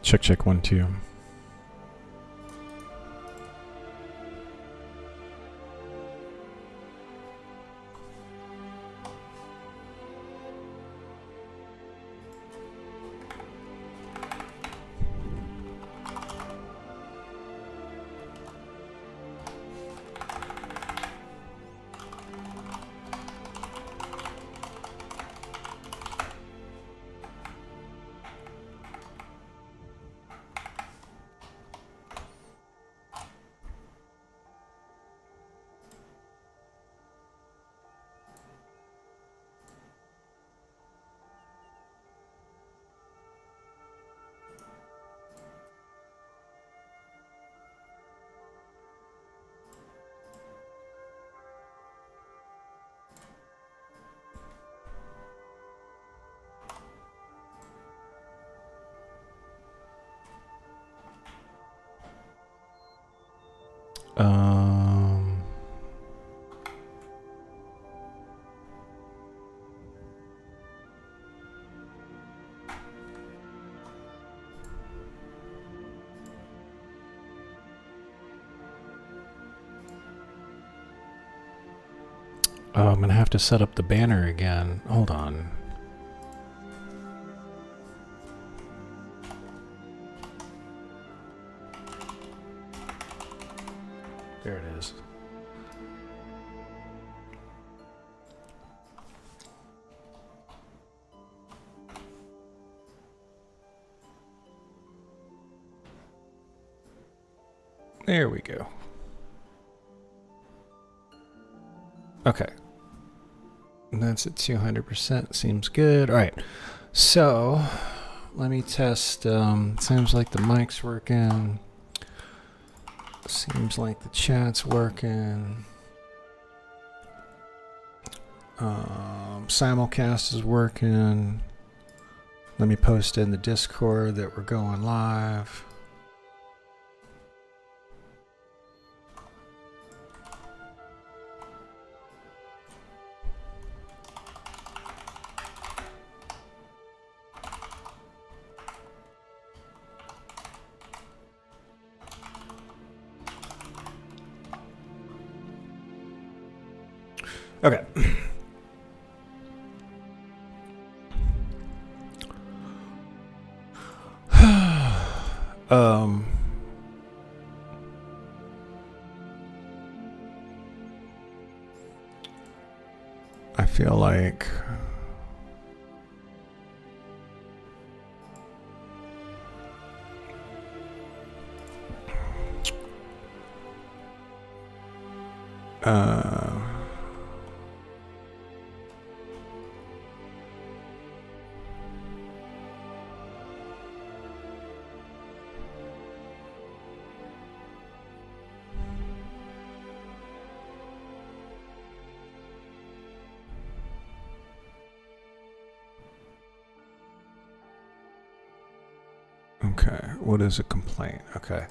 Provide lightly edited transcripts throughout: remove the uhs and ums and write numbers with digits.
Check, check, 1, 2. Oh, I'm gonna have to set up the banner again. Hold on. There it is. There we go. Okay. That's at 200%. Seems good. All right. So, let me test. Seems like the mic's working. Seems like the chat's working. Simulcast is working. Let me post in the Discord that we're going live. Okay. I feel like okay, what is a complaint? Okay.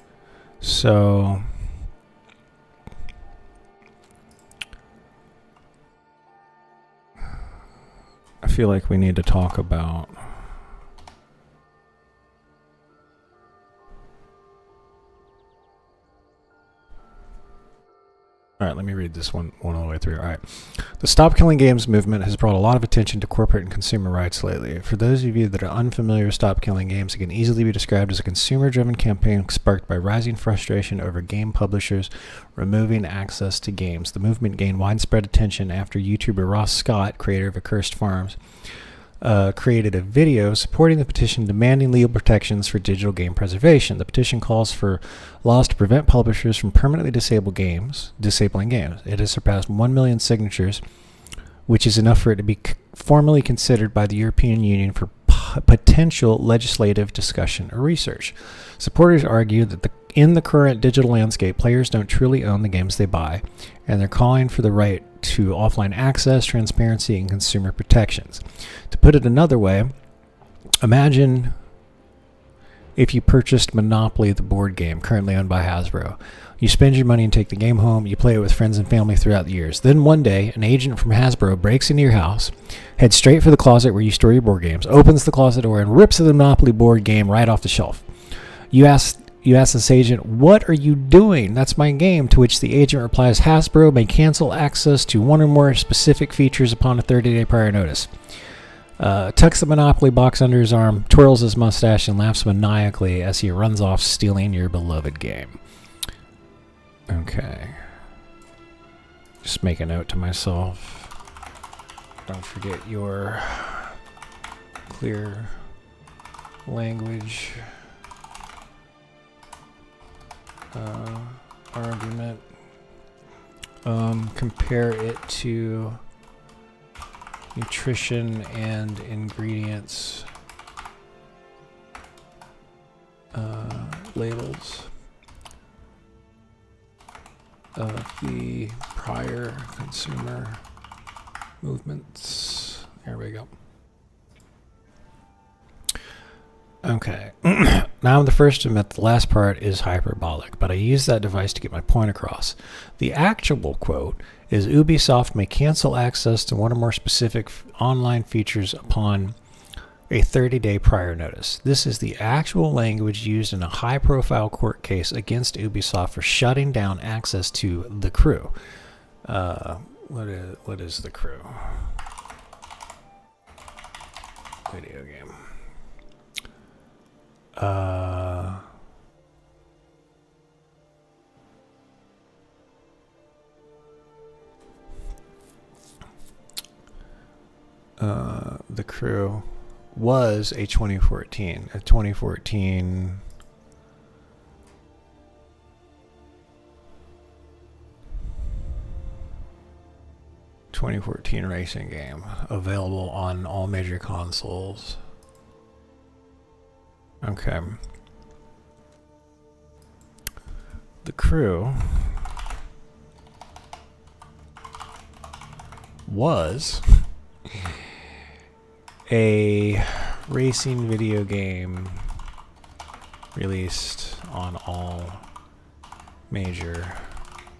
So I feel like we need to talk about all right, let me read this one all the way through. All right. The Stop Killing Games movement has brought a lot of attention to corporate and consumer rights lately. For those of you that are unfamiliar with Stop Killing Games, it can easily be described as a consumer-driven campaign sparked by rising frustration over game publishers removing access to games. The movement gained widespread attention after YouTuber Ross Scott, creator of Accursed Farms, created a video supporting the petition demanding legal protections for digital game preservation. The petition calls for laws to prevent publishers from permanently disabling games. It has surpassed 1 million signatures, which is enough for it to be formally considered by the European Union for potential legislative discussion or research. Supporters argue that in the current digital landscape, players don't truly own the games they buy, and they're calling for the right to offline access, transparency, and consumer protections. To put it another way, imagine if you purchased Monopoly, the board game currently owned by Hasbro. You spend your money and take the game home. You play it with friends and family throughout the years. Then one day, an agent from Hasbro breaks into your house, heads straight for the closet where you store your board games, opens the closet door, and rips the Monopoly board game right off the shelf. You ask this agent, "What are you doing? That's my game." To which the agent replies, "Hasbro may cancel access to one or more specific features upon a 30-day prior notice." Tucks the Monopoly box under his arm, twirls his mustache, and laughs maniacally as he runs off, stealing your beloved game. Okay. Just make a note to myself. Don't forget your clear language argument. Compare it to nutrition and ingredients labels of the prior consumer movements. There we go. Okay. Now I'm the first to admit the last part is hyperbolic, but I use that device to get my point across. The actual quote is Ubisoft may cancel access to one or more specific online features upon a 30-day prior notice. This is the actual language used in a high-profile court case against Ubisoft for shutting down access to The Crew. What is The Crew? Video game. The Crew was a 2014 racing game available on all major consoles. Okay. The Crew was a racing video game released on all major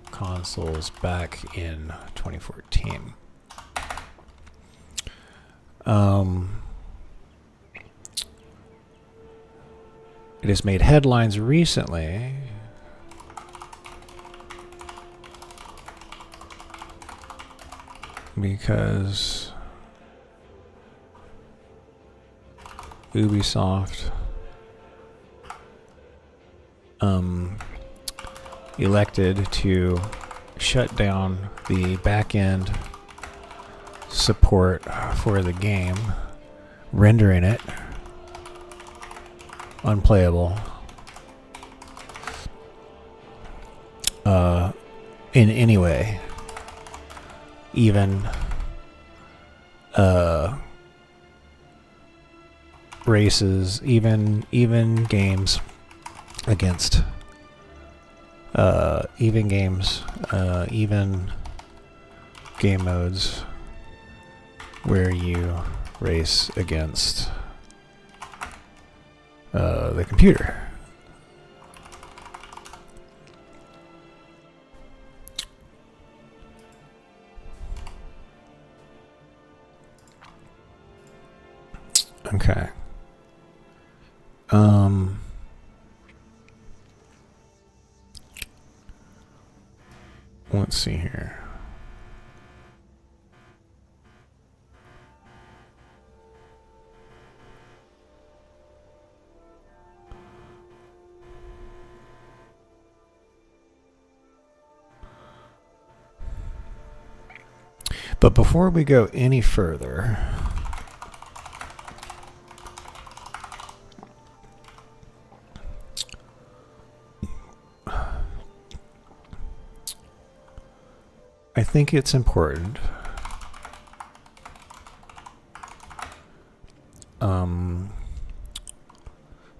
consoles back in 2014. It has made headlines recently because Ubisoft elected to shut down the back-end support for the game, rendering it unplayable in any way, even races, even games against even game modes where you race against the computer. Okay. Let's see here. But before we go any further, I think it's important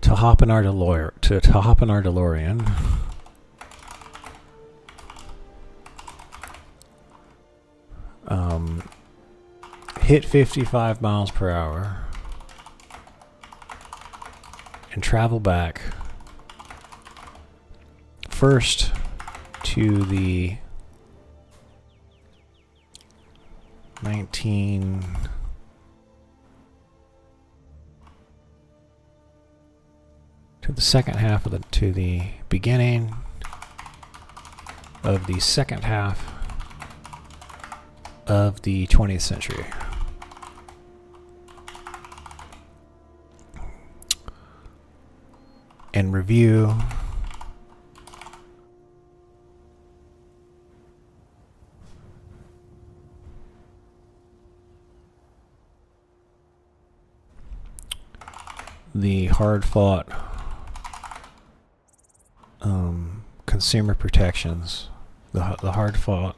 to hop in our DeLorean hit 55 miles per hour and travel back first to the the second half of to the beginning of the second half of the 20th century. And review the hard-fought consumer protections, the hard-fought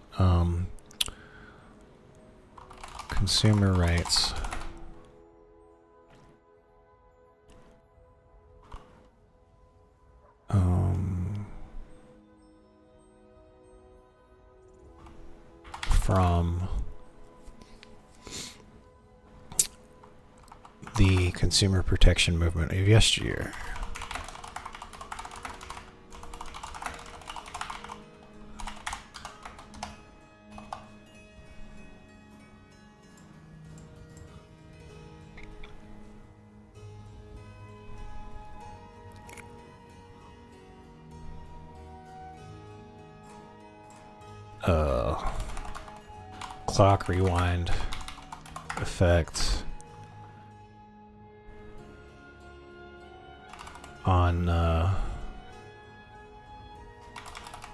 consumer rights from the consumer protection movement of yesteryear. Clock rewind effect on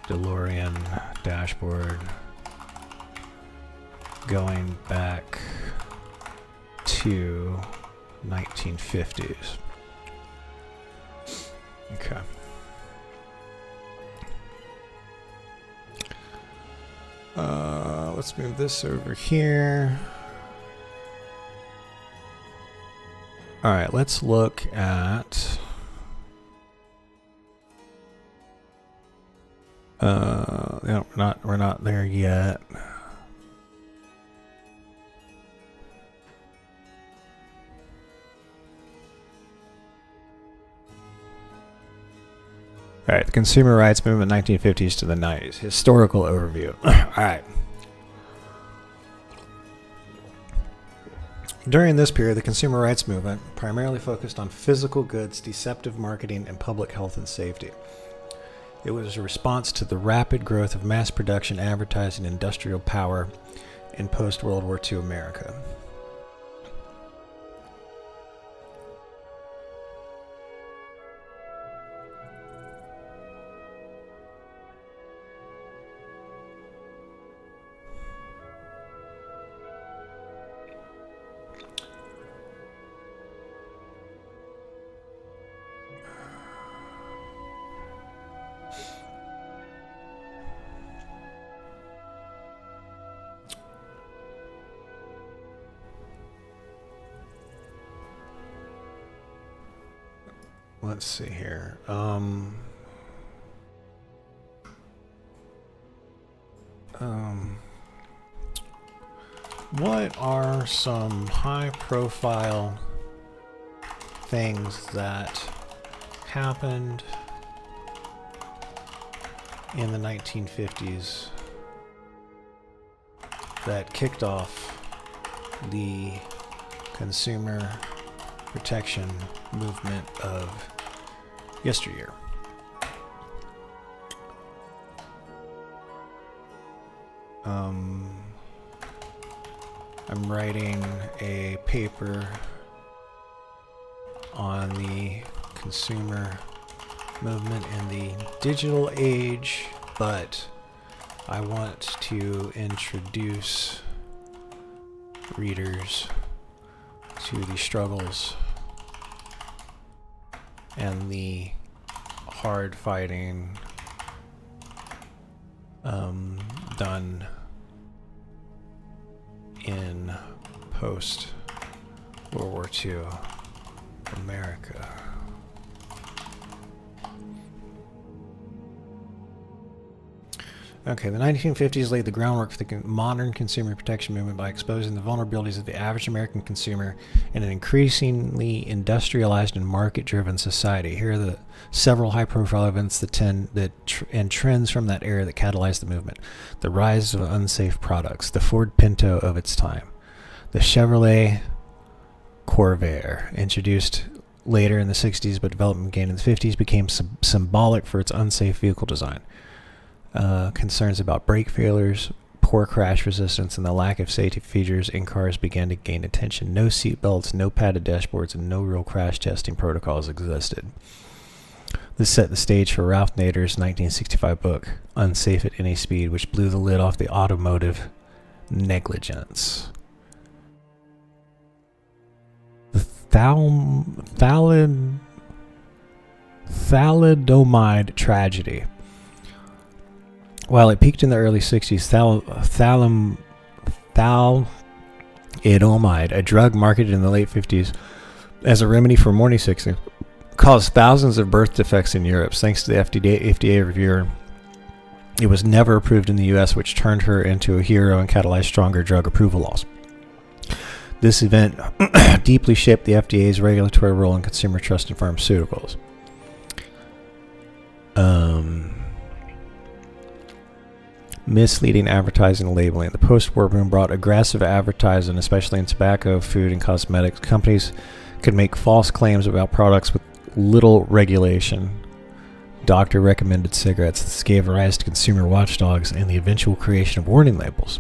DeLorean dashboard going back to 1950s. Okay. Let's move this over here. All right, let's look at no, we're not there yet. All right, the consumer rights movement 1950s to the 90s. Historical overview. All right. During this period, the consumer rights movement primarily focused on physical goods, deceptive marketing, and public health and safety. It was a response to the rapid growth of mass production, advertising, and industrial power in post-World War II America. Let's see here. What are some high-profile things that happened in the 1950s that kicked off the consumer protection movement of yesteryear? I'm writing a paper on the consumer movement in the digital age, but I want to introduce readers to the struggles and the hard fighting done in post World War II America. Okay, the 1950s laid the groundwork for the modern consumer protection movement by exposing the vulnerabilities of the average American consumer in an increasingly industrialized and market-driven society. Here are the several high-profile events and trends from that era that catalyzed the movement. The rise of unsafe products, the Ford Pinto of its time, the Chevrolet Corvair, introduced later in the 60s, but development began in the 50s, became symbolic for its unsafe vehicle design. Concerns about brake failures, poor crash resistance, and the lack of safety features in cars began to gain attention. No seat belts, no padded dashboards, and no real crash testing protocols existed. This set the stage for Ralph Nader's 1965 book, Unsafe at Any Speed, which blew the lid off the automotive negligence. The thalidomide tragedy. While it peaked in the early 60s, thalidomide, a drug marketed in the late 50s as a remedy for morning sickness, caused thousands of birth defects in Europe. Thanks to the FDA reviewer, it was never approved in the U.S., which turned her into a hero and catalyzed stronger drug approval laws. This event deeply shaped the FDA's regulatory role in consumer trust in pharmaceuticals. Misleading advertising and labeling. The post-war boom brought aggressive advertising, especially in tobacco, food, and cosmetics. Companies could make false claims about products with little regulation. Doctor-recommended cigarettes. This gave rise to consumer watchdogs and the eventual creation of warning labels.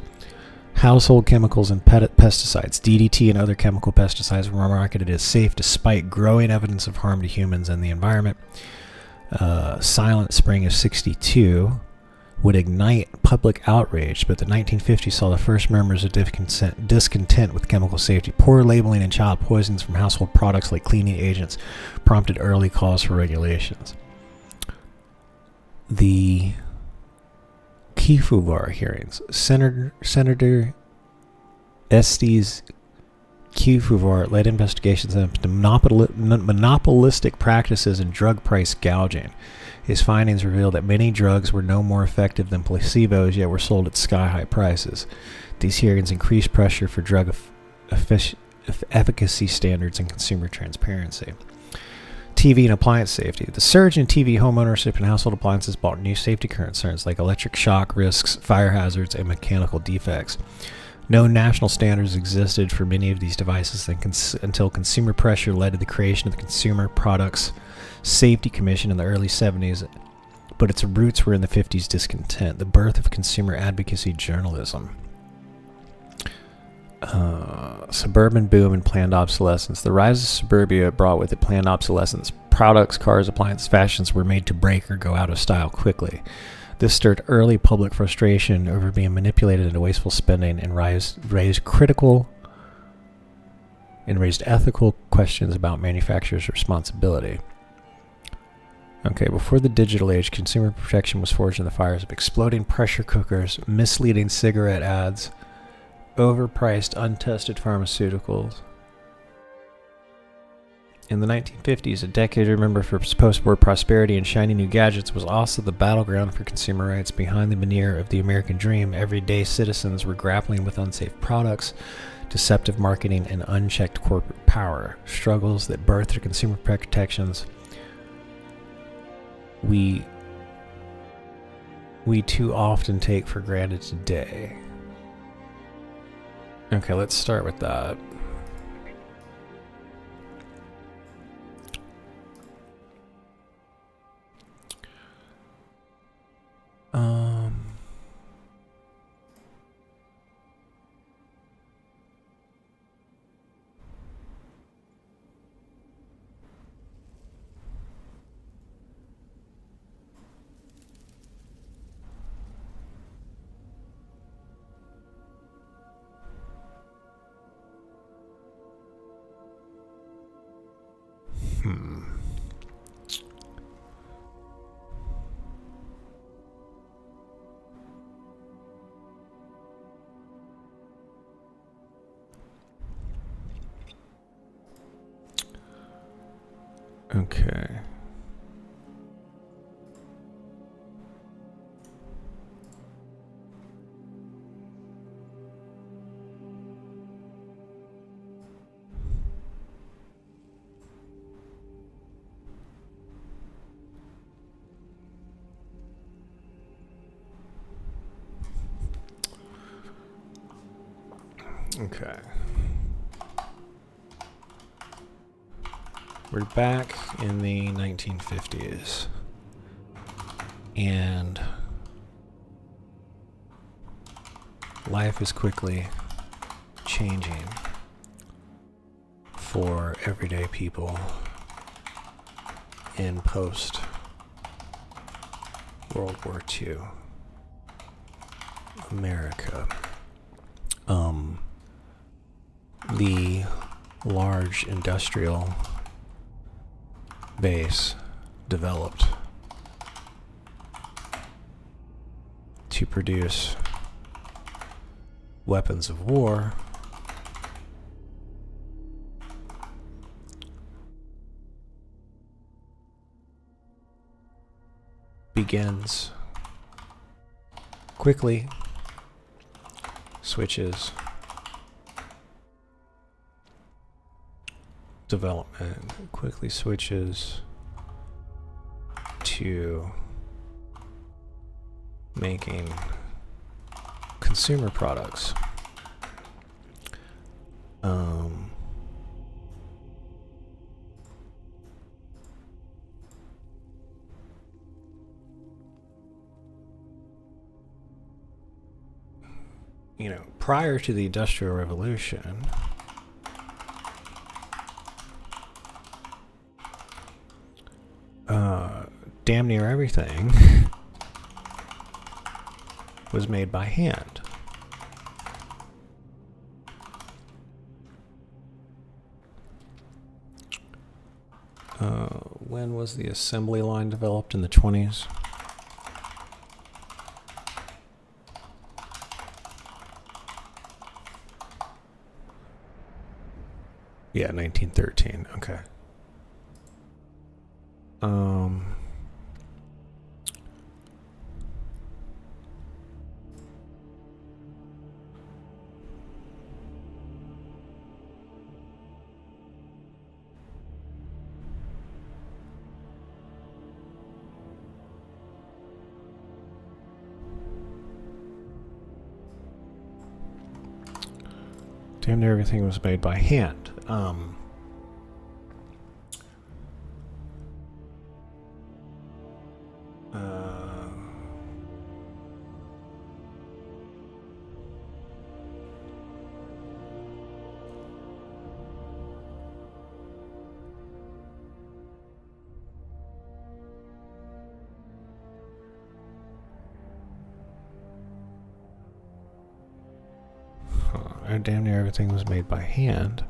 Household chemicals and pesticides. DDT and other chemical pesticides were marketed as safe despite growing evidence of harm to humans and the environment. Silent Spring of '62 would ignite public outrage, but the 1950s saw the first murmurs of discontent with chemical safety. Poor labeling and child poisons from household products like cleaning agents prompted early calls for regulations. The Kefauver hearings. Senator Estes Kefauver led investigations into monopolistic practices and drug price gouging. His findings revealed that many drugs were no more effective than placebos, yet were sold at sky-high prices. These hearings increased pressure for drug efficacy standards and consumer transparency. TV and appliance safety. The surge in TV home ownership and household appliances brought new safety concerns like electric shock risks, fire hazards, and mechanical defects. No national standards existed for many of these devices until consumer pressure led to the creation of the Consumer Products Safety Commission in the early 70s, but its roots were in the 50s discontent, the birth of consumer advocacy journalism. Suburban boom and planned obsolescence. The rise of suburbia brought with it planned obsolescence. Products, cars, appliances, fashions were made to break or go out of style quickly. This stirred early public frustration over being manipulated into wasteful spending and raised ethical questions about manufacturers' responsibility. Okay, before the digital age, consumer protection was forged in the fires of exploding pressure cookers, misleading cigarette ads, overpriced, untested pharmaceuticals. In the 1950s, a decade remembered for post-war prosperity and shiny new gadgets, was also the battleground for consumer rights. Behind the veneer of the American dream, everyday citizens were grappling with unsafe products, deceptive marketing, and unchecked corporate power. Struggles that birthed consumer protections we too often take for granted today. Okay, let's start with that. Okay. Okay. We're back in the 1950s. And life is quickly changing for everyday people in post World War II America. The large industrial base developed to produce weapons of war begins quickly, switches development, quickly switches to making consumer products. You know, prior to the Industrial Revolution, damn near everything was made by hand. When was the assembly line developed? In the 20s? Yeah, 1913. Okay. Damn near everything was made by hand. Damn near everything was made by hand.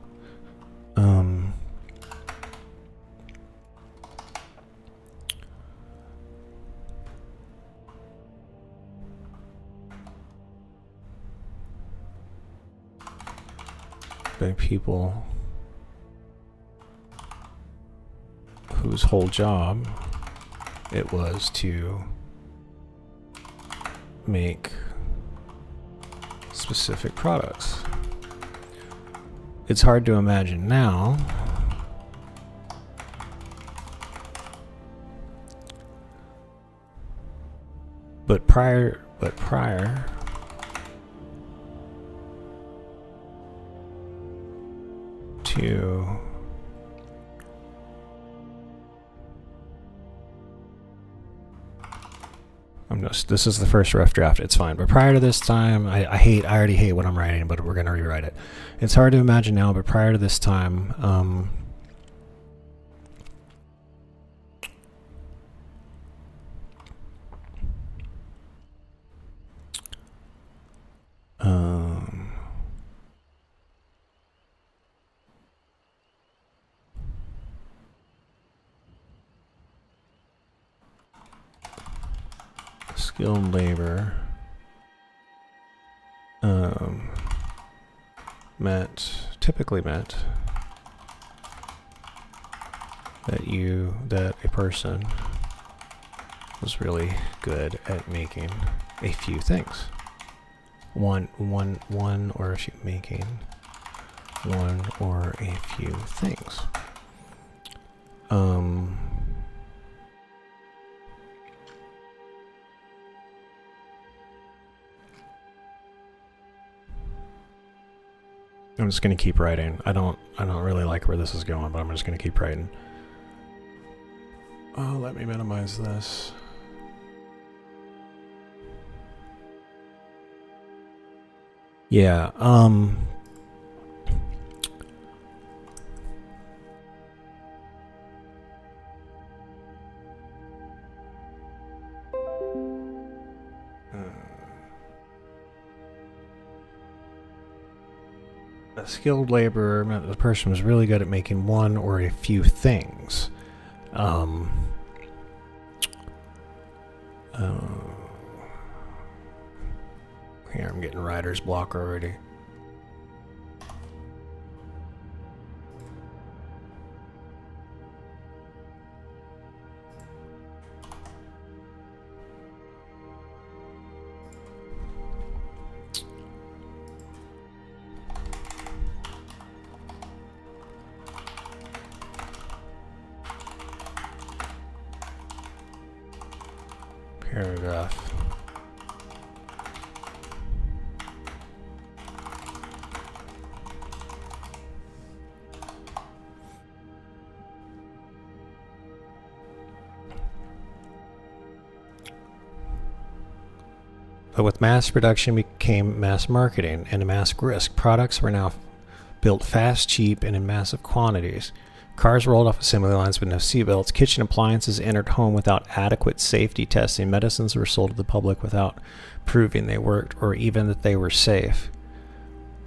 By people whose whole job it was to make specific products. It's hard to imagine now, but prior to this is the first rough draft, it's fine. But prior to this time, I already hate what I'm writing, but we're going to rewrite it. It's hard to imagine now, but prior to this time, skilled labor typically meant that a person was really good at making a few things. One or a few making one or a few things. I'm just going to keep writing. I don't really like where this is going, but I'm just going to keep writing. Oh, let me minimize this. Yeah, a skilled laborer meant the person was really good at making one or a few things. Here, I'm getting writer's block already. Paragraph. But with mass production became mass marketing and mass risk. Products were now built fast, cheap, and in massive quantities. Cars rolled off assembly lines with no seatbelts. Kitchen appliances entered home without adequate safety testing. Medicines were sold to the public without proving they worked or even that they were safe.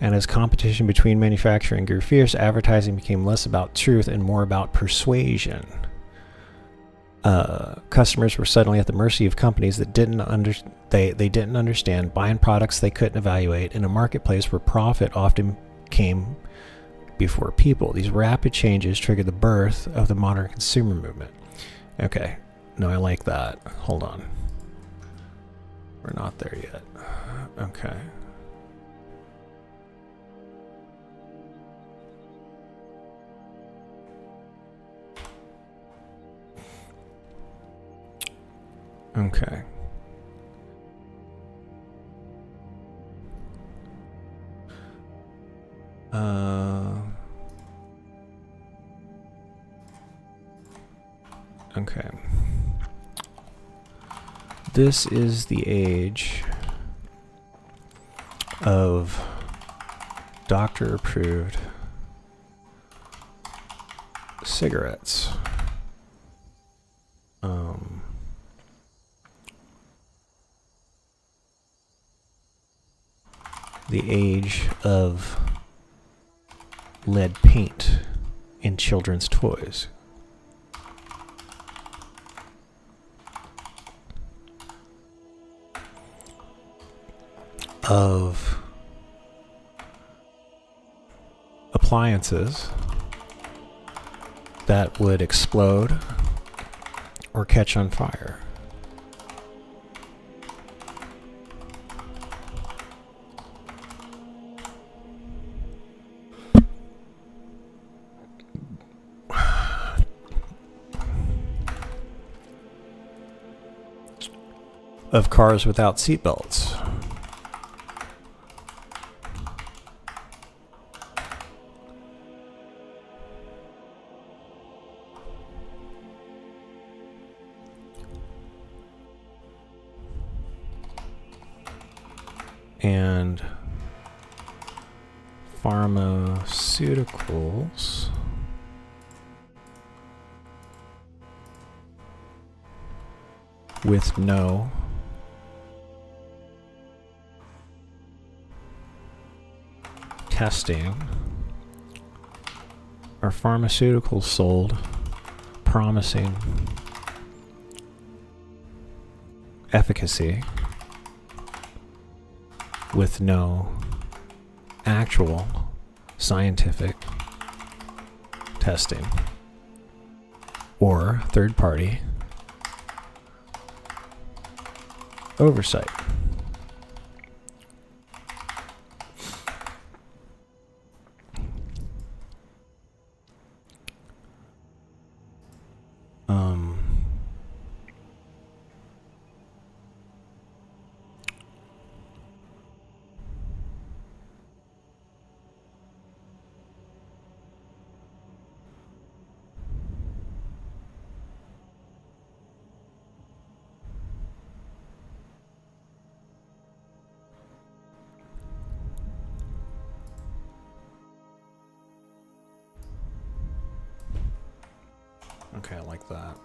And as competition between manufacturing grew fierce, advertising became less about truth and more about persuasion. Customers were suddenly at the mercy of companies that didn't understand, buying products they couldn't evaluate in a marketplace where profit often came before people. These rapid changes triggered the birth of the modern consumer movement. Okay, no, I like that. Hold on. We're not there yet. Okay. Okay. Okay. This is the age of doctor-approved cigarettes. The age of lead paint in children's toys. Of appliances that would explode or catch on fire. Of cars without seatbelts. And pharmaceuticals with no testing are pharmaceuticals sold promising efficacy with no actual scientific testing or third-party oversight. Okay, I like that.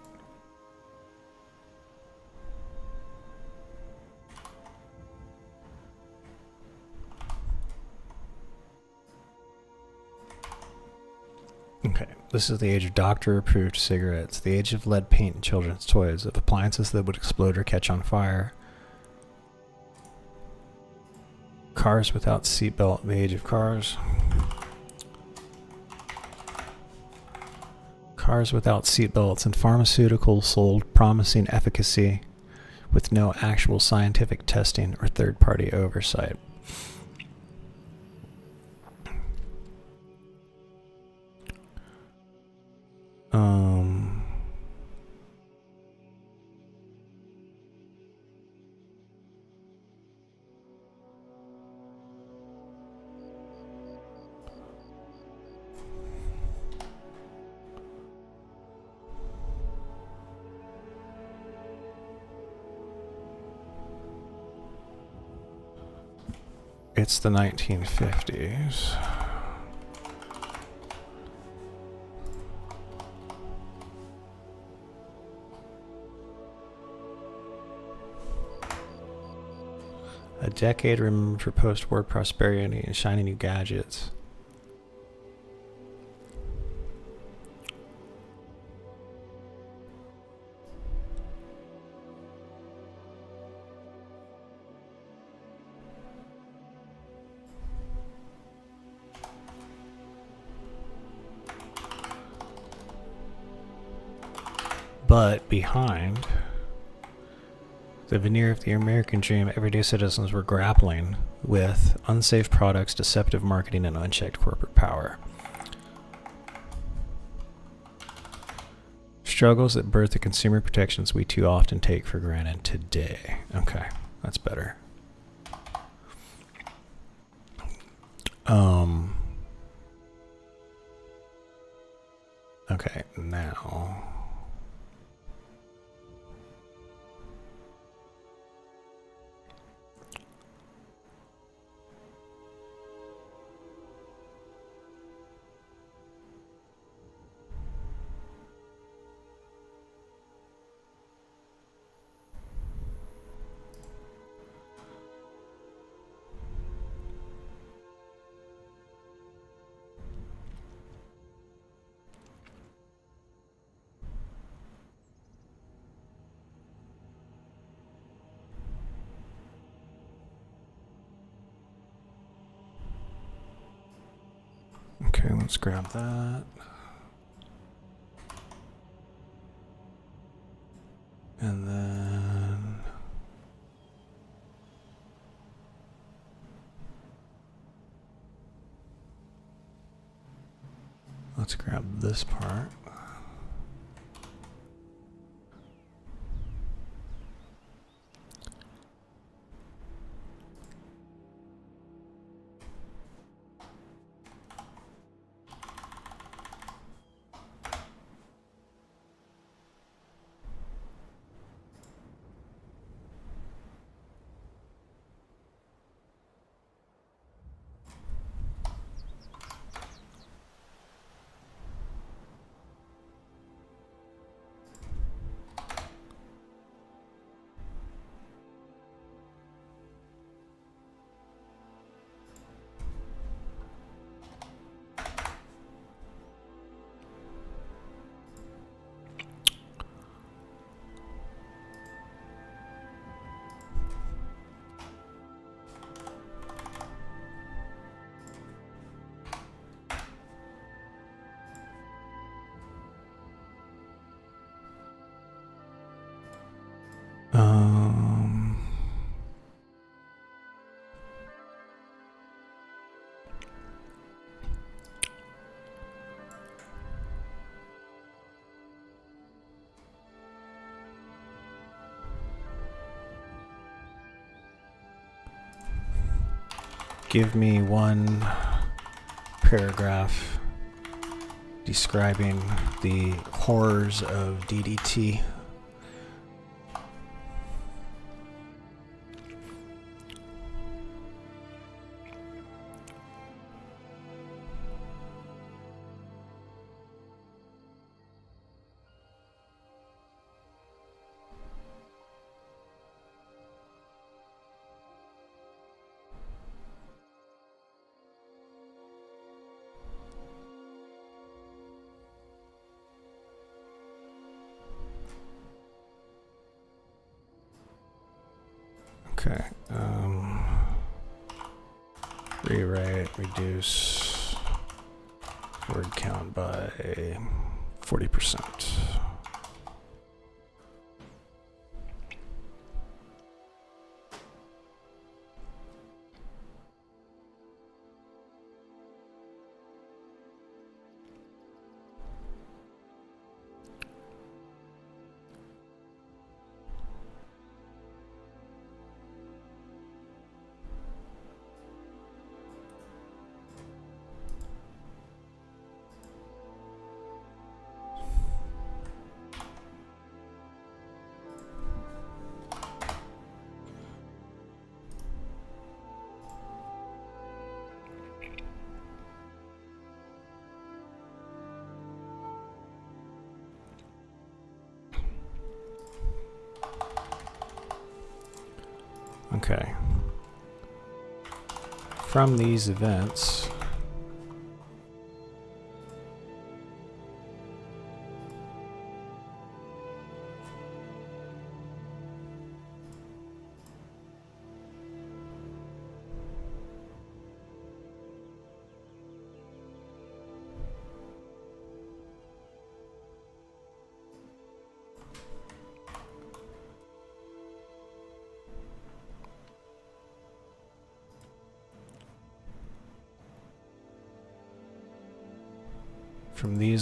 Okay, this is the age of doctor-approved cigarettes, the age of lead paint and children's toys, of appliances that would explode or catch on fire. Cars without seatbelt, the age of cars. Cars without seatbelts and pharmaceuticals sold promising efficacy with no actual scientific testing or third-party oversight. It's the 1950s. A decade remembered for post-war prosperity and shiny new gadgets. But behind the veneer of the American dream, everyday citizens were grappling with unsafe products, deceptive marketing, and unchecked corporate power. Struggles that birthed the consumer protections we too often take for granted today. Okay, that's better. Okay, now... Okay, let's grab that. And then... let's grab this part. Give me one paragraph describing the horrors of DDT. Okay. Rewrite, reduce word count by 40%. Okay. From these events,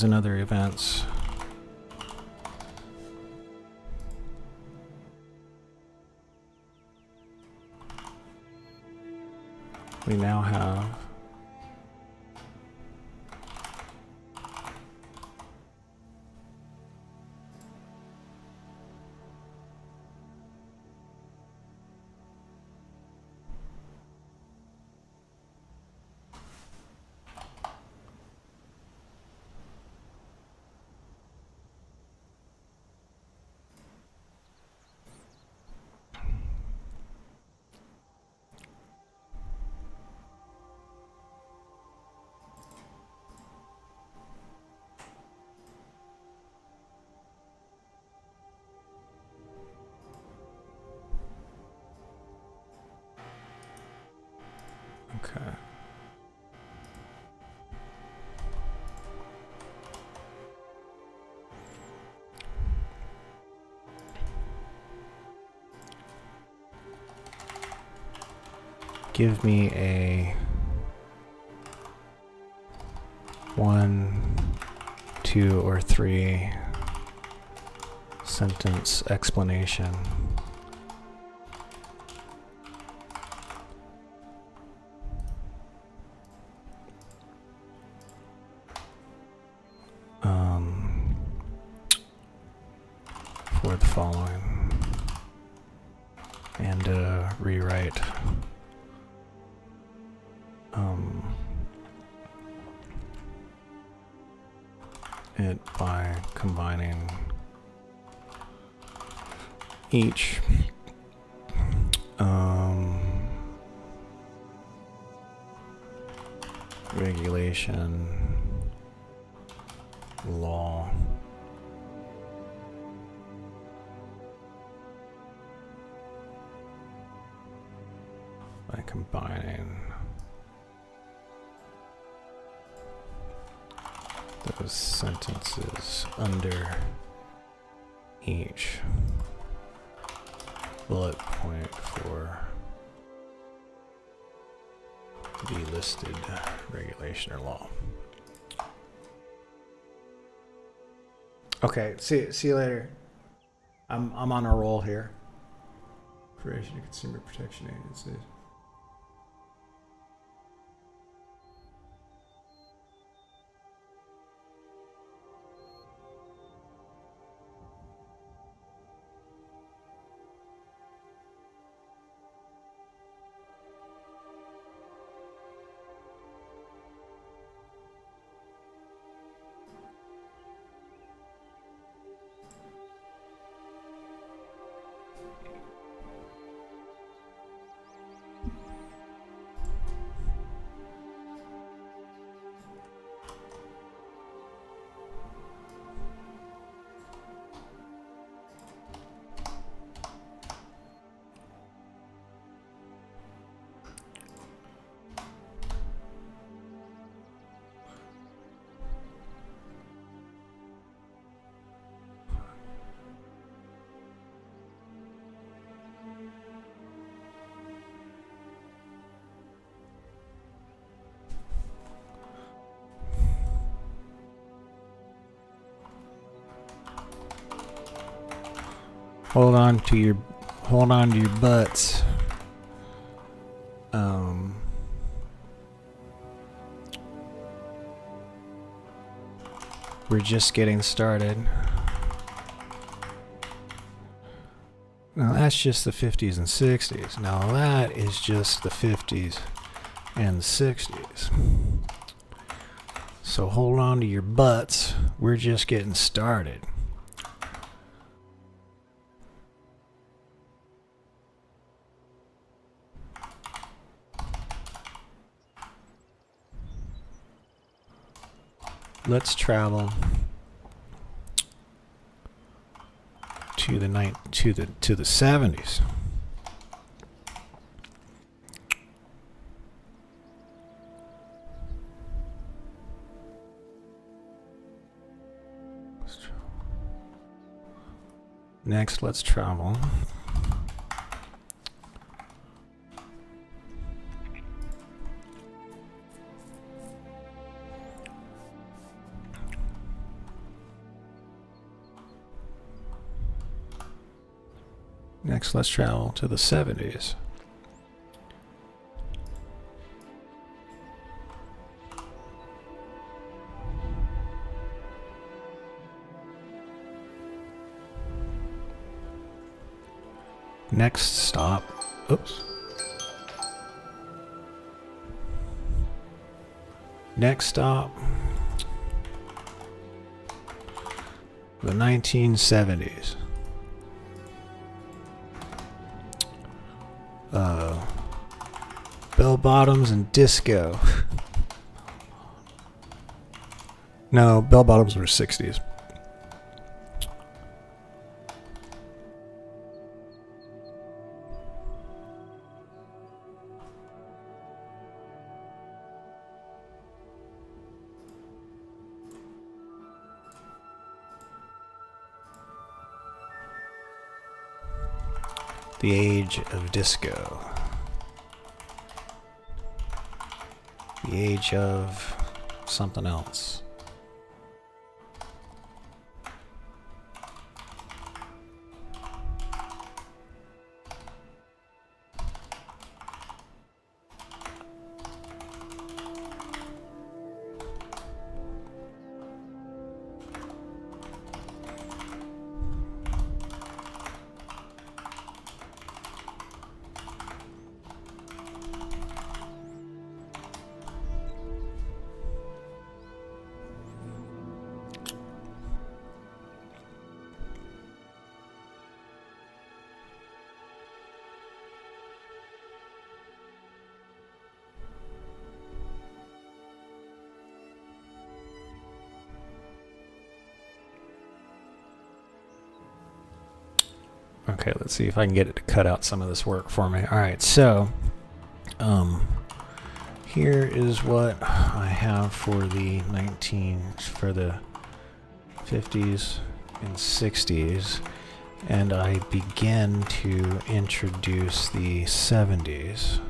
and other events, we now have okay. Give me a 1, 2, or 3 sentence explanation for the following, and rewrite it by combining each regulation, law, by combining those sentences under each bullet point for the listed regulation or law. Okay, see you later. I'm on a roll here. Creation of Consumer Protection Agency. Hold on to your butts. We're just getting started. Now that's just the 50s and 60s. Now that is just the 50s and the 60s. So hold on to your butts. We're just getting started. Let's travel to the 70s. Next, let's travel to the 70s. Next stop. Oops. Next stop. The 1970s. Bell bottoms and disco. No, bell bottoms were 60s. The age of disco. The age of something else. Okay, let's see if I can get it to cut out some of this work for me. Alright, so here is what I have for the 50s and 60s, and I begin to introduce the 70s.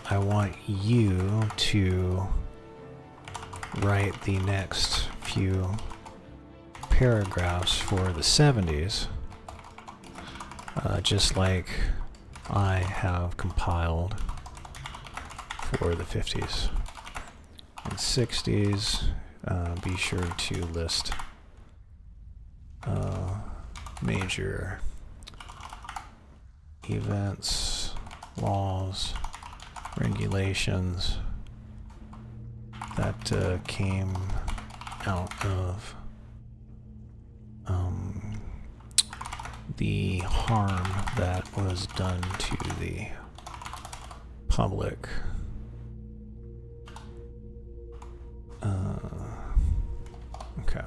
I want you to write the next few paragraphs for the 70s, just like I have compiled for the 50s and 60s. Be sure to list major events, laws, regulations that came out of the harm that was done to the public. Okay.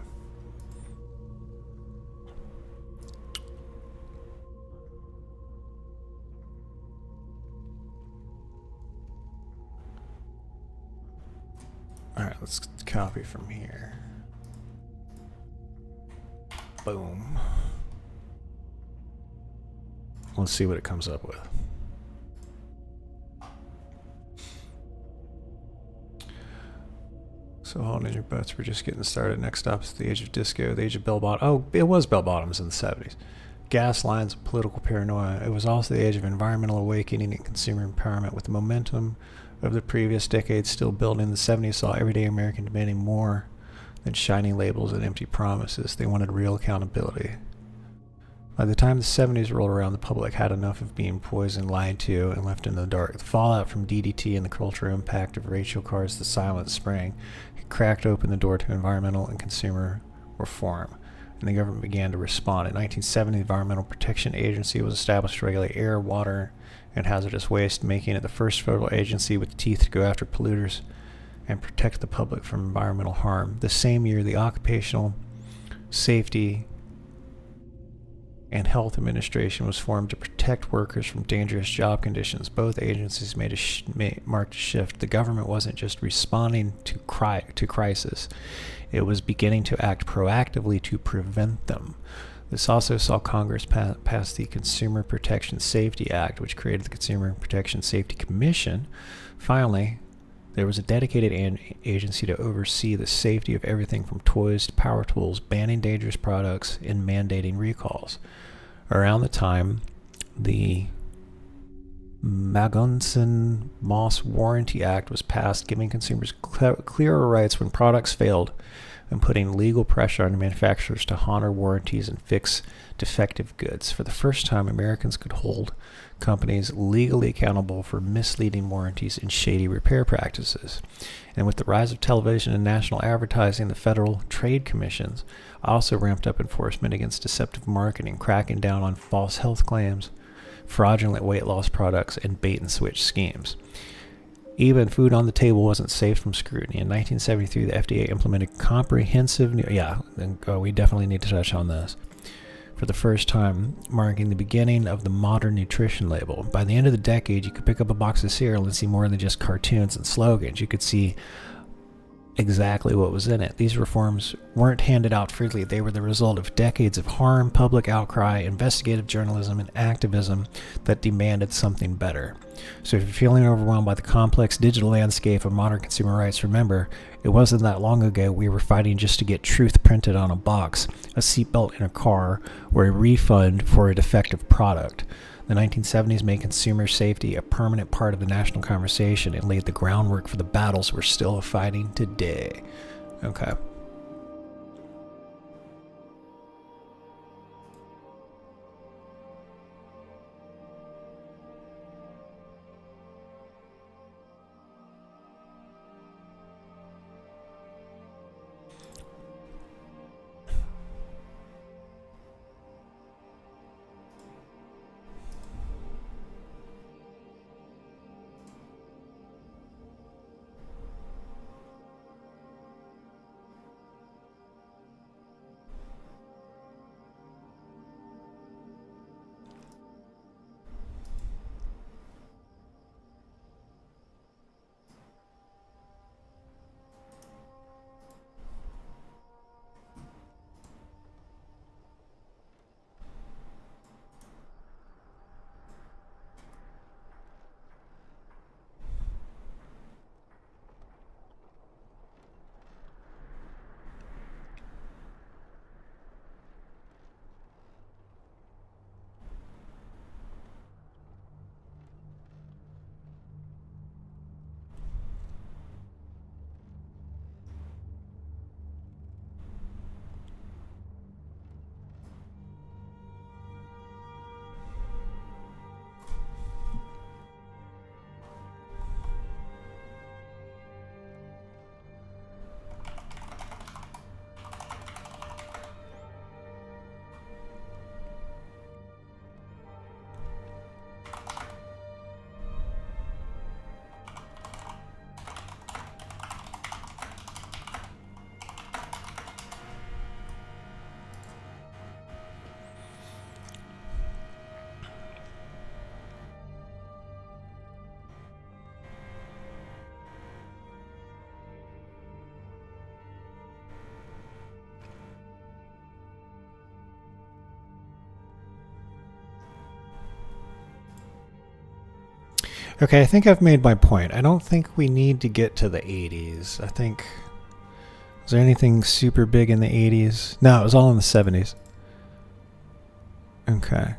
All right, let's copy from here. Boom. Let's see what it comes up with. So holding your butts, we're just getting started. Next up is the age of disco, the age of bell bottoms. Oh, it was bell bottoms in the 70s. Gas lines and political paranoia. It was also the age of environmental awakening and consumer empowerment. With the momentum of the previous decade still building, the 70s saw everyday American demanding more than shiny labels and empty promises. They wanted real accountability. By the time the 70s rolled around, the public had enough of being poisoned, lied to, and left in the dark. The fallout from DDT and the cultural impact of racial cars, the silent spring, had cracked open the door to environmental and consumer reform, and the government began to respond. In 1970, the Environmental Protection Agency was established to regulate air, water, and hazardous waste, making it the first federal agency with teeth to go after polluters and protect the public from environmental harm. The same year, the Occupational Safety and Health Administration was formed to protect workers from dangerous job conditions. Both agencies marked a shift. The government wasn't just responding to crisis, it was beginning to act proactively to prevent them. This also saw Congress pass the Consumer Protection Safety Act, which created the Consumer Protection Safety Commission. Finally, there was a dedicated agency to oversee the safety of everything from toys to power tools, banning dangerous products and mandating recalls. Around the time, the Magnuson-Moss Warranty Act was passed, giving consumers clearer rights when products failed and putting legal pressure on manufacturers to honor warranties and fix defective goods. For the first time, Americans could hold companies legally accountable for misleading warranties and shady repair practices. And with the rise of television and national advertising, the federal trade commissions also ramped up enforcement against deceptive marketing, cracking down on false health claims, fraudulent weight loss products, and bait-and-switch schemes. Even food on the table wasn't safe from scrutiny. In 1973, the FDA implemented comprehensive we definitely need to touch on this. For the first time, marking the beginning of the modern nutrition label. By the end of the decade, you could pick up a box of cereal and see more than just cartoons and slogans. You could see exactly what was in it. These reforms weren't handed out freely. They were the result of decades of harm, public outcry, investigative journalism, and activism that demanded something better. So if you're feeling overwhelmed by the complex digital landscape of modern consumer rights, remember, it wasn't that long ago we were fighting just to get truth printed on a box, a seatbelt in a car, or a refund for a defective product. The 1970s made consumer safety a permanent part of the national conversation and laid the groundwork for the battles we're still fighting today. Okay. Okay, I think I've made my point. I don't think we need to get to the 80s. I think Was there anything super big in the 80s? No, it was all in the 70s. Okay.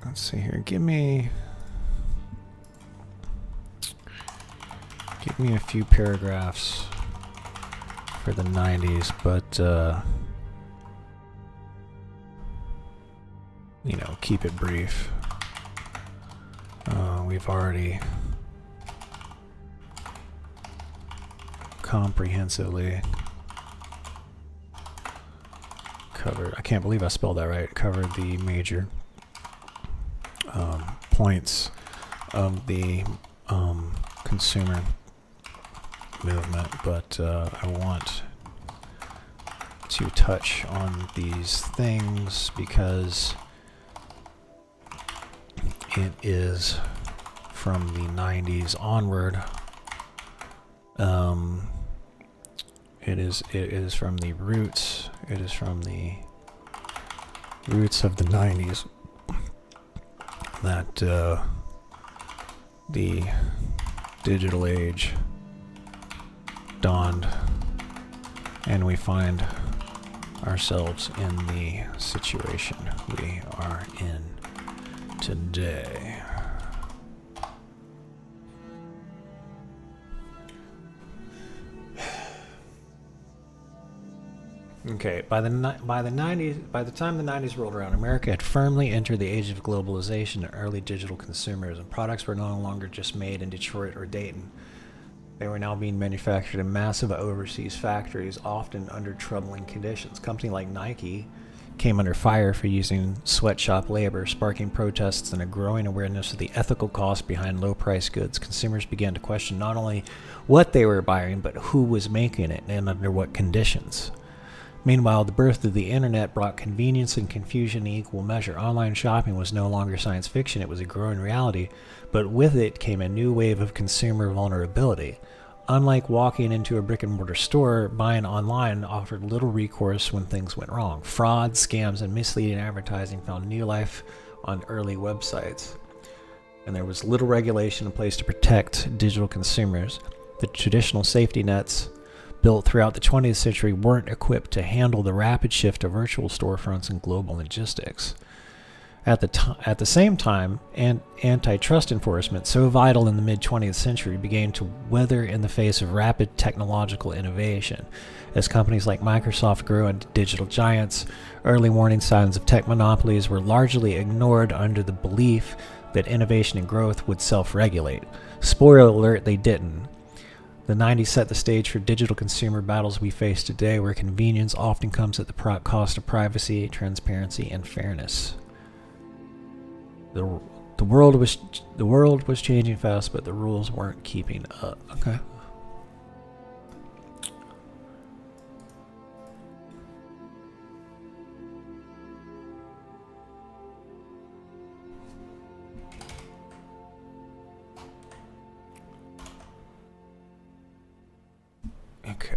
Let's see here. Give me a few paragraphs for the 90s, but you know, keep it brief. We've already comprehensively covered, I can't believe I spelled that right, covered the major points of the consumer movement, but I want to touch on these things because it is from the 90s onward. It is from the roots. It is from the roots of the 90s that the digital age dawned, and we find ourselves in the situation we are in today. Okay, by the time the 90s rolled around, America had firmly entered the age of globalization and early digital consumers, and products were no longer just made in Detroit or Dayton. They were now being manufactured in massive overseas factories, often under troubling conditions. Companies like Nike came under fire for using sweatshop labor, sparking protests and a growing awareness of the ethical cost behind low-priced goods. Consumers began to question not only what they were buying, but who was making it and under what conditions. Meanwhile, the birth of the internet brought convenience and confusion in equal measure. Online shopping was no longer science fiction, it was a growing reality, but with it came a new wave of consumer vulnerability. Unlike walking into a brick-and-mortar store, buying online offered little recourse when things went wrong. Fraud, scams, and misleading advertising found new life on early websites, and there was little regulation in place to protect digital consumers. The traditional safety nets built throughout the 20th century weren't equipped to handle the rapid shift to virtual storefronts and global logistics. At the same time, antitrust enforcement, so vital in the mid-20th century, began to wither in the face of rapid technological innovation. As companies like Microsoft grew into digital giants, early warning signs of tech monopolies were largely ignored under the belief that innovation and growth would self-regulate. Spoiler alert, they didn't. The 90s set the stage for digital consumer battles we face today, where convenience often comes at the cost of privacy, transparency, and fairness. The world was changing fast, but the rules weren't keeping up. Okay. Okay.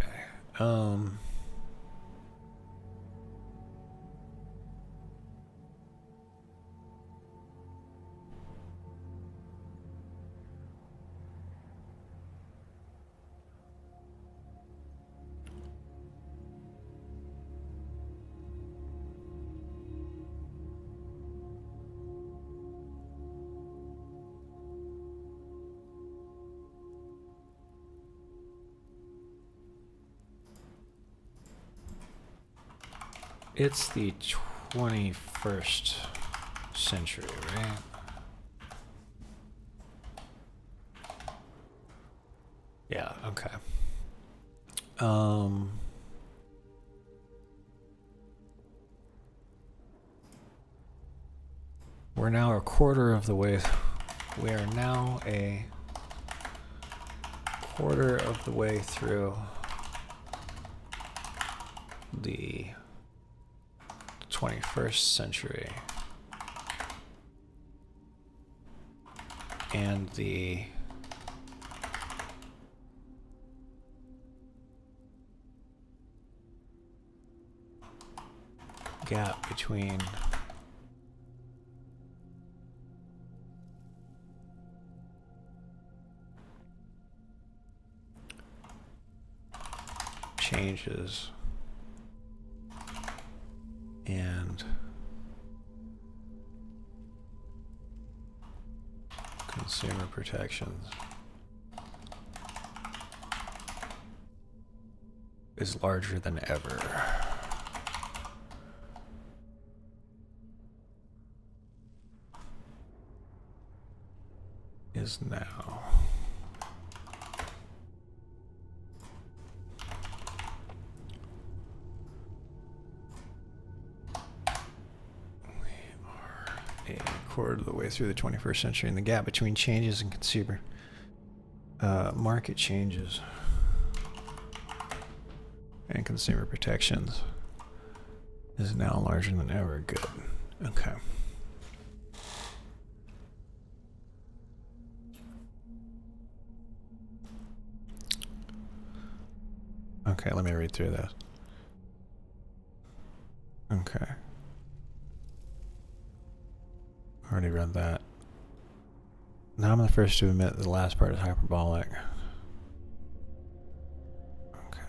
It's the 21st century, right? Yeah, okay. We're now a quarter of the way. We are now a quarter of the way through the 21st century. and the gap between changes and consumer protections is larger than ever. Is now. A quarter of the way through the 21st century, and the gap between changes in consumer market changes and consumer protections is now larger than ever. Good. Okay. Okay, let me read through this. Okay. Already read that. Now I'm the first to admit that the last part is hyperbolic. Okay.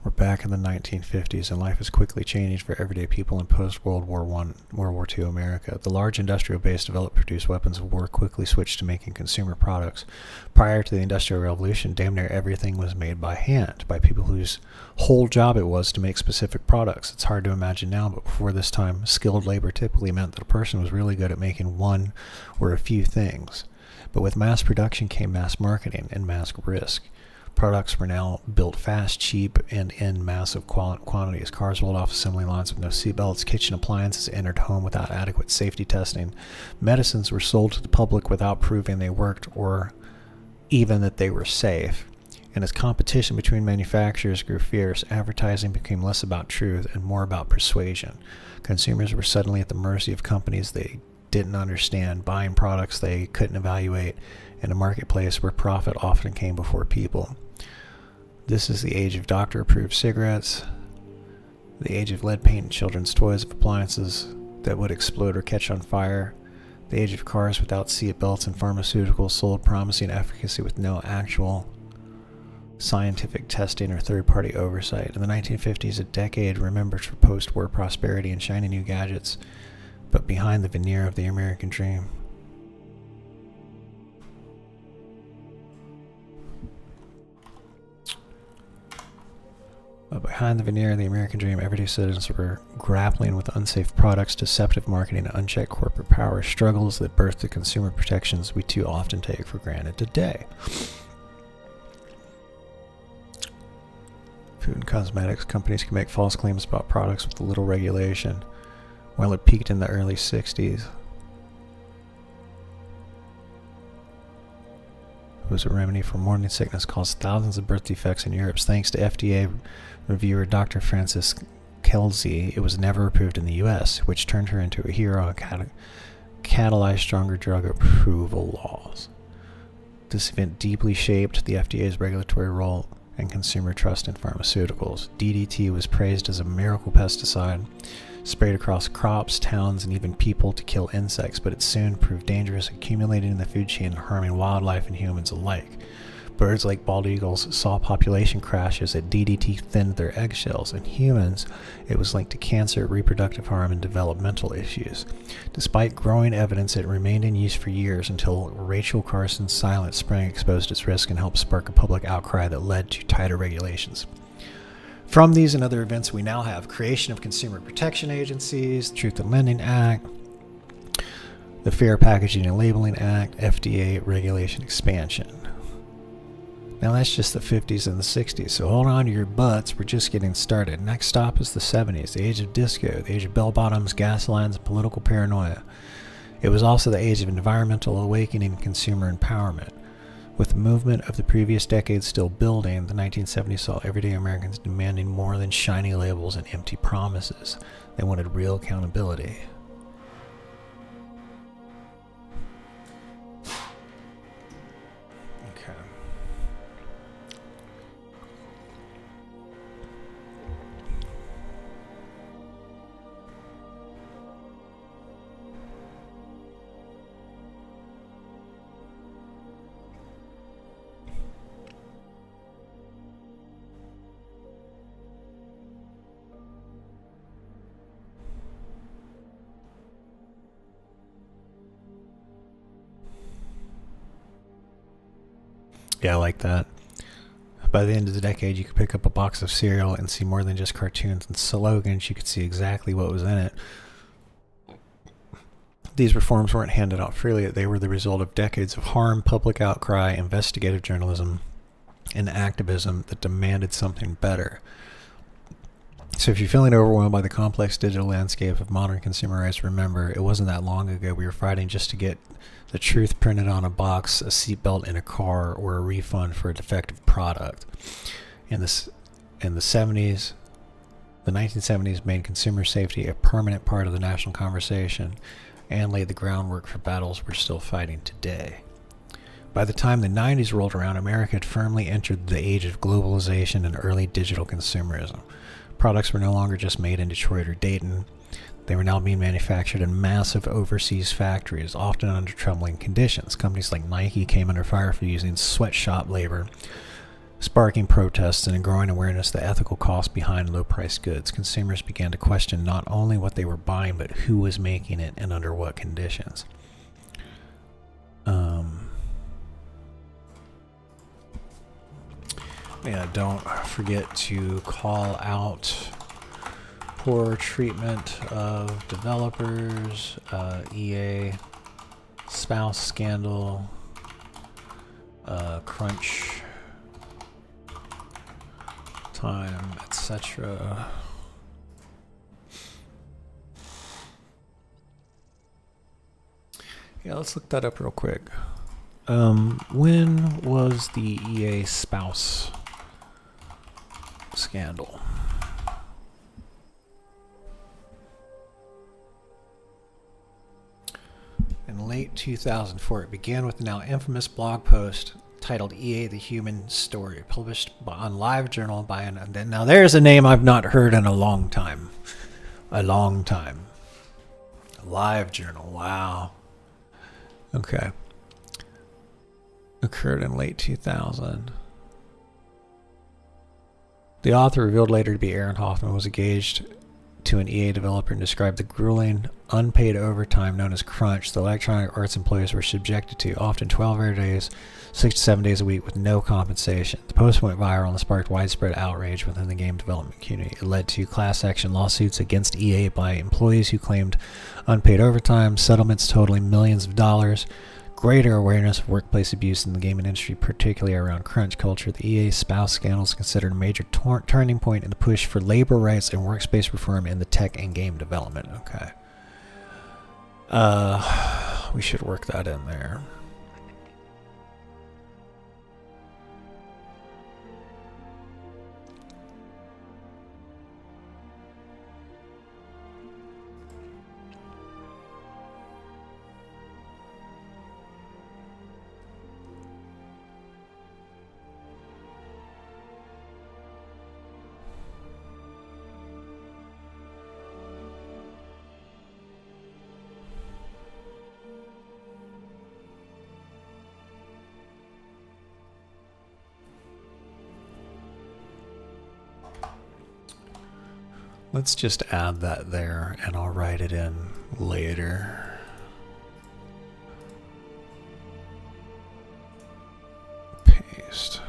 We're back in the 1950s, and life is quickly changing for everyday people in post-World War I, World War II America. The large industrial base developed to produce weapons of war quickly switched to making consumer products. Prior to the Industrial Revolution, damn near everything was made by hand, by people whose whole job it was to make specific products. It's hard to imagine now, but before this time, skilled labor typically meant that a person was really good at making one or a few things. But with mass production came mass marketing and mass risk. Products were now built fast, cheap, and in massive quantities. Cars rolled off assembly lines with no seatbelts. Kitchen appliances entered home without adequate safety testing. Medicines were sold to the public without proving they worked or even that they were safe. And as competition between manufacturers grew fierce, advertising became less about truth and more about persuasion. Consumers were suddenly at the mercy of companies they didn't understand, buying products they couldn't evaluate, in a marketplace where profit often came before people. This is the age of doctor-approved cigarettes, the age of lead paint and children's toys of appliances that would explode or catch on fire, the age of cars without seat belts and pharmaceuticals sold promising efficacy with no actual scientific testing or third-party oversight. In the 1950s, a decade remembered for post-war prosperity and shiny new gadgets, but behind the veneer of the American dream. But behind the veneer of the American dream, everyday citizens were grappling with unsafe products, deceptive marketing, and unchecked corporate power, struggles that birthed the consumer protections we too often take for granted today. Food and cosmetics companies can make false claims about products with little regulation. While it peaked in the early 60s, it was a remedy for morning sickness, caused thousands of birth defects in Europe. Thanks to FDA reviewer Dr. Frances Kelsey, it was never approved in the U.S., which turned her into a hero and catalyzed stronger drug approval laws. This event deeply shaped the FDA's regulatory role and consumer trust in pharmaceuticals. DDT was praised as a miracle pesticide, sprayed across crops, towns, and even people to kill insects, but it soon proved dangerous, accumulating in the food chain and harming wildlife and humans alike. Birds like bald eagles saw population crashes as DDT thinned their eggshells. In humans, it was linked to cancer, reproductive harm, and developmental issues. Despite growing evidence, it remained in use for years until Rachel Carson's silent spring exposed its risk and helped spark a public outcry that led to tighter regulations. From these and other events, we now have creation of consumer protection agencies, Truth in Lending Act, the Fair Packaging and Labeling Act, FDA regulation expansion. Now that's just the 50s and the 60s, so hold on to your butts, we're just getting started. Next stop is the 70s, the age of disco, the age of bell-bottoms, gas lines, and political paranoia. It was also the age of environmental awakening and consumer empowerment. With the movement of the previous decade still building, the 1970s saw everyday Americans demanding more than shiny labels and empty promises. They wanted real accountability. Okay. Yeah, I like that. By the end of the decade, you could pick up a box of cereal and see more than just cartoons and slogans. You could see exactly what was in it. These reforms weren't handed out freely. They were the result of decades of harm, public outcry, investigative journalism, and activism that demanded something better. So if you're feeling overwhelmed by the complex digital landscape of modern consumer rights, remember, it wasn't that long ago we were fighting just to get the truth printed on a box, a seatbelt in a car, or a refund for a defective product. In the 70s, the 1970s made consumer safety a permanent part of the national conversation and laid the groundwork for battles we're still fighting today. By the time the 90s rolled around, America had firmly entered the age of globalization and early digital consumerism. Products were no longer just made in Detroit or Dayton. They were now being manufactured in massive overseas factories, often under troubling conditions. Companies like Nike came under fire for using sweatshop labor, sparking protests and a growing awareness of the ethical cost behind low-priced goods. Consumers began to question not only what they were buying, but who was making it and under what conditions. Yeah, don't forget to call out poor treatment of developers, EA, spouse scandal, crunch time, etc. Yeah, let's look that up real quick. When was the EA spouse scandal? In late 2004, it began with the now infamous blog post titled EA The Human Story, published on LiveJournal by now there's a name I've not heard in a long time. LiveJournal, wow. Okay. Occurred in late 2000. The author, revealed later to be Aaron Hoffman, was engaged to an EA developer and described the grueling, unpaid overtime known as crunch the Electronic Arts employees were subjected to, often 12-hour days, 6 to 7 days a week with no compensation. The post went viral and sparked widespread outrage within the game development community. It led to class action lawsuits against EA by employees who claimed unpaid overtime, settlements totaling millions of dollars, greater awareness of workplace abuse in the gaming industry, particularly around crunch culture. The EA spouse scandal is considered a major turning point in the push for labor rights and workspace reform in the tech and game development. Okay. We should work that in there. Let's just add that there, and I'll write it in later. Paste.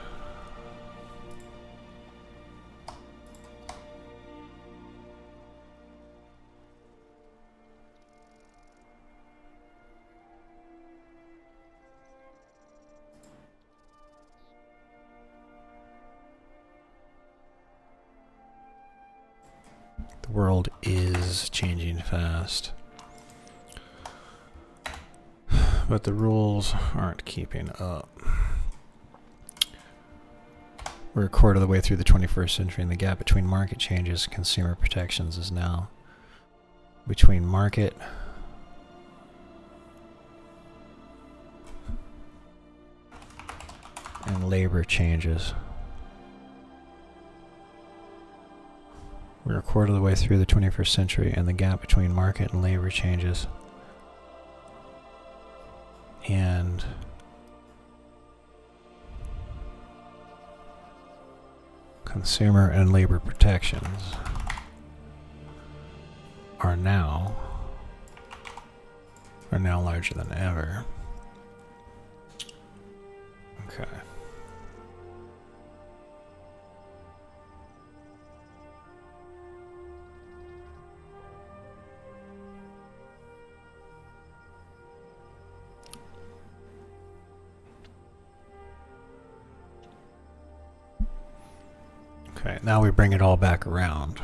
The world is changing fast. but the rules aren't keeping up. We're a quarter of the way through the 21st century, and the gap between market changes and consumer protections is now between market and labor changes. We're a quarter of the way through the 21st century, and the gap between market and labor changes. And consumer and labor protections are now larger than ever. Okay. Okay, now we bring it all back around.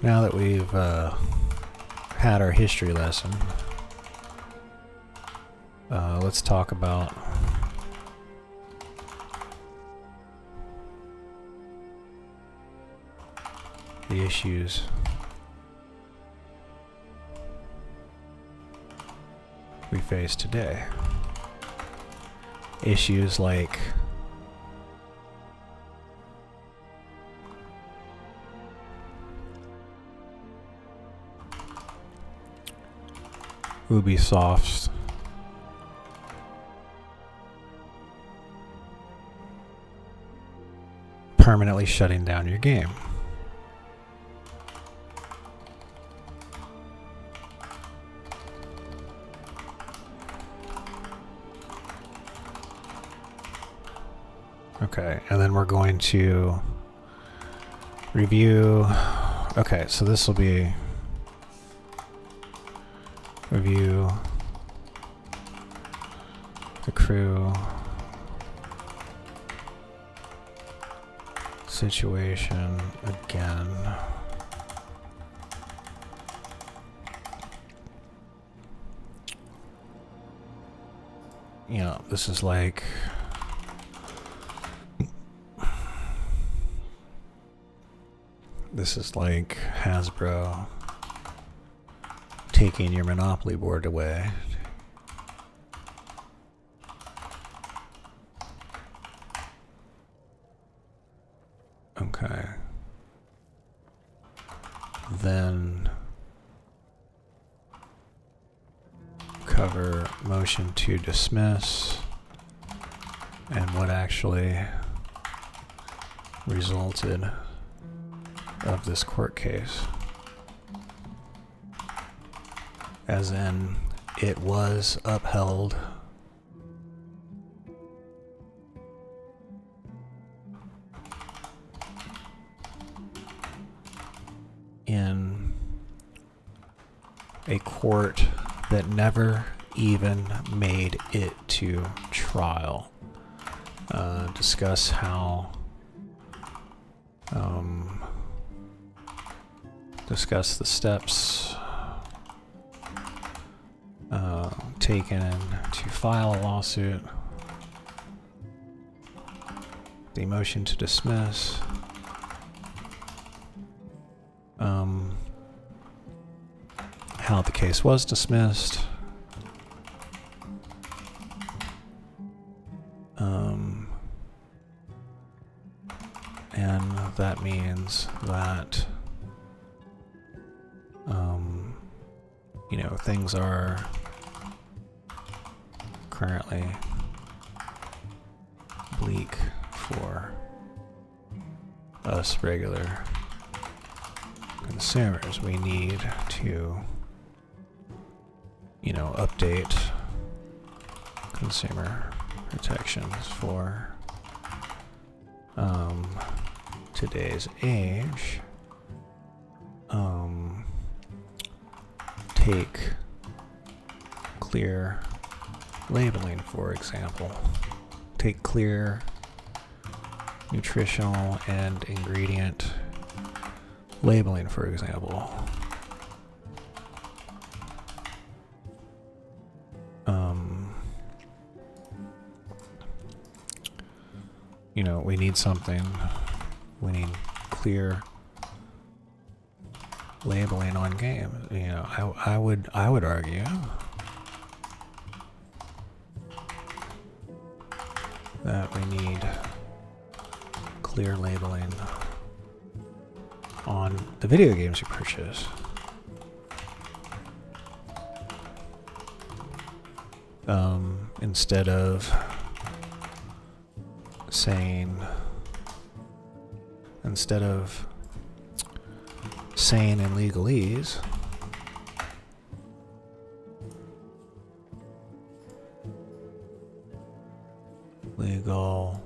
Now that we've had our history lesson, let's talk about the issues we face today. Issues like Ubisoft's permanently shutting down your game. Okay, and then we're going to review. Okay, so this will be review the crew situation again. You know, this is like Hasbro taking your Monopoly board away. Okay. Then cover motion to dismiss and what actually resulted of this court case. As in, it was upheld in a court that never even made it to trial. Discuss how discuss the steps taken to file a lawsuit, the motion to dismiss, how the case was dismissed, and that means that you know, things are currently bleak for us regular consumers. We need to, you know, update consumer protections for today's age. Take clear labeling, for example. Take clear, nutritional and ingredient labeling, for example. You know, we need something. We need clear labeling on games. You know, I would argue that we need clear labeling on the video games you purchase. Instead of saying in legalese, legal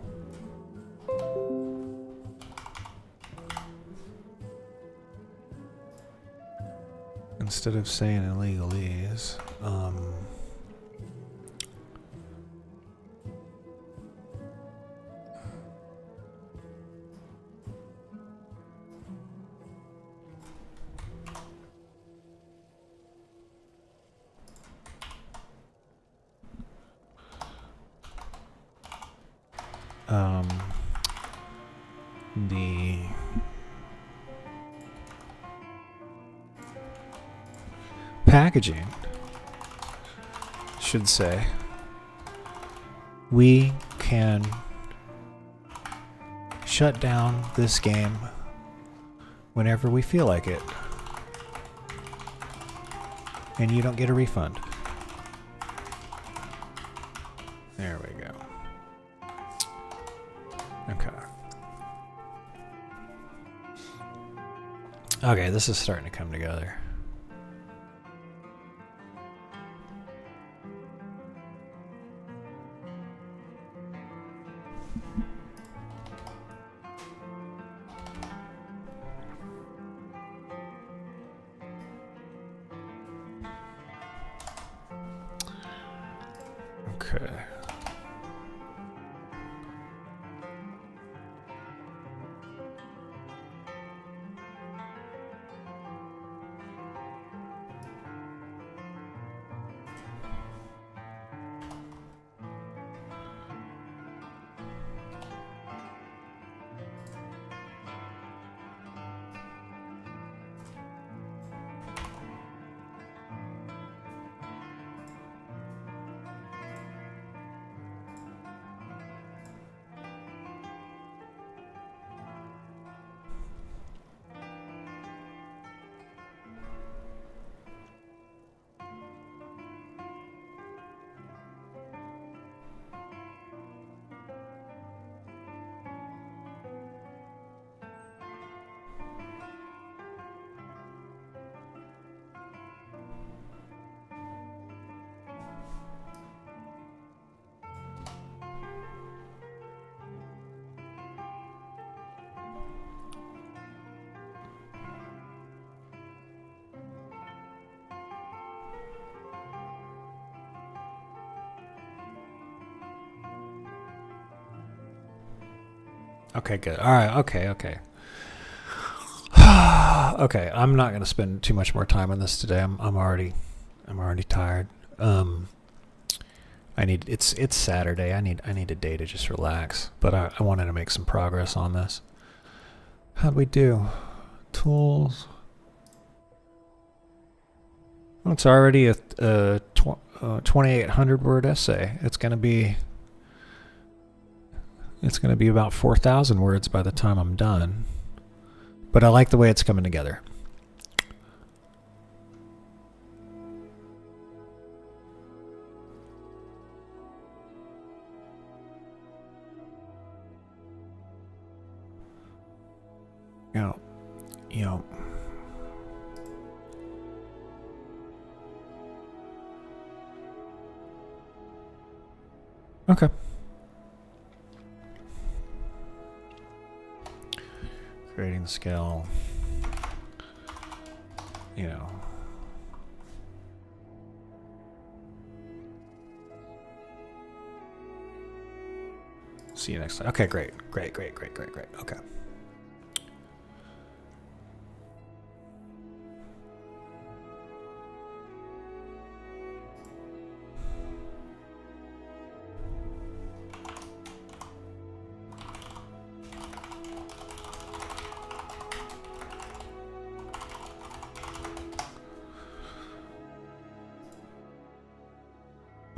instead of saying in legalese, the packaging should say, we can shut down this game whenever we feel like it, and you don't get a refund. There we go. Okay. Okay, this is starting to come together. Okay. Okay, good. All right. Okay. Okay, I'm not going to spend too much more time on this today. I'm already tired. It's Saturday. I need a day to just relax. But I wanted to make some progress on this. How'd we do? Tools. Well, it's already a 2,800 word essay. It's going to be about 4,000 words by the time I'm done. But I like the way it's coming together. You know. Okay. Creating scale. You know. See you next time. Okay, great. Great. Okay.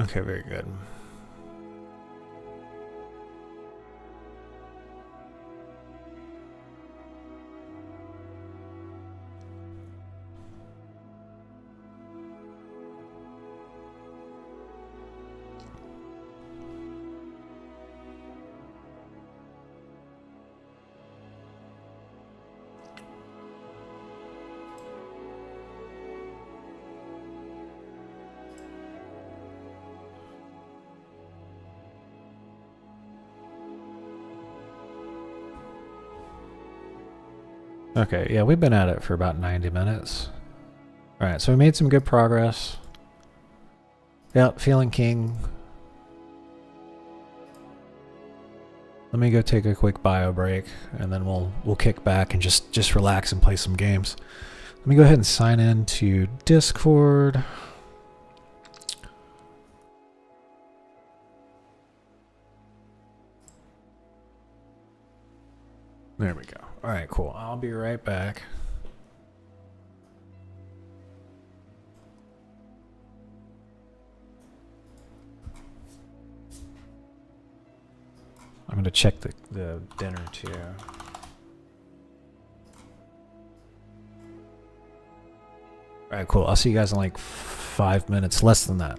Okay, very good. Okay, yeah, we've been at it for about 90 minutes. Alright, so we made some good progress. Yep, feeling king. Let me go take a quick bio break, and then we'll kick back and just relax and play some games. Let me go ahead and sign in to Discord. There we go. Alright, cool. I'll be right back. I'm going to check the dinner too. Alright, cool. I'll see you guys in like 5 minutes. Less than that.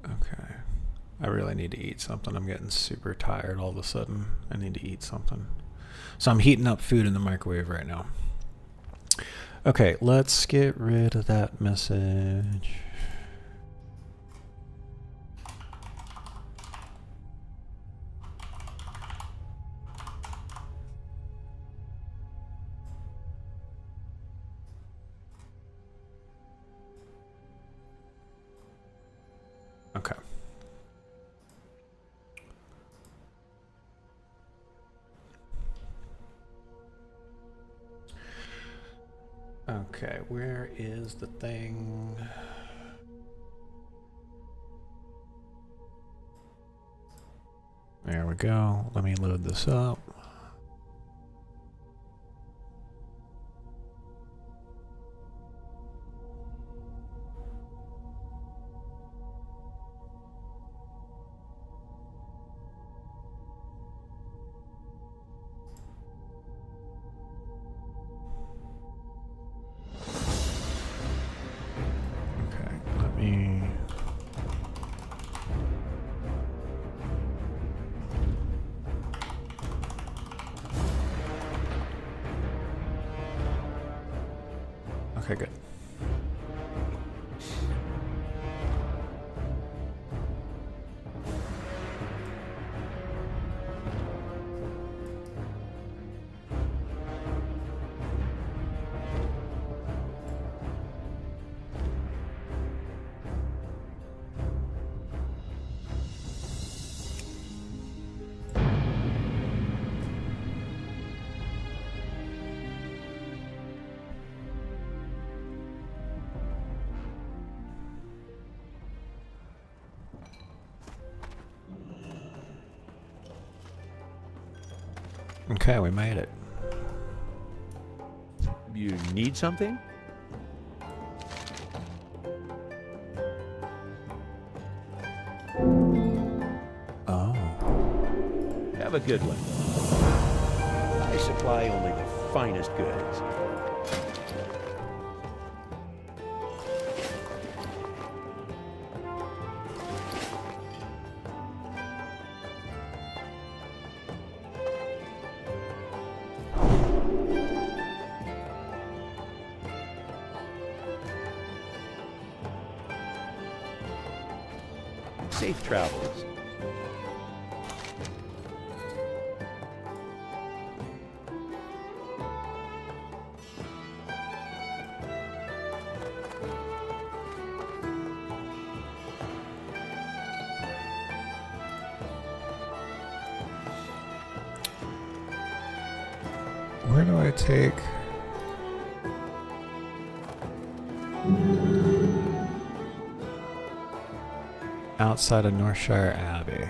Okay. I really need to eat something. I'm getting super tired all of a sudden. I need to eat something. So I'm heating up food in the microwave right now. Okay, let's get rid of that message. Okay. Okay, where is the thing? There we go. Let me load this up. Okay, good. Okay, we made it. You need something? Oh. Have a good one. I supply only the finest goods. Safe travels. Where do I take... outside of Northshire Abbey?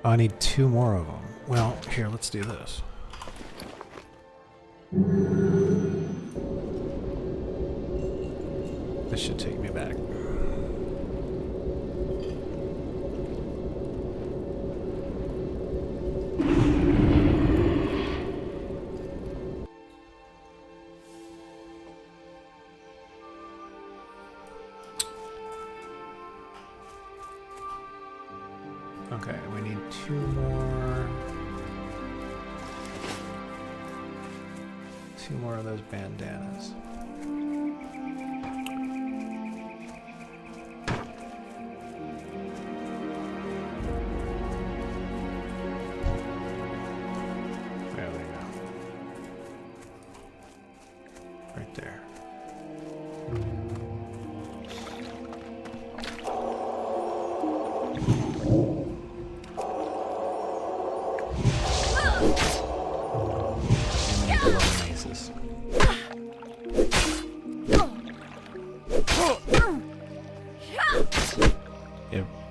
Oh, I need 2 more of them. Well, here, let's do this. This should take me back. Okay, we need 2 more. 2 more of those bandanas. There we go. Right there.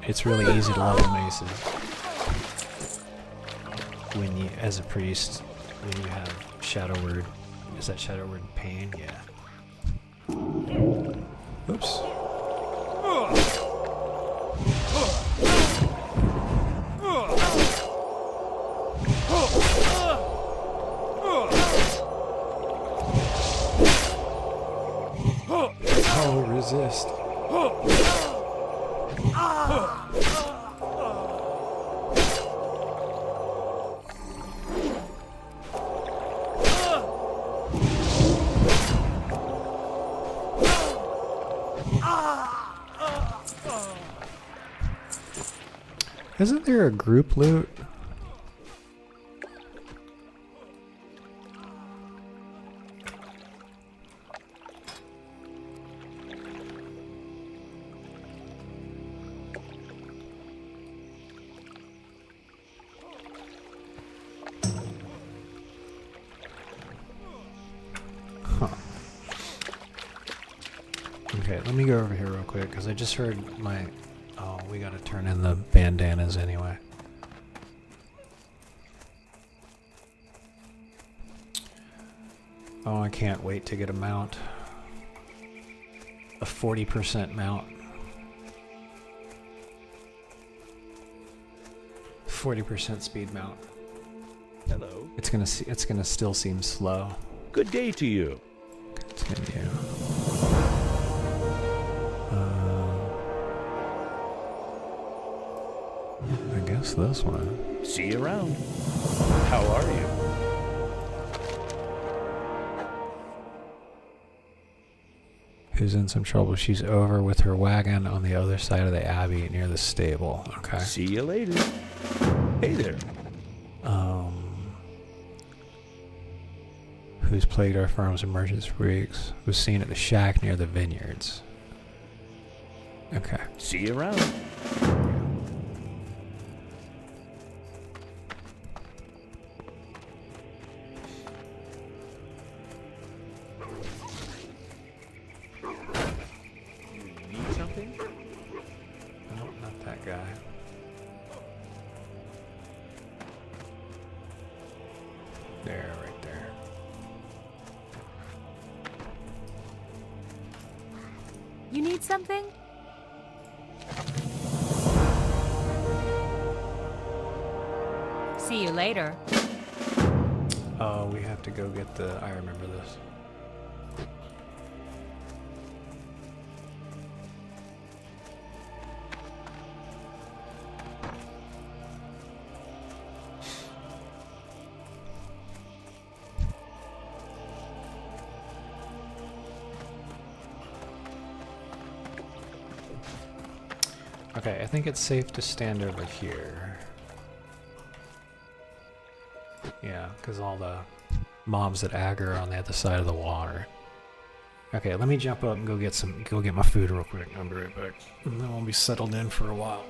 It's really easy to level maces when you, as a priest, when you have Shadow Word. Is that Shadow Word Pain? Yeah. Oops. Oh, resist. Isn't there a group loot? Huh. Okay, let me go over here real quick because I just heard my... Oh, we gotta turn in the bandanas anyway. Oh, I can't wait to get a mount. A 40% mount. 40% speed mount. Hello. It's gonna still seem slow. Good day to you. Continue. I guess this one. See you around. How are you? Who's in some trouble? She's over with her wagon on the other side of the abbey near the stable. Okay. See you later. Hey there. Who's plagued our farms and merchants for weeks? Was seen at the shack near the vineyards. Okay. See you around. Need something? Nope, not that guy. There, right there. You need something? See you later. Oh, we have to go get the... I remember this. Okay, I think it's safe to stand over here. Yeah, because all the mobs that ag are on the other side of the water. Okay, let me jump up and go get my food real quick. I'll be right back. And then we'll be settled in for a while.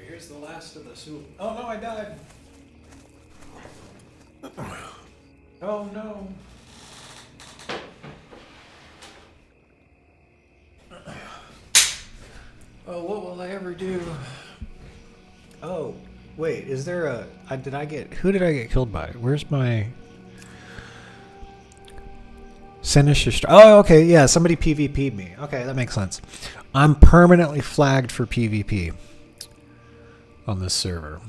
Here's the last of the soup. Oh no, I died. Oh no. Oh, what will I ever do? Oh, wait, is there a... who did I get killed by? Where's my... Sinister... Oh, okay, yeah, somebody PvP'd me. Okay, that makes sense. I'm permanently flagged for PvP on this server.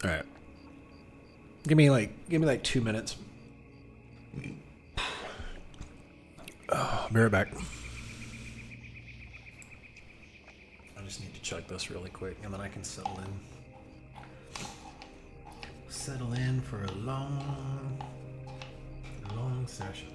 Alright. Give me like 2 minutes. Oh, I'll be right back. I just need to chug this really quick, and then I can settle in. Settle in for a long session.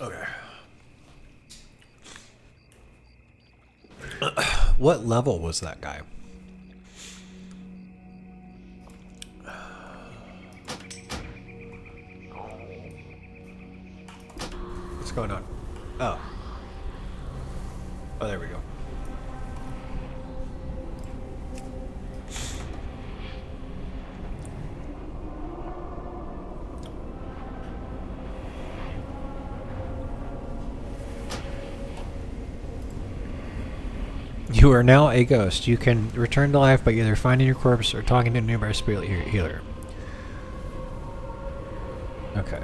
Okay. What level was that guy? What's going on? Oh. Oh, there we go. You are now a ghost. You can return to life by either finding your corpse or talking to a nearby spirit healer. Okay.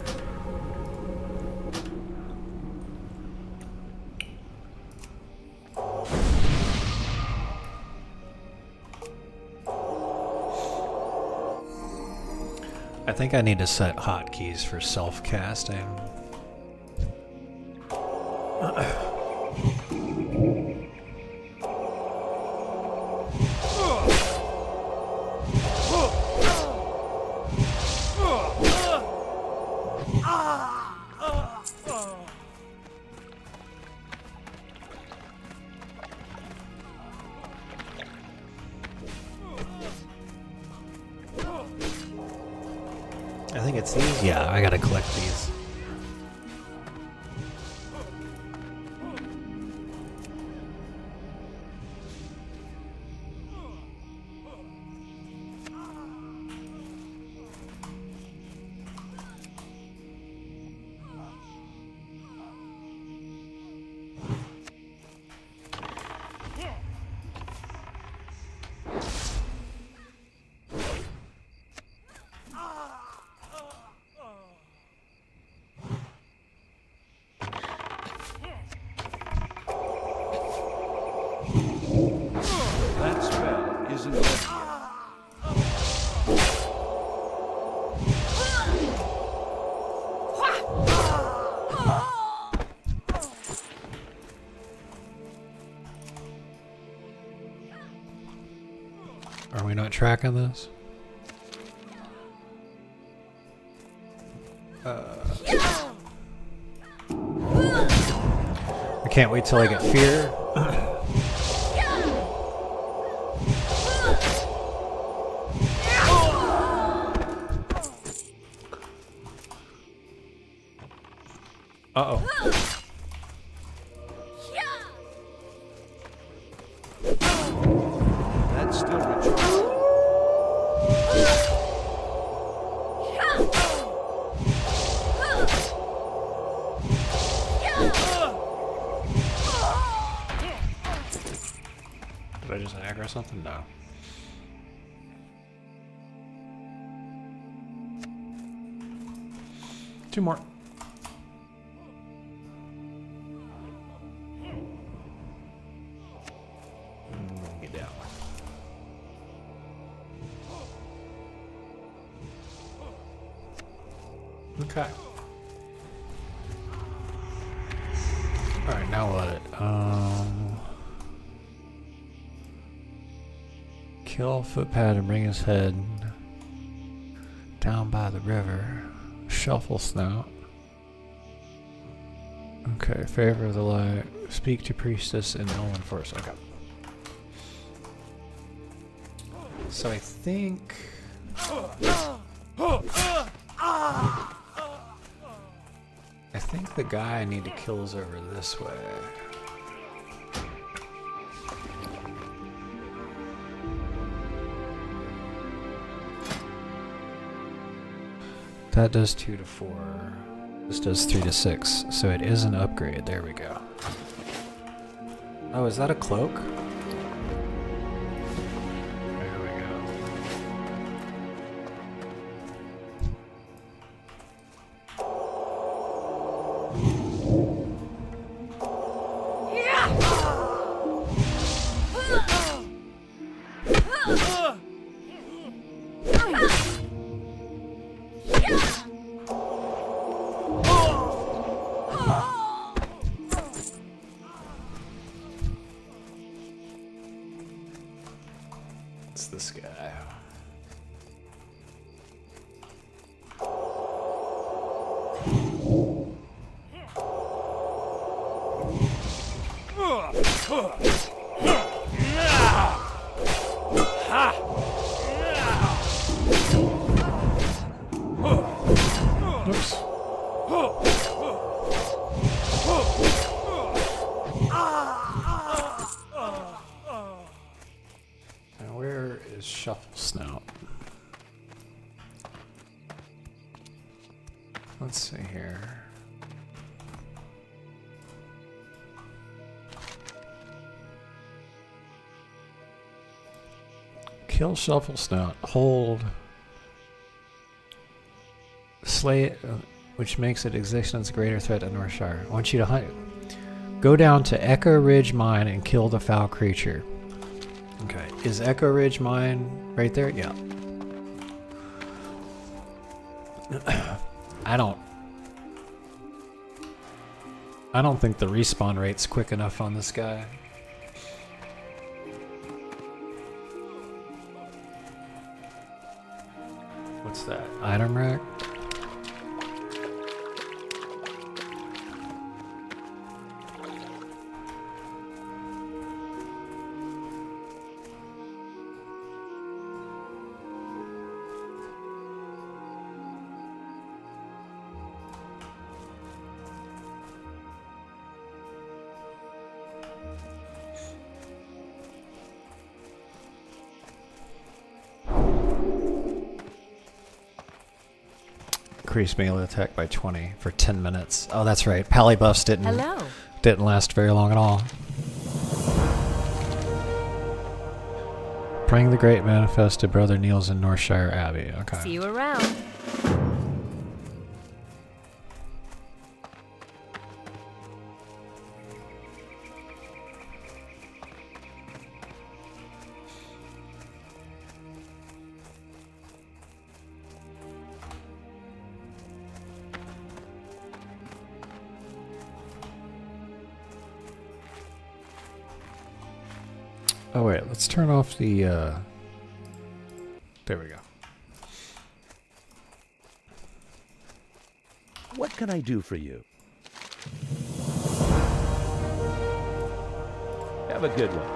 I think I need to set hotkeys for self-casting. I think it's these. Yeah, I gotta collect these. That spell isn't ready yet. Are we not tracking this? I can't wait till I get fear. Uh-oh. That's still recharged. Did I just aggro something? No. Two more. Get down. Okay. Alright, now what? Kill footpad and bring his head down by the river. Shuffle snout. Okay, favor of the light. Speak to priestess and Elven Force. Okay. So I think the guy I need to kill is over this way. That does 2 to 4. This does 3 to 6, so it is an upgrade. There we go. Oh, is that a cloak? There we go. It's this guy. Oops. Now where is Shuffle Snout? Let's see here. Kill Shuffle Snout. Hold. Slay it, which makes it existence a greater threat to Northshire. I want you to hunt. Go down to Echo Ridge Mine and kill the foul creature. Okay, is Echo Ridge Mine right there? Yeah. I don't think the respawn rate's quick enough on this guy. What's that? Item rack? Increase melee attack by 20 for 10 minutes. Oh, that's right. Pally buffs didn't last very long at all. Praying the Great manifest to Brother Niels in Northshire Abbey. Okay. See you around. Oh wait, let's turn off the, there we go. What can I do for you? Have a good one.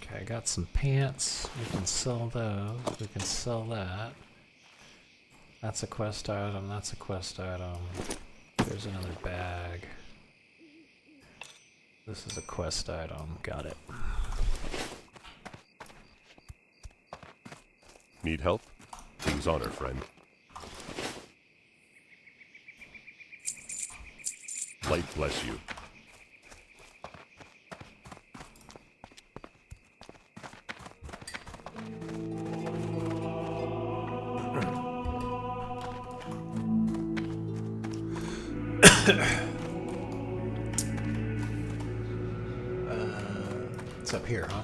Okay, I got some pants. We can sell those. We can sell that. That's a quest item. That's a quest item. There's another bag. This is a quest item. Got it. Need help? King's honor, friend. Light bless you. It's up here, huh?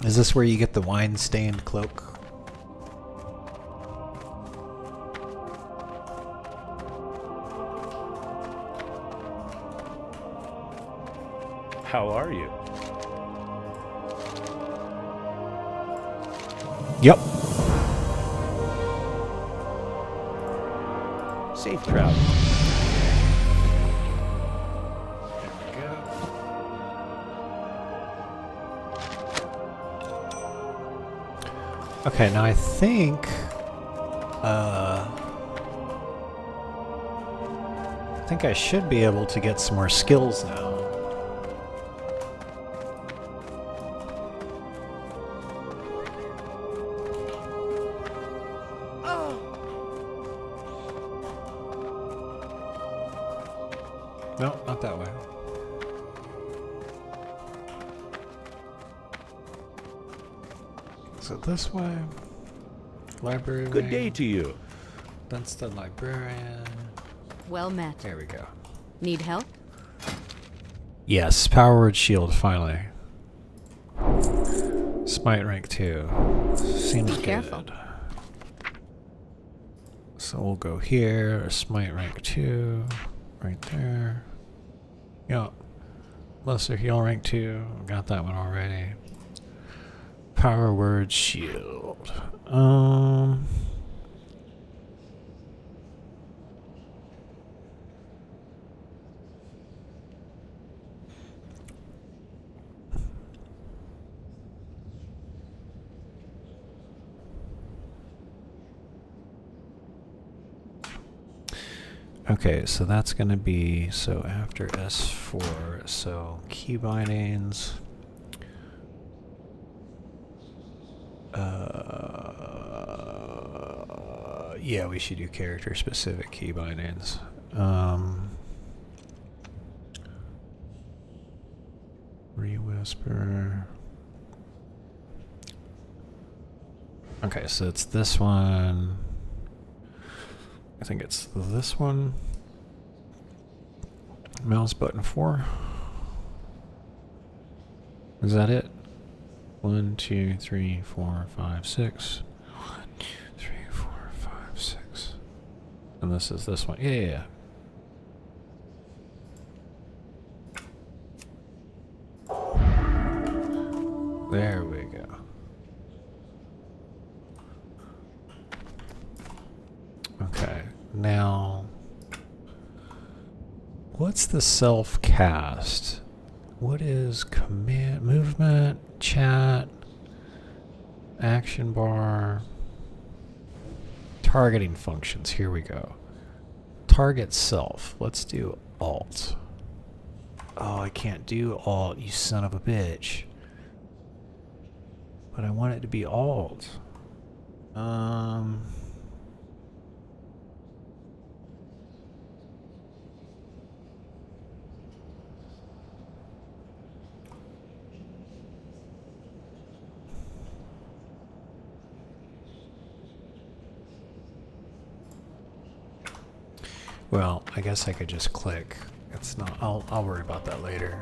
Is this where you get the wine-stained cloak? How are you? Yep. Safe travel. Okay, now I think I should be able to get some more skills now. No, not that way. Is it this way? Library. Good day to you. That's the librarian. Well met. There we go. Need help? Yes, power word shield, finally. Smite rank 2. Seems Be careful. good. So we'll go here, smite rank 2, right there. Yep. Lesser heal rank 2, got that one already. Power word shield. Okay, so that's going to be, so after S4, so key bindings. Yeah, we should do character specific key bindings. Re-whisper. Okay, so it's this one. I think it's this one. Mouse button 4. Is that it? 1, 2, 3, 4, 5, 6. 1, 2, 3, 4, 5, 6. And this is this one. Yeah. There we go. Okay, now what's the self-cast? What is command, movement, chat, action bar, targeting functions? Here we go. Target self. Let's do alt. Oh, I can't do alt, you son of a bitch. But I want it to be alt. Well, I guess I could just click. It's not. I'll worry about that later.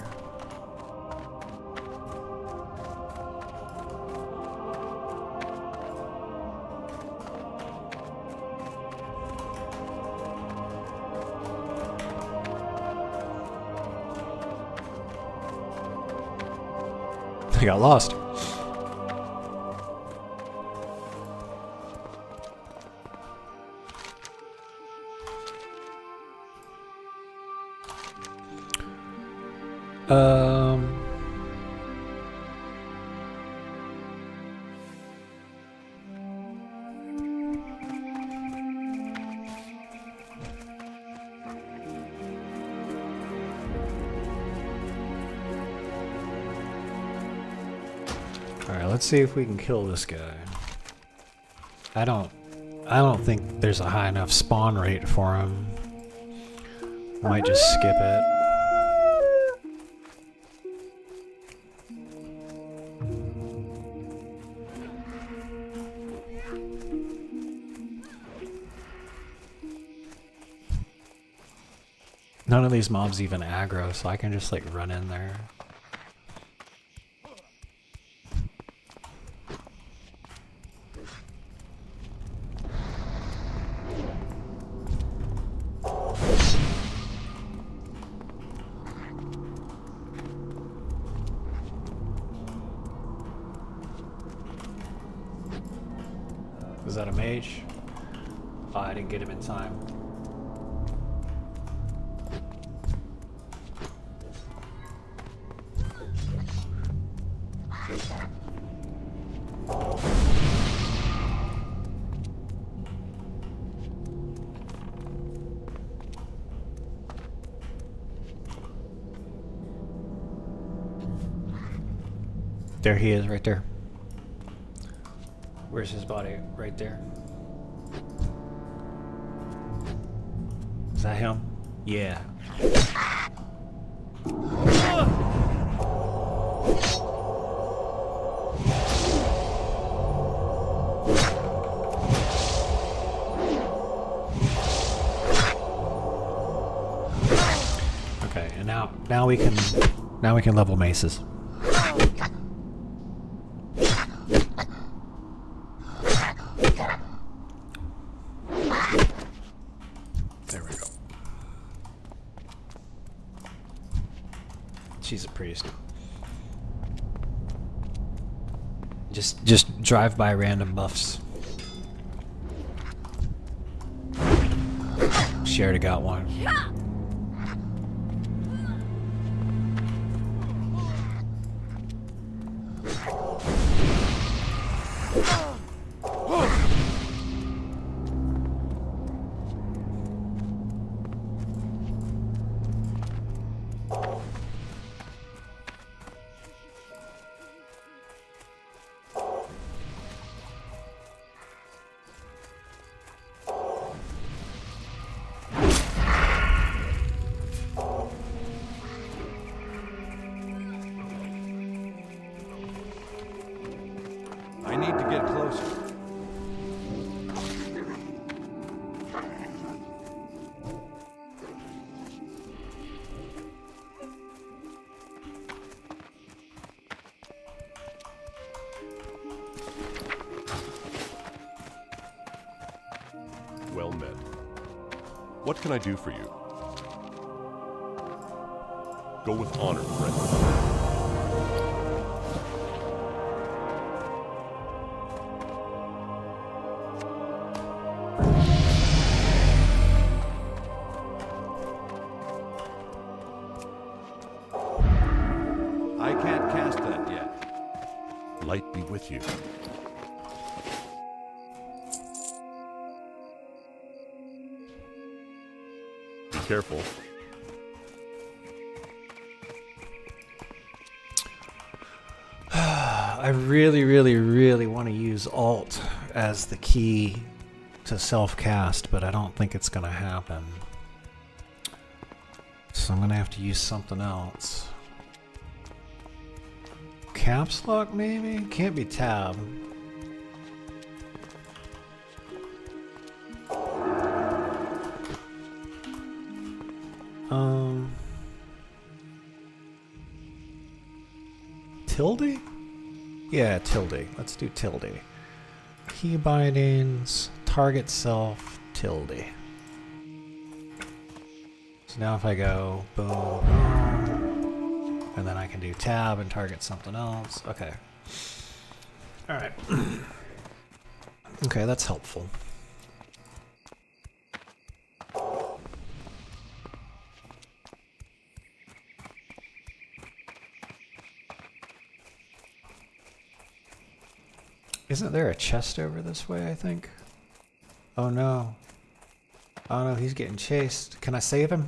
I got lost. Alright, let's see if we can kill this guy. I don't think there's a high enough spawn rate for him. Might just skip it. None of these mobs even aggro, so I can just like run in there. Is that a mage? Oh, I didn't get him in time. There he is, right there. Where's his body? Right there. Is that him? Yeah. Okay, and now we can level maces. There we go. She's a priest. Just drive by random buffs. She already got one. I need to get closer. Well met. What can I do for you? Go with honor, friend. I can't cast that yet. Light be with you. Be careful. I really, really, really want to use Alt as the key to self-cast, but I don't think it's going to happen. So I'm going to have to use something else. Caps lock, maybe? Can't be tab. Tilde? Yeah, tilde. Let's do tilde. Key bindings, target self, tilde. So now if I go boom, boom, and then I can do tab and target something else. Okay. Alright. Okay, that's helpful. Isn't there a chest over this way, I think? Oh no. Oh no, he's getting chased. Can I save him?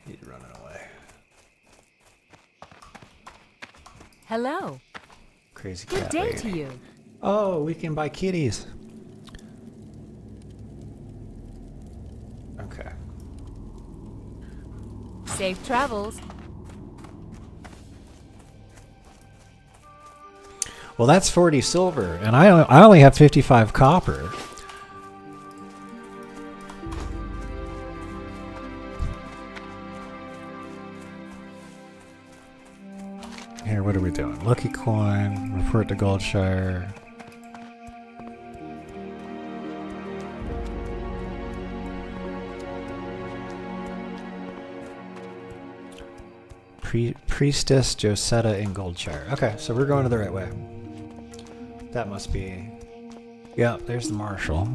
He's running away. Hello. Crazy Good cat day lady. to you. Oh, we can buy kitties. Okay. Safe travels. Well, that's 40 silver, and I only have 55 copper. Here, what are we doing? Lucky coin, report to Goldshire. Priestess Josetta in Goldshire. Okay, so we're going to the right way. That must be... Yeah, there's the marshal.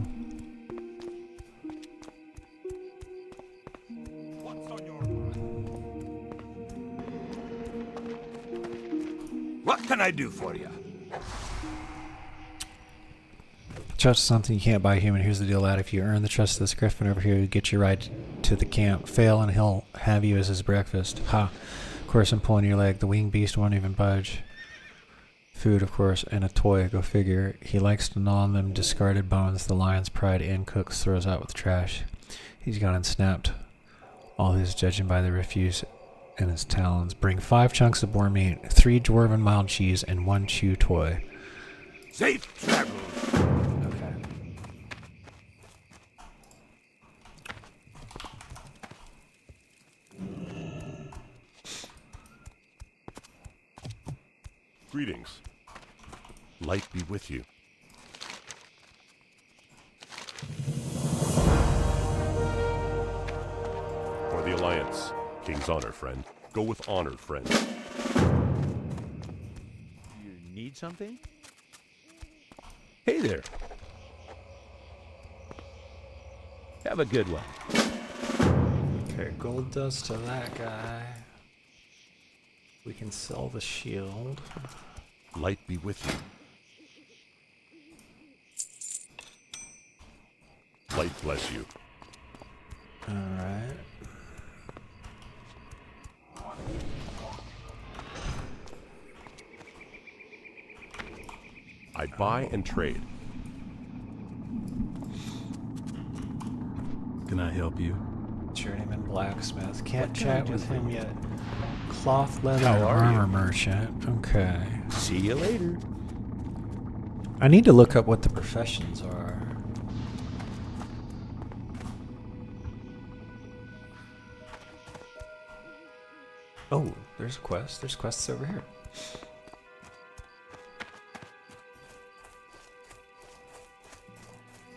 What can I do for you? Trust is something you can't buy human. Here's the deal, lad. If you earn the trust of this griffin over here, you get your ride to the camp. Fail and he'll have you as his breakfast. Ha. Of course, I'm pulling your leg. The winged beast won't even budge. Food, of course, and a toy. Go figure. He likes to gnaw on them discarded bones the lion's pride in cooks throws out with trash. He's gone and snapped All these judging by the refuse in his talons. Bring 5 chunks of boar meat, 3 dwarven mild cheese, and 1 chew toy. Safe travels. Okay. Greetings. Light be with you. For the Alliance, King's honor, friend. Go with honor, friend. You need something? Hey there. Have a good one. Okay, gold dust to that guy. We can sell the shield. Light be with you. Light bless you. Alright. I buy and trade. Can I help you? Journeyman blacksmith. Can't What can I chat do with for him you? yet. Cloth, leather, How and are armor you? merchant. Okay. See you later. I need to look up what the professions are. Oh, there's a quest. There's quests over here.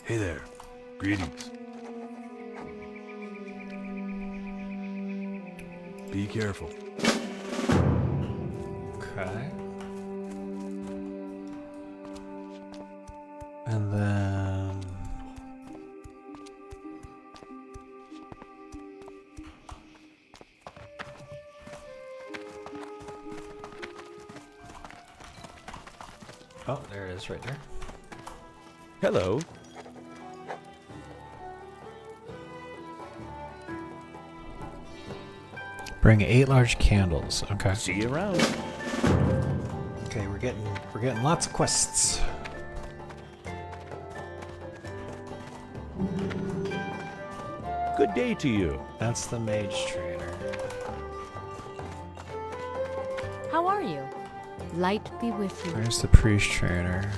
Hey there. Greetings. Be careful. Okay. And then... Oh, there it is right there. Hello. Bring 8 large candles. Okay. See you around. Okay, we're getting lots of quests. Good day to you. That's the mage trainer. How are you? Light be with you. Where's the priest trainer?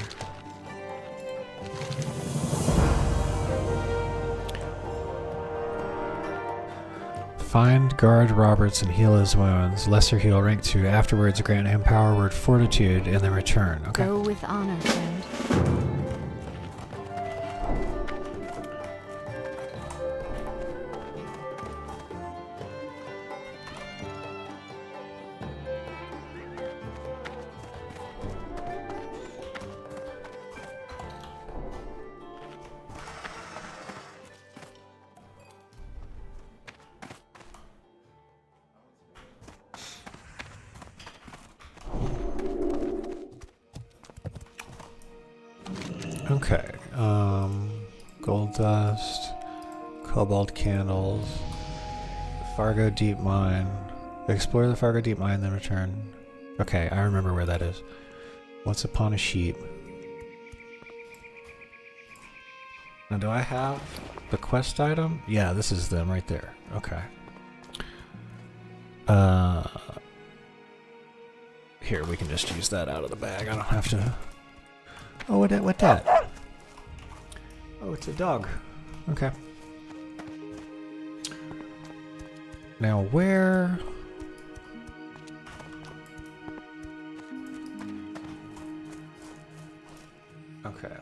Find, guard Roberts, and heal his wounds. Lesser heal, rank 2. Afterwards, grant him power word fortitude, and then return. Okay. Go with honor, friend. Okay. Gold dust, cobalt candles, Fargo deep mine. Explore the Fargo deep mine, then return. Okay, I remember where that is. What's upon a sheep? Now, do I have the quest item? Yeah, this is them right there. Okay. Here, we can just use that out of the bag. I don't have to... Oh, what that? Oh, it's a dog. Okay. Now, where... Okay.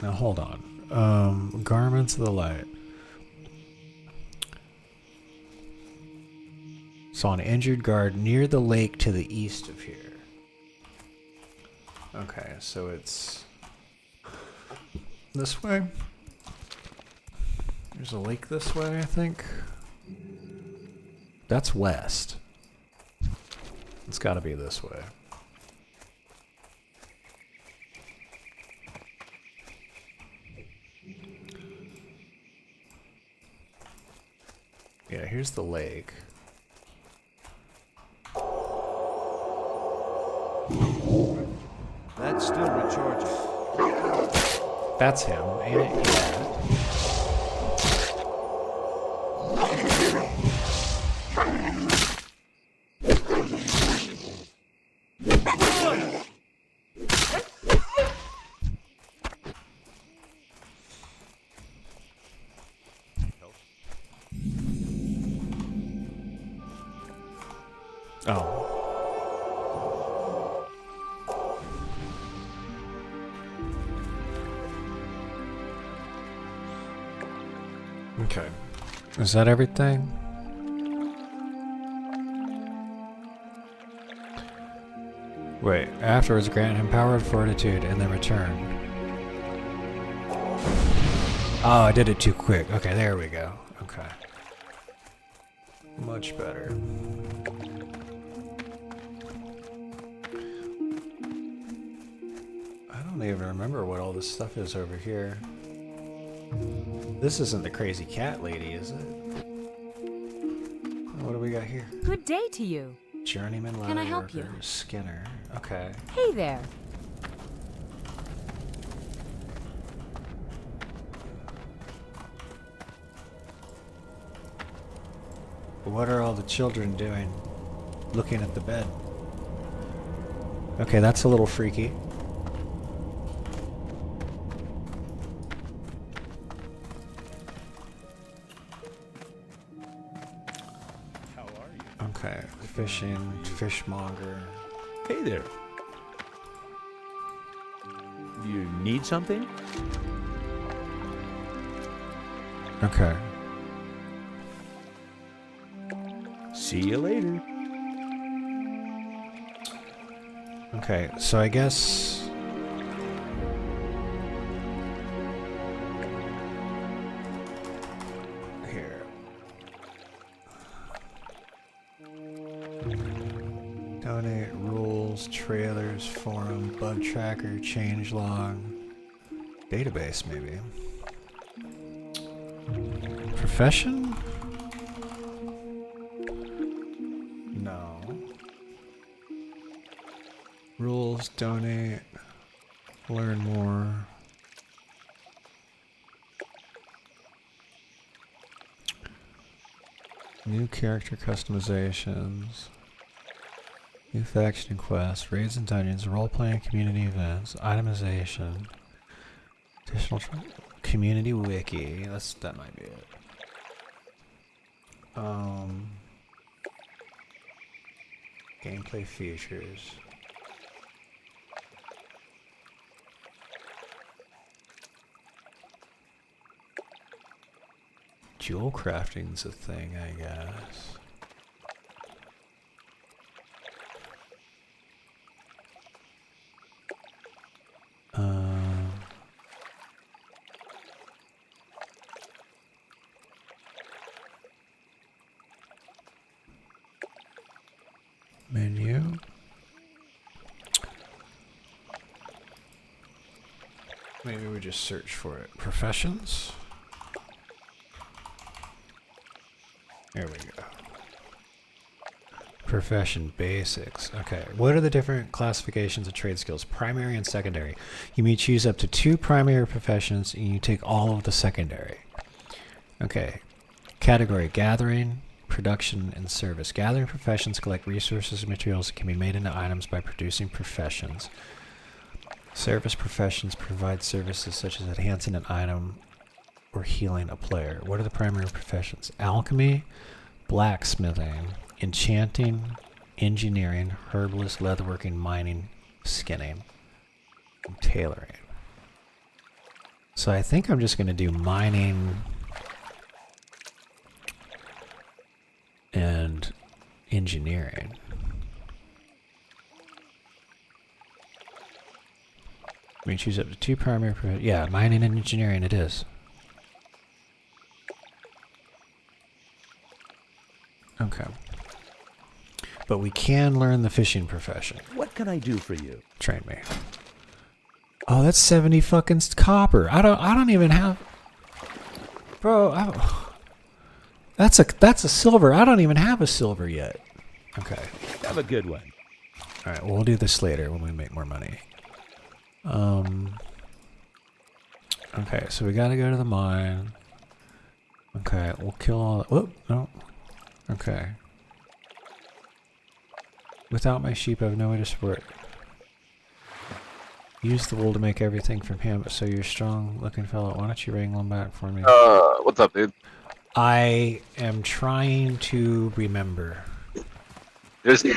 Now, hold on. Garments of the Light. Saw an injured guard near the lake to the east of here. Okay, so it's this way. There's a lake this way, I think. That's west. It's got to be this way. Yeah, here's the lake. That's still recharging. That's him, ain't it? Yeah. Oh. Okay. Is that everything? Wait, afterwards grant him power and fortitude and then return. Oh, I did it too quick. Okay, there we go. Okay. Much better. I don't even remember what all this stuff is over here. This isn't the crazy cat lady, is it? What do we got here? Good day to you. Journeyman Can I leather help worker, you? Skinner. Okay. Hey there. What are all the children doing? Looking at the bed. Okay, that's a little freaky. How are you? Okay, fishing, fishmonger. Hey there. You need something? Okay. See you later. Okay, so I guess... Here. Donate, rules, trailers, forum, bug tracker, changelog, database maybe. Profession? No. Rules, donate, learn more. New character customizations. New faction quests, raids and dungeons, role-playing community events, itemization. Additional community wiki. That might be it. Gameplay features. Jewel crafting's a thing, I guess. Menu. Maybe we just search for it. Professions. There we go. Profession basics. Okay. What are the different classifications of trade skills? Primary and secondary. You may choose up to 2 primary professions and you take all of the secondary. Okay. Category: gathering, production, and service. Gathering professions collect resources and materials that can be made into items by producing professions. Service professions provide services such as enhancing an item or healing a player. What are the primary professions? Alchemy, blacksmithing, enchanting, engineering, herbalist, leatherworking, mining, skinning, and tailoring. So I think I'm just going to do mining and engineering. We choose up to 2 primary professions. Yeah, mining and engineering it is. Okay. But we can learn the fishing profession. What can I do for you? Train me. Oh, that's 70 fucking copper. I don't even have... Bro, that's a silver. I don't even have a silver yet. Okay. Have a good one. Alright, well, we'll do this later when we make more money. Okay, so we gotta go to the mine. Okay, we'll kill all... Whoop, no. Okay. Without my sheep, I have no way to support. Use the wool to make everything from him, so you're strong looking fellow. Why don't you wrangle him back for me? What's up, dude? I am trying to remember. There's yeah,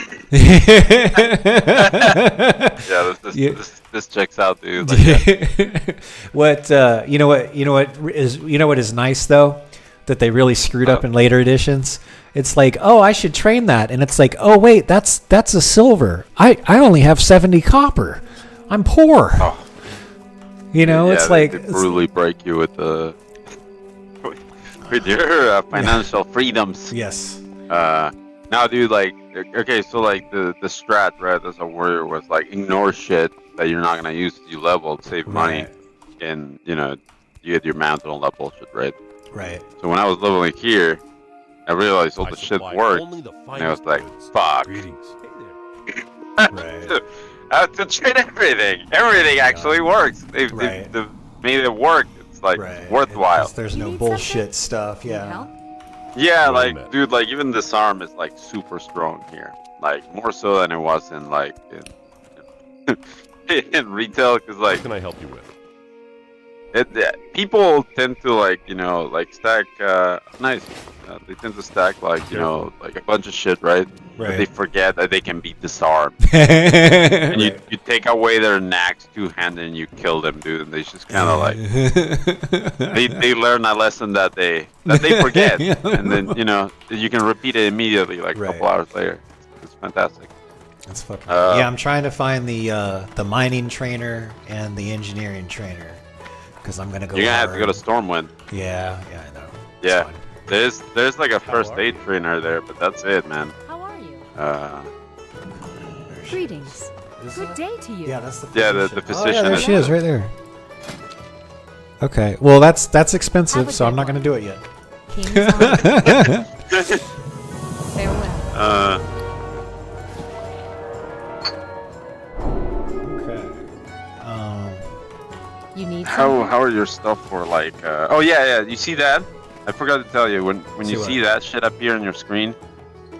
Yeah. this checks out, dude. Like, yeah. What what is nice though, that they really screwed up in later editions. It's like, oh, I should train that, and it's like, oh wait, that's a silver. I only have 70 copper. I'm poor. Oh. It's they like brutally break you with the with your financial freedoms. yes. Now, dude, like, okay, so like the strat, right, as a warrior was like ignore shit that you're not gonna use. You level, save money, and you get your mantle and that bullshit, right? Right. So when I was leveling here, I realized all I the shit supply worked, only the and I was finest like, goods. fuck. Greetings. Right. I have to train everything. Everything actually works. They've made it work. It's like worthwhile. There's You no need bullshit stuff. Need Yeah. help? Yeah, Well like, met. dude, like even this arm is like super strong here. Like more so than it was in like in retail, because like What can I help you with? people tend to like like stack nice. They tend to stack like like a bunch of shit, right? But they forget that they can be disarmed. And you take away their knacks two-handed and you kill them, dude. And they just kind of like they learn a lesson that they forget, and then you can repeat it immediately like a couple hours later. It's fantastic. That's fucking. Yeah, I'm trying to find the mining trainer and the engineering trainer because I'm gonna go. You're gonna have to hard. go to Stormwind. Yeah, I know. It's Yeah. fine. There's like a first aid trainer there, but that's it, man. How are you? Is Greetings. Good that- day to you. Yeah, that's the Yeah, physician. the Oh, physician yeah, there is- she is, right there. Okay, well that's expensive, Have a so I'm good not gonna one. do it yet. King's honor. Farewell. Okay. You need How something? are your stuff for like? Oh yeah, you see that? I forgot to tell you when See you what? see that shit appear on your screen.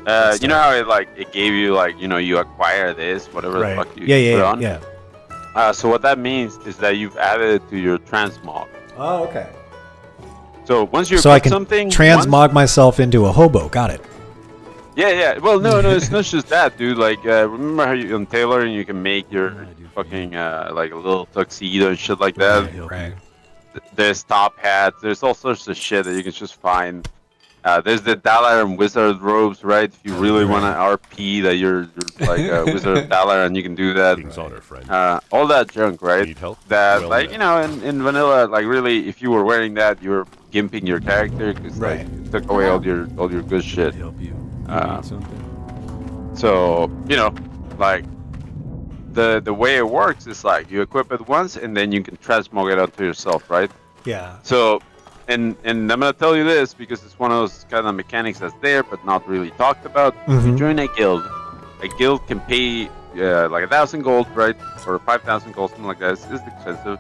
What's You know that? how it gave you like you acquire this whatever the fuck you Yeah, put on. yeah. So what that means is that you've added it to your transmog. Oh, okay. So once you So I put can something transmog myself into a hobo. Got it. Yeah. Well, no, it's not just that, dude. Like, remember how you on Taylor and you can make your fucking like a little tuxedo and shit like that. Right. There's top hats. There's all sorts of shit that you can just find. There's the Dalar and Wizard robes, right? If you really want to RP that you're like a Wizard of Dalar and you can do that. King's honor, friend. All that junk, right? Need help? That Well like met. in vanilla, like really, if you were wearing that, you were gimping your character because Right. like it took away all your good shit. Help you. You Uh, need something? So like the way it works is like you equip it once and then you can transmog it onto yourself, right? Yeah. So, and I'm gonna tell you this because it's one of those kind of mechanics that's there but not really talked about. If you Mhm. join a guild can pay like 1,000 gold, right, or 5,000 gold, something like that. It's expensive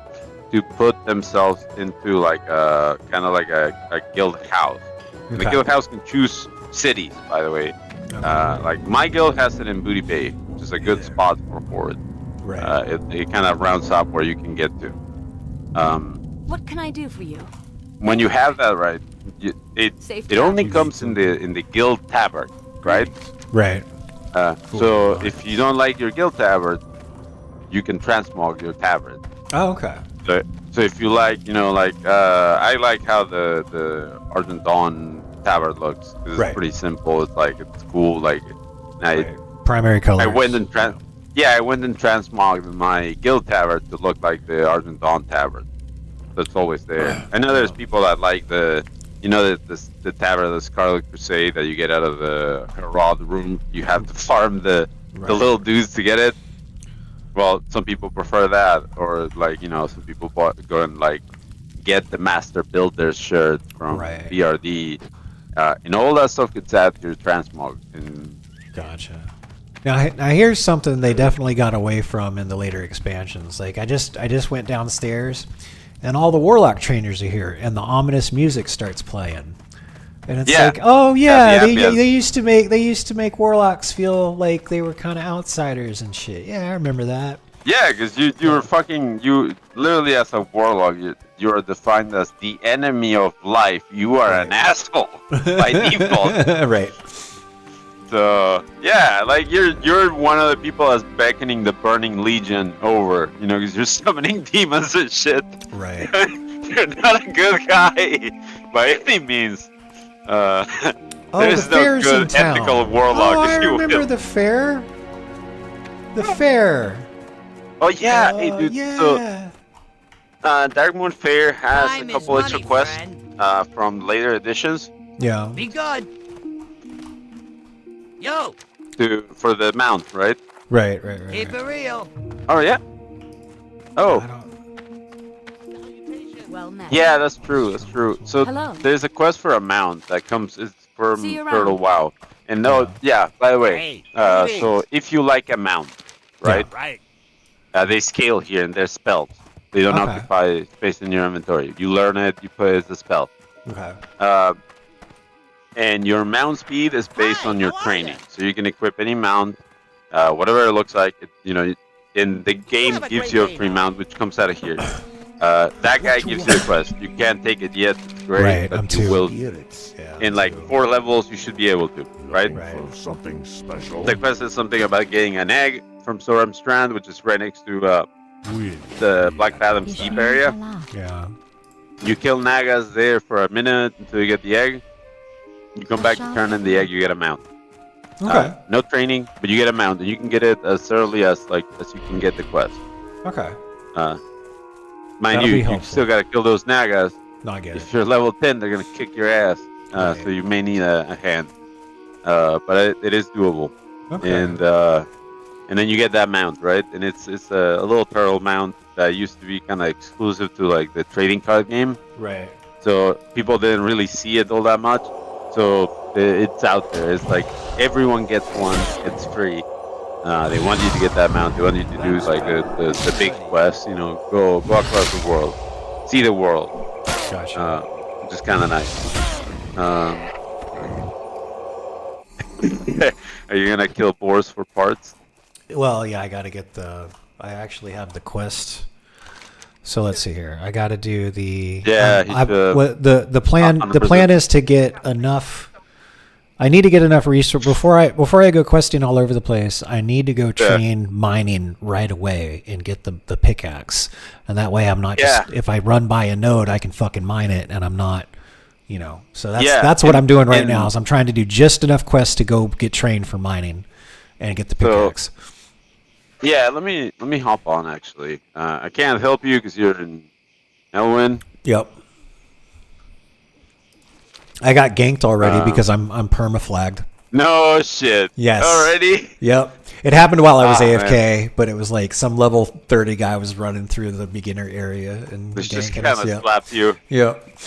to put themselves into like a kind of like a guild house. And the Okay. guild house can choose cities, by the way. Like my guild has it in Booty Bay, which is a good spot for it. Right. It kind of rounds up where you can get to. What can I do for you? When you have that, right, Safe it only travels. comes in the guild tavern, right? Right. So if you don't like your guild tavern, you can transmog your tavern. Oh, okay. So if you like, I like how the Argent Dawn tavern looks. 'Cause Right. It's pretty simple. It's like it's cool. Like Right. Primary colors. I went and transmogged my guild tavern to look like the Argent Dawn tavern. That's always there. I know there's people that like the tavern of the Scarlet Crusade that you get out of the Herald room. You have to farm the little dudes to get it. Well, some people prefer that, or like some people go and like get the Master Builder's shirt from Right. BRD, and all that stuff gets added to your transmog. And Gotcha. Now here's something they definitely got away from in the later expansions. Like I just went downstairs, and all the warlock trainers are here, and the ominous music starts playing, and it's Yeah. like, oh yeah, Yeah, they, yeah. they used to make warlocks feel like they were kind of outsiders and shit. Yeah, I remember that. yeah, because you were you literally as a warlock you are defined as the enemy of life. You are an asshole by default. Right. So yeah, like you're one of the people that's beckoning the Burning Legion over, you know, because you're summoning demons and shit. Right. You're not a good guy by any means. Oh, There's the no fair's in good town. ethical warlock, Oh, I if you remember will. the fair. The fair. Oh yeah, hey dude. Yeah. So Dark Moon Fair has Time a is couple extra money, quests friend. from later editions Yeah. Be good. Yo, for the mount, right? Right. keep it real. Oh yeah. Oh. I don't- Well met. Yeah, that's true. That's true. So Hello. there's a quest for a mount that comes. It's from See you Turtle around. WoW. And no, yeah. By the way, Hey, so if you like a mount, right? Right. They scale here and they're spells. They don't Okay. occupy space in your inventory. You learn it, you put it as a spell. Okay. And your mount speed is based Hi, on your how are training. ya? So you can equip any mount, whatever it looks like. You know, and the game have a gives great you a day free now. mount, which comes out of here. That guy gives you the quest. You can't take it yet. It's great, Right, but I'm you too- will. Yeah. In like 4 levels, you should be able to, right? Right. For something special. The quest is something about getting an egg from Soram Strand, which is right next to the Black Fathom's Deep area. Yeah. You kill Nagas there for a minute until you get the egg. You come back, you turn in the egg, you get a mount. Okay. No training, but you get a mount, and you can get it as early as you can get the quest. Okay. Mind That'll you, be you helpful. still gotta kill those Nagas. No, I get it. If you're level 10, they're gonna kick your ass. Right. So you may need a hand. But it is doable. Okay. And then you get that mount, right? And it's a little turtle mount that used to be kind of exclusive to like the trading card game. Right. So people didn't really see it all that much. So it's out there. It's like everyone gets one. It's free. They want you to get that mount. They want you to do like the big quest. You know, go across the world, see the world, Gotcha. which is kind of nice. Are you gonna kill boars for parts? Well, yeah, I got to get the. I actually have the quest. So let's see here. I got to do the. Yeah, the plan. The 100%. plan is to get enough. I need to get enough resource before I go questing all over the place. I need to go train mining right away and get the pickaxe, and that way I'm not just if I run by a node I can fucking mine it, and I'm not. You know, so that's what I'm doing right now. Is I'm trying to do just enough quests to go get trained for mining, and get the pickaxe. Yeah, let me hop on actually. I can't help you because you're in Elwyn. Yep. I got ganked already because I'm perma-flagged. No shit. Yes. Already? Yep. It happened while I was AFK, man. but it was like some level 30 guy was running through the beginner area and This just ganking kind us. of Yep. slapped you. Yep.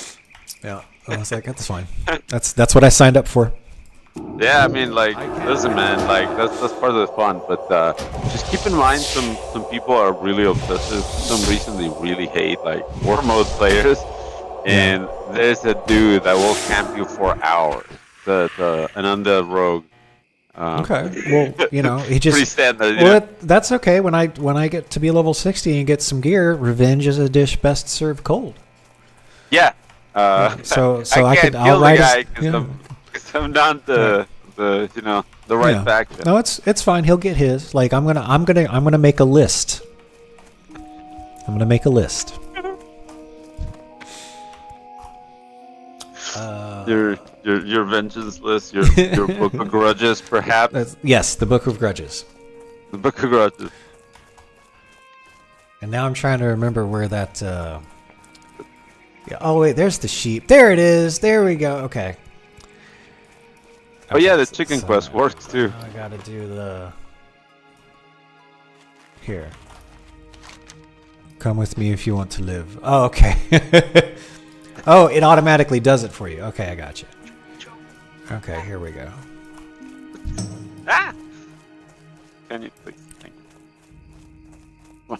Yeah. I was like, that's fine. That's what I signed up for. Yeah, I mean, like, listen, man, like that's part of the fun. But just keep in mind, some people are really obsessive. For some reason, they really hate like war mode players. And there's a dude that will camp you for hours. An undead rogue. Okay. Well, you know, he just. Pretty standard. Well, that's okay. When I get to be level 60 and get some gear, revenge is a dish best served cold. Yeah. So I can't kill the guy yeah. because I'm down to the right Yeah. faction. No, it's fine. He'll get his. Like I'm gonna make a list. I'm gonna make a list. Your vengeance list, your book of grudges, perhaps. Yes, the Book of Grudges. The book of grudges. And now I'm trying to remember where that. Yeah. Oh wait, there's the sheep. There it is. There we go. Okay. Oh yeah, the so- chicken so- quest works too. I gotta do the. Here. Come with me if you want to live. Oh, okay. Oh, it automatically does it for you. Okay, I got you. Okay, here we go. Ah! Can you please? Thank you. Come on.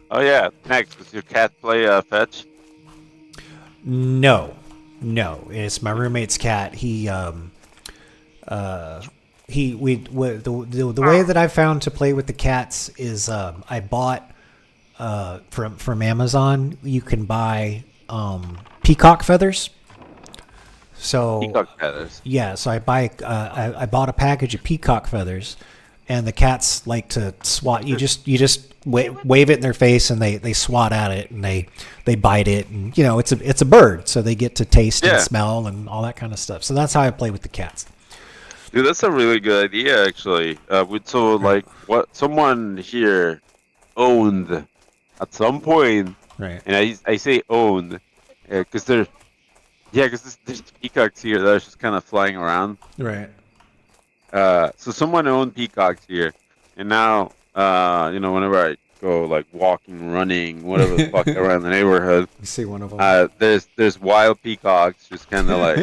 Oh yeah, next, does your cat play fetch? No, it's my roommate's cat. The way that I found to play with the cats is I bought from Amazon. You can buy peacock feathers. So Peacock feathers. yeah, so I I bought a package of peacock feathers, and the cats like to swat. You just wave it in their face, and they swat at it, and they bite it, and you know it's a bird, so they get to taste and Yeah. smell and all that kind of stuff. So that's how I play with the cats. Dude, that's a really good idea, actually. Would so like what someone here owned at some point, Right. and I say owned, because there's peacocks here that are just kind of flying around. Right. So someone owned peacocks here, and now whenever I go like walking, running, whatever the fuck around the neighborhood, You see one of them. there's wild peacocks just kind of like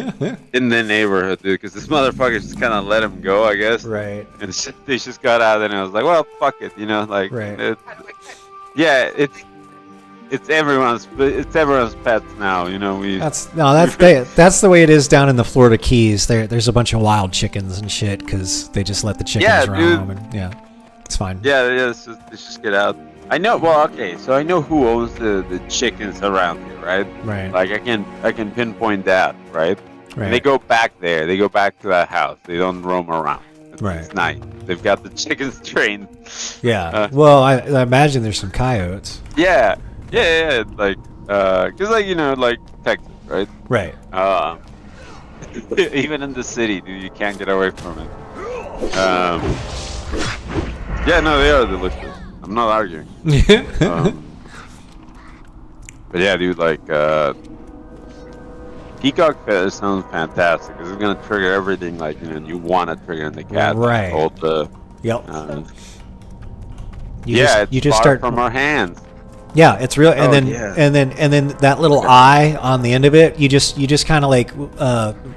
in the neighborhood, dude. Because this motherfucker just kind of let him go, I guess. Right. And they just got out, and I was like, well, fuck it, like. Right. Yeah, it's everyone's pets now, we. That's the way it is down in the Florida Keys. There's a bunch of wild chickens and shit because they just let the chickens Yeah, roam, dude. and yeah, it's fine. Yeah, let's just get out. I know. Well, okay, so I know who owns the chickens around here, right? Right. Like I can pinpoint that, right? Right. And they go back there. They go back to that house. They don't roam around. Right. It's nice. They've got the chickens trained. Yeah. Well, I imagine there's some coyotes. Yeah. Like, cause like Texas, right? Right. Even in the city, dude, you can't get away from it. Yeah, no, they are delicious. I'm not arguing. But yeah, dude, like, peacock feathers sounds fantastic. Cause it's gonna trigger everything, like, you want to trigger in the cat. Right. Hold the, Yep. you just start from our hands. Yeah, it's real, and Oh, then yeah. and then that little eye on the end of it, you just kind of like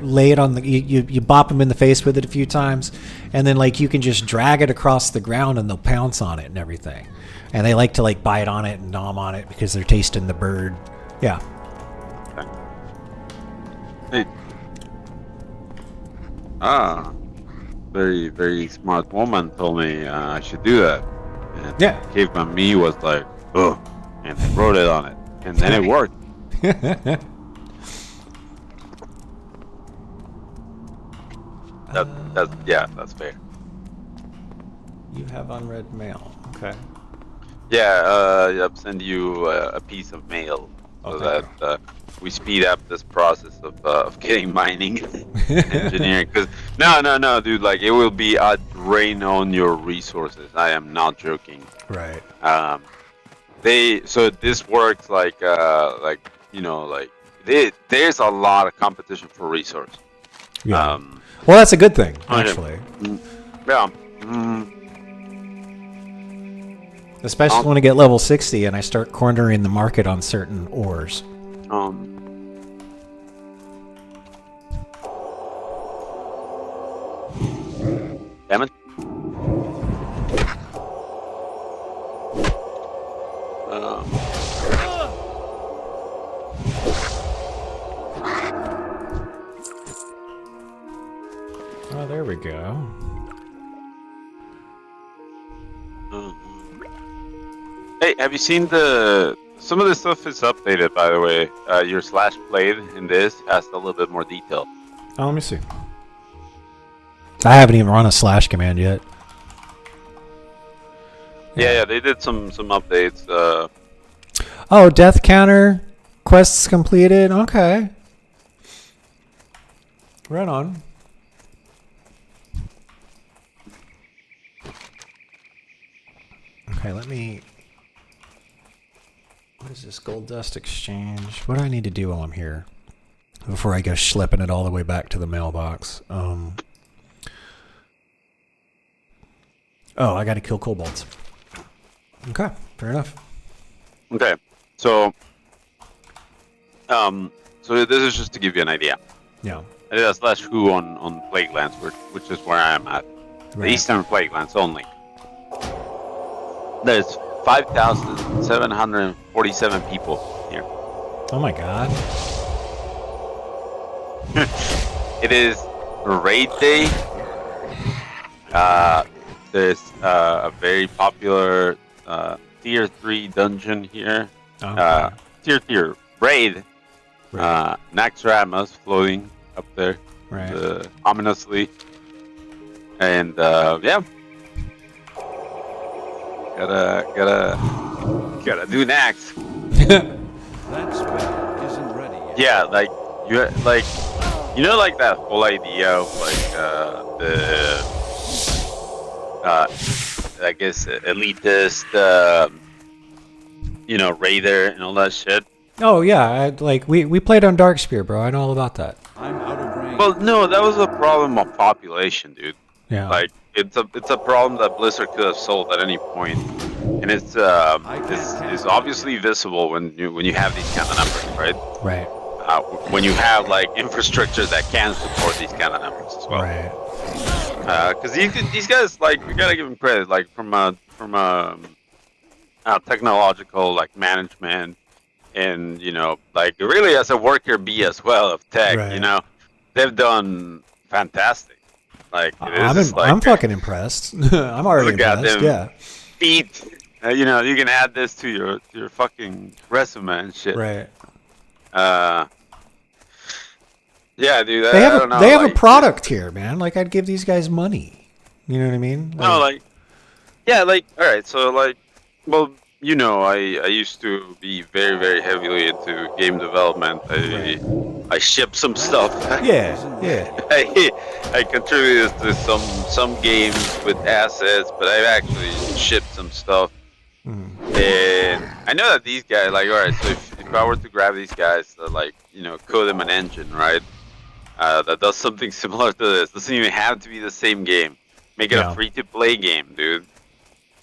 lay it on the you bop them in the face with it a few times, and then like you can just drag it across the ground and they'll pounce on it and everything, and they like to like bite on it and nom on it because they're tasting the bird. Yeah. Hey. Very, very smart woman told me I should do that. And Yeah. Caveman me was like, ugh, and wrote it on it. And then it worked. That's fair. You have unread mail. Okay. Yeah, I'll send you a piece of mail so thank that we speed up this process of getting mining engineering. Because no, dude, like it will be a drain on your resources. I am not joking. Right. So this works like there's a lot of competition for resource. Yeah. Well, that's a good thing, Okay. actually. Yeah. Especially when I get level 60 and I start cornering the market on certain ores. Damn it. Oh, there we go. Hey, have you seen some of this stuff is updated, by the way. Your slash played in this has a little bit more detail. Oh, let me see. I haven't even run a slash command yet. Yeah, they did some updates. Oh, death counter quests completed. Okay. Right on. Okay, let me... What is this? Gold Dust Exchange. What do I need to do while I'm here? Before I go schlepping it all the way back to the mailbox. Oh, I gotta kill kobolds. Okay, fair enough. Okay, so this is just to give you an idea. Yeah. I did a slash who on Plaguelands, which is where I am at. The Right. Eastern Plaguelands only. There's 5,747 people here. Oh my god. It is raid day. There's a very popular tier 3 dungeon here. Okay. Tier raid. Right. Naxxramas floating up there, Right. ominously. And yeah, gotta do next. That spell isn't ready yet. Yeah, like like that whole idea of like I guess elitist, raider and all that shit. Oh yeah, we played on Darkspear, bro. I know all about that. I'm out of range. Well, no, that was a problem of population, dude. Yeah. Like it's a problem that Blizzard could have solved at any point, and it's obviously visible when you have these kind of numbers, right? Right. When you have like infrastructure that can support these kind of numbers as well. Right. Because these guys, like, we gotta give them credit, like from a technological like management, and like really as a worker bee as well of tech, Right. they've done fantastic. Like I'm fucking impressed. I'm already Look at impressed. them. Yeah. feet. You can add this to your fucking resume and shit. Right. Yeah, dude. They I have don't know, they have a like, product here, man. Like I'd give these guys money. You know what I mean? No, like, yeah, like, all right. So, like, well, I used to be very, very heavily into game development. I ship some stuff. Yeah. Yeah. I contributed to some games with assets, but I've actually shipped some stuff. And I know that these guys, like, all right, so if I were to grab these guys, like, code them an engine, right? That does something similar to this. Doesn't even have to be the same game. Make it a free-to-play game, dude.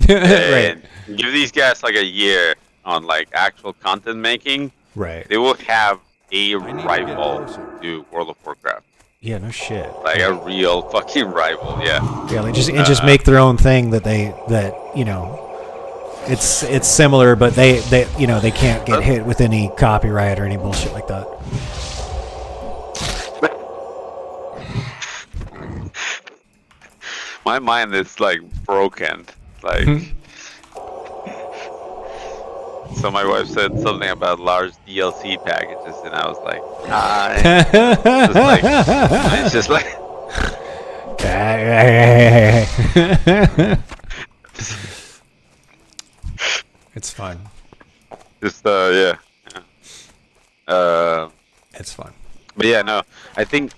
Right. And give these guys like a year on like actual content making. Right. They will have a need to get rival closer. to World of Warcraft. Yeah. No shit. Like a real fucking rival, yeah. Yeah. They just make their own thing that it's similar, but they can't get hit with any copyright or any bullshit like that. My mind is like broken. Like, so my wife said something about large DLC packages, and I was like, it's just like, It's fun. just yeah. It's fun. But yeah, no, I think.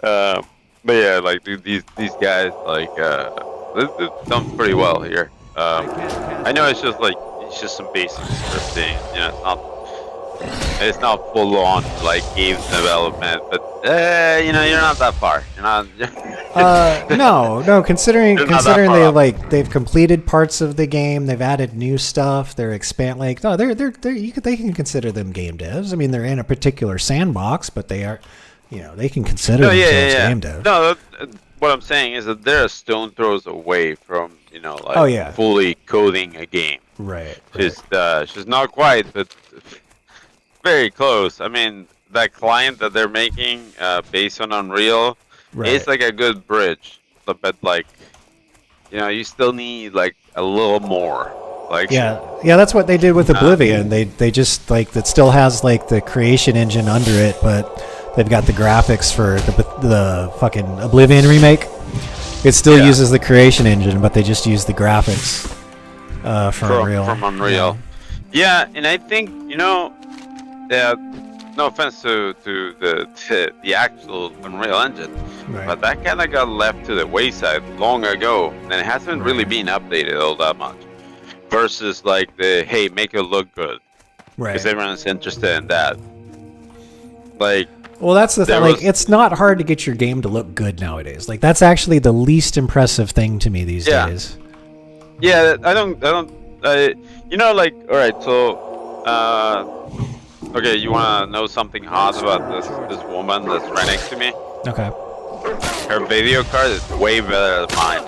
But yeah, like, dude, these guys, like, they've done pretty well here. I know it's just some basic scripting. It's not full on like game development, but you're not that far. You're not. No. Considering They're not that far they've completed parts of the game, they've added new stuff. They're they can consider them game devs. I mean, they're in a particular sandbox, but they are, they can consider themselves game devs. No, what I'm saying is that they're a stone throws away from Oh, fully coding a game. Right. She's not quite, but very close. I mean, that client that they're making based on Unreal is like a good bridge, but like, you still need like a little more. Like, Yeah, that's what they did with Oblivion. They just it still has like the creation engine under it, but they've got the graphics for the fucking Oblivion remake. It still uses the creation engine, but they just use the graphics from Unreal. From Unreal. Yeah, and I think that, no offense to the actual Unreal Engine, Right. but that kind of got left to the wayside long ago, and it hasn't really been updated all that much. Versus like hey, make it look good, because everyone's interested in that. Like, Well, that's the thing. There Like, was- it's not hard to get your game to look good nowadays. Like, that's actually the least impressive thing to me these days. yeah, I don't, like, all right, so, okay, you want to know something hot about this woman that's right next to me? Okay. Her video card is way better than mine.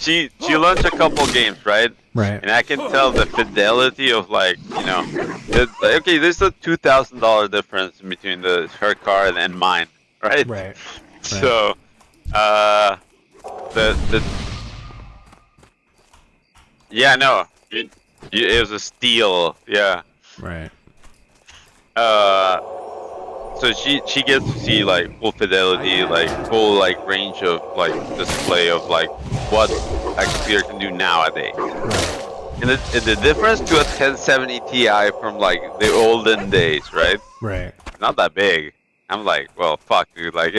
She launched a couple games, right? Right. And I can tell the fidelity of, like, okay, there's a $2,000 difference between her card and mine, right? Right. So, yeah, no, It was a steal. Yeah. Right. So she gets to see like full fidelity, like full like range of like display of like what a computer can do nowadays. And the difference to a 1070 Ti from like the olden days, right? Right. Not that big. I'm like, well, fuck, dude. Like,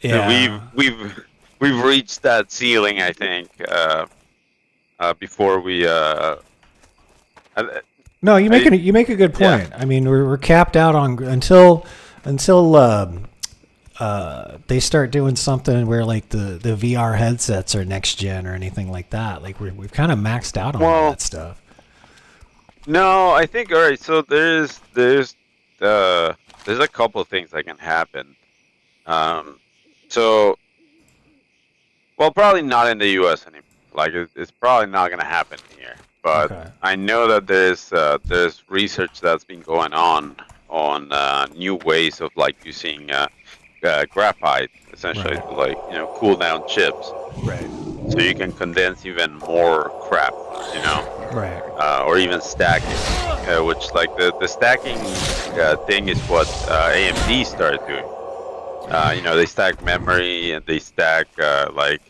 Yeah. we've reached that ceiling, I think. Before we No, you make a good point. Yeah. I mean, we're capped out on until they start doing something where like the VR headsets are next gen or anything like that. Like we've kind of maxed out on all that stuff. No, I think all right. So there's a couple of things that can happen. So well, probably not in the U.S. anymore. Like it's probably not gonna happen here. But Okay. I know that there's research that's been going on new ways of like using graphite essentially Right. to like cool down chips, Right. so you can condense even more crap, Right. or even stack it, which like the stacking thing is what AMD started doing. They stack memory and they stack like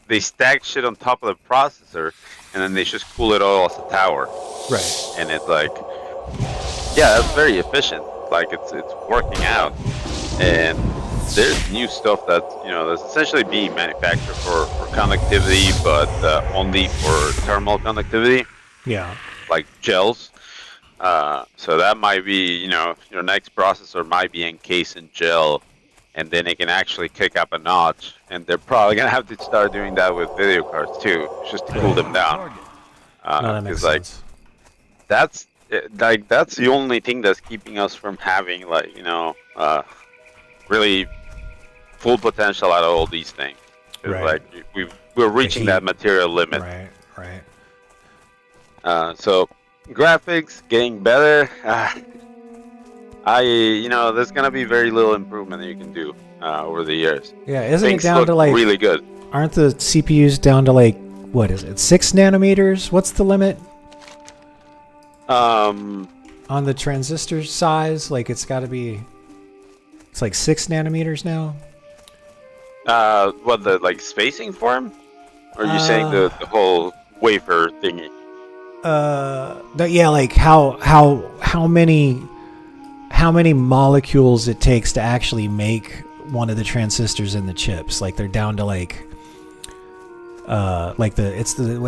they stack shit on top of the processor, and then they just cool it all as a tower. Right. And it's like, yeah, that's very efficient. Like it's working out, and there's new stuff that's essentially being manufactured for conductivity, but only for thermal conductivity, Yeah. like gels. So that might be, your next processor might be encased in gel, and then it can actually kick up a notch. And they're probably gonna have to start doing that with video cards too, just to cool them down. No, that makes Like sense. that's the only thing that's keeping us from having really full potential out of all these things. It's Right. like we're reaching heat. that material limit. Right. Right. So graphics getting better. There's gonna be very little improvement that you can do over the years. Yeah. Isn't Things it down look to like? really good. Aren't the CPUs down to like what is it? 6 nanometers? What's the limit Um, on the transistor size? Like it's got to be. It's like 6 nanometers now. what the like spacing form? Or are you saying the whole wafer thingy? Yeah, like how many molecules it takes to actually make one of the transistors in the chips. Like they're down to like I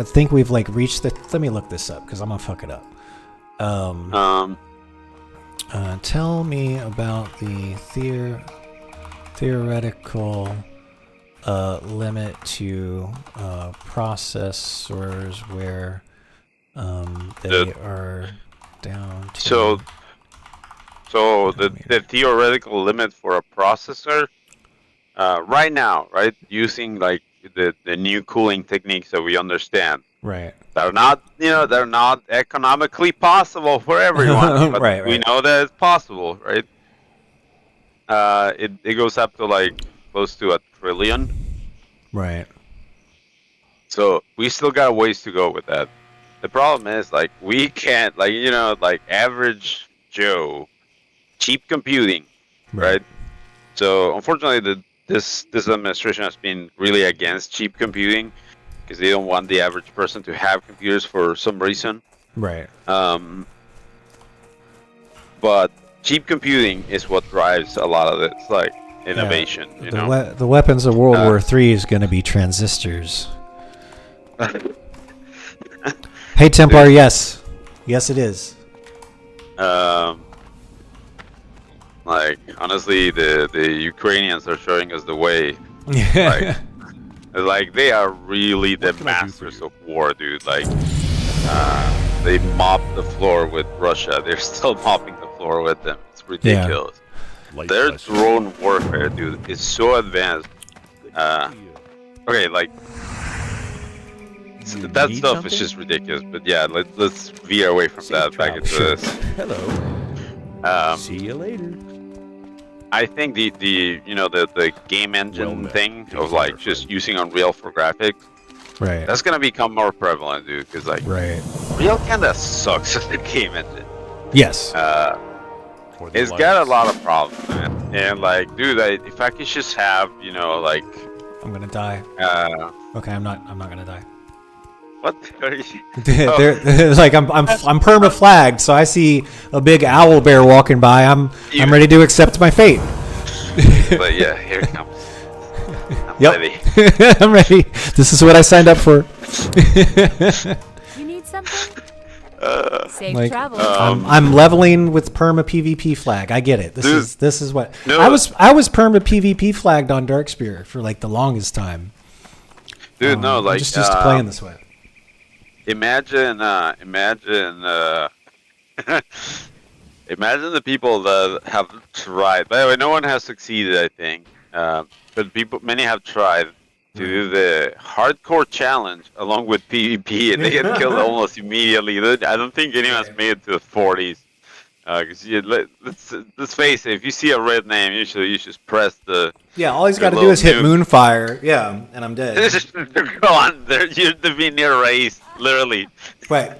think we've like reached the. Let me look this up because I'm gonna fuck it up. Tell me about the theoretical limit to processors where they are down to. So the theoretical limit for a processor right now, right, using like the new cooling techniques that we understand, Right. they're not economically possible for everyone, but Right, we right. know that it's possible, right? It goes up to like close to 1 trillion. Right. So we still got a ways to go with that. The problem is like we can't like average Joe, cheap computing, right? So unfortunately, this administration has been really against cheap computing because they don't want the average person to have computers for some reason. Right. But cheap computing is what drives a lot of this like innovation. The weapons of World War III is going to be transistors. Hey Templar, yes, it is. Like honestly, the Ukrainians are showing us the way. Yeah. Like they are really the masters of war, dude. Like they mopped the floor with Russia. They're still mopping the floor with them. It's ridiculous. Light Their question. drone warfare, dude, is so advanced. Okay, like that need stuff is something? just ridiculous. But yeah, let's veer away from that back into this. Hello. See you later. I think the game engine Well met. thing King's of like Honor, just friend. using Unreal for graphics Right. That's gonna become more prevalent, dude. Because like, Right. real kinda sucks as a game engine. Yes. For the It's got a Alliance. lot of problems, man. And like, dude, if I could just have, you know, like, I'm gonna die. Okay, I'm not gonna die. what? It's like I'm perma flagged, so I see a big owl bear walking by. I'm ready to accept my fate. But yeah, here it comes. I'm Yep. ready. I'm ready. This is what I signed up for. You need something? Safe Like, travel. I'm leveling with perma PvP flag. I get it. This is what No. I was perma PvP flagged on Darkspear for like the longest time. Dude, no, I'm like, just used to playing this way. imagine imagine the people that have tried. By the way, no one has succeeded, I think. But many have tried to do the hardcore challenge along with PvP, and they get killed almost immediately. I don't think anyone's made it to the 40s. Because let's face it, if you see a red name, usually you just press the. Yeah, all he's got to little do is hit nuke. Moonfire. Yeah, and I'm dead. They're gone. You're being erased, literally. Right.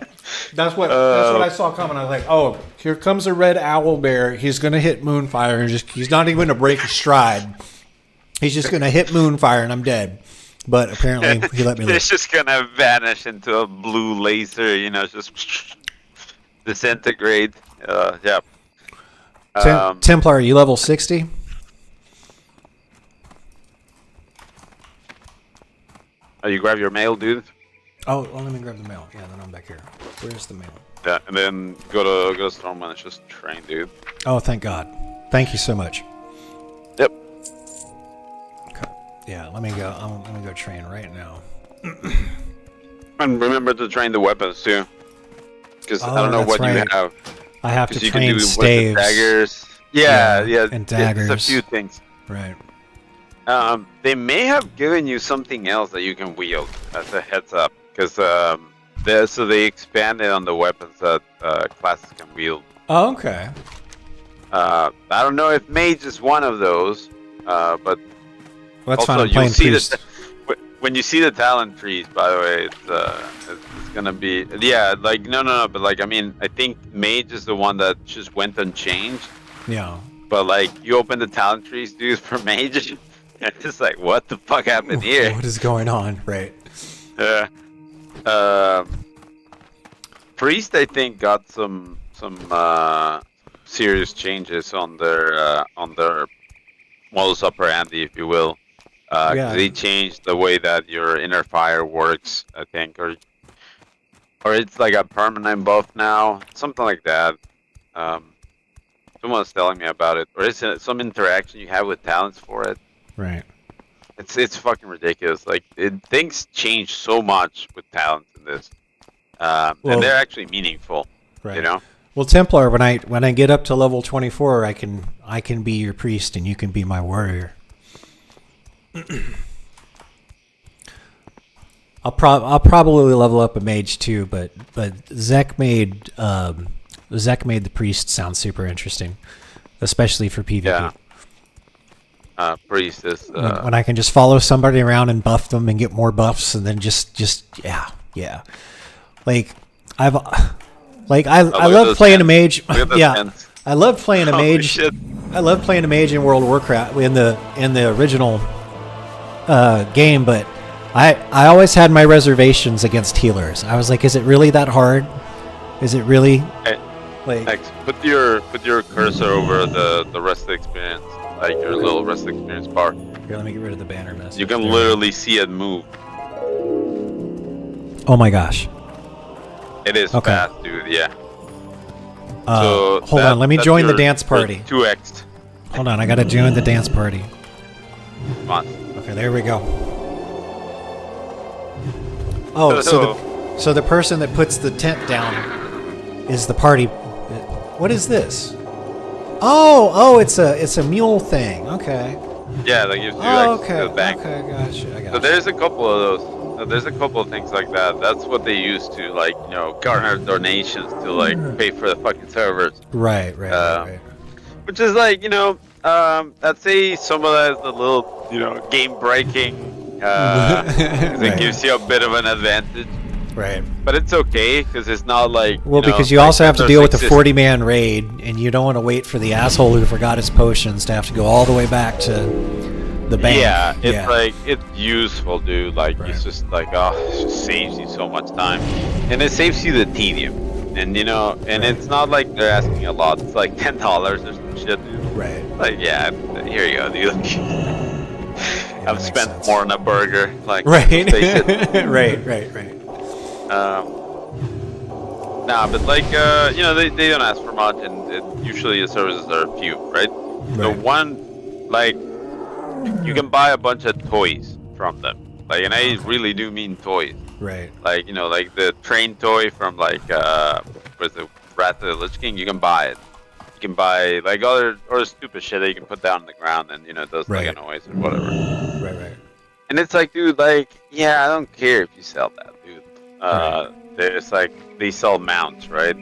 That's what I saw coming. I was like, oh, here comes a red owl bear. He's gonna hit Moonfire and he's not even gonna break a stride. He's just gonna hit Moonfire and I'm dead. But apparently he let me live. It's just gonna vanish into a blue laser, you know, just disintegrate. Yeah. Templar, are you level 60? Oh, you grab your mail, dude. Oh, well, let me grab the mail. Yeah, then I'm back here. Where's the mail? Yeah, and then go to Stormwind. It's just train, dude. Oh, thank God. Thank you so much. Yep. Okay. Yeah, let me go. I'm gonna go train right now. And remember to train the weapons too, because I don't know that's what right. you have. I have to 'Cause you can train do with the staves. daggers. Yeah, and It's daggers. a few things. Right. They may have given you something else that you can wield as a heads up, because they expanded on the weapons that classes can wield. Oh, okay. I don't know if mage is one of those, but Well, that's also fine. I'm you'll playing see priest. when you see the talent trees. By the way, it's gonna be like no, but like I mean I think mage is the one that just went unchanged. Yeah. But like you open the talent trees, dude, for mage, and it's like what the fuck happened here? What is going on? Right. Yeah. Priest, I think, got some serious changes on their modus operandi, if you will. Yeah. They changed the way that your inner fire works, I think, or it's like a permanent buff now, something like that. Someone's telling me about it, or is it some interaction you have with talents for it? Right. It's fucking ridiculous. Like things change so much with talents in this, Well- and they're actually meaningful. Right. You know. Well, Templar, when I get up to level 24, I can be your priest and you can be my warrior. I'll probably level up a mage too, but Zek made the priest sound super interesting, especially for PvP. Yeah. Priest is. When I can just follow somebody around and buff them and get more buffs, and then just yeah. Like I love playing a mage. Look at the Yeah, tents. I love playing a Holy mage. shit. I love playing a mage in World of Warcraft in the original game, but I always had my reservations against healers. I was like, is it really that hard? Is it really Hey, like? Next, put your cursor over the rest experience, like your little rest experience bar. Here, let me get rid of the banner message. You can There. literally see it move. Oh my gosh. It is Okay. fast, dude. Yeah. Hold on, let me join the dance party. 2x. Hold on, I gotta join the dance party. Come on. Okay, there we go. Oh, so the person that puts the tent down is the party. What is this? Oh, it's a mule thing. Okay. Yeah, that gives you Oh, access to the bank. Okay, gotcha. I So gotcha. there's a couple of those. There's a couple of things like that. That's what they use to, like, you know, garner donations to, like, pay for the fucking servers. Right. Which is like, you know, I'd say some of that is a little, you know, game breaking 'cause it Right. gives you a bit of an advantage. Right. But it's okay because it's not like Well, you know, because you like also have to Windows deal with the exists. 40-man raid, and you don't want to wait for the asshole who forgot his potions to have to go all the way back to the bank. Yeah, it's like it's useful, dude. Like Right. it's just like it just saves you so much time, and it saves you the tedium. And you know, and Right. it's not like they're asking a lot. It's like $10 or some shit, dude. Right. Like yeah, here you go, dude. that I've makes spent sense. more on a burger. Like Right. let's face it. right. Nah, but like you know, they don't ask for much, and usually the services are few, right? So Right. one, like, you can buy a bunch of toys from them, like, and I really do mean toys. Right. Like, you know, like the train toy from like what's the Wrath of the Lich King, you can buy it. You can buy like other stupid shit that you can put down on the ground and you know it does like a Right. noise or whatever. Right. And it's like, dude, like, yeah, I don't care if you sell that, dude. There's like they sell mounts, right?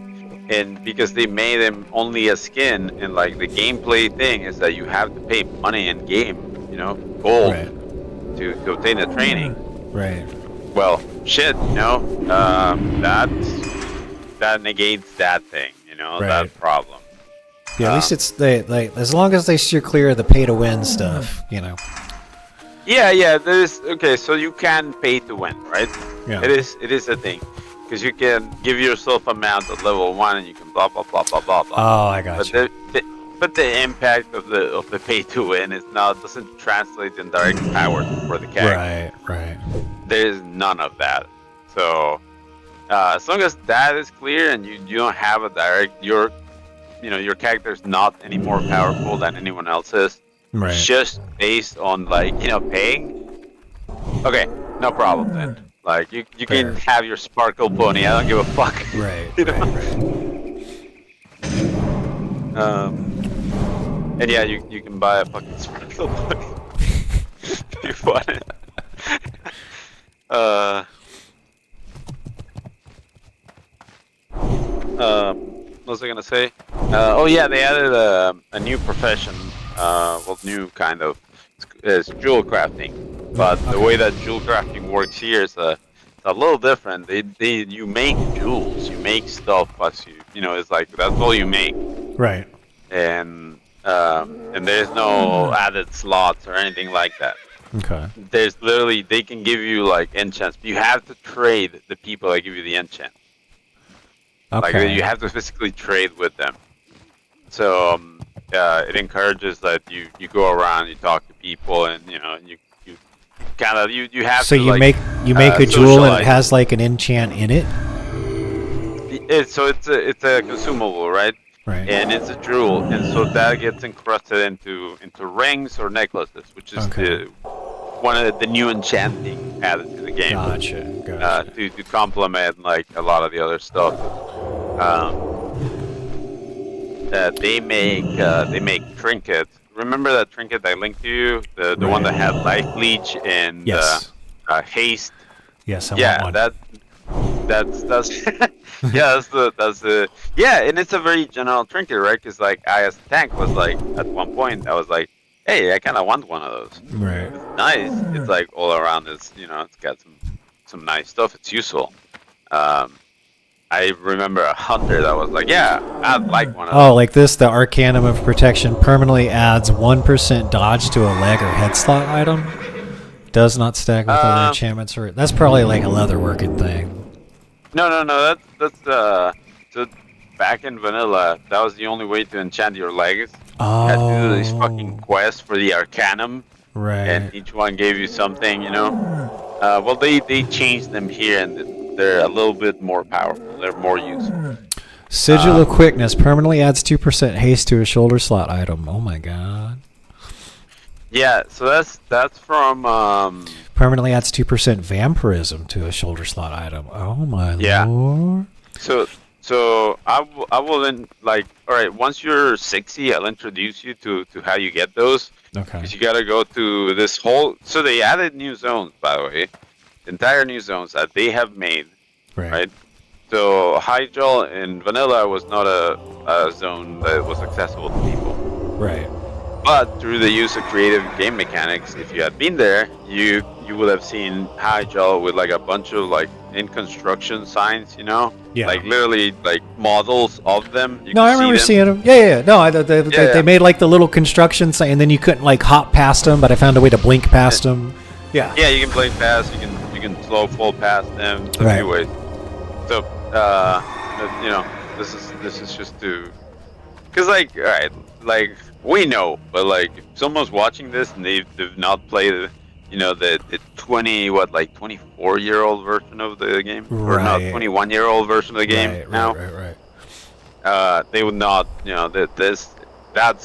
And because they made them only a skin, and like the gameplay thing is that you have to pay money in game, you know, gold Right. to obtain the training. Right. Well, shit, you know, that negates that thing, you know, Right. that problem. Yeah, at least it's they like as long as they steer clear of the pay to win stuff, you know. Yeah, there's okay, so you can pay to win, right? Yeah. It is a thing, because you can give yourself a mount at level 1, and you can blah blah blah blah blah blah. Oh, I got But you. but the impact of the pay to win is not doesn't translate in direct power for the character. Right. There's none of that. So as long as that is clear and you don't have a direct your character is not any more powerful than anyone else is. Right. Just based on like paying. Okay, no problem then. Like you can Fair. have your sparkle bunny. I don't give a fuck. Right. You know? Right. And yeah, you can buy a fucking sparkle bunny if you want it. What was I gonna say? Oh yeah, they added a new profession. Well, new kind of. It's jewel crafting, but the way that jewel crafting works here is a little different. You make jewels, you make stuff, but it's like that's all you make, Right. and there's no added slots or anything like that. Okay. There's literally they can give you like enchants, but you have to trade the people that give you the enchant. Like Okay. you have to physically trade with them. So it encourages that you go around, you talk to people, and you kind of you have So to you like, make a jewel and socialize. it has like an enchant in it. It's a consumable, right? Right. And it's a jewel, and so that gets encrusted into rings or necklaces, which is Okay. one of the new enchanting added to the game. Gotcha. To complement like a lot of the other stuff. They make trinkets. Remember that trinket I linked to you, the one that had life leech and Yes. haste. Yes. I Yeah, want one. that's yeah, that's the yeah, and it's a very general trinket, right? Because like I as a tank was like at one point I was like, hey, I kind of want one of those. Right. It's nice. It's like all around. It's it's got some nice stuff. It's useful. I remember a hunter that was like, yeah, I'd like one of Oh, like this, the Arcanum of Protection permanently adds 1% dodge to a leg or head slot item. Does not stack with other enchantments or that's probably like a leatherworking thing. No. That's so back in vanilla, that was the only way to enchant your legs. You had to do these fucking quests for the Arcanum, Right. and each one gave you something, Well, they changed them here, and they're a little bit more powerful. They're more useful. Sigil of Quickness permanently adds 2% haste to a shoulder slot item. Oh my god. Yeah, so that's from Permanently adds 2% vampirism to a shoulder slot item. Oh my lord. So I wouldn't like. All right, once you're 60, I'll introduce you to how you get those. Okay. Because you gotta go to this whole. So they added new zones, by the way, entire new zones that they have made. Right. So Hyjal in vanilla was not a zone that was accessible to people. Right. But through the use of creative game mechanics, if you had been there, you would have seen Hyjal with like a bunch of like in construction signs, you know, Yeah. like literally like models of them. You No, could I remember them. seeing them. Yeah. No, they Yeah. made like the little construction sign, and then you couldn't like hop past them, but I found a way to blink past them. Yeah. Yeah, you can blink past. You can slow full past them. So Right. anyway, so you know, this is just to, cause like, all right, like we know, but like if someone's watching this and they've not played, you know, the 24-year-old version of the game, or not Right. 21-year-old version of the game now, Right. they would not, you know, that's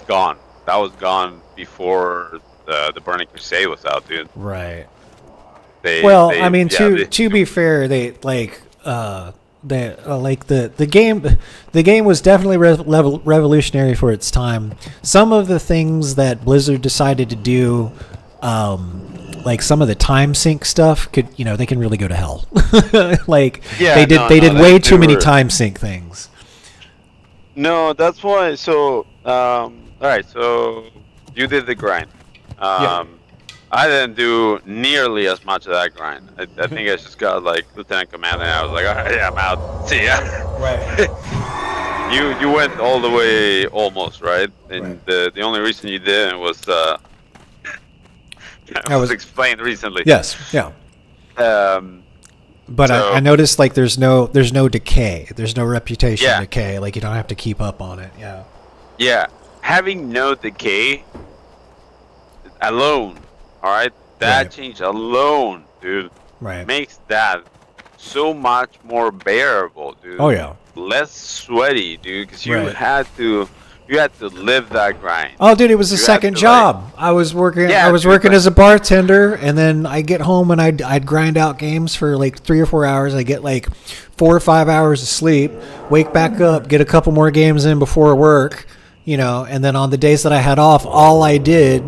gone. That was gone before the Burning Crusade was out, dude. Right. They, I mean, yeah, to be fair, they like the game was definitely revolutionary for its time. Some of the things that Blizzard decided to do, like some of the time sync stuff, they can really go to hell. Like they did way too many time sync things. No, that's why. So, all right. So you did the grind. I didn't do nearly as much of that grind. I think I just got like lieutenant command, and I was like, all right, yeah, I'm out. See ya. Right. You went all the way almost, right? And the only reason you didn't was that was explained recently. Yes. Yeah. But So- I noticed like there's no decay. There's no reputation decay. Like you don't have to keep up on it. Yeah. Yeah, having no decay alone, all right, that Right. change alone, dude, Right. makes that so much more bearable, dude. Oh yeah. Less sweaty, dude, because you Right. had to live that grind. Oh, dude, it was a You had second to, job. I was working. Yeah, I was dude, working but- as a bartender, and then I get home and I'd grind out games for like 3 or 4 hours. I get like 4 or 5 hours of sleep, wake back up, get a couple more games in before work, and then on the days that I had off, all I did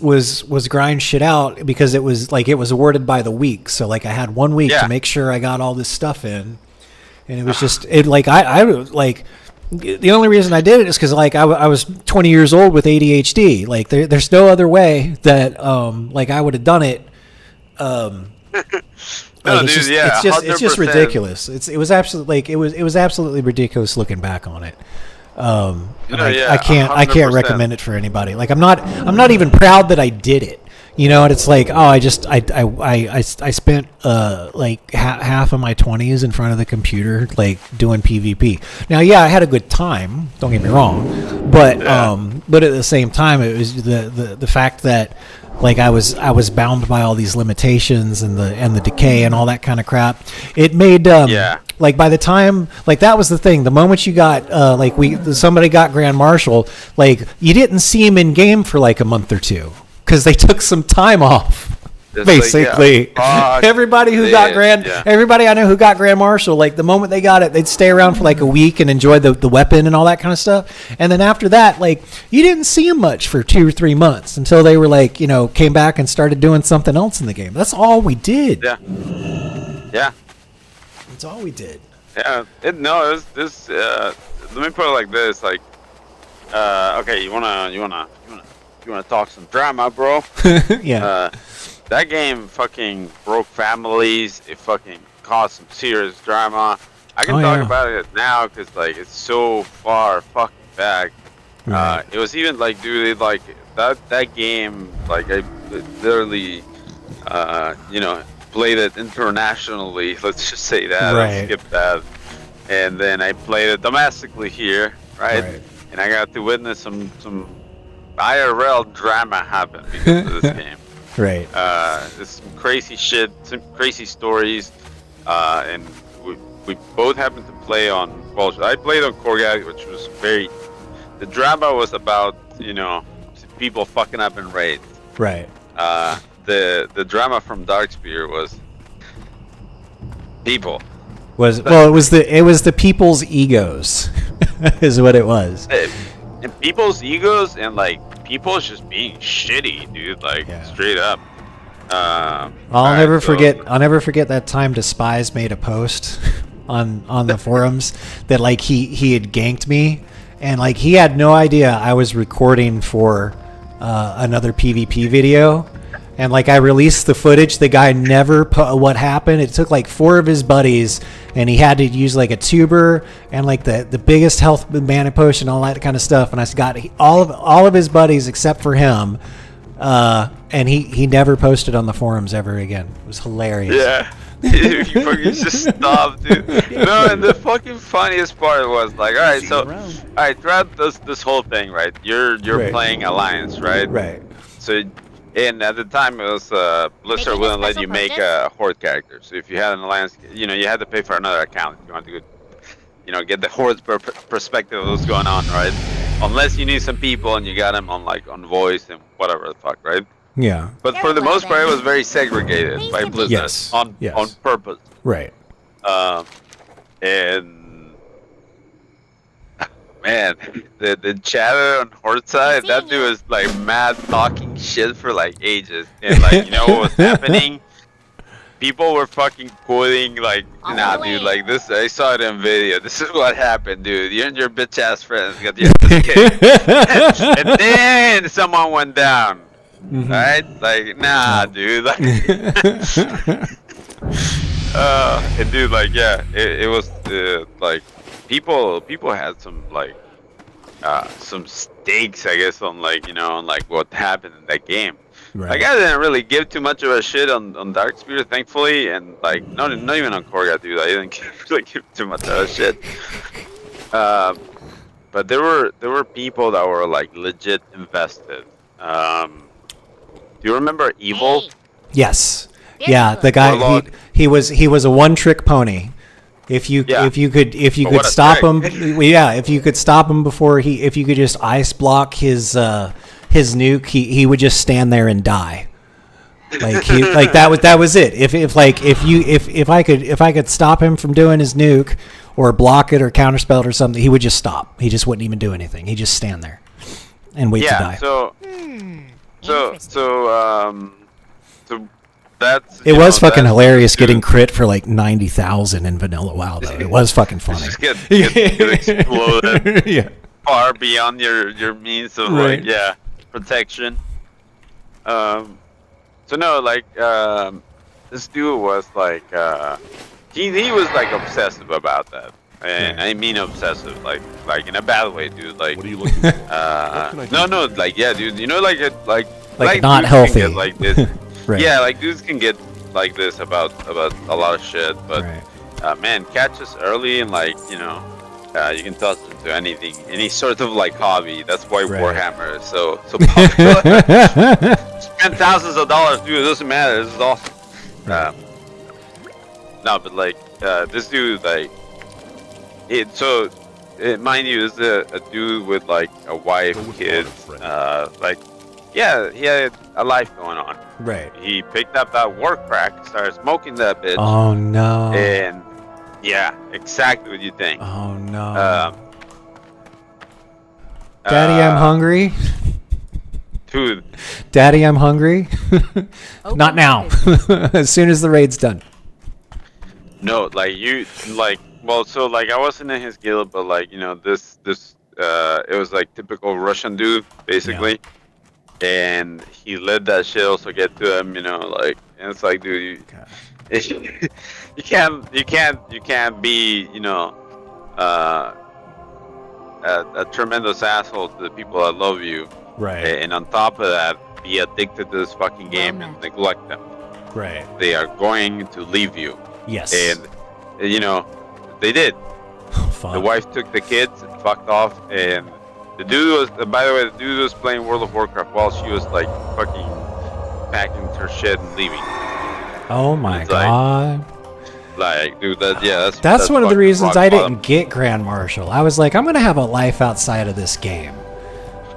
was grind shit out because it was awarded by the week. So like I had 1 week Yeah. to make sure I got all this stuff in, and it was just I like. The only reason I did it is because like I was 20 years old with ADHD. Like there's no other way that like I would have done it. No, Like, dude, it's just 100%. ridiculous. It was absolutely ridiculous looking back on it. And I can't 100%. recommend it for anybody. Like I'm not even proud that I did it. And it's like, oh, I spent like half of my 20s in front of the computer, like doing PvP. Now, yeah, I had a good time. Don't get me wrong, but at the same time, it was the fact that like I was bound by all these limitations and the decay and all that kind of crap. It made like by the time, like that was the thing. The moment you got somebody got Grand Marshal, like you didn't see him in game for like a month or two. Because they took some time off, Just basically. Fuck Everybody who got everybody I know who got Grand Marshal, like the moment they got it, they'd stay around for like a week and enjoy the weapon and all that kind of stuff. And then after that, like you didn't see them much for 2 or 3 months until they were like, came back and started doing something else in the game. That's all we did. Yeah. That's all we did. Yeah. Let me put it like this, like, okay, you wanna talk some drama, bro? Yeah. That game fucking broke families. It fucking caused some serious drama. I can talk about it now because like it's so far fucking back. Right. It was even like, dude, like that game, like I literally, played it internationally. Let's just say that. Right. Let's skip that. And then I played it domestically here, right? And I got to witness some IRL drama happen because of this game. Right. There's some crazy shit, some crazy stories, and we both happened to play on. Well, I played on Korgak, which was the drama was about people fucking up in raids. Right. The drama from Darkspear was people. It was the people's egos, is what it was. And people's egos and like people's just being shitty, dude. Like straight up. I'll never forget that time Despise made a post on the forums that like he had ganked me, and like he had no idea I was recording for another PvP video. And like I released the footage, the guy never put what happened. It took like 4 of his buddies, and he had to use like a tuber and like the biggest health mana potion, all that kind of stuff. And I got all of his buddies except for him, and he never posted on the forums ever again. It was hilarious. Yeah. You fucking just stopped, dude. No, and the fucking funniest part was like, alright, throughout this whole thing, right? You're Right. playing Alliance, right? Right. So, and at the time it was Blizzard Making a wouldn't let special you make purchase? a Horde character. So if you had an Alliance, you had to pay for another account if you wanted to, get the Horde perspective of what's going on, right? Unless you knew some people and you got them on voice and whatever the fuck, right? Yeah. But for the most part, it was very segregated by Blizzard Yes. on purpose. Right. And man, the chatter on Horde side, that dude was like mad talking shit for like ages. And like, you know what was happening? People were fucking quoting like, On nah, the dude, way. like this. I saw it in video. This is what happened, dude. You and your bitch ass friends got the ass kicked, and then someone went down. Right? Like, nah, dude. Like, and dude, like, yeah, it was like people had some some stakes, I guess, on what happened in that game. Right. Like, I didn't really give too much of a shit on Darkspear, thankfully, and like not even on Korga, dude. I didn't really give too much of a shit. But there were people that were like legit invested. Do you remember Evil? Hey. Yes. Very Yeah, good. the guy Warlord. he was a one-trick pony. If you Yeah. could But what a stop him, trick. yeah, if you could stop him before if you could just ice block his nuke, he would just stand there and die. Like that was it. If I could stop him from doing his nuke or block it or counterspell it or something, he would just stop. He just wouldn't even do anything. He'd just stand there and wait to die. So that's It was fucking that's hilarious dude. getting crit for like 90,000 in Vanilla WoW though. It was fucking funny. Just get exploded Yeah. far beyond your means of Right. protection. So no, this dude was like he was like obsessive about that. And Yeah. I mean obsessive, like in a bad way, dude. Like What are you looking for? What can I do? no, like yeah, dude. You know, like Like not dudes can healthy. get like this. Right. Yeah, like dudes can get like this about a lot of shit, but Right. man, catch us early and you can toss it into anything, any sort of like hobby. That's why Right. Warhammer is so popular. Spend thousands of dollars, dude. It doesn't matter. This is awesome. Right. No, but this dude, mind you, this is a dude with like a wife, Go with kids, honor, friend. yeah, he had a life going on. Right. He picked up that work crack, started smoking that bitch, Oh no. and yeah, exactly what you think. Oh no. Um, Daddy, I'm hungry. Dude, Daddy, I'm hungry. Not Open now. As soon as the raid's done. no, I wasn't in his guild, but this it was like typical Russian dude, basically. And he let that shit also get to him, and it's like, dude, you can't be, a tremendous asshole to the people that love you, Right. and on top of that, be addicted to this fucking game and neglect them. Right. They are going to leave you, Yes. and they did. Fuck. The wife took the kids and fucked off, and the dude was, by the way, the dude was playing World of Warcraft while she was like fucking packing her shit and leaving. Oh my It's like- god. Like, dude, that's That's one of the fucking reasons rock I bottom. didn't get Grand Marshal. I was like, I'm gonna have a life outside of this game.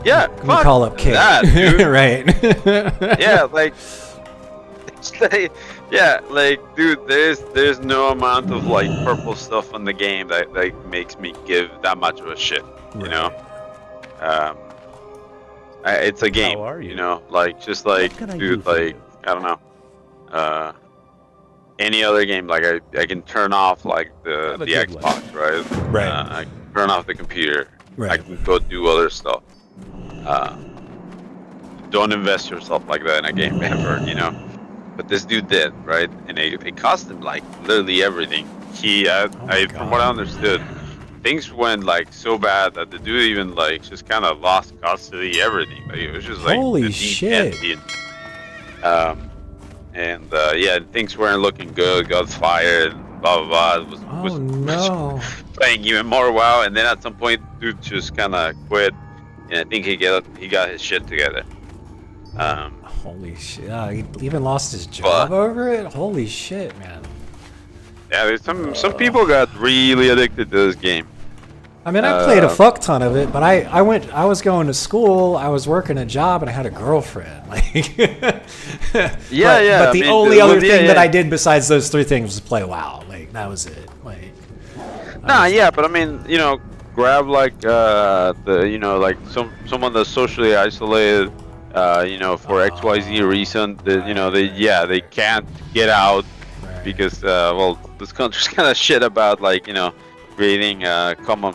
Yeah, I'm gonna fuck call up Kate. that, dude. Right. Yeah, dude, there's no amount of like purple stuff in the game that makes me give that much of a shit. You know, it's a game. How are you? You know, just What can I do dude, for you? I don't know. Any other game, I can turn off the Have a good one. Xbox, right? Right. I can turn off the computer. I can go do other stuff. Don't invest yourself like that in a game ever, you know. But this dude did, right? And it cost him like literally everything. From what I understood, things went like so bad that the dude even like just kind of lost custody, everything. Like, it was just like Holy the deep shit. end. Yeah, things weren't looking good. Got fired. And blah blah blah. Was playing even more WoW, and then at some point, dude just kind of quit. And I think he got his shit together. Holy shit! He even lost his job over it. Holy shit, man! Yeah, there's some people got really addicted to this game. I mean, I played a fuck ton of it, but I was going to school, I was working a job, and I had a girlfriend. Like, But the only other thing that I did besides those 3 things was play WoW. Like, that was it. Like, but I mean, you know, grab like like someone that's socially isolated, for XYZ reason. That they can't get out because this country's kind of shit about like creating common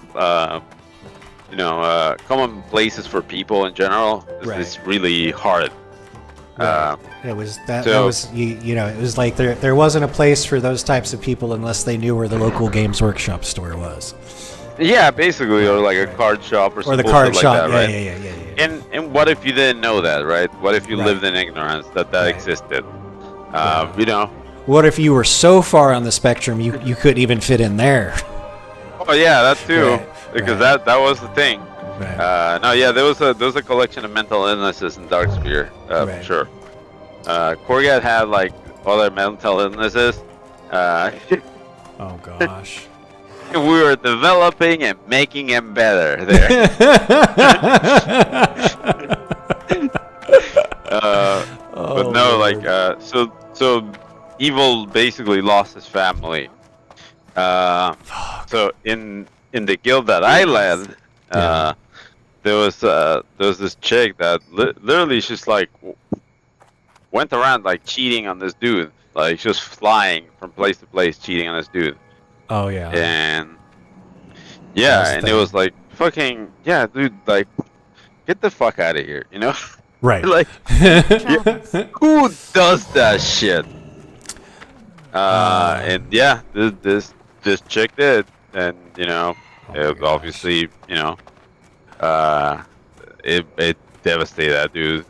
places for people in general. It's really hard. It was that was it was like there wasn't a place for those types of people unless they knew where the local Games Workshop store was. Yeah, basically, or like a card shop or the card shop. Like that, right? Yeah. And what if you didn't know that, right? What if you lived in ignorance that existed? What if you were so far on the spectrum you couldn't even fit in there? Oh yeah, that too, because that was the thing. Right. There was a collection of mental illnesses in Darksphere, for sure. Korgat had like other mental illnesses. Oh gosh. We were developing and making him better there. But no, like so Evil basically lost his family. So in the guild that I led, there was this chick that literally just like went around like cheating on this dude, like just flying from place to place cheating on this dude. Oh yeah. And it was like fucking dude, like get the fuck out of here, you know? Right. Like who does that shit? And this chick did, and it was obviously it devastated that dude.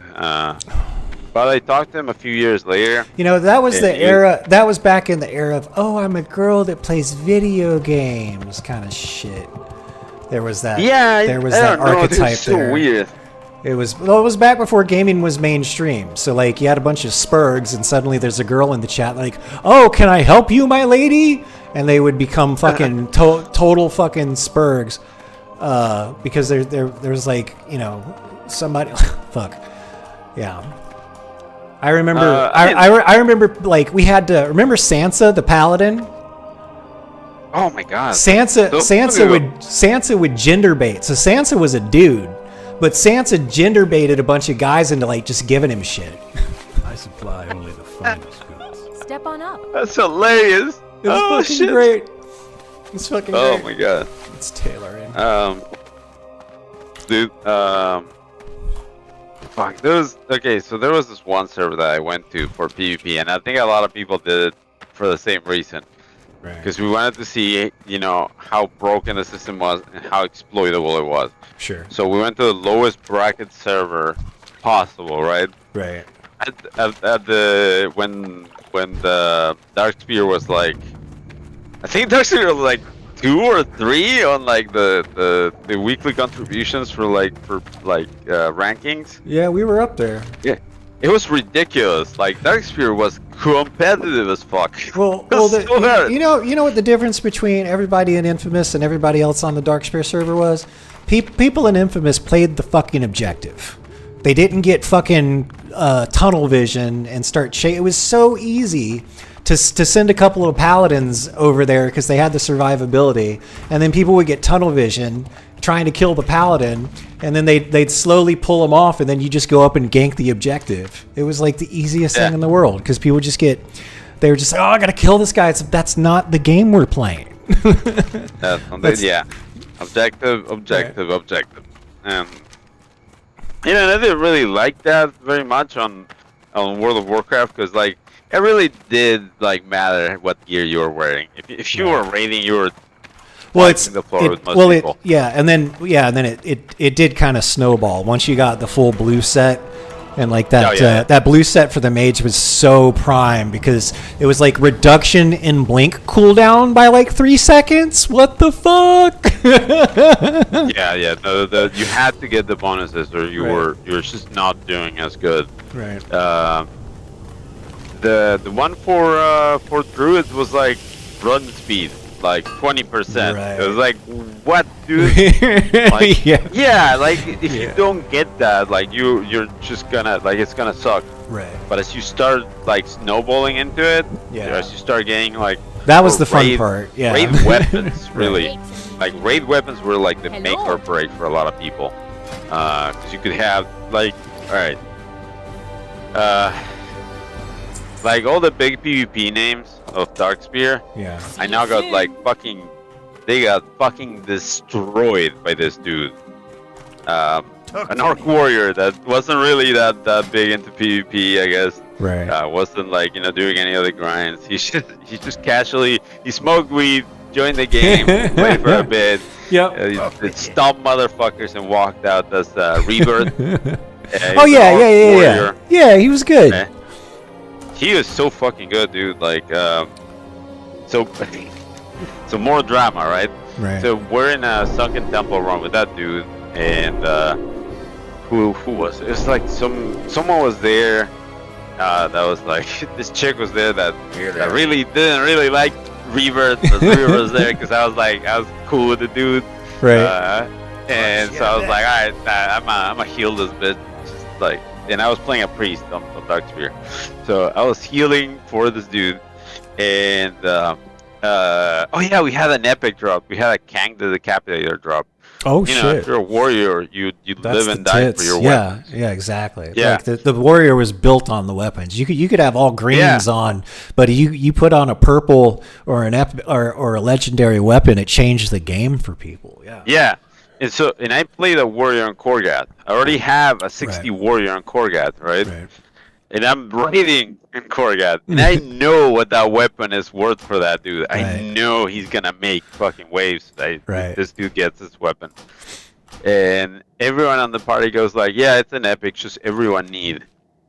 But I talked to him a few years later. That was the era. That was back in the era of I'm a girl that plays video games kind of shit. There was that. Yeah, there was that archetype it's so there. Weird. It was back before gaming was mainstream. So like you had a bunch of spurgs, and suddenly there's a girl in the chat like, "Oh, can I help you, my lady?" And they would become fucking total fucking spurgs, because there's like somebody. Fuck, yeah. I remember. I remember like we had to remember Sansa the Paladin. Oh my god. Sansa would gender bait. So Sansa was a dude, but Sansa gender baited a bunch of guys into like just giving him shit. I supply only the finest goods. Step on up. That's hilarious. It was fucking great. It's fucking great. Oh my god. It's tailoring. Dude, fuck, there was this one server that I went to for PvP, and I think a lot of people did it for the same reason. Because we wanted to see, how broken the system was and how exploitable it was. Sure. So we went to the lowest bracket server possible, right? Right. When the Darksphere was like, I think Darksphere was like 2 or 3 on like the weekly contributions for rankings. Yeah, we were up there. Yeah, it was ridiculous. Like Darksphere was competitive as fuck. Well, you know what the difference between everybody in Infamous and everybody else on the Darksphere server was? People in Infamous played the fucking objective. They didn't get fucking tunnel vision and start it was so easy to send a couple of paladins over there because they had the survivability, and then people would get tunnel vision trying to kill the paladin, and then they'd slowly pull them off, and then you just go up and gank the objective. It was like the easiest thing in the world because people they were just like, I gotta kill this guy. That's not the game we're playing. Objective. And you know, I didn't really like that very much on World of Warcraft because like it really did like matter what gear you were wearing. If you were raiding, you were Well, it's the floor with most people. and then it did kind of snowball once you got the full blue set, and like that that blue set for the mage was so prime because it was like reduction in blink cooldown by like 3 seconds. What the fuck? Yeah. You had to get the bonuses, or you were just not doing as good. Right. The one for druids was like run speed. Like 20%. Right. It was like, what, dude? Like, like if you don't get that, like you're just gonna like it's gonna suck. Right. But as you start like snowballing into it, as you start getting like that was the fun part. Yeah. Raid weapons, really. Like raid weapons were like the make or break for a lot of people. Because you could have like, all right, like all the big PvP names of Darkspear, I now got like they got fucking destroyed by this dude. An orc warrior that wasn't really that big into PvP, I guess. Right. Wasn't like doing any other grinds. He just casually smoked weed, joined the game, played for a bit. Yep. He stomped motherfuckers and walked out as Rebirth. Yeah, he was good. He was so fucking good, dude. Like, so more drama, right? Right. So we're in a sunken temple run with that dude, and who was it? It was like someone was there. That was like this chick was there that really didn't really like Rebirth. Rebirth was there because I was cool with the dude. Right. And so I was like, all right, I'm gonna heal this bitch. Just like. And I was playing a priest on Darkspear, so I was healing for this dude, and we had an epic drop. We had a Kang the Decapitator drop. Oh shit! If you're a warrior, you live and die for your weapons. Yeah, exactly. Yeah. Like the warrior was built on the weapons. You could have all greens on, but you put on a purple or or a legendary weapon, it changed the game for people. Yeah. Yeah. And I played a warrior on Korgat. I already have a 60 warrior on Korgat, right? And I'm raiding in Korgat. And I know what that weapon is worth for that dude. I know he's gonna make fucking waves. This dude gets this weapon. And everyone on the party goes like, yeah, it's an epic, just everyone need.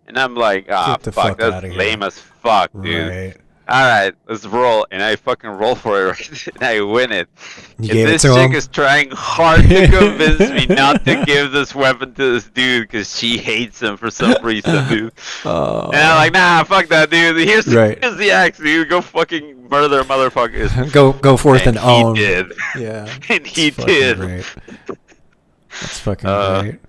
And I'm like, fuck, that's lame as fuck, dude. Right. Alright, let's roll. And I fucking roll for it, right? And I win it. You and gave this it to chick him? is trying hard to convince me not to give this weapon to this dude because she hates him for some reason, dude. And I'm like, nah, fuck that, dude. Here's the axe, dude. Go fucking murder motherfuckers. Go forth and own. He did. Yeah. And he did. Great. That's fucking great.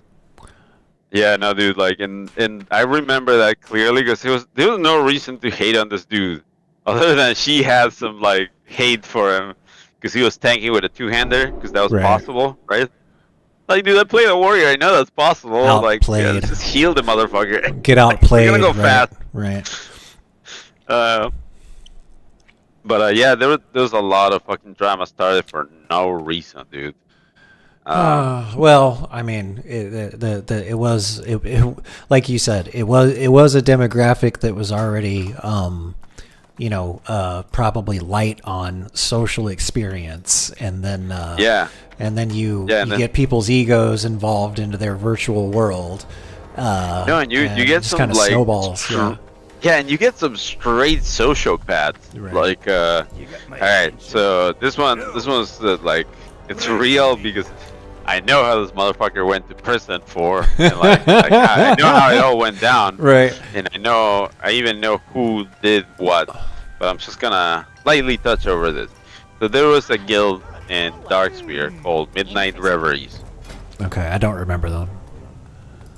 Yeah, no, dude. Like, and I remember that clearly because there was no reason to hate on this dude. Other than she had some like hate for him because he was tanking with a two-hander because that was possible, right? Like, dude, I played a warrior. I know that's possible. Outplayed. Like, just heal the motherfucker. Get outplayed. You're gonna go fast. Right. But yeah, there was a lot of fucking drama started for no reason, dude. Well, I mean, it was like you said, it was a demographic that was already probably light on social experience, and then and then you get people's egos involved into their virtual world. And you get some kind of like snowballs. and you get some straight sociopaths. Like, all right, so this one's like it's real because I know how this motherfucker went to prison for, and like I know how it all went down. Right. And I even know who did what, but I'm just gonna lightly touch over this. So there was a guild in Darkspear called Midnight Reveries. Okay, I don't remember them.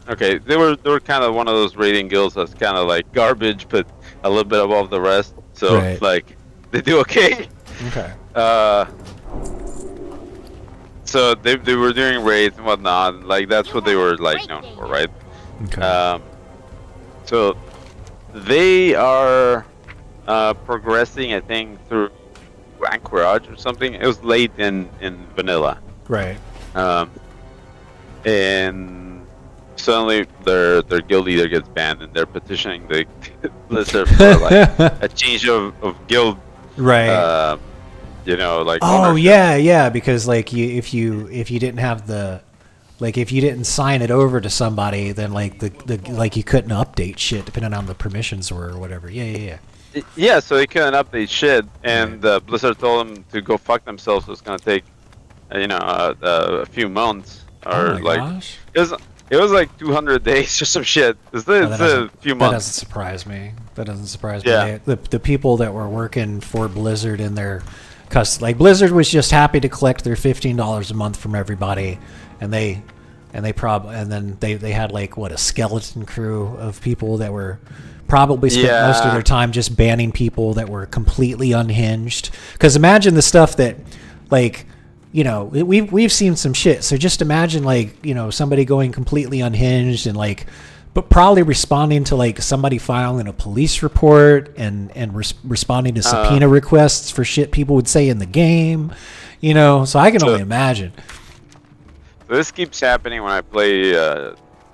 Okay, they were kind of one of those raiding guilds that's kind of like garbage, but a little bit above the rest. So like they do okay. Okay. So they were doing raids and whatnot. And, like that's what they were like known for, right? Okay. So they are progressing, I think, through Anchorage or something. It was late in vanilla, Right. And suddenly their guild leader gets banned, and they're petitioning the Blizzard for like a change of guild. Right. You know, like Oh ownership. yeah, because like if you didn't have the like if you didn't sign it over to somebody, then like the like you couldn't update shit depending on the permissions or whatever. Yeah. Yeah, so they couldn't update shit, and Blizzard told them to go fuck themselves. So it's gonna take, a few months or Oh my like gosh. it was like 200 days or some shit. It's Oh, a few that months. doesn't surprise me. That doesn't surprise Yeah. me. The people that were working for Blizzard in their like Blizzard was just happy to collect their $15 a month from everybody, and they then they had like what, a skeleton crew of people that were probably spent most of their time just banning people that were completely unhinged. Because imagine the stuff that like, we've seen some shit. So just imagine like, somebody going completely unhinged and like, but probably responding to like somebody filing a police report and responding to subpoena requests for shit people would say in the game, So I can only imagine. So this keeps happening when I play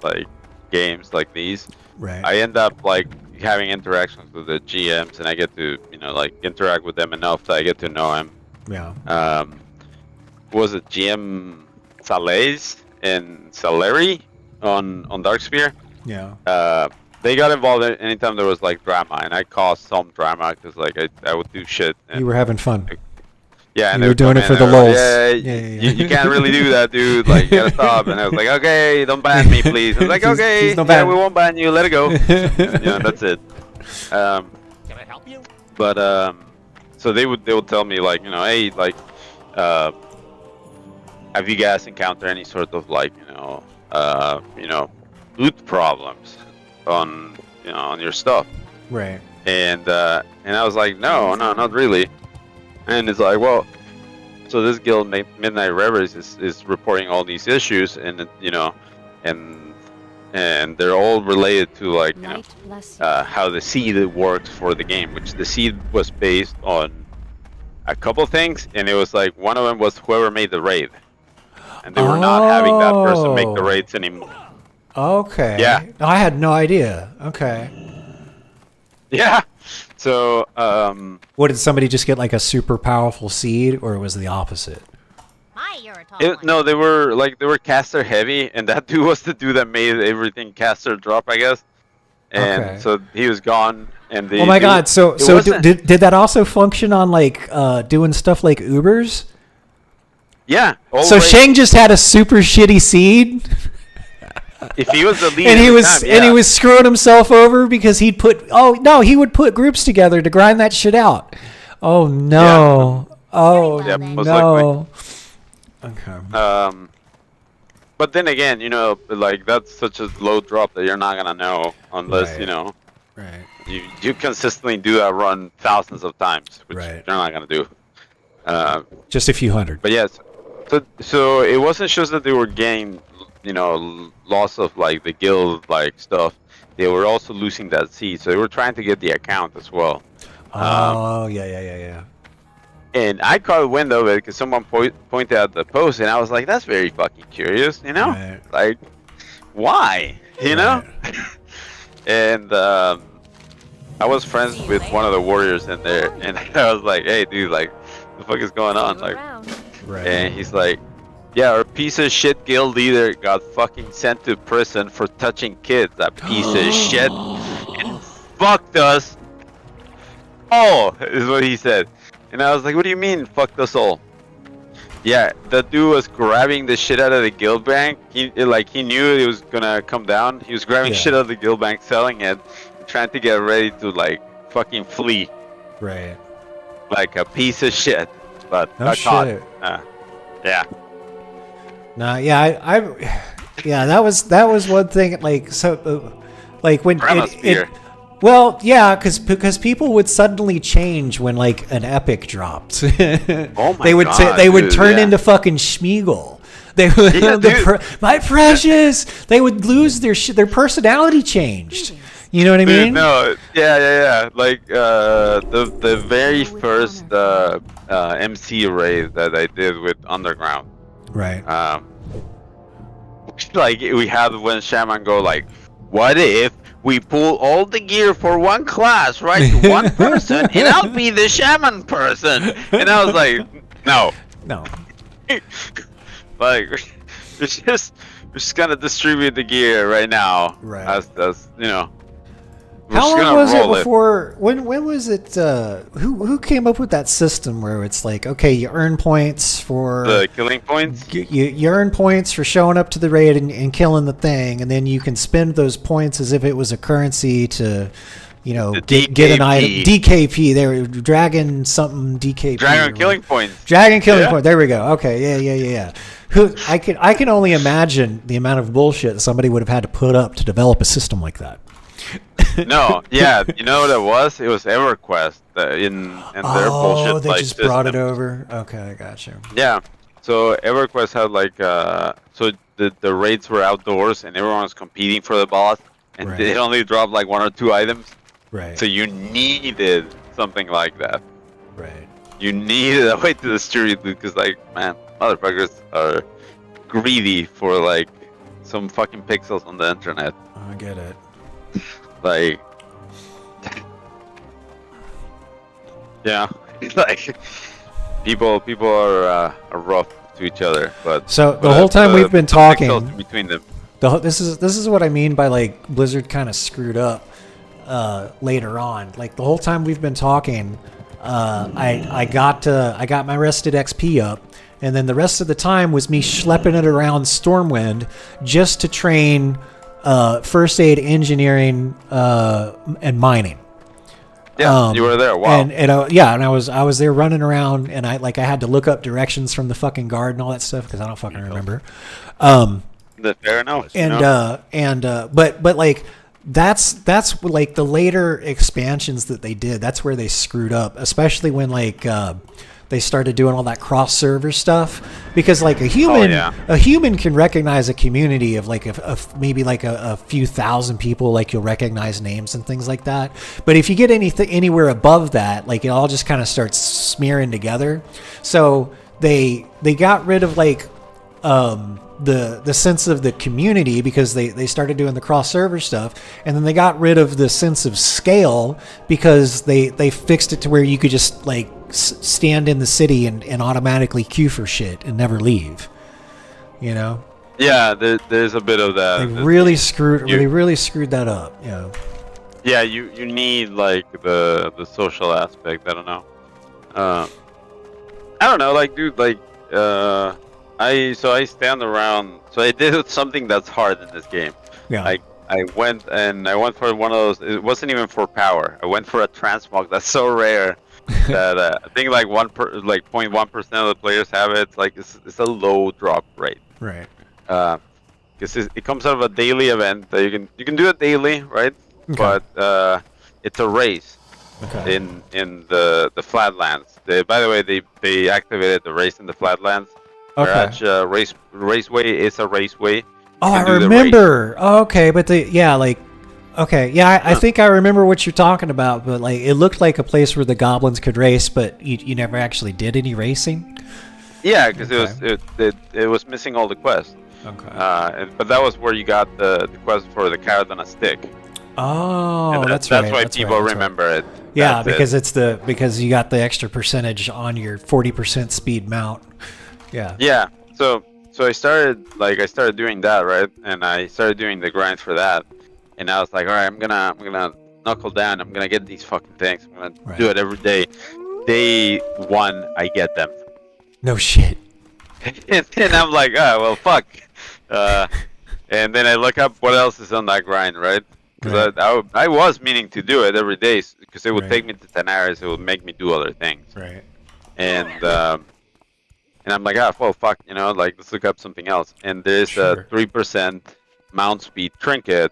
like games like these. Right. I end up like having interactions with the GMs, and I get to like interact with them enough that I get to know them. Yeah. Was it GM Salais and Saleri on Darksphere? Yeah. They got involved anytime there was like drama, and I caused some drama because like I would do shit. And, You were having fun. yeah, and You they were would doing come it for in the and they were like, lulz. Yeah, you can't really do that, dude. Like, you gotta stop. And I was like, okay, don't ban me, please. I was like, Please- okay, please don't yeah, ban. we won't ban you. Let it go. That's it. Can I help you? But so they would tell me like, hey, like, have you guys encountered any sort of like, loot problems on on your stuff? Right. And I was like, no, not really. And it's like, well, so this guild, Midnight Reavers, is reporting all these issues, and and they're all related to like Light bless you. how the seed works for the game, which the seed was based on a couple things, and it was like one of them was whoever made the raid, and they were not having that person make the raids anymore. Okay. Yeah. I had no idea. Okay. Yeah. So What, did somebody just get like a super powerful seed, or was it the opposite? Hi, you're a tall one. no, they were caster heavy, and that dude was the dude that made everything caster drop, I guess. And Okay. so he was gone, and Oh my God! So it wasn't- did that also function on like doing stuff like Ubers? yeah. all So right. Shang just had a super shitty seed, If he was the lead, and he at the was time, and he yeah. was screwing himself over because he would put groups together to grind that shit out. Oh no! Oh Yeah, most no! Okay. But then again, like that's such a low drop that you're not gonna know unless Right. Right. you consistently do that run thousands of times, which Right. you're not gonna do. Just a few hundred. But yes, so it wasn't just that they were getting, loss of like the guild like stuff. They were also losing that seed, so they were trying to get the account as well. Oh yeah. And I caught wind of it because someone pointed out the post, and I was like, "That's very fucking curious," Right. Like, why, And I was friends with one of the warriors in there, and I was like, "Hey, dude, like, the fuck is going on?" Like, Right. and he's like, "Yeah, our piece of shit guild leader got fucking sent to prison for touching kids. That piece of shit, and fucked us." Oh, is what he said. And I was like, what do you mean, fucked us all? Yeah, that dude was grabbing the shit out of the guild bank. He knew it was gonna come down. He was grabbing Yeah. shit out of the guild bank, selling it, trying to get ready to like fucking flee Right. like a piece of shit. But No got caught. shit. Yeah. No, yeah, yeah, that was one thing. Like, so, like when Chronosphere. well, yeah, because people would suddenly change when like an epic dropped. Oh my they would God, they would dude, turn yeah. into fucking Schmeagol. They would, Yeah, dude. my precious. They would lose their personality changed. You know what I Dude, mean? no, yeah. Like the very first MC raid that I did with Underground. Right. Like we had one shaman go like, what if we pull all the gear for one class, right, to one person, and I'll be the shaman person? And I was like, no. No. Like, we're just gonna distribute the gear right now. Right. As you know. How long was it before? When was it? Who came up with that system where it's like, okay, you earn points for The killing points? you earn points for showing up to the raid and killing the thing, and then you can spend those points as if it was a currency to, you know, get an item. DKP. There, dragon something DKP. Dragon killing points. Dragon killing point. There we go. Okay, yeah. I can only imagine the amount of bullshit that somebody would have had to put up to develop a system like that. No, yeah, you know what it was? It was EverQuest in their bullshit. Oh, they like, just brought it system. over. Okay, I got you. Yeah, so EverQuest had like so the raids were outdoors and everyone was competing for the boss, and Right. they only dropped like 1 or 2 items. Right. So you needed something like that. Right. You needed a way to distribute because, like, man, motherfuckers are greedy for like some fucking pixels on the internet. I get it. Like, yeah, like people are rough to each other. But So the whole time we've been talking, pixels between them. this is what I mean by like Blizzard kind of screwed up later on. Like the whole time we've been talking, I got my rested XP up, and then the rest of the time was me schlepping it around Stormwind just to train first aid, engineering, and mining. Yeah, you were there. Wow. And I was there running around, and I had to look up directions from the fucking guard and all that stuff because I don't fucking remember. Fair enough. But like that's like the later expansions that they did. That's where they screwed up, especially when like they started doing all that cross server stuff, because like a human can recognize a community of like maybe like a few thousand people, like you'll recognize names and things like that. But if you get anywhere above that, like it all just kind of starts smearing together. So they got rid of like the sense of the community because they started doing the cross server stuff, and then they got rid of the sense of scale because they fixed it to where you could just like stand in the city and automatically queue for shit and never leave, you know. Yeah, there's a bit of that. They really screwed that up. Yeah, you need like the social aspect. I don't know. I don't know, like, dude, like I stand around. So I did something that's hard in this game. Yeah. I went for one of those. It wasn't even for power. I went for a transmog that's so rare that I think like 0.1% of the players have it. It's like it's a low drop rate. Right. Because it comes out of a daily event that you can do it daily, right? Okay. But it's a race. Okay. In the Flatlands. By the way, they activated the race in the Flatlands. Okay. Whereas Raceway is a raceway. Oh, I remember. Oh, okay, but I think I remember what you're talking about. But like, it looked like a place where the goblins could race, but you never actually did any racing. Yeah, because it was missing all the quests. Okay. But that was where you got the quest for the carrot on a stick. Oh, that's right. That's why people remember it. Yeah, because you got the extra percentage on your 40% speed mount. Yeah. Yeah. So I started doing that, right? And I started doing the grind for that. And I was like, all right, I'm gonna knuckle down. I'm gonna get these fucking things. I'm gonna do it every day. Day 1, I get them. No shit. And then I'm like, oh well, fuck. And then I look up what else is on that grind, right? Because I was meaning to do it every day because it would take me to 10 hours. It would make me do other things. Right. And I'm like, well, fuck, like, let's look up something else. And there's a 3% mount speed trinket.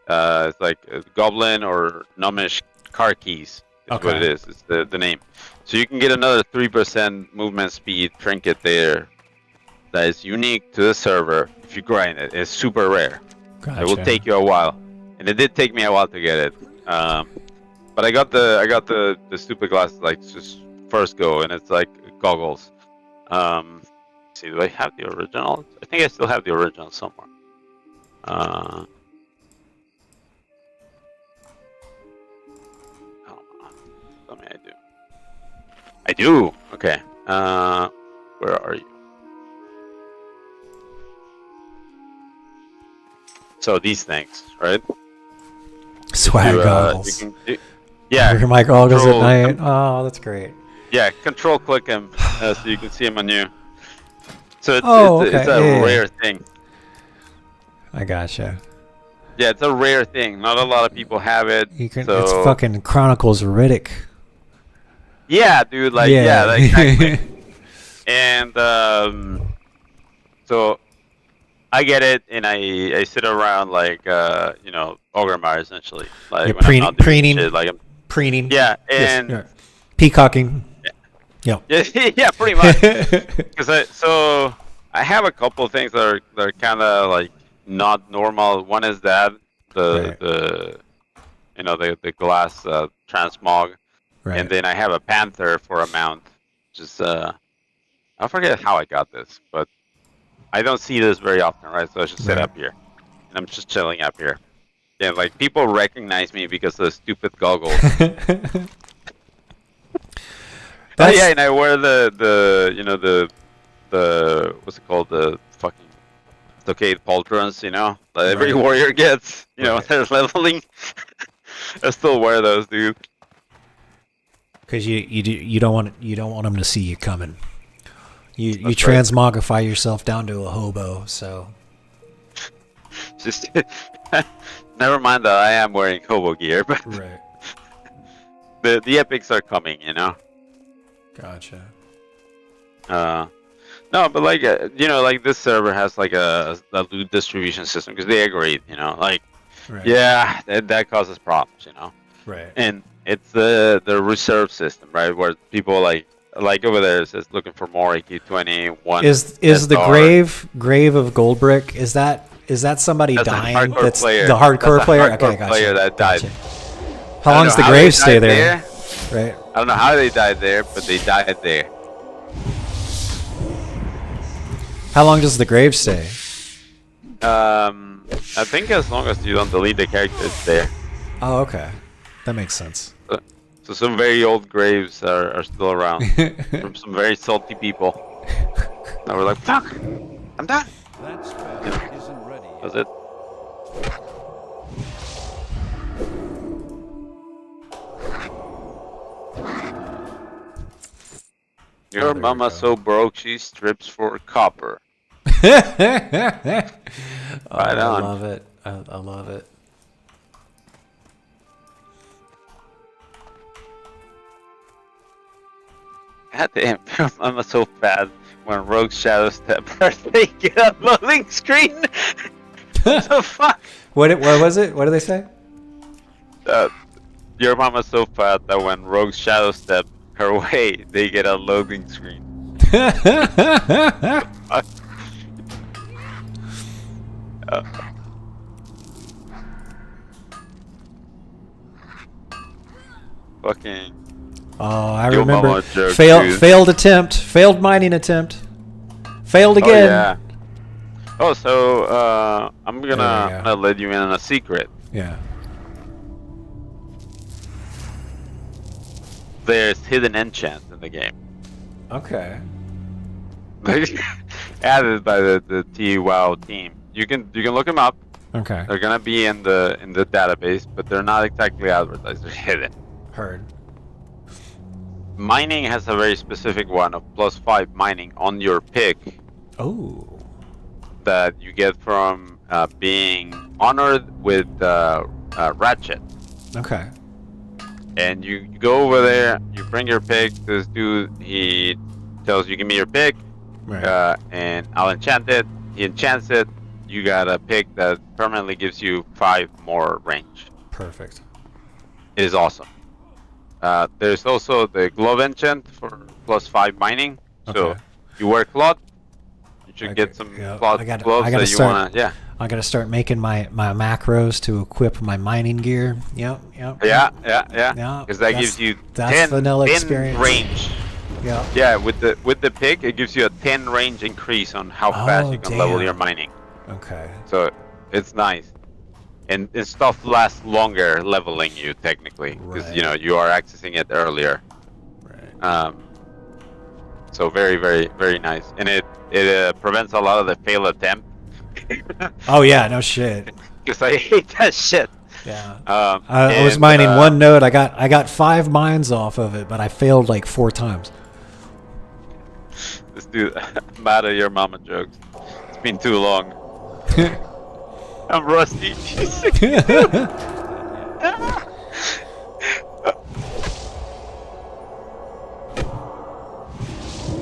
It's like a goblin or gnomish car keys is what it is. It's the name. So you can get another 3% movement speed trinket there that is unique to the server if you grind it. It's super rare. Gotcha. It will take you a while. And it did take me a while to get it. But I got the stupid glasses like just first go, and it's like goggles. see, do I have the original? I think I still have the original somewhere. Hold on. Tell me I do. I do. Okay. Where are you? So these things, right? Swag You, goggles. yeah. Wear my goggles at control- night. Oh, that's great. Yeah, control click them so you can see them on you. So it's, Okay. it's a Yeah. rare thing. I gotcha. Yeah, it's a rare thing. Not a lot of people have it. You can. So It's fucking Chronicles of Riddick. yeah, dude. Like yeah, exactly. And so I get it, and I sit around like Ogre essentially. Like You're when I'm not doing preening. shit, like I'm, Preening. yeah, Yes, and yeah. Peacocking. yeah, yeah, pretty much. Because I have a couple of things that are kind of like not normal. One is that the glass transmog, Right. and then I have a panther for a mount. Just I forget how I got this, but I don't see this very often, right? So I just sit Right. up here, and I'm just chilling up here. Yeah, like people recognize me because of the stupid goggles. Oh yeah, and I wear the what's it called, the fucking stockade pauldrons, that every Right. warrior gets, Right. they're leveling. I still wear those, dude. Because you don't want them to see you coming. You That's right. transmogrify yourself down to a hobo. So Just never mind that I am wearing hobo gear, but right. the epics are coming, Gotcha. No, but like like this server has like a loot distribution system because they agreed, like Right. yeah, that causes problems, Right. and it's the reserve system, right, where people like over there it says looking for more AQ-20 one. Is the SR. grave of Goldbrick? Is that somebody That's a dying? hardcore That's player. the hardcore That's a player. hardcore Okay, gotcha. player that died. Gotcha. I How don't long does know the how grave they stay died there? Right. I don't know how they died there, but they died there. How long does the grave stay? I think as long as you don't delete the character, it's there. Oh, okay. That makes sense. So some very old graves are still around from some very salty people. And we're like, fuck, I'm done. That spell isn't ready yet. That's it. Your there we mama go. so broke she strips for copper. Right Right I on. love it. I love it. God damn, your mama's so fast when Rogue Shadow Step they get a loading screen. What the fuck? What was it? What did they say? Your mama's so fat that when Rogue Shadow Step her way, they get a loading screen. Fucking. Oh, I Yo remember. mama joke, dude. Failed attempt. Failed mining attempt. Failed Oh again. yeah. Oh, so I'm There we gonna go. let you in on a secret. Yeah. There's hidden enchants in the game. Okay. Added by the WoW team. You can look them up. Okay. They're gonna be in the database, but they're not exactly advertised. They're hidden. Heard. Mining has a very specific one of +5 mining on your pick Oh. that you get from being honored with Ratchet. Okay. And you go over there, you bring your pick. This dude, he tells you, give me your pick, Right. and I'll enchant it. He enchants it. You got a pick that permanently gives you 5 more range. Perfect. It is awesome. There's also the glove enchant for +5 mining. So Okay. you wear cloth, you should Okay, get some yeah, cloth I gotta gloves that you start- wanna. Yeah. I gotta start making my macros to equip my mining gear. Yep. Yeah. Yeah, Because that gives you that's 10 vanilla 10 experience. range. Yeah. Yeah, with the pick, it gives you a 10 range increase on how fast you can level damn. your mining. Okay. So it's nice. And stuff lasts longer leveling you technically, because you know Right. you are accessing it earlier. Right. So very, very, very nice, and it prevents a lot of the fail attempt. Oh yeah, no shit. Because I hate that shit. Yeah. I was And, mining one node. I got 5 mines off of it, but I failed like 4 times. Let's do I'm out of your mama jokes. It's been too long. I'm rusty.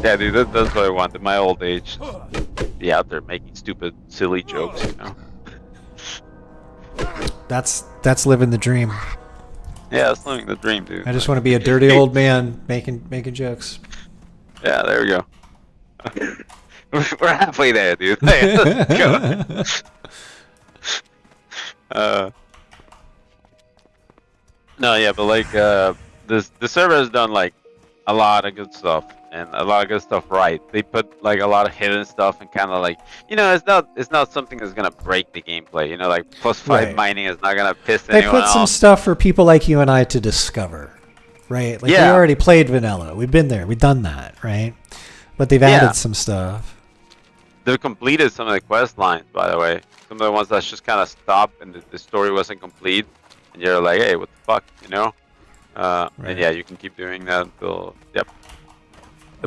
Yeah, dude, that's what I want in my old age. Be out there making stupid, silly jokes, you know? That's living the dream. Yeah, that's living the dream, dude. I just want to be a dirty old man making jokes. Yeah, there we go. We're halfway there, dude. Hey, let's go. No, yeah, but like the server has done like a lot of good stuff and a lot of good stuff right. They put like a lot of hidden stuff and kind of like, you know, it's not something that's gonna break the gameplay. You know, like +5 Right. mining is not gonna piss They anyone put some off. stuff for people like you and I to discover, right? Like we Yeah. already played vanilla. We've been there. We've done that, right? But they've Yeah. added some stuff. They've completed some of the quest lines, by the way. Some of the ones that just kind of stopped and the story wasn't complete, and you're like, hey, what the fuck, you know? Right. And yeah, you can keep doing that until the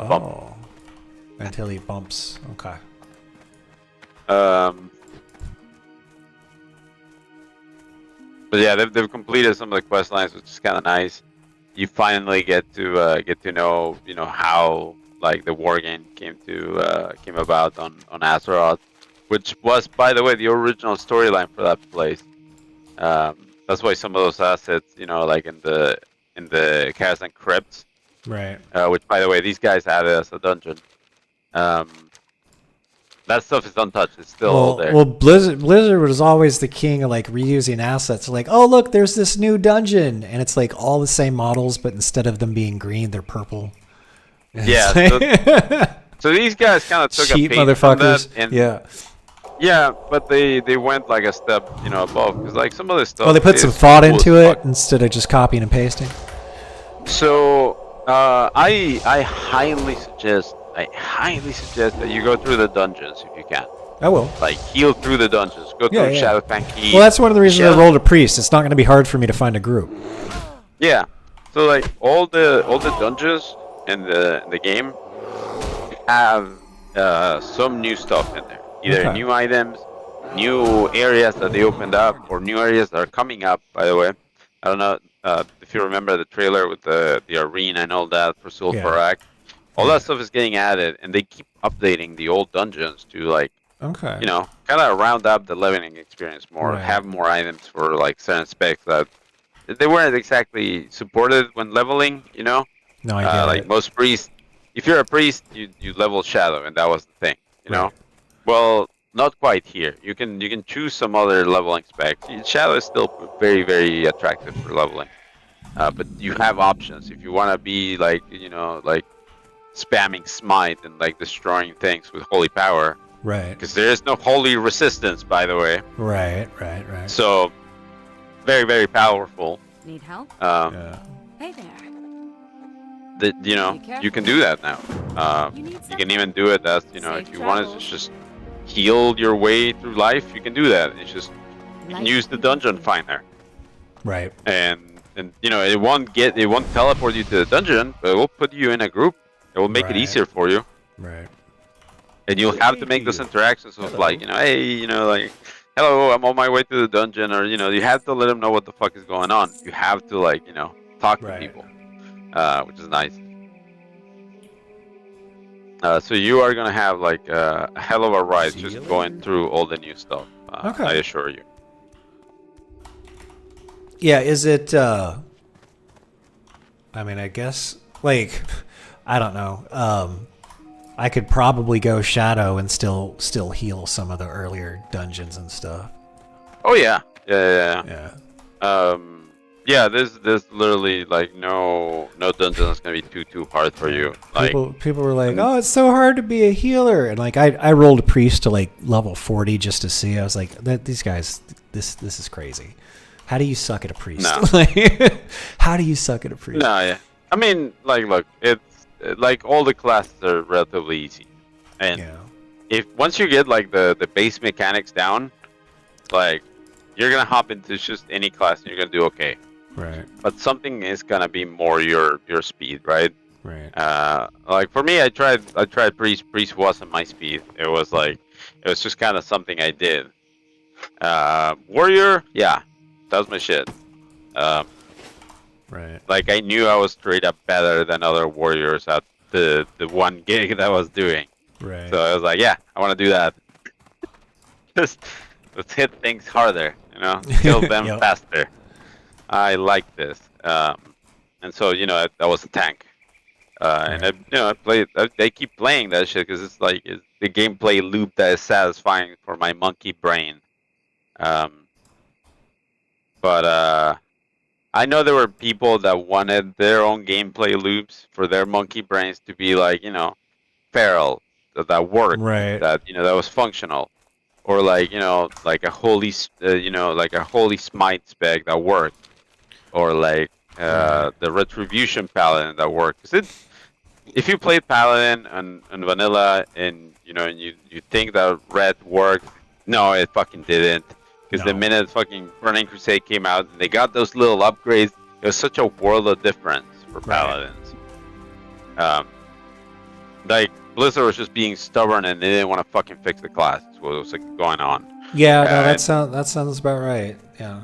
bump. Oh. Until he bumps. Okay. But yeah, they've completed some of the quest lines, which is kind of nice. You finally get to know, you know, how like the war game came about on Azeroth, which was, by the way, the original storyline for that place. That's why some of those assets, you know, like in the Kazan crypts, Right. which, by the way, these guys added as a dungeon. That stuff is untouched. It's still all there. Well, Blizzard was always the king of like reusing assets. Like, oh look, there's this new dungeon, and it's like all the same models, but instead of them being green, they're purple. Yeah. So these guys kind of took cheap a page from that, motherfuckers. and Yeah. but they went like a step, you know, above, because like some of this stuff. Well, they put some is thought cool as into it fuck. instead of just copying and pasting. So I highly suggest that you go through the dungeons if you can. I will. Like heal through the dungeons. Go through Yeah. Shadowfang Keep. Well, that's one of the reasons I Shadow- rolled a priest. It's not going to be hard for me to find a group. Yeah. So like all the dungeons in the game have some new stuff in there. Either Okay. new items, new areas that they opened up, or new areas that are coming up. By the way, I don't know if you remember the trailer with the arena and all that for Sulfurak. All that stuff is getting added, and they keep updating the old dungeons to like, Okay. you know, kind of round up the leveling experience more, Right. have more items for like certain specs that they weren't exactly supported when leveling, you know. No, I get Like it. most priests, if you're a priest, you level shadow, and that was the thing, you know. Right. Well, not quite here. You can choose some other leveling specs. Shadow is still very, very attractive for leveling, but you have options if you want to be like, you know, like spamming smite and like destroying things with holy power, Right. because there is no holy resistance, by the way. Right. So very, very powerful. Need help? Yeah. Hey there. That, you know, Be careful. you can do that now. You need You can even do it as, you know, Safe if you want travels. to just heal your way through life, you can do that. It's just you can Light use the be dungeon good. finder, Right. and you know, it won't teleport you to the dungeon, but it will put you in a group. It will make it Right. easier for you, Right. and you'll have to make those interactions of like, you know, hey, you know, like, hello, I'm on my way to the dungeon, or you know, you have to let them know what the fuck is going on. You have to like, you know, talk to Right. people, which is nice. So you are gonna have like a hell of a ride See just you going later. through all the new stuff. Okay. I assure you. Yeah, is it I mean, I guess like I don't know. I could probably go shadow and still heal some of the earlier dungeons and stuff. Oh yeah, yeah. Yeah. Yeah, there's literally like no dungeon that's gonna be too hard for you. Like People were like, "Oh, it's so hard to be a healer," and like I rolled a priest to like level 40 just to see. I was like, "These guys, this is crazy. How do you suck at a priest? No. Like, how do you suck at a priest?" no, yeah. I mean, like, look, it's like all the classes are relatively easy, and Yeah. if once you get like the base mechanics down, like you're gonna hop into just any class and you're gonna do okay. Right. But something is gonna be more your speed, right? Right. Like for me, I tried priest. Priest wasn't my speed. It was just kind of something I did. Warrior, yeah, that was my shit. Right. Like I knew I was straight up better than other warriors at the one gig that I was doing. Right. So I was like, yeah, I want to do that. Just let's hit things harder, kill them Yep. faster. I like this. And so I was a tank. And I played. They keep playing that shit because it's like the gameplay loop that is satisfying for my monkey brain. But I know there were people that wanted their own gameplay loops for their monkey brains to be like feral, that worked, Right. that that was functional, or like like a holy smite spec that worked, or like the retribution paladin that worked. 'Cause if you played paladin and vanilla and and you think that red worked, no, it fucking didn't. Because the No. minute fucking Burning Crusade came out and they got those little upgrades, it was such a world of difference for paladins. Like Blizzard was just being stubborn and they didn't want to fucking fix the class. That's what was going on. Yeah. No, that sounds about right. Yeah.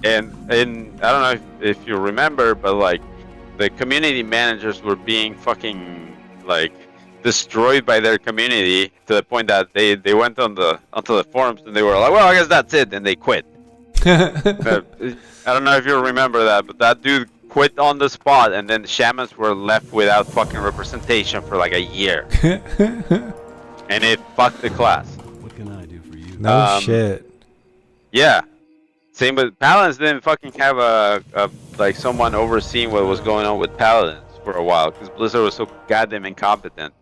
And I don't know if you remember, but like the community managers were being fucking like destroyed by their community to the point that they went onto the forums and they were like, well, I guess that's it, and they quit. I don't know if you remember that, but that dude quit on the spot, and then the shamans were left without fucking representation for like a year, and it fucked the class. What can I do for you? No shit. Yeah. Same with paladins. Didn't fucking have a like someone overseeing what was going on with paladins for a while because Blizzard was so goddamn incompetent.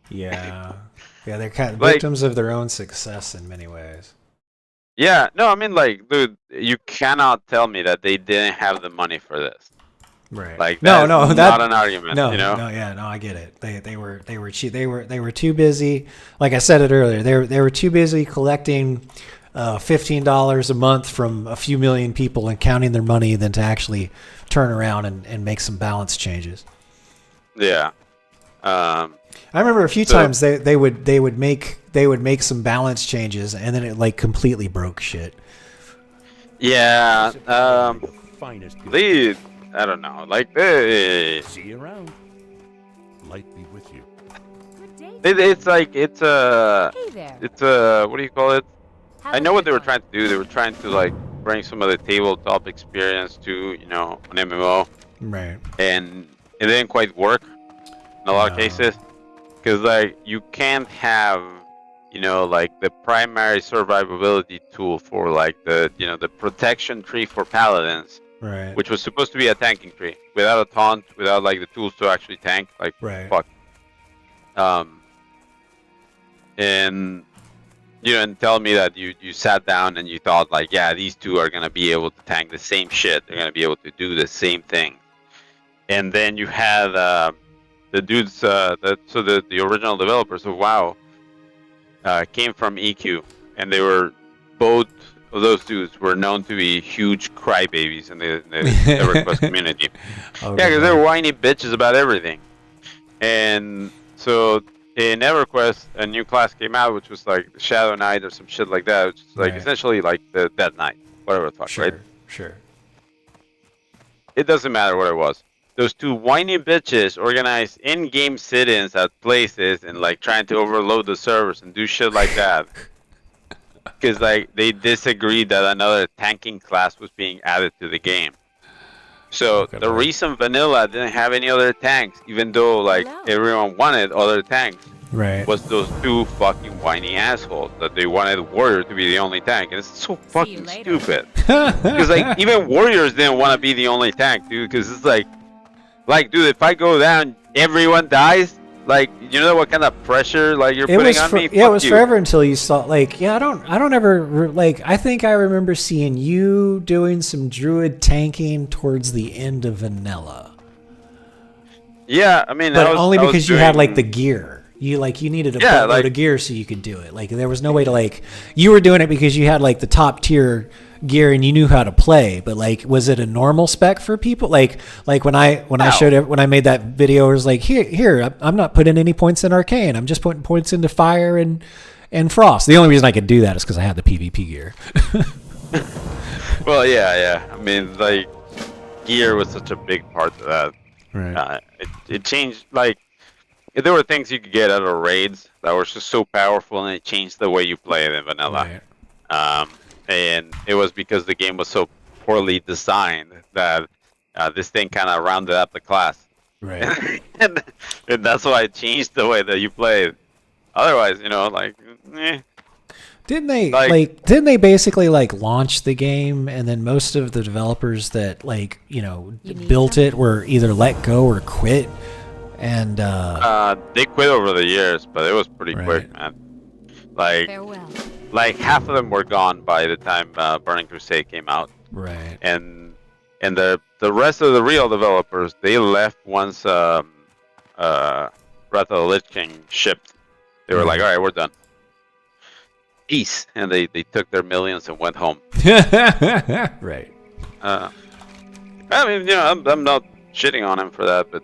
Yeah. Yeah, they're kind of Like- victims of their own success in many ways. Yeah, no, I mean, like, dude, you cannot tell me that they didn't have the money for this. Right. Like, no, that's not an argument. No, I get it. They were too busy. Like I said it earlier, they were too busy collecting $15 a month from a few million people and counting their money than to actually turn around and make some balance changes. Yeah. I remember a few times they would make some balance changes and then it like completely broke shit. Yeah. Finest goods. They, I don't know. Like, they, See you around. Light be with you. Good day. it's like Hey there. it's what do you call it? How's I know what they were going? trying to do. They were trying to like bring some of the tabletop experience to an MMO, Right. and it didn't quite work in a lot of No. cases because like you can't have like the primary survivability tool for like the the protection tree for paladins, Right. which was supposed to be a tanking tree without a taunt, without like the tools to actually tank. Like Right. fuck. And and tell me that you sat down and you thought like, yeah, these two are gonna be able to tank the same shit. They're gonna be able to do the same thing. And then you had the dudes, the original developers of WoW came from EQ, and they were both of those dudes were known to be huge crybabies in the EverQuest community. Oh, Yeah, because good they're lord. whiny bitches about everything. And so in EverQuest, a new class came out, which was like Shadow Knight or some shit like that, which is like Right. essentially like the Dead Knight, whatever the fuck, Sure. right? Sure. It doesn't matter what it was. Those two whiny bitches organized in-game sit-ins at places and like trying to overload the servers and do shit like that. Because like they disagreed that another tanking class was being added to the game. So Good the lord. reason vanilla didn't have any other tanks, even though like Hello. everyone wanted other tanks, Right. was those two fucking whiny assholes that they wanted Warrior to be the only tank, and it's so fucking later. stupid. Because like even Warriors didn't want to be the only tank, dude. Because it's like, dude, if I go down, everyone dies. Like, you know what kind of pressure like you're It putting was on me? yeah, it Fuck was you. forever until you saw like I don't ever like I think I remember seeing you doing some druid tanking towards the end of vanilla. Yeah, I mean, But I was, only I was because you had like doing- the gear. You needed a Yeah, buttload like- of gear so you could do it. Like there was no way to like you were doing it because you had like the top tier gear and you knew how to play. But like, was it a normal spec for people? Like when I No. when I made that video, it was like here I'm not putting any points in arcane. I'm just putting points into fire and frost. The only reason I could do that is because I had the PvP gear. Well, yeah. I mean, like, gear was such a big part of that. Right. It changed, like, there were things you could get out of raids that were just so powerful, and it changed the way you play it in vanilla. Right. And it was because the game was so poorly designed that this thing kind of rounded up the class. Right. and that's why it changed the way that you played. Otherwise, you know, like, Didn't they Like- didn't they basically like launch the game and then most of the developers that like, You need built some? it were either let go or quit and they quit over the years, but it was pretty Right. quick, man. Like, Farewell. half of them were gone by the time Burning Crusade came out, right. and the rest of the real developers, they left once Wrath of the Lich King shipped. They were like, all right, we're done. Peace, and they took their millions and went home. Right. I mean, you know, I'm not shitting on him for that, but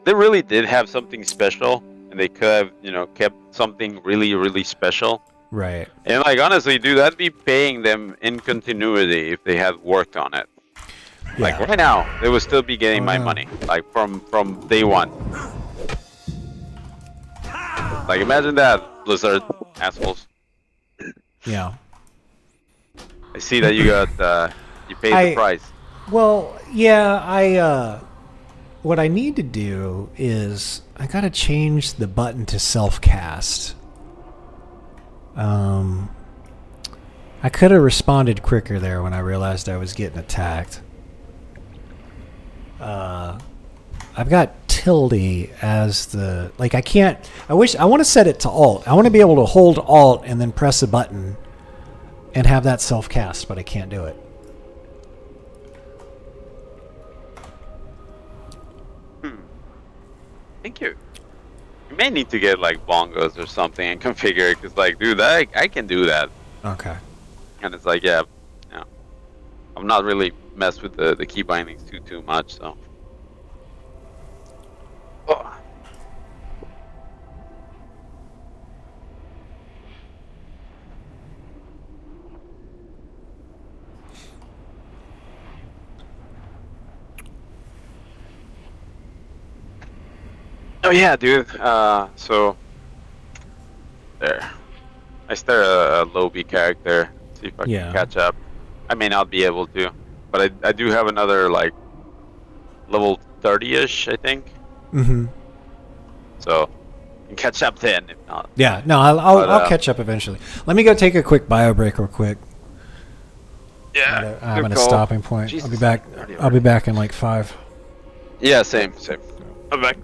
they really did have something special, and they could have, you know, kept something really, really special. Right. And like, honestly, dude, I'd be paying them in continuity if they had worked on it. Like Yeah. right now, they would still be getting my yeah. money, like from day one. Like, imagine that, Blizzard assholes. Yeah. I see that you got you paid I- the price. Well, yeah, I what I need to do is I got to change the button to self-cast. I could have responded quicker there when I realized I was getting attacked. I've got tilde as the like I can't I want to set it to alt. I want to be able to hold alt and then press a button and have that self-cast, but I can't do it. I think you may need to get like bongos or something and configure it, because like, dude, I can do that. Okay. And it's like, yeah, I'm not really messed with the key bindings too much, so. Oh. Oh yeah, dude. So there. I start a low B character. See if I Yeah. can catch up. I may not be able to, but I do have another like level 30-ish, I think. Mm-hmm. So I can catch up then, if not. Yeah, no, I'll But, catch up eventually. Let me go take a quick bio break real quick. Yeah. I'm good at a call. stopping point. Jesus. I'll be back. I'll be back in like 5. Yeah, same. I'm back.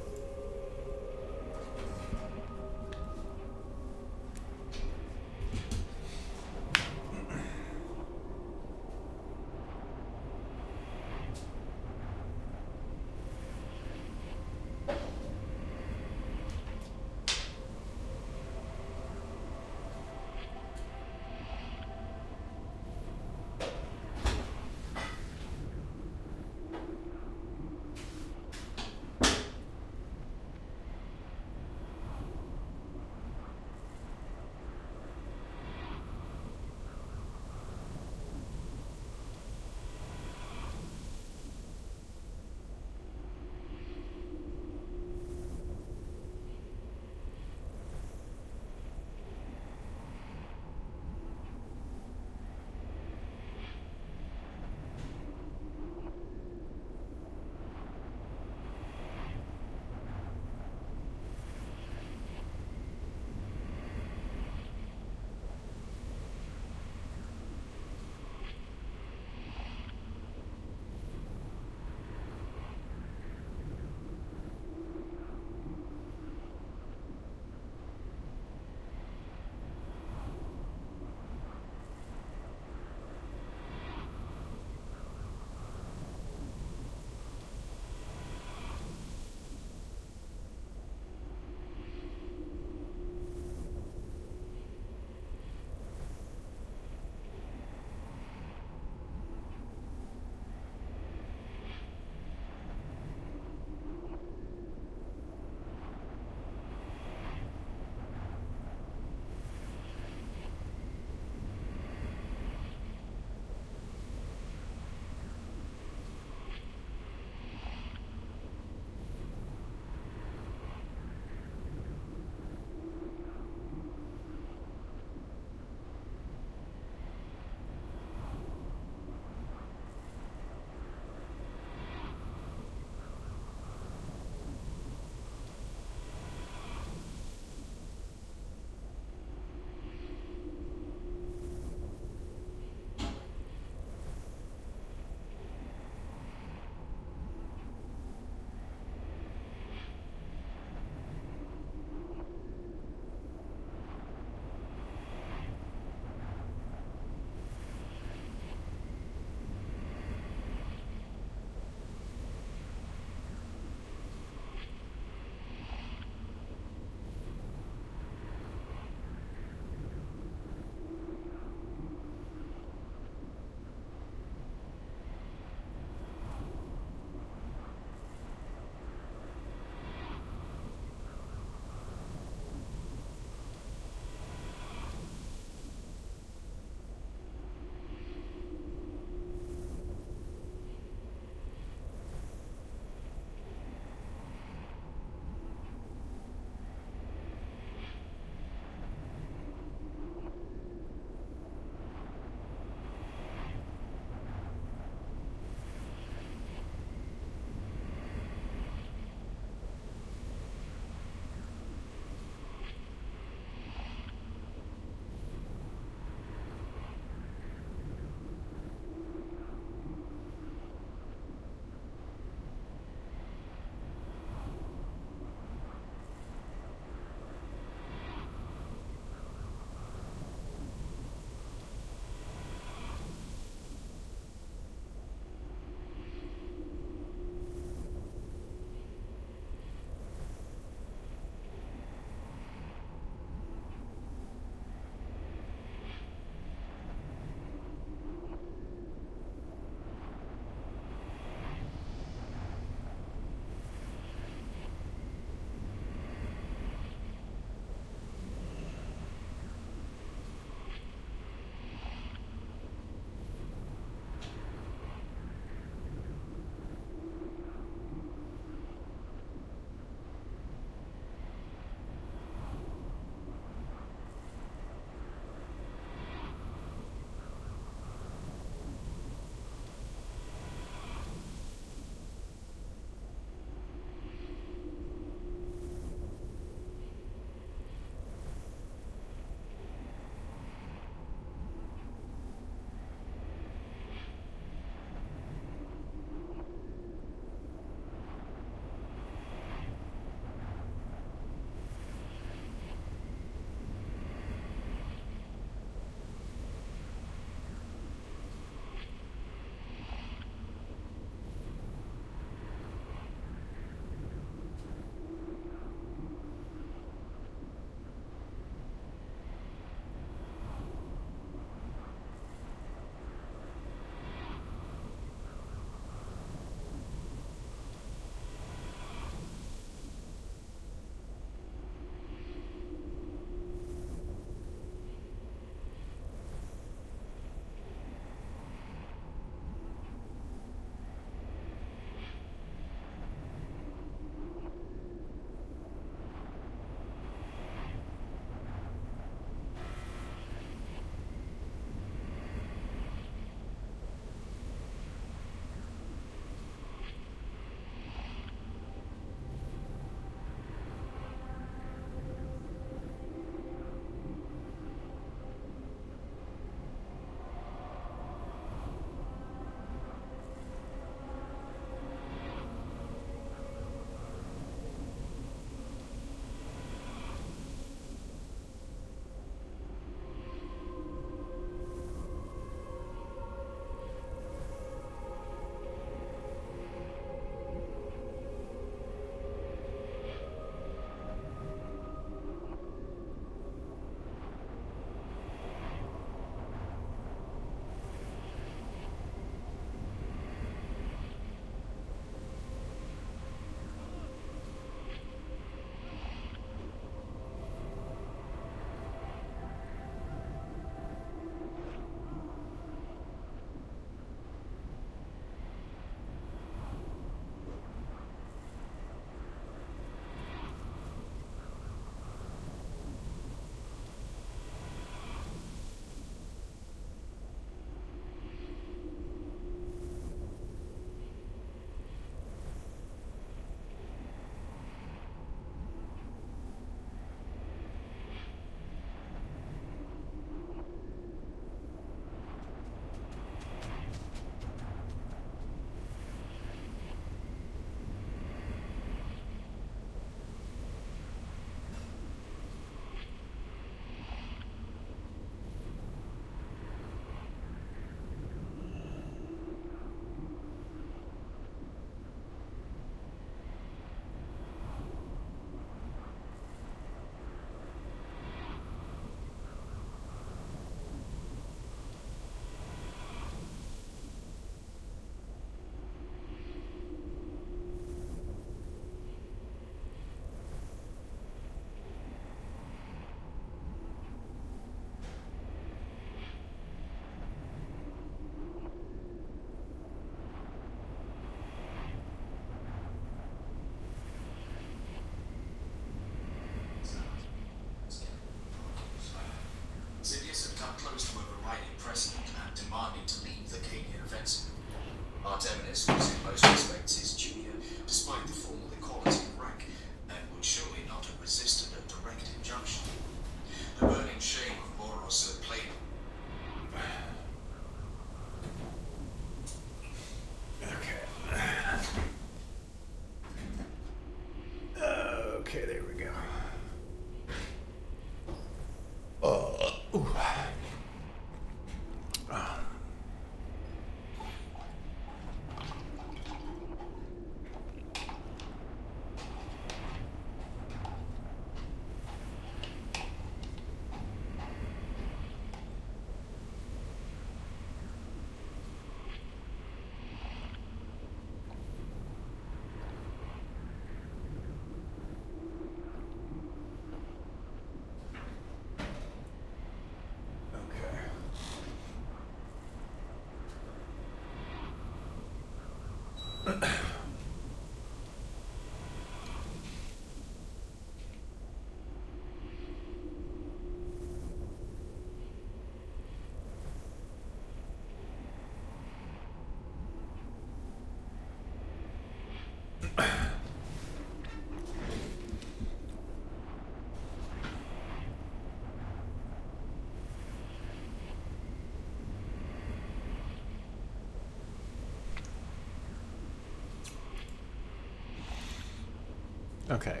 Okay.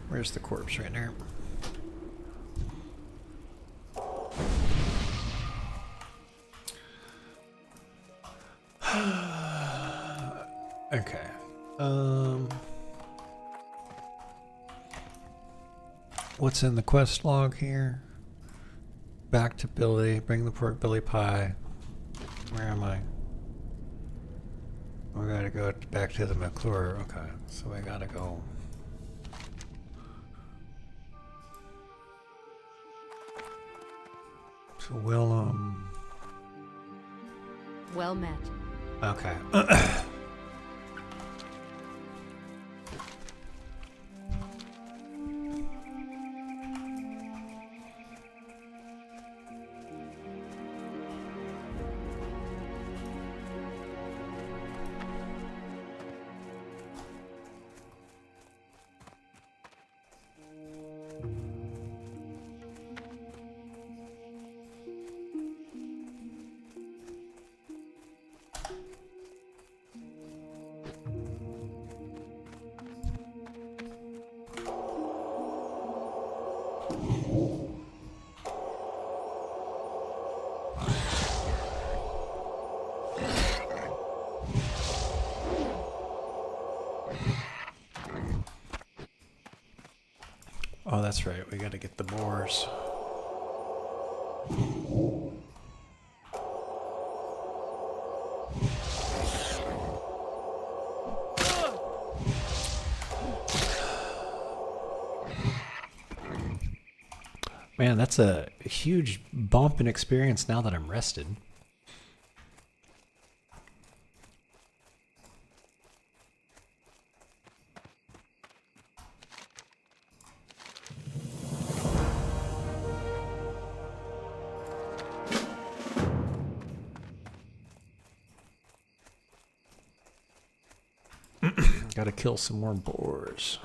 Where's the corpse right there? Okay. What's in the quest log here? Back to Billy. Bring the pork belly pie. Where am I? We gotta go back to the McClure. Okay, so I gotta go. So we'll Well met. Okay. Oh, that's right. We gotta get the boars. Man, that's a huge bump in experience now that I'm rested. Gotta kill some more boars.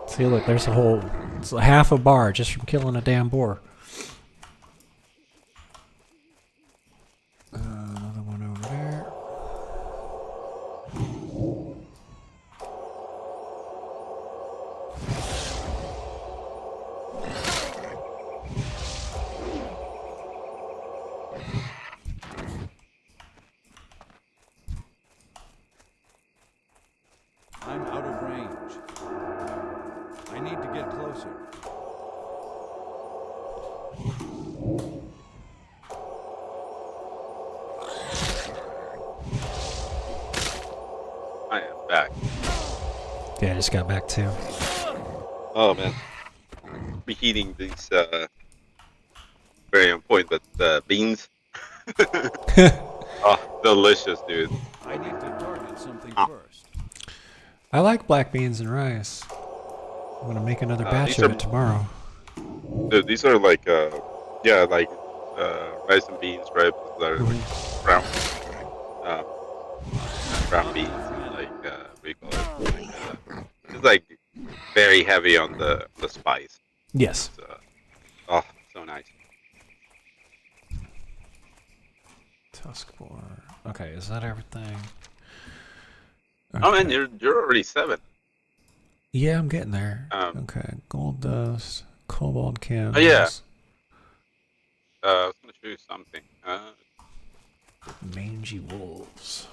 See, look, there's it's a half a bar just from killing a damn boar. Another one over there. I'm out of range. I need to get closer. I am back. Yeah, I just got back too. Oh man, reheating these very on point, but beans. Oh, delicious, dude. I need to target something first. I like black beans and rice. I'm gonna make another batch these of are- it tomorrow. Dude, these are like like rice and beans, right? But they're like brown, brown beans, like what do you call it? Like, it's like very heavy on the spice. Yes. It's, oh, so nice. Tusk boar. Okay, is that everything? Oh man, Okay. you're already 7. Yeah, I'm getting there. Um, Okay, gold dust, cobalt candles. Oh yeah. I was gonna show you something. Mangy wolves.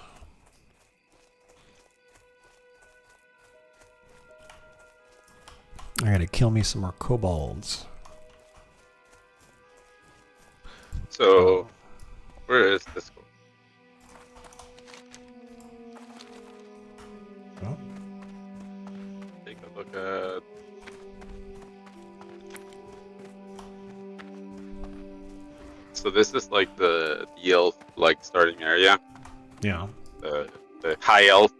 I gotta kill me some more kobolds. So where is this going? Oh. Take a look at. So this is like the elf like starting area, Yeah. the high elf,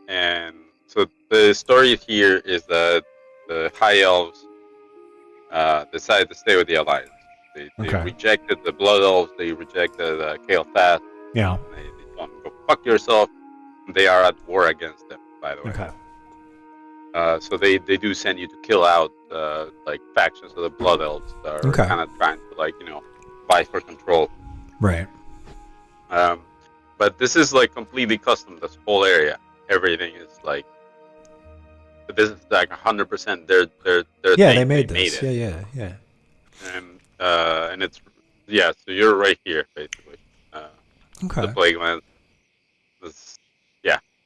and so the story here is that the high elves decided to stay with the alliance. They Okay. rejected the blood elves. They rejected Kale Fast. Yeah. They told them, go fuck yourself. They are at war against them, by the way. Okay. So they do send you to kill out like factions of the Blood Elves that are Okay. kind of trying to like fight for control. Right. But this is like completely custom. This whole area, everything is like. This is like 100% their Yeah, thing. they made this. it. Yeah. And it's so you're right here basically. Okay. The plague land.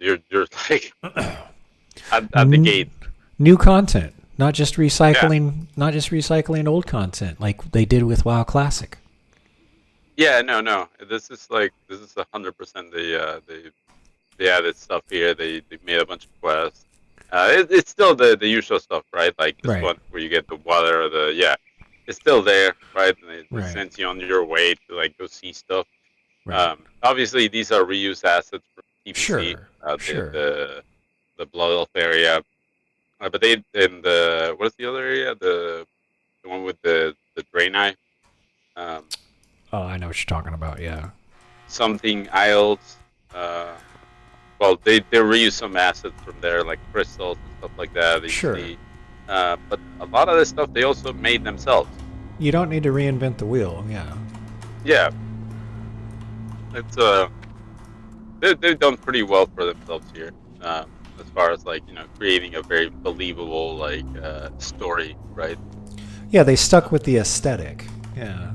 You're like at the gate. New content, not just recycling old content like they did with WoW Classic. Yeah, no. This is 100%. They added stuff here. They made a bunch of quests. It's still the usual stuff, right? Like this one where you get the water or it's still there, right? And it sends you on your way to like go see stuff. Right. Obviously, these are reused assets from TBC. Sure. The Blood Elf area, but they in the what's the other area? The one with the Draenei. Oh, I know what you're talking about. Yeah. Something Isles. Well, they reuse some assets from there, like crystals and stuff like that. But a lot of this stuff they also made themselves. You don't need to reinvent the wheel. Yeah. Yeah. It's they've done pretty well for themselves here, as far as like creating a very believable like story, right? Yeah, they stuck with the aesthetic. Yeah.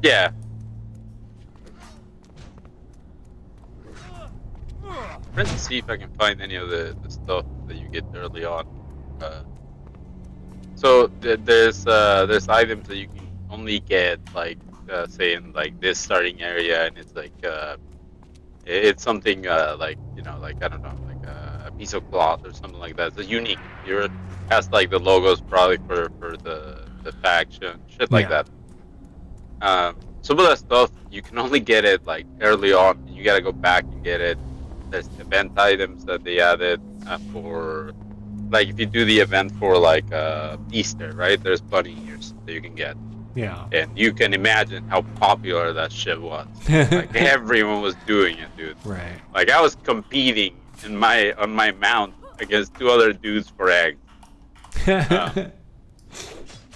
Yeah. I'm trying to see if I can find any of the stuff that you get early on. So there's items that you can only get like say in like this starting area, and it's like it's something like like I don't know, like a piece of cloth or something like that. It's unique. It has like the logos probably for the faction, shit like that. Some of that stuff you can only get it like early on. You gotta go back and get it. There's event items that they added for, like if you do the event for like Easter, right? There's bunny ears that you can get. Yeah. And you can imagine how popular that shit was. Like everyone was doing it, dude. Right. Like I was competing on my mount against 2 other dudes for eggs.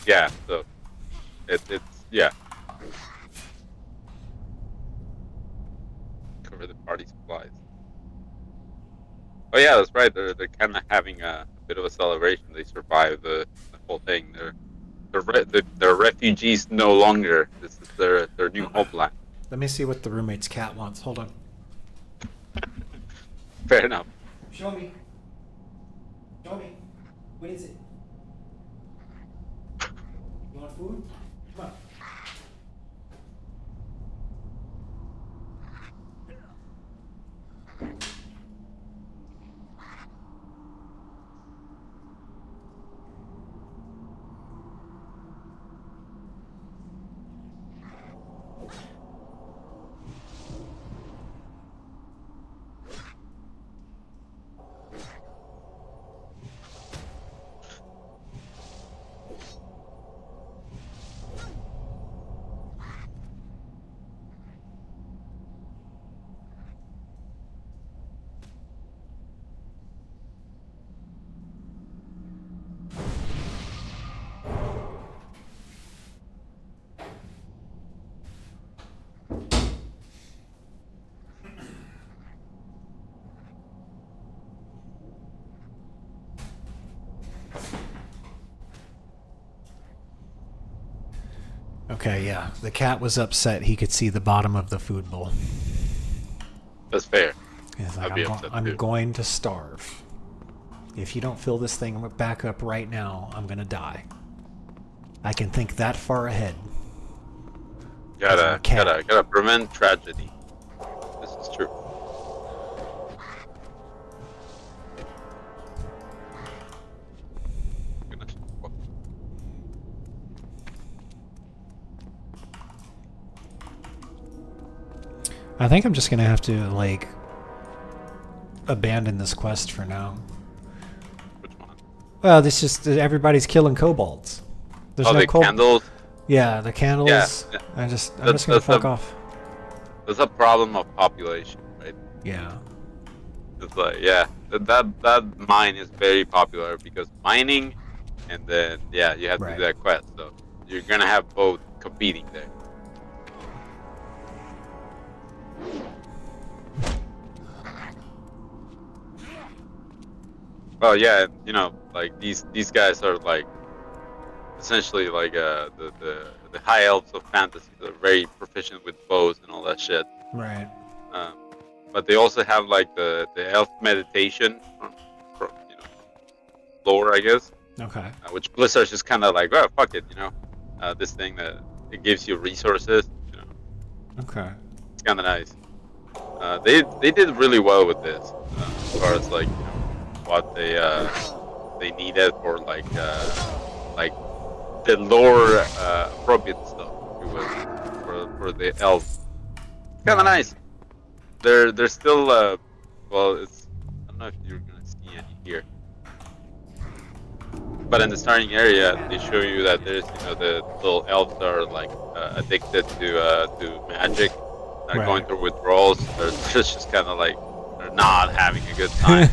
Yeah. So it's cover the party supplies. Oh yeah, that's right. They're kind of having a bit of a celebration. They survived the whole thing. They're refugees no longer. This is their new homeland. Let me see what the roommate's cat wants. Hold on. Fair enough. Show me. What is it? You want food? Come on. Okay, yeah. The cat was upset he could see the bottom of the food bowl. That's fair. He's like, I'd be upset I'm too. going to starve. If you don't fill this thing back up right now, I'm going to die. I can think that far ahead. Gotta prevent tragedy. This is true. I think I'm just going to have to, like, abandon this quest for now. Which one? Well, this just everybody's killing kobolds. There's no the candles. Yeah, the candles. Yeah. I'm just gonna fuck off. There's a problem of population, right? Yeah. It's like that mine is very popular because mining, and then yeah, you have to Right. do that quest. So you're gonna have both competing there. Well, yeah, you know, like these guys are like essentially like the high elves of fantasy. They're very proficient with bows and all that shit. Right. Um, but they also have like the elf meditation from you know lore, I guess. Okay. Which Blizzard's just kind of like, oh fuck it, you know, this thing that it gives you resources. You know, Okay. it's kind of nice. They did really well with this as far as like you know what they needed for like the lore appropriate stuff, if you will, for the elves. It's kind of nice. They're still well, it's I don't know if you're gonna see any here, but in the starting area they show you that there's you know the little elves are like addicted to magic, Right. going through withdrawals. They're just kind of like they're not having a good time.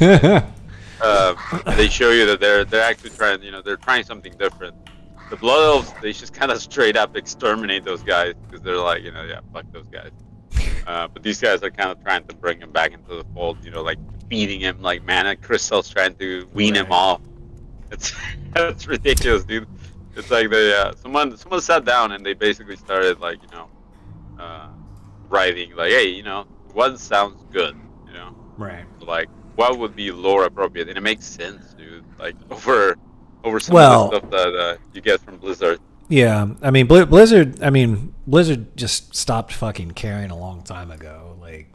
They show you that they're actually trying, you know, they're trying something different. The Blood Elves, they just kind of straight up exterminate those guys because they're like, you know, yeah, fuck those guys. But these guys are kind of trying to bring him back into the fold, you know, like feeding him like mana crystals, trying to wean him off. It's that's ridiculous, dude. It's like they someone sat down and they basically started like, you know, writing like, hey, you know, what sounds good, you know, Right. like what would be lore appropriate, and it makes sense, dude. Like over some Well, of the stuff that you get from Blizzard. Yeah, I mean Blizzard. I mean Blizzard just stopped fucking caring a long time ago. Like,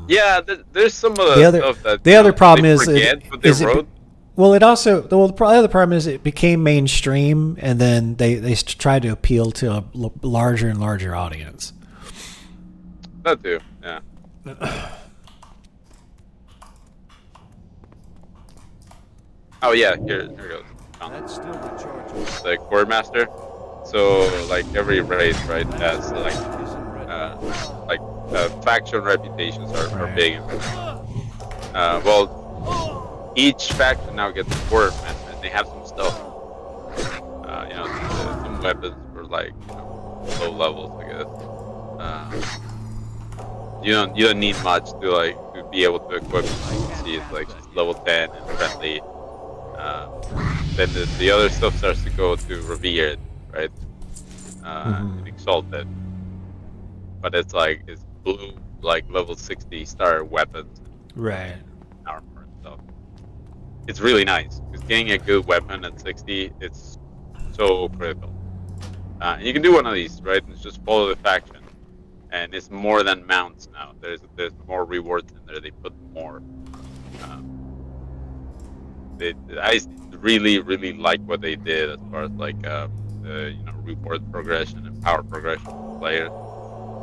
Yeah, there's some of the, the other stuff that the you other know, problem they is forget what they wrote. well, it also the other problem is it became mainstream, and then they tried to appeal to a larger and larger audience. That too, yeah. Oh yeah, here goes. That's still rechargeable. The core master. So like every race, right, has faction reputations are Right. big. Well, each faction now gets a core master, and they have some stuff. You know, some weapons for like you know, low levels, I guess. You don't need much to be able to equip. Like you see, it's like just level 10 and friendly. Then the other stuff starts to go to revered, right? And exalted. But it's blue, like level 60 star weapons, Right. armor and stuff. It's really nice because getting a good weapon at 60, it's so critical. And you can do one of these, right? And just follow the faction, and it's more than mounts now. There's more rewards in there. They put more. I really like what they did as far as like the you know reward progression and power progression for players.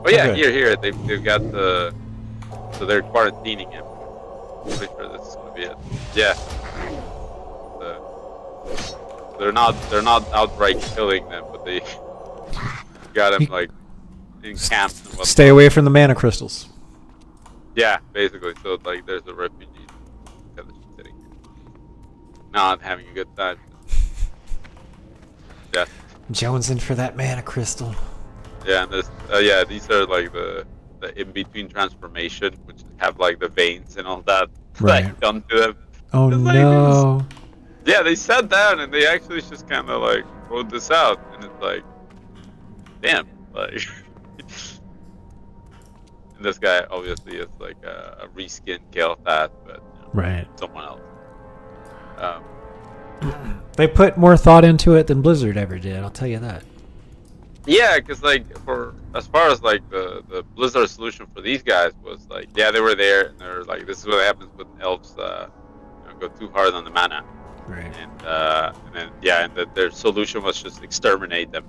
But yeah, Okay. here they've got so they're quarantining him. I'm pretty sure this is gonna be it. Yeah. They're not outright killing them, but they got him like in camps and whatnot. Stay away from the mana crystals. Yeah, basically. So like, there's a refugee kind of sitting here, not having a good time. Yeah, Jonesing for that mana crystal. yeah, and there's these are like the in between transformation, which have like the veins and all that Right. like done to them. Oh It's like, no. Yeah, they sat down and they actually just kind of like wrote this out, and it's like, damn, like. And this guy obviously is like a reskinned Kael'thas, but you know, Right. someone else. They put more thought into it than Blizzard ever did. I'll tell you that. Yeah, because like for as far as like the Blizzard solution for these guys was like, yeah, they were there and they're like, this is what happens when elves you know, go too hard on the mana, Right. and then yeah, and their solution was just exterminate them.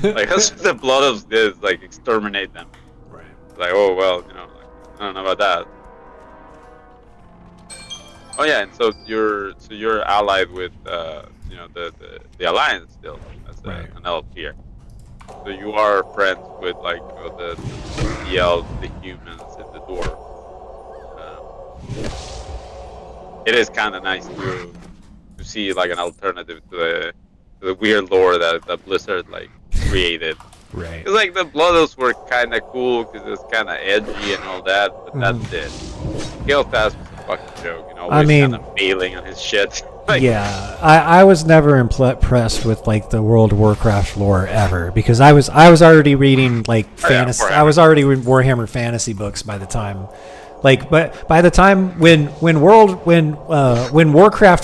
Like that's what the Blood Elves did, is like exterminate them. Right. Like, oh well, you know, like, I don't know about that. Oh yeah, and so you're allied with you know the Alliance still as Right. an elf here. So you are friends with like you know, the elves, the humans, and the dwarves. it is kind of nice to see like an alternative to the weird lore that Blizzard like created. Right. Cause like the Blood Elves were kind of cool because it's kind of edgy and all that, but that's it. Gilthas was a fucking joke, you know, always kind of failing on his shit. Like, yeah, I was never impressed with like the World of Warcraft lore ever because I was already reading like fantasy. I was already reading Warhammer fantasy books by the time, like, but by the time when Warcraft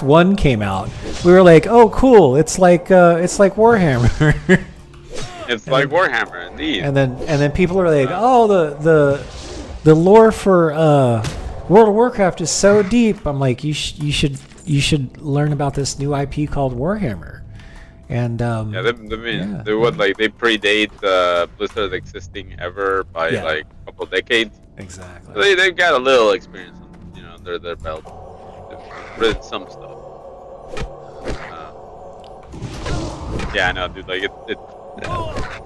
1 came out, we were like, oh cool, it's like Warhammer. It's like Warhammer, indeed. And then people are like, oh the lore for World of Warcraft is so deep. I'm like, you should learn about this new IP called Warhammer. And they predate Blizzard existing ever by like a couple decades. Exactly. So they've got a little experience, under their belt. They've read some stuff. Yeah, I know, dude. Like it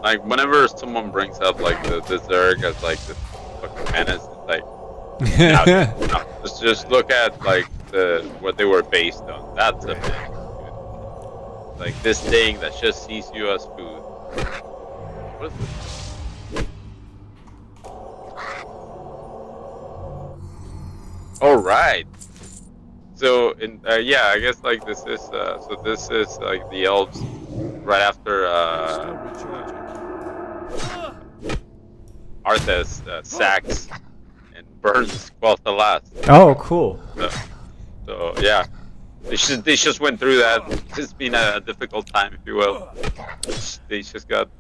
like whenever someone brings up like the Zerg as like this fucking menace, it's like, no, just look at like what they were based on. That's a thing. Like this thing that just sees you as food. What is this? All right. So I guess like this is like the elves right after Arthas sacks and burns Quel'Thalas. oh, cool. So yeah, they just went through that. It's been a difficult time, if you will. They just got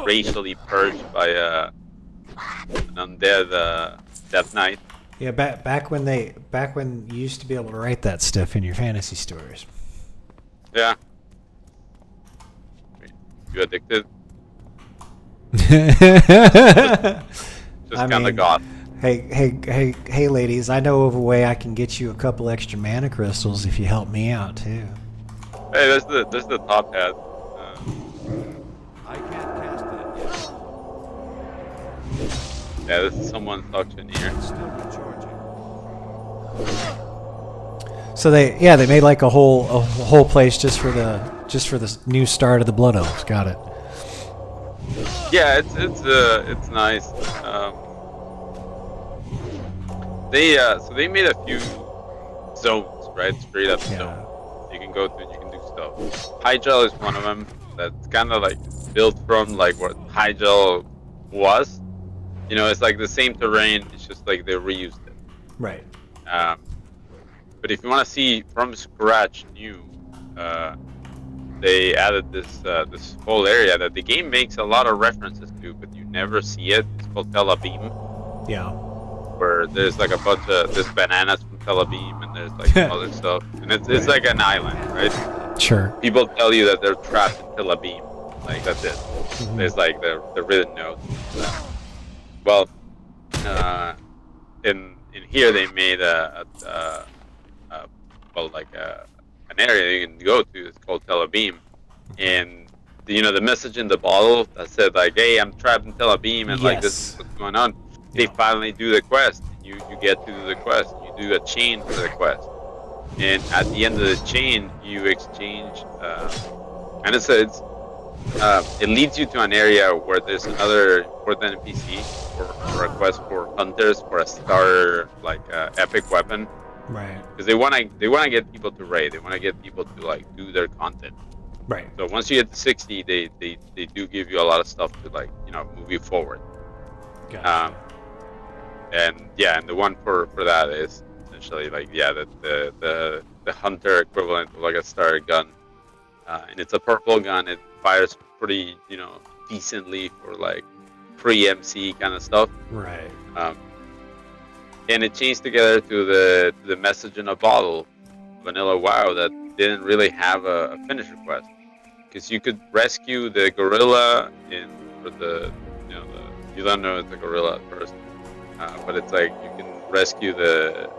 racially purged by an undead Death Knight. Yeah, back when you used to be able to write that stuff in your fantasy stories. Yeah. You addicted? Just kind of goth. Hey, ladies! I know of a way I can get you a couple extra mana crystals if you help me out too. Hey, there's the top hat. I can't cast that yet. Yeah, this is someone's auctioneer. Still recharging. So they made like a whole place just for the new start of the Blood Elves. Got it. Yeah, it's nice. They made a few zones, right? Straight up zones you can go to and you can do stuff. Hygel is one of them. That's kind of like built from like what Hygel was. You know, it's like the same terrain. It's just like they reused it. Right. But if you want to see from scratch new, they added this whole area that the game makes a lot of references to, but you never see it. It's called Tel Aviv. Yeah. Where there's like a bunch of bananas from Tel Aviv, and there's like some other stuff, and it's like an island, right? Sure. People tell you that they're trapped in Tel Aviv, like that's it. Mm-hmm. There's like the written note. Well, in here they made an area you can go to. It's called Tel Aviv, and the message in the bottle that said like, "Hey, I'm trapped in Tel Aviv, and like this is what's going on." They finally do the quest. You get to do the quest. You do a chain for the quest, and at the end of the chain, you exchange. And it leads you to an area where there's another important NPC for a quest for hunters for a starter like epic weapon. Right. Because they wanna get people to raid. They wanna get people to like do their content. Right. So once you get to 60, they do give you a lot of stuff to like move you forward. Gotcha. And the one for that is essentially like the hunter equivalent of like a starter gun, and it's a purple gun. It fires pretty decently for like pre-MC kind of stuff. Right. And it chains together to the message in a bottle, vanilla WoW, that didn't really have a finisher quest, because you could rescue the gorilla you don't know it's a gorilla at first. But it's like you can rescue the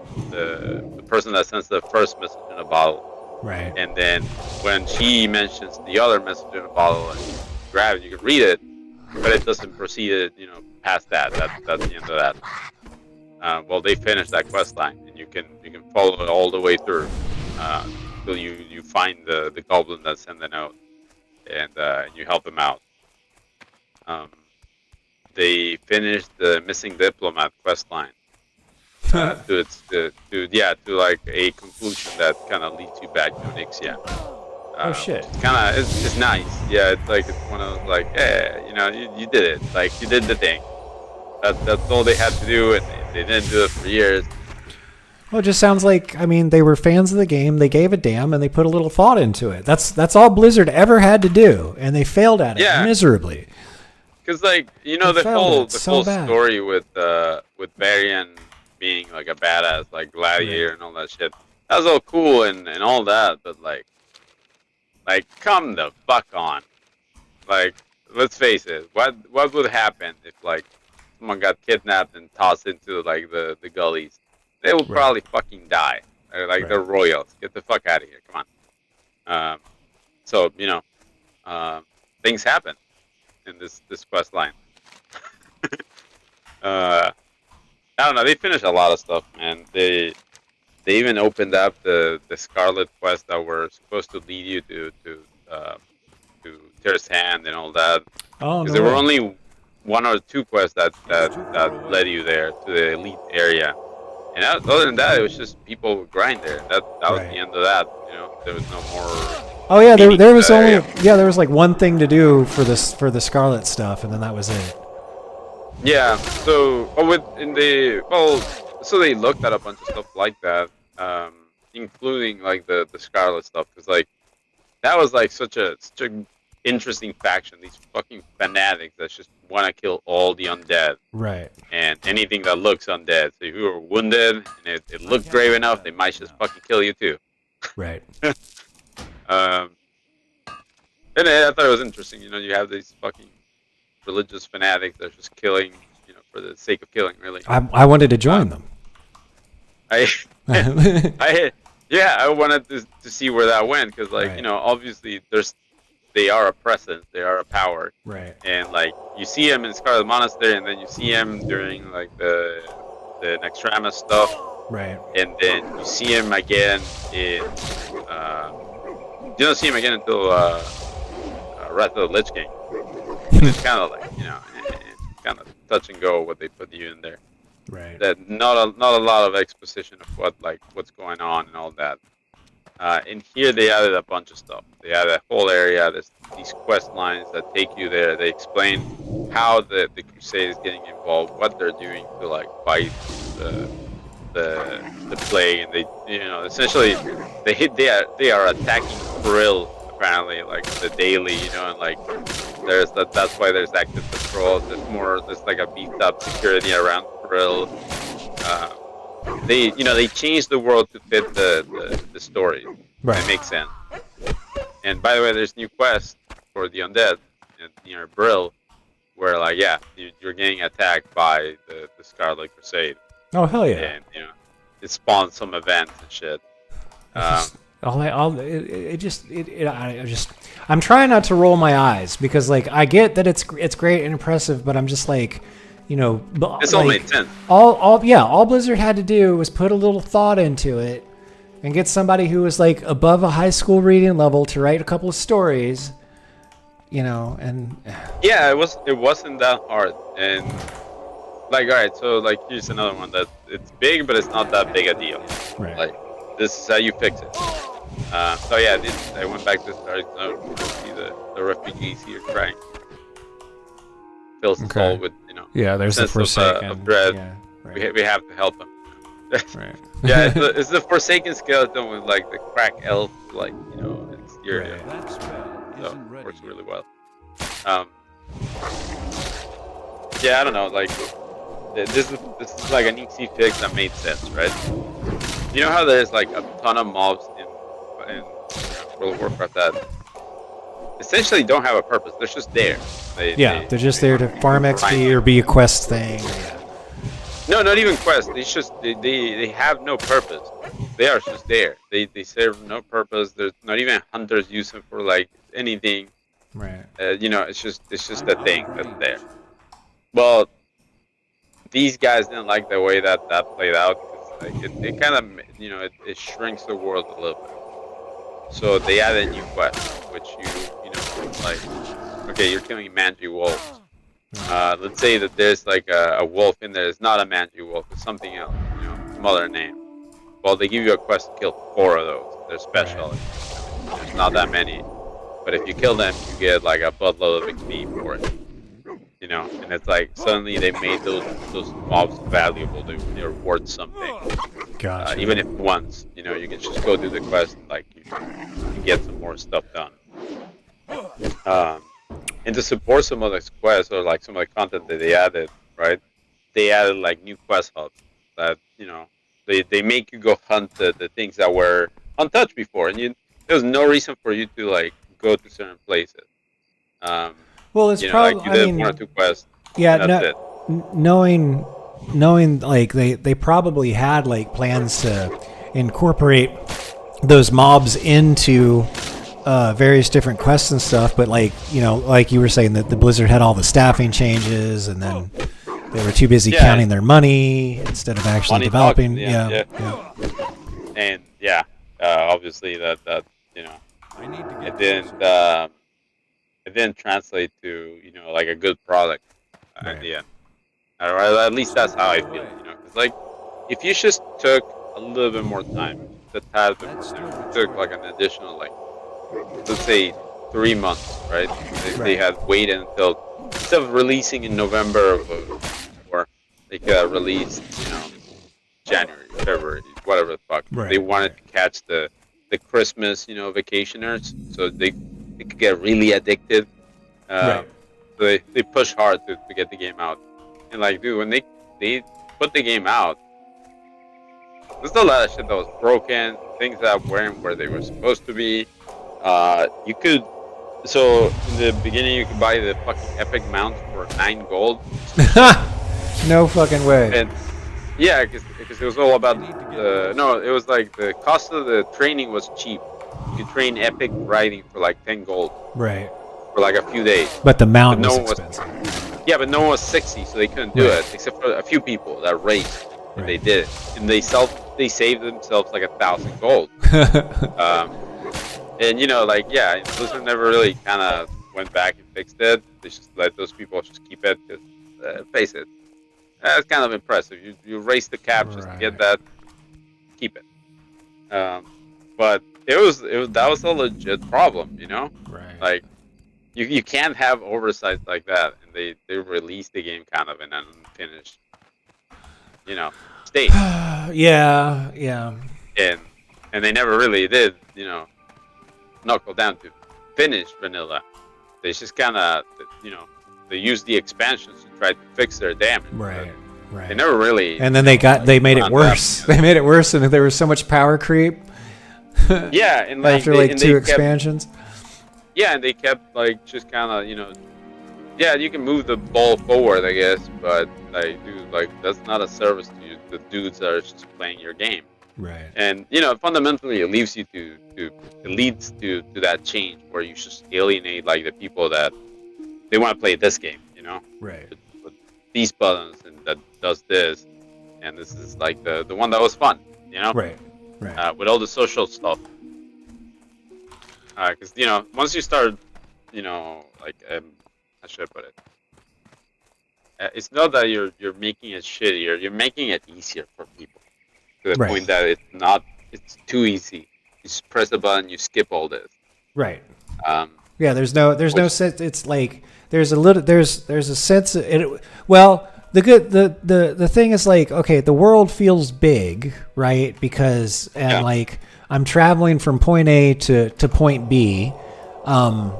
person that sends the first message in a bottle. Right. And then when she mentions the other message in a bottle and you grab it, you can read it, but it doesn't proceed past that. That's the end of that. Well, they finished that quest line, and you you can follow it all the way through till you find the goblin that sent the note, and you help him out. They finished the missing diplomat quest line to like a conclusion that kind of leads you back to Nixia. Oh shit! It's nice. Yeah, it's one of those like, you did it. Like you did the thing. That's all they had to do, and they didn't do it for years. Well, it just sounds like, I mean, they were fans of the game. They gave a damn, and they put a little thought into it. That's all Blizzard ever had to do, and they failed at it miserably. Because the whole story with Varian being like a badass, like gladiator and all that shit, that was all cool and all that, but like come the fuck on. Like, let's face it, what would happen if like someone got kidnapped and tossed into like the gullies? They will probably fucking die. They're royals. Get the fuck out of here. Come on. So things happen in this quest line. I don't know. They finished a lot of stuff, man. They even opened up the Scarlet quest that were supposed to lead you to Tear's Hand and all that. Oh no. There were only 1 or 2 quests that led you there to the elite area. And other than that, it was just people would grind there. That was the end of that. There was no more. Oh yeah, there was only there was like one thing to do for the Scarlet stuff, and then that was it. Yeah. So so they looked at a bunch of stuff like that, including like the Scarlet stuff, because like that was like such a interesting faction. These fucking fanatics that just want to kill all the undead. Right. And anything that looks undead. So if you were wounded and it looked brave enough, they might just fucking kill you too. Right. And I thought it was interesting. You have these fucking religious fanatics that are just killing, for the sake of killing, really. I wanted to join them. I wanted to see where that went, because obviously they are a presence, they are a power, right? And like you see him in Scarlet Monastery, and then you see him during like the Nextramas stuff, right? And then you see him again in you don't see him again until Wrath of the Lich King. It's kind of like kind of touch and go what they put you in there. Right. That not a lot of exposition of what's going on and all that. And here they added a bunch of stuff. They added a whole area. There's these quest lines that take you there. They explain how the Crusade is getting involved, what they're doing to like fight the plague, and they essentially they are attacking Brill apparently, like the daily, and like that's why there's active patrols. There's like a beefed up security around Brill. They changed the world to fit the story. Right. It makes sense. And by the way, there's new quests for the undead near Brill, where you're getting attacked by the Scarlet Crusade. Oh hell yeah! And it spawns some events and shit. I'm trying not to roll my eyes, because like I get that it's great and impressive, but I'm just like, this all made sense. All Blizzard had to do was put a little thought into it and get somebody who was like above a high school reading level to write a couple of stories, and yeah, it wasn't that hard. And like, all right, so like here's another one that it's big, but it's not that big a deal. Right. Like, this is how you fix it. So yeah, I went back to start to see the refugees here crying. Fills us all with yeah, there's the Forsaken of dread. Yeah, right. We have to help them. Right. Yeah, it's the Forsaken skeleton with like the crack elf, like it's your so it works really well. Yeah, I don't know, like this is like an easy fix that made sense, right? You know how there's like a ton of mobs in World of Warcraft that essentially don't have a purpose. They're just there. They're just there to farm XP or be a quest thing. No, not even quest. It's just they have no purpose. They are just there. They serve no purpose. There's not even hunters use them for like anything. Right. It's just a thing that's there. Well, these guys didn't like the way that played out. Like it kind of it shrinks the world a little bit. So they added new quests, which like okay, you're killing mangy wolves. Let's say that there's like a wolf in there. It's not a mangy wolf. It's something else. Some other name. Well, they give you a quest to kill 4 of those. They're special. There's not that many, but if you kill them, you get like a buttload of XP for it. And it's like suddenly they made those mobs valuable. They're worth something. Gotcha. Even if once, you can just go do the quest, like you get some more stuff done. And to support some of those quests or like some of the content that they added, right? They added like new quest hubs that they make you go hunt the things that were untouched before, and there was no reason for you to like go to certain places. Well, it's probably like you did 1 or 2 quests. Yeah, and that's it. knowing like they probably had like plans to incorporate those mobs into various different quests and stuff, but like like you were saying that the Blizzard had all the staffing changes, and then they were too busy counting their money instead of actually Money developing. talks, and obviously that I need to it get didn't translate to like a good product Right. at the end. Or at least that's how I feel. Because like if you just took a little bit more time, took like an additional like let's say 3 months, right? They had waited until instead of releasing in November or they could release January, February, whatever the fuck. Right. They wanted to catch the Christmas vacationers, so they could get really addicted. Right. So they push hard to get the game out. And like, dude, when they put the game out, there's a lot of shit that was broken, things that weren't where they were supposed to be. So in the beginning you could buy the fucking epic mount for 9 gold. No fucking way. And yeah, because it was all about it was like the cost of the training was cheap. You could train epic riding for like 10 gold Right. for like a few days. But the mount But no was one was- expensive. Yeah, but no one was 60, so they couldn't do Right. it except for a few people that raced. And Right. they did it, and they saved themselves like 1,000 gold. And Blizzard never really kind of went back and fixed it. They just let those people just keep it. Because face it, it's kind of impressive. You raise the cap just to get that, keep it. But that was a legit problem, Right. Like you can't have oversight like that, and they released the game kind of in an unfinished, state. Yeah. And they never really did, knuckle down to finish vanilla. They just kind of, they used the expansions to try to fix their damage. Right. They never really. And then they made it worse. They made it worse, and there was so much power creep. Yeah, and like after like 2 expansions. And they kept like just kind of, yeah, you can move the ball forward, I guess, but like, dude, like that's not a service to you, the dudes that are just playing your game. Right. And fundamentally, it leads to that change where you just alienate like the people that they want to play this game, Right. with these buttons and that does this, and this is like the one that was fun, Right. Right. with all the social stuff. Because once you start, like how should I put it? It's not that you're making it shittier; you're making it easier for people. To the Right. point that it's too easy. You just press a button, you skip all this. Right. Um, Yeah, there's no sense. It's like there's a sense of it. Well, the thing is like, okay, the world feels big, right? Because like I'm traveling from point A to point B, but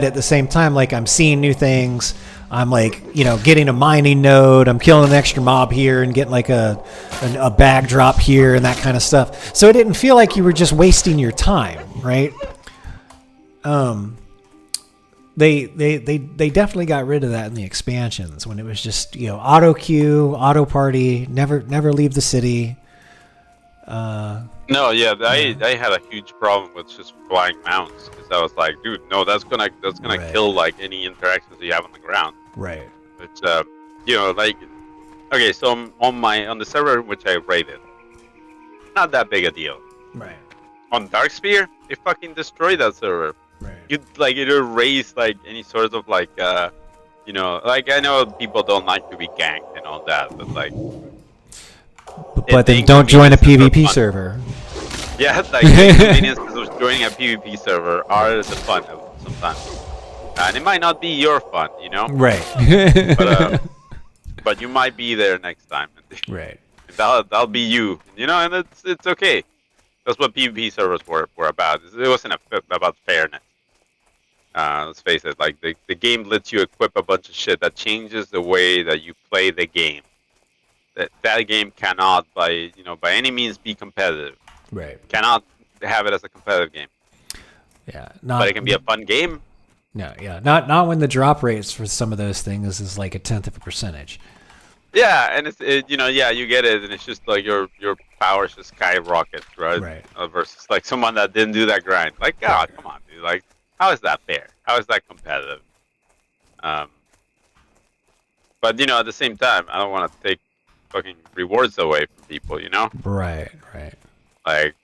at the same time, like I'm seeing new things. I'm like, getting a mining node. I'm killing an extra mob here and getting like a bag drop here and that kind of stuff. So it didn't feel like you were just wasting your time, right? They definitely got rid of that in the expansions when it was just auto queue, auto party, never leave the city. No, yeah, I had a huge problem with just flying mounts because I was like, dude, no, that's gonna Right. kill like any interactions you have on the ground. Right. It's like Okay, so on the server which I raided, not that big a deal. Right. On Darksphere, they fucking destroyed that server. Right. You like it erased like any sort of like you know, like I know people don't like to be ganked and all that, but like But then don't join a PvP server. Yeah, like the inconveniences of joining a PvP server are the fun of it sometimes. And it might not be your fun, you know? Right. But you might be there next time. Right. That'll be you, you know, and it's okay. That's what PvP servers were about. It wasn't about fairness. Let's face it, like the game lets you equip a bunch of shit that changes the way that you play the game. That game cannot by any means be competitive. Right. Cannot have it as a competitive game. Yeah. But it can be a fun game. No, yeah. Not when the drop rates for some of those things is like 1/10%. Yeah, and you get it, and it's just like your powers just skyrockets, right? Right. Versus like someone that didn't do that grind. Like, God, come on, dude. Like, how is that fair? How is that competitive? But at the same time, I don't want to take fucking rewards away from people, you know? Right. Right. Like,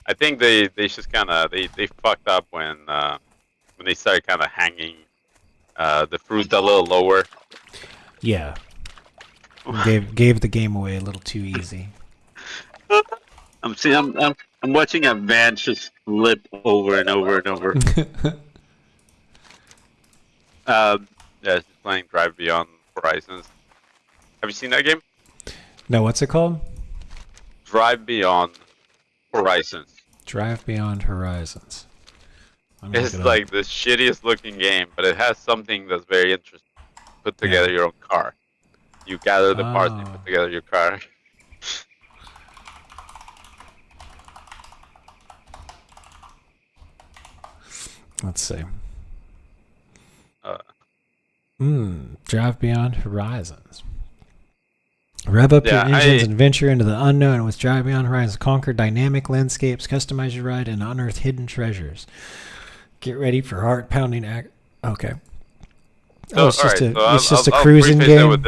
I think they just kind of they fucked up when they started kind of hanging the fruit a little lower. Yeah. Gave the game away a little too easy. I'm watching a van just flip over and over and over. Yeah, just playing Drive Beyond Horizons. Have you seen that game? No, what's it called? Drive Beyond Horizons. Drive Beyond Horizons. It's like the shittiest looking game, but it has something that's very interesting. Put together your own car. You gather the parts and you put together your car. Let's see. Drive Beyond Horizons. Rev up your engines and venture into the unknown with Drive Beyond Horizons. Conquer dynamic landscapes, customize your ride, and unearth hidden treasures. Get ready for heart-pounding Okay. So, it's just a cruising game.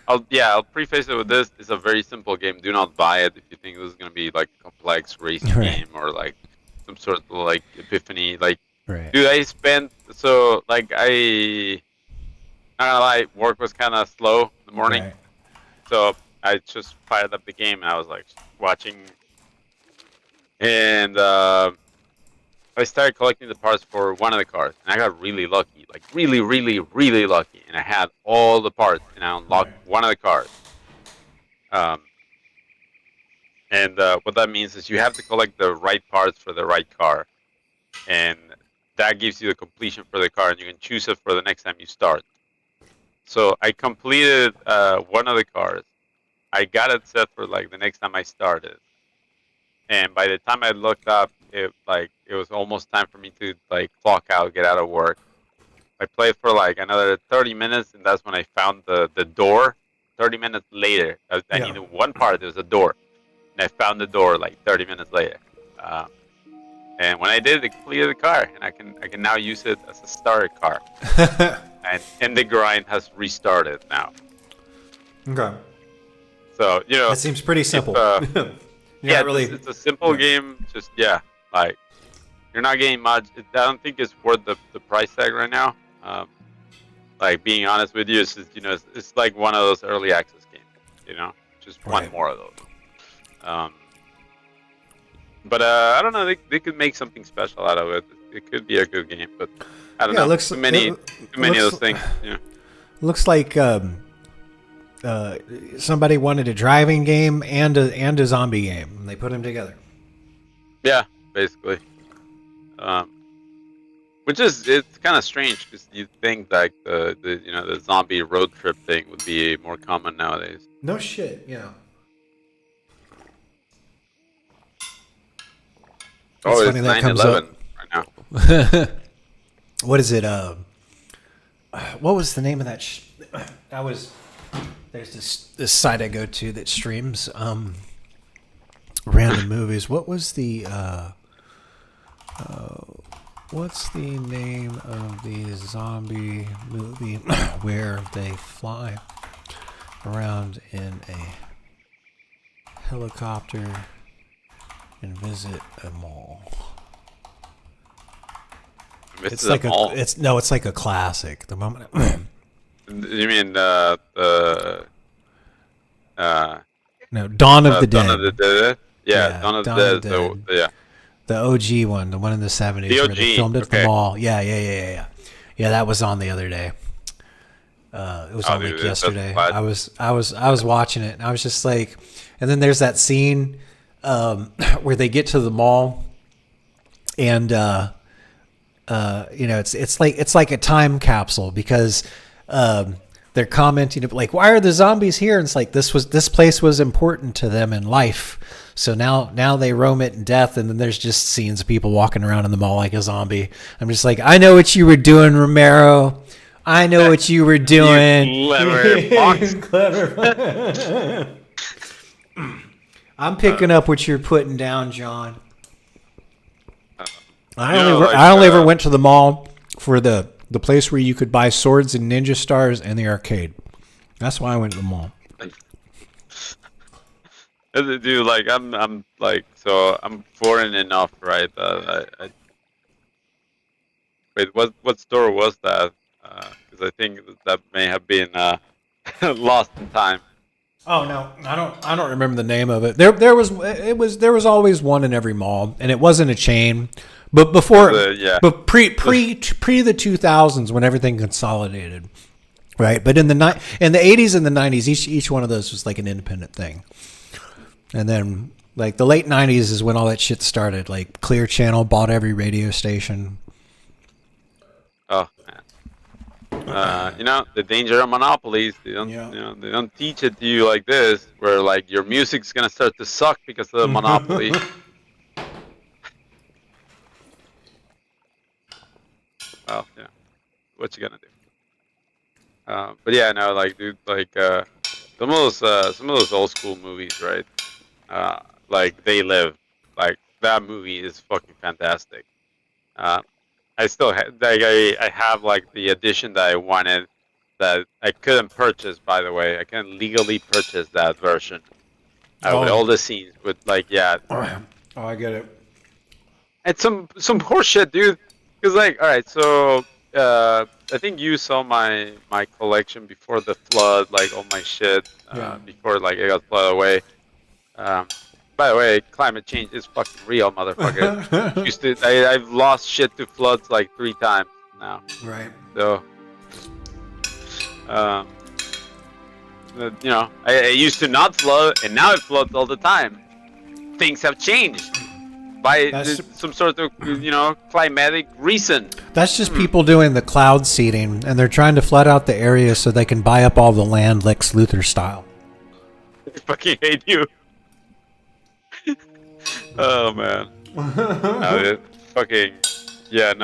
I'll preface it with this. It's a very simple game. Do not buy it if you think this is going to be like a complex racing game or like some sort of like epiphany. Like, dude, I spent not gonna lie, work was kind of slow in the morning, so I just fired up the game and I was like watching, and I started collecting the parts for one of the cars, and I got really lucky, like really, really, really lucky, and I had all the parts, and I unlocked one of the cars. And what that means is you have to collect the right parts for the right car, and that gives you the completion for the car, and you can choose it for the next time you start. So I completed one of the cars. I got it set for like the next time I started. And by the time I looked up, it was almost time for me to like clock out, get out of work. I played for like another 30 minutes, and that's when I found the door. 30 minutes later, I needed one part. There was a door, and I found the door like 30 minutes later. And when I did, it completed the car, and I can now use it as a starter car. and the grind has restarted now. Okay. So that seems pretty simple. It's a simple game. Just like you're not getting much. I don't think it's worth the price tag right now. Like being honest with you, it's just, it's like one of those early access games. Just one more of those. But I don't know. They could make something special out of it. It could be a good game, but I don't know. Too many of those things. Looks like somebody wanted a driving game and a zombie game, and they put them together. Yeah, basically. It's kind of strange because you'd think like the zombie road trip thing would be more common nowadays. No shit. Yeah. It's funny that 9/11 right now. What is it? What was the name of that? There's this site I go to that streams random movies. What was the what's the name of the zombie movie where they fly? around in a helicopter and visit a mall. It's like mall. it's like a classic. The moment. You mean No, Dawn of the Dead. Dawn of the Dead? Yeah, Yeah, Dawn of Dawn the of Dead. the So, yeah. The OG one, the one in the 70s The where they OG, filmed it at the okay. mall. Yeah. Yeah, that was on the other day. It was on dude, like that's yesterday. fun. I was watching it and I was just like, and then there's that scene where they get to the mall and it's like a time capsule because they're commenting like, why are the zombies here? And it's like this place was important to them in life. So now they roam it in death, and then there's just scenes of people walking around in the mall like a zombie. I'm just like, I know what you were doing, Romero. I know what you were doing. You clever fox. Clever. I'm picking up what you're putting down, John. I only ever went to the mall for the place where you could buy swords and ninja stars and the arcade. That's why I went to the mall. Dude, like I'm like, so I'm foreign enough, right? Wait, what store was that? Because I think that may have been lost in time. Oh no, I don't remember the name of it. There was always one in every mall, and it wasn't a chain. But before, but pre the 2000s when everything consolidated, right? But in the 80s and the 90s, each one of those was like an independent thing. And then like the late 90s is when all that shit started. Like Clear Channel bought every radio station. Oh man. The danger of monopolies. They don't, they don't teach it to you like this, where like your music's gonna start to suck because of the monopoly. Well, yeah, what you gonna do? But yeah, no, like, dude, like some of those old school movies, right? Like They Live, like that movie is fucking fantastic. I still I have like the edition that I wanted that I couldn't purchase. By the way, I can't legally purchase that version with all the scenes. With like, yeah. Oh, I get it. It's some horse shit, dude. Cause like, all right, so I think you saw my collection before the flood, like all my shit before like it got flooded away. By the way, climate change is fucking real, motherfucker. I've lost shit to floods like 3 times now. Right. So, I used to not flood, and now it floods all the time. Things have changed by some sort of, climatic reason. That's just people doing the cloud seeding, and they're trying to flood out the area so they can buy up all the land Lex Luthor style. I fucking hate you. Oh man.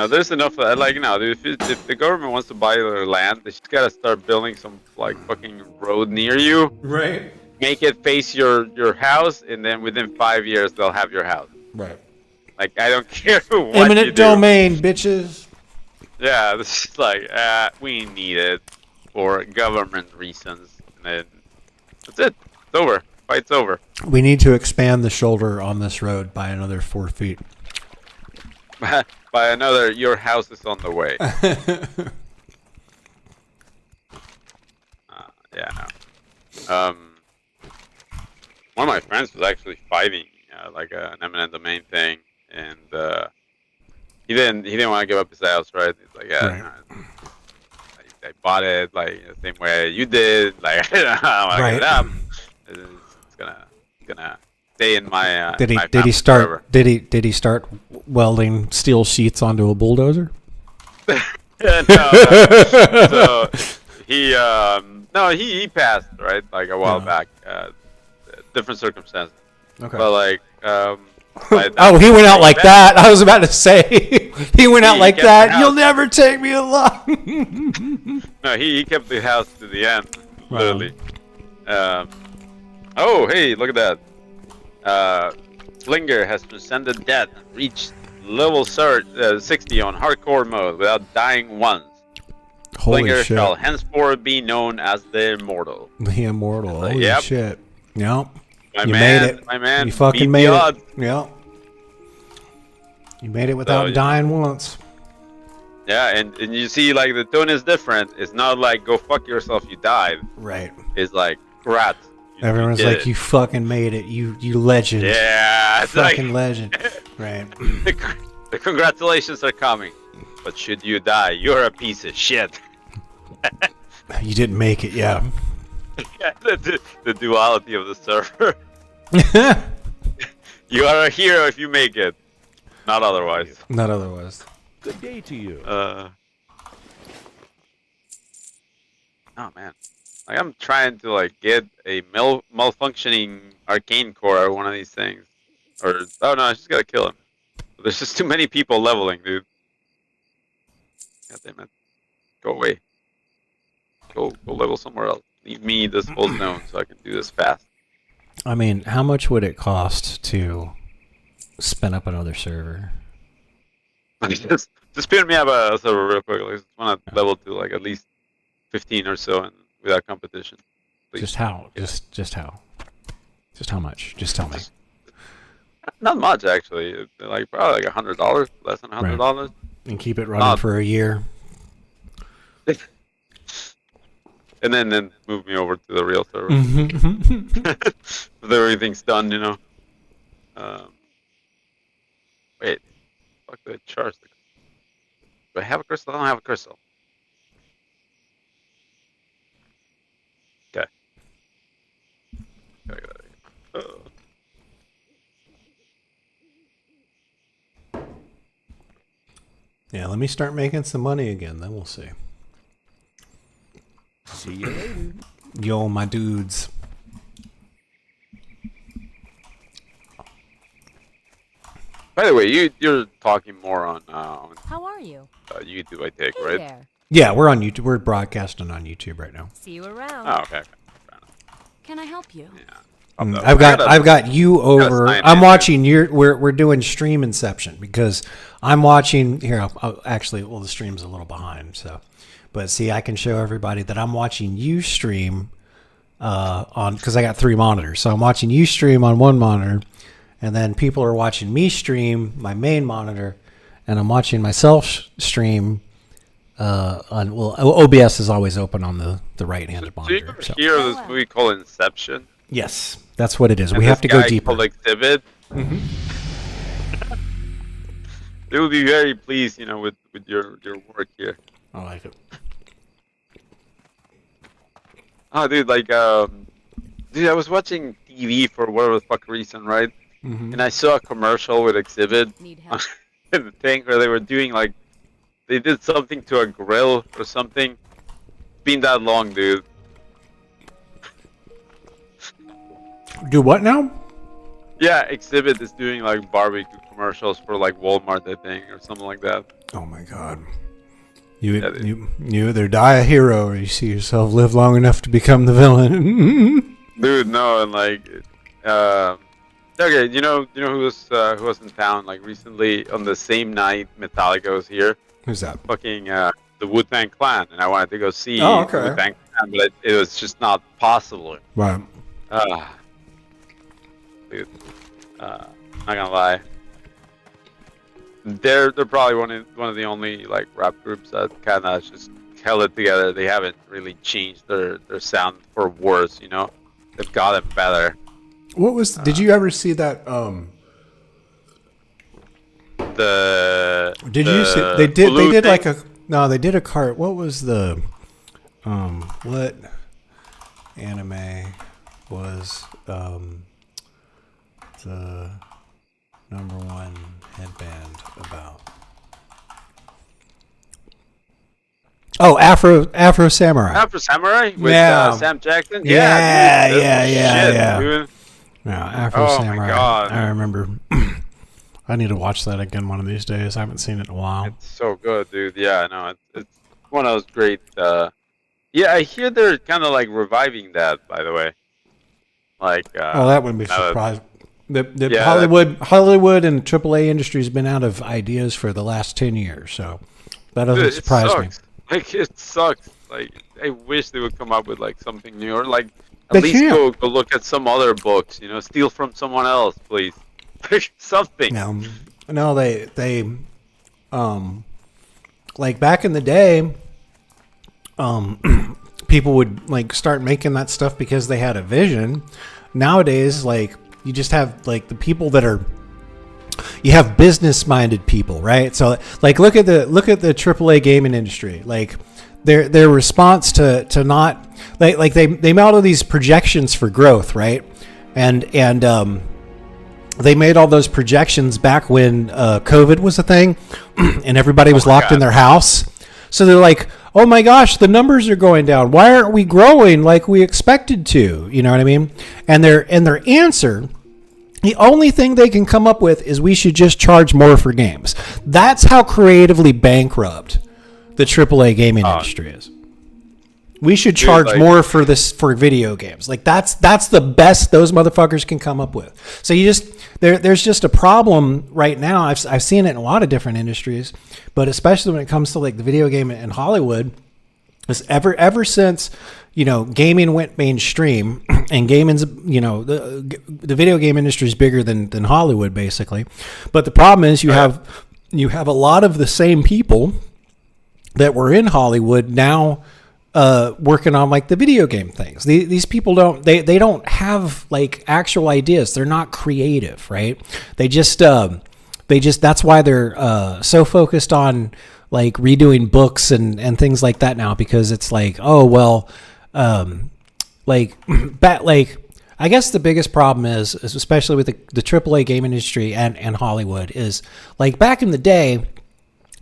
There's enough. Dude, if the government wants to buy their land, they just gotta start building some like fucking road near you. Right. Make it face your house, and then within 5 years they'll have your house. Right. Like, I don't care what Eminent you do. domain, bitches. Yeah, this is like we need it for government reasons, and then that's it. It's over. Fight's over. We need to expand the shoulder on this road by another 4 feet. By another, your house is on the way. One of my friends was actually fighting like an eminent domain thing, and he didn't want to give up his house, right? He's like, I bought it like the same way you did. Like, I don't want to give it up. It's gonna stay in my. Did he start? Forever. Did he start welding steel sheets onto a bulldozer? So he passed, right, like a while back. Different circumstances. Okay. But like he went out like that. I was about to say he went out like that. You'll never take me along. No, he kept the house to the end, literally. Oh, hey, look at that. Slinger has transcended death and reached level 60 on hardcore mode without dying once. Holy Slinger shit. shall henceforth be known as the Immortal. The Immortal. Holy Yep. shit. Yep. My You man, made it. my man. You fucking beat made the it. odds. Yep. You made it without yeah. dying once. Yeah, and you see, like, the tone is different. It's not like, go fuck yourself, you died. Right. It's like, congrats. Everyone's like, you fucking made it. You legend. Yeah, it's Fucking like, legend. Right. the congratulations are coming. But should you die, you're a piece of shit. You didn't make it, yeah. Yeah, the duality of the server. You are a hero if you make it. Not otherwise. Not otherwise. Good day to you. Oh man, like I'm trying to like get a malfunctioning arcane core or one of these things, or oh no, I just gotta kill him. But there's just too many people leveling, dude. God damn it, go away. Go level somewhere else. Leave me this whole zone so I can do this fast. I mean, how much would it cost to spin up another server? just spin me up a server real quick. I just want to level to like at least 15 or so, and without competition. Please. Just how? Just how? Just how much? Just tell me. Not much actually. Like probably like $100, less than $100. And keep it running for a year. And then move me over to the real server. Mm-hmm. Everything's done, you know. Wait, fuck the charge. Do I have a crystal? I don't have a crystal. Okay. Yeah, let me start making some money again, then we'll see. See you later. Yo, my dudes. By the way, you're talking more on How are you? YouTube, I take, Hey right? there. Yeah, we're on YouTube. We're broadcasting on YouTube right now. See you around. Oh, okay. Can I help you? Yeah. I've got you over. I'm watching your. We're doing stream Inception because I'm watching here. Actually, well, the stream's a little behind, so. But see, I can show everybody that I'm watching you stream on because I got 3 monitors. So I'm watching you stream on one monitor, and then people are watching me stream my main monitor, and I'm watching myself stream on. Well, OBS is always open on the right-handed So you monitor. ever So. hear of this movie called Inception? Yes, that's what it is. And We this have to go guy deeper. called Exhibit. They will be very pleased, you know, with your work here. I like it. Oh, dude, like, dude, I was watching TV for whatever the fuck reason, right? Mm-hmm. And I saw a commercial with Exhibit Need help? in the thing where they were doing like, they did something to a grill or something. It's been that long, dude. Do what now? Yeah, Exhibit is doing like barbecue commercials for like Walmart, I think, or something like that. Oh my god. Yeah, You either die a hero or you see yourself live long enough to become the villain. Dude, no, and like, okay, you know who was in town like recently on the same night Metallica was here? Who's that? Fucking the Wu-Tang Clan, and I wanted to go see Oh, okay. the Wu-Tang Clan, but it was just not possible. Right. Dude, not gonna lie, they're probably one of the only like rap groups that kind of just held it together. They haven't really changed their sound for worse, you know. They've gotten better. What was? Did you ever see that? Did you see? They did. They did like a. No, they did a cart. What was the? What anime was the #1 headband about? Oh, Afro Samurai. Afro Samurai with Yeah. Sam Jackson. Yeah, dude, yeah, shit, yeah. dude. Yeah, Afro Oh my Samurai. God. I remember. I need to watch that again one of these days. I haven't seen it in a while. It's so good, dude. Yeah, no, it's one of those great. Yeah, I hear they're kind of like reviving that, by the way. Like. Oh, that wouldn't be now that- surprised. The Yeah, Hollywood and AAA industry has been out of ideas for the last 10 years, so that doesn't Dude, it surprise me. sucks. Like it sucks. Like I wish they would come up with like something new, or like at They least can't. go look at some other books. You know, steal from someone else, please. Something. No, they like back in the day, people would like start making that stuff because they had a vision. Nowadays, like you just have like the people that are, you have business minded people, right? So like look at the AAA gaming industry. Like their response to not like they made all of these projections for growth, right? And they made all those projections back when COVID was a thing and everybody was locked in their house. So they're like, oh my gosh, the numbers are going down. Why aren't we growing like we expected to? You know what I mean? And their answer, the only thing they can come up with is we should just charge more for games. That's how creatively bankrupt the AAA gaming industry is. We should charge more for video games. Like that's the best those motherfuckers can come up with. So you just there's just a problem right now. I've seen it in a lot of different industries, but especially when it comes to like the video game in Hollywood, is ever since gaming went mainstream and gaming's the video game industry is bigger than Hollywood basically. But the problem is you have a lot of the same people that were in Hollywood now working on like the video game things. These people don't have like actual ideas. They're not creative, right? They just that's why they're so focused on like redoing books and things like that now, because it's like, oh well, I guess the biggest problem is especially with the AAA game industry and Hollywood is like back in the day,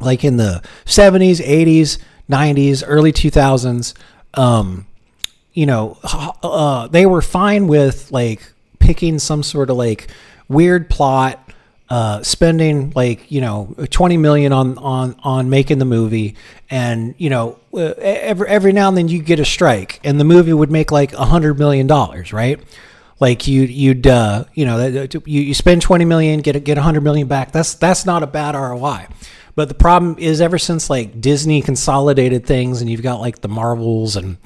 like in the 70s, 80s, 90s, early 2000s, they were fine with like picking some sort of like weird plot, spending like, $20 million on making the movie. And, every now and then you get a strike and the movie would make like $100 million, right? Like you spend 20 million, get $100 million back. That's not a bad ROI. But the problem is ever since like Disney consolidated things and you've got like the Marvels and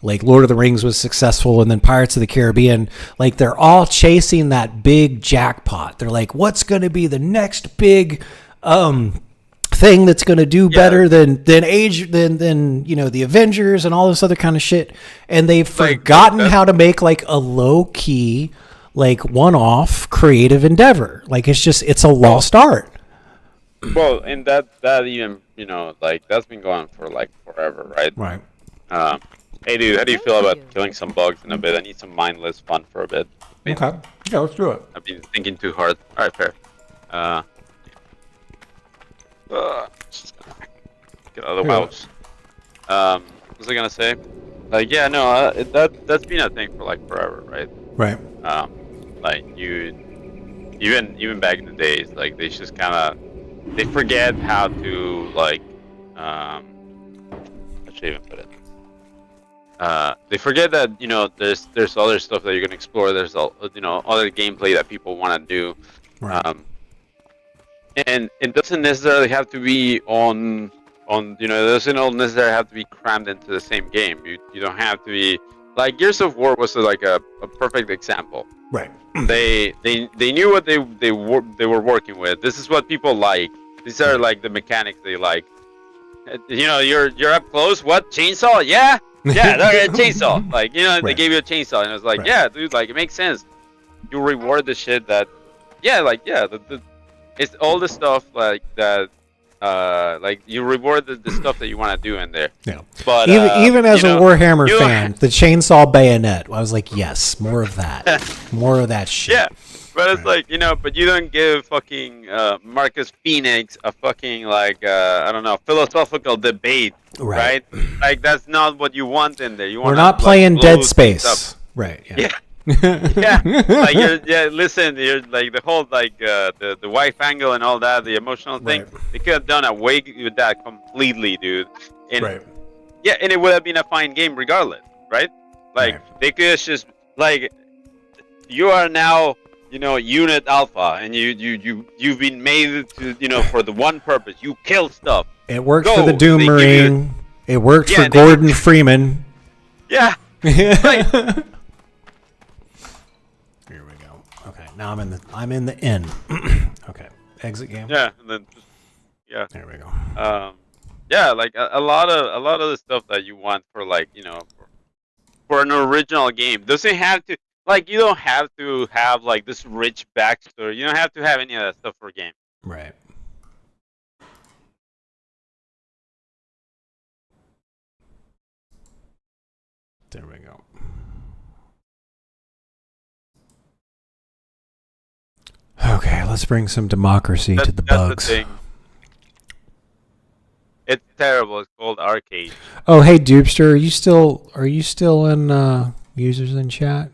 like Lord of the Rings was successful and then Pirates of the Caribbean, like they're all chasing that big jackpot. They're like, what's going to be the next big thing that's going to do better than the Avengers and all this other kind of shit. And they've forgotten how to make like a low key, like one-off creative endeavor. Like it's a lost art. Well, and that even like that's been going for like forever, right? Right. Hey dude, how do you feel about killing some bugs in a bit? I need some mindless fun for a bit. Okay. Yeah, let's do it. I've been thinking too hard. All right, fair. Just gonna get out of the house. What was I gonna say? Like, yeah, no, that's been a thing for like forever, right? Right. Like even back in the days, like they just kind of. They forget how to like how should I even put it? They forget that there's other stuff that you can explore. There's other gameplay that people want to do, right. And it doesn't necessarily have to be on it doesn't all necessarily have to be crammed into the same game. You don't have to be like Gears of War was like a perfect example. Right. They knew what they were working with. This is what people like. These are like the mechanics they like. You're up close. What, chainsaw? Yeah, chainsaw. Like they gave you a chainsaw, and I was like, yeah, dude, like it makes sense. You reward the shit that, it's all the stuff like that. Like you reward the stuff that you want to do in there. Yeah. But even as a Warhammer fan, the chainsaw bayonet, I was like, yes, more of that, more of that shit. Yeah, but it's like but you don't give fucking Marcus Phoenix a fucking like I don't know, philosophical debate, right? Like that's not what you want in there. You want. We're not playing Dead Space, right? Yeah. Yeah, like you're like the whole like the wife angle and all that, the emotional thing. They could have done away with that completely, dude. And yeah, and it would have been a fine game regardless, right? Like they could just like you are now Unit Alpha, and you've been made to for the one purpose. You kill stuff. It works for the Doom Marine. It worked Yeah, for Gordon Freeman. Yeah. Here we go. Okay, now I'm in the inn. Okay, exit game. Yeah, and then just, yeah. There we go. Yeah, like a lot of the stuff that you want for, like, you know, for an original game doesn't have to, like, you don't have to have like this rich backstory. You don't have to have any of that stuff for a game. Right. There we go. Okay, let's bring some democracy to the bugs. The thing. It's terrible. It's called arcade. Oh, hey Dupster, are you still in users in chat?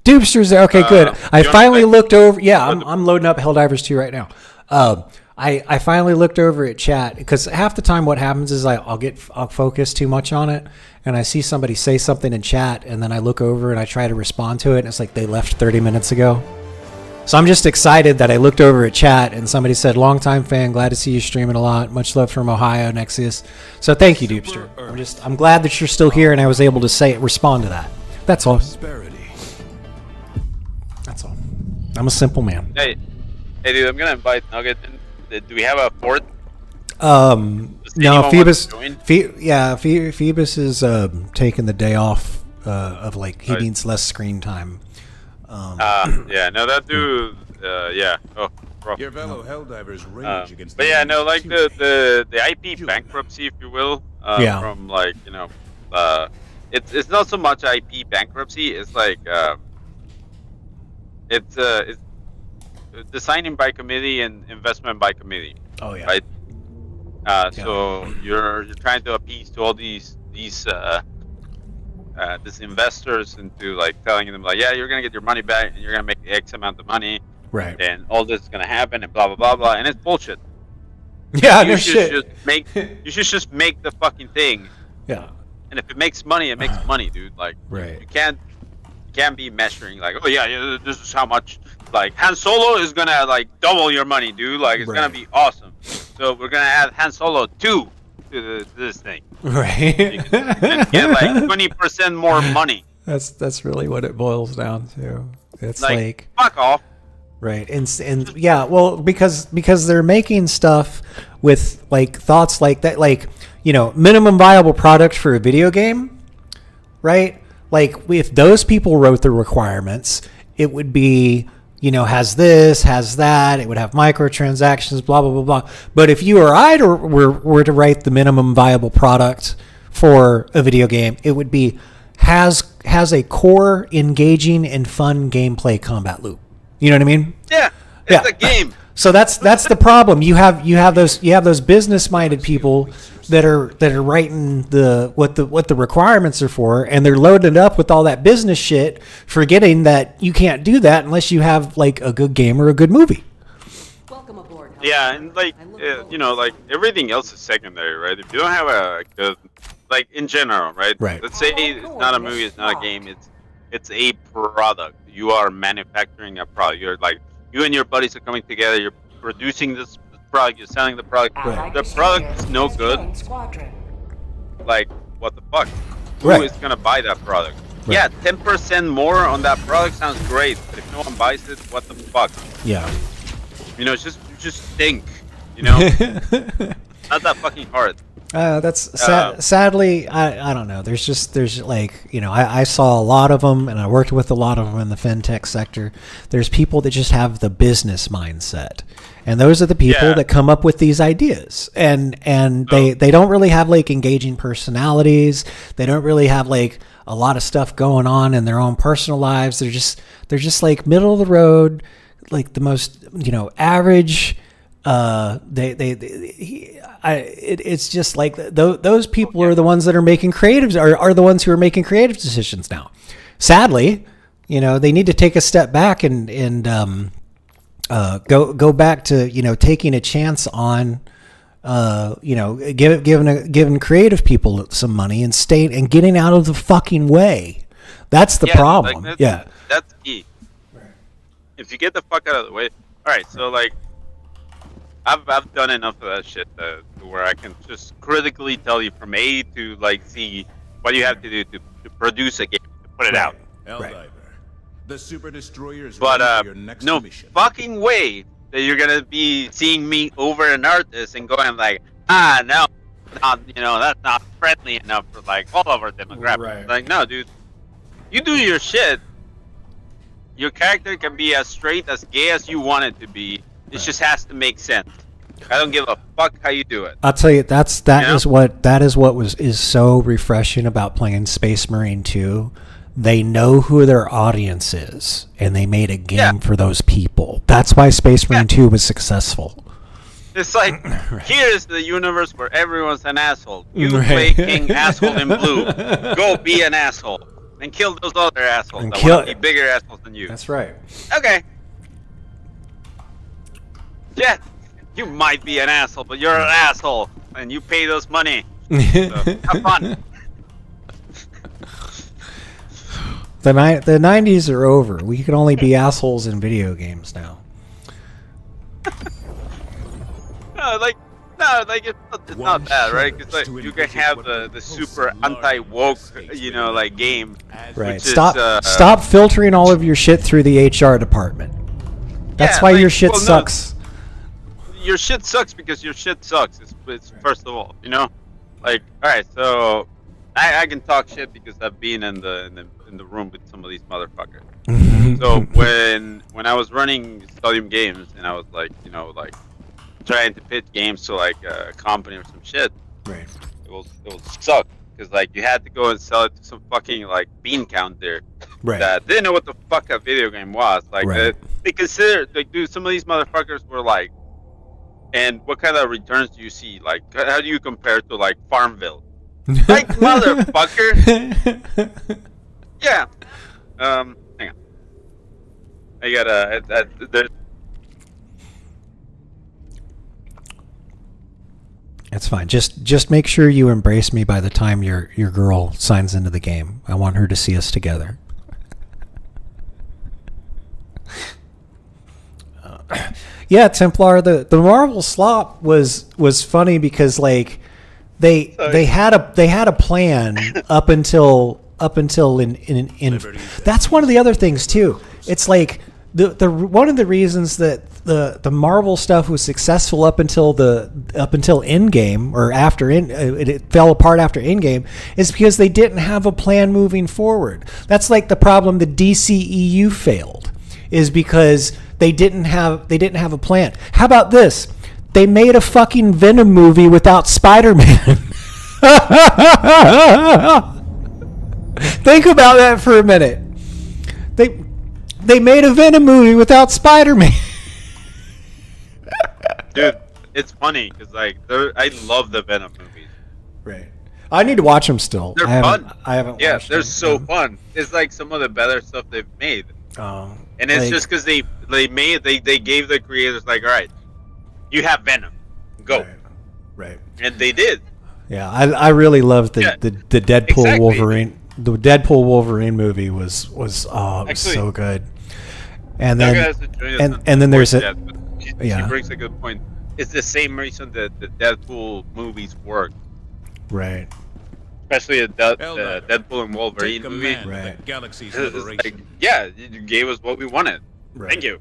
Dupster's there. Okay, good. I finally looked over. Yeah, I'm loading up Helldivers 2 right now. I finally looked over at chat because half the time what happens is I'll focus too much on it and I see somebody say something in chat and then I look over and I try to respond to it and it's like they left 30 minutes ago. So I'm just excited that I looked over at chat and somebody said, "Long time fan, glad to see you streaming a lot. Much love from Ohio, Nexius." So thank you, Dupster. I'm glad that you're still here and I was able to respond to that. That's all. That's all. I'm a simple man. Hey, dude, I'm gonna invite Nugget. Do we have a fourth? No, Phoebus. Phoebus is taking the day off of like he needs less screen time. Yeah, no, that dude. Yeah. Oh, rough. Your fellow Helldivers rage against. But yeah, no, like the IP bankruptcy, if you will. Yeah. From, like, you know, it's not so much IP bankruptcy. It's like it's designing by committee and investment by committee. Oh yeah. Right. So you're trying to appease to all these investors into, like, telling them, like, yeah, you're gonna get your money back and you're gonna make X amount of money, right? And all this is gonna happen and blah blah blah blah, and it's bullshit. Yeah, you no should shit. You should just make the fucking thing. Yeah. And if it makes money, it makes money, dude. Like, right. You can't be measuring like, oh yeah, this is how much. Like, Han Solo is gonna, like, double your money, dude. Like, it's gonna be awesome. So we're gonna add Han Solo 2 to this thing. Right. You can get like 20% more money. That's really what it boils down to. It's like fuck off. Right. And yeah, well, because they're making stuff with, like, thoughts like that, like, you know, minimum viable product for a video game, right? Like, if those people wrote the requirements, it would be, you know, has this, has that, it would have microtransactions, blah, blah, blah, blah. But if you or I were to write the minimum viable product for a video game, it would be has a core, engaging, and fun gameplay combat loop. You know what I mean? Yeah, it's a game. So that's the problem. You have those business-minded people that are writing what the requirements are for, and they're loading it up with all that business shit, forgetting that you can't do that unless you have, like, a good game or a good movie. Welcome aboard. Yeah, and, like, you know, like, everything else is secondary, right? If you don't have a good, like, in general, right? Right. Let's say it's not a movie, it's not a game, it's a product. You are manufacturing a product. You're like, you and your buddies are coming together. You're producing this product. You're selling the product. Right. The product is no good. Like, what the fuck? Right. Who is gonna buy that product? Right. Yeah, 10% more on that product sounds great, but if no one buys it, what the fuck? Yeah. You know, just think. You know, not that fucking hard. That's sadly, I don't know. There's like, you know, I saw a lot of them, and I worked with a lot of them in the fintech sector. There's people that just have the business mindset, and those are the people that come up with these ideas, and they don't really have, like, engaging personalities. They don't really have, like, a lot of stuff going on in their own personal lives. They're just like middle of the road, like the most, you know, average. It's just like those people are the ones that are making creatives, are the ones who are making creative decisions now. Sadly, you know, they need to take a step back and go back to, you know, taking a chance on, you know, giving creative people some money and getting out of the fucking way. That's the problem. Like, that's key. Right. If you get the fuck out of the way. All right, so, like, I've done enough of that shit to where I can just critically tell you from A to like Z what you have to do to produce a game, to put it out. Eldiver, the Super Destroyer is But ready for your next no mission. fucking way that you're gonna be seeing me over an artist and going like, no, not, that's not friendly enough for like all of our demographics. Right. Like, no, dude, you do your shit. Your character can be as straight, as gay as you want it to be. It just has to make sense. I don't give a fuck how you do it. I'll tell you, that is what is so refreshing about playing Space Marine 2. They know who their audience is, and they made a game for those people. That's why Space Marine 2 was successful. It's like, here's the universe where everyone's an asshole. You play King Asshole in Blue. Go be an asshole. And kill those other assholes that want to be bigger assholes than you. That's right. Okay. Yeah, you might be an asshole, but you're an asshole. And you pay those money. So, have fun. The 90s are over. We can only be assholes in video games now. No, it's not that, right? Because like, you can have the super anti-woke, like game. Right. Which Stop filtering all of your shit through the HR department. That's why your shit sucks. No, your shit sucks because your shit sucks. It's first of all, like, all right. So I can talk shit because I've been in the room with some of these motherfuckers. So when I was running Stadium Games and I was like, trying to pitch games to like a company or some shit, right? It will suck because like you had to go and sell it to some fucking like bean counter that didn't know what the fuck a video game was. Like they consider like, dude, some of these motherfuckers were like, and what kind of returns do you see? Like, how do you compare to like Farmville? Like, motherfucker. Yeah. Hang on. I gotta. There's. It's fine. Just make sure you embrace me by the time your girl signs into the game. I want her to see us together. Yeah, Templar. The Marvel slop was funny because like they had a plan up until in that's one of the other things too. It's like the one of the reasons that the Marvel stuff was successful up until Endgame or after it fell apart after Endgame is because they didn't have a plan moving forward. That's like the problem the DCEU failed, is because they didn't have a plan. How about this? They made a fucking Venom movie without Spider-Man. Think about that for a minute. They made a Venom movie without Spider-Man. Dude, it's funny because like I love the Venom movies. Right. I need to watch them still. They're fun. I haven't. Yeah, watched they're them. so fun. It's like some of the better stuff they've made. And it's like, just because they gave the creators like, all right, you have Venom, go. Right. And they did. Yeah, I really loved the Deadpool exactly. Wolverine. The Deadpool Wolverine movie was so good. And then and then there's a she brings a good point. It's the same reason that the Deadpool movies work. Right. Especially the Deadpool and Wolverine movie. Right. Galaxy's It's liberation. like, yeah, you gave us what we wanted. Right. Thank you.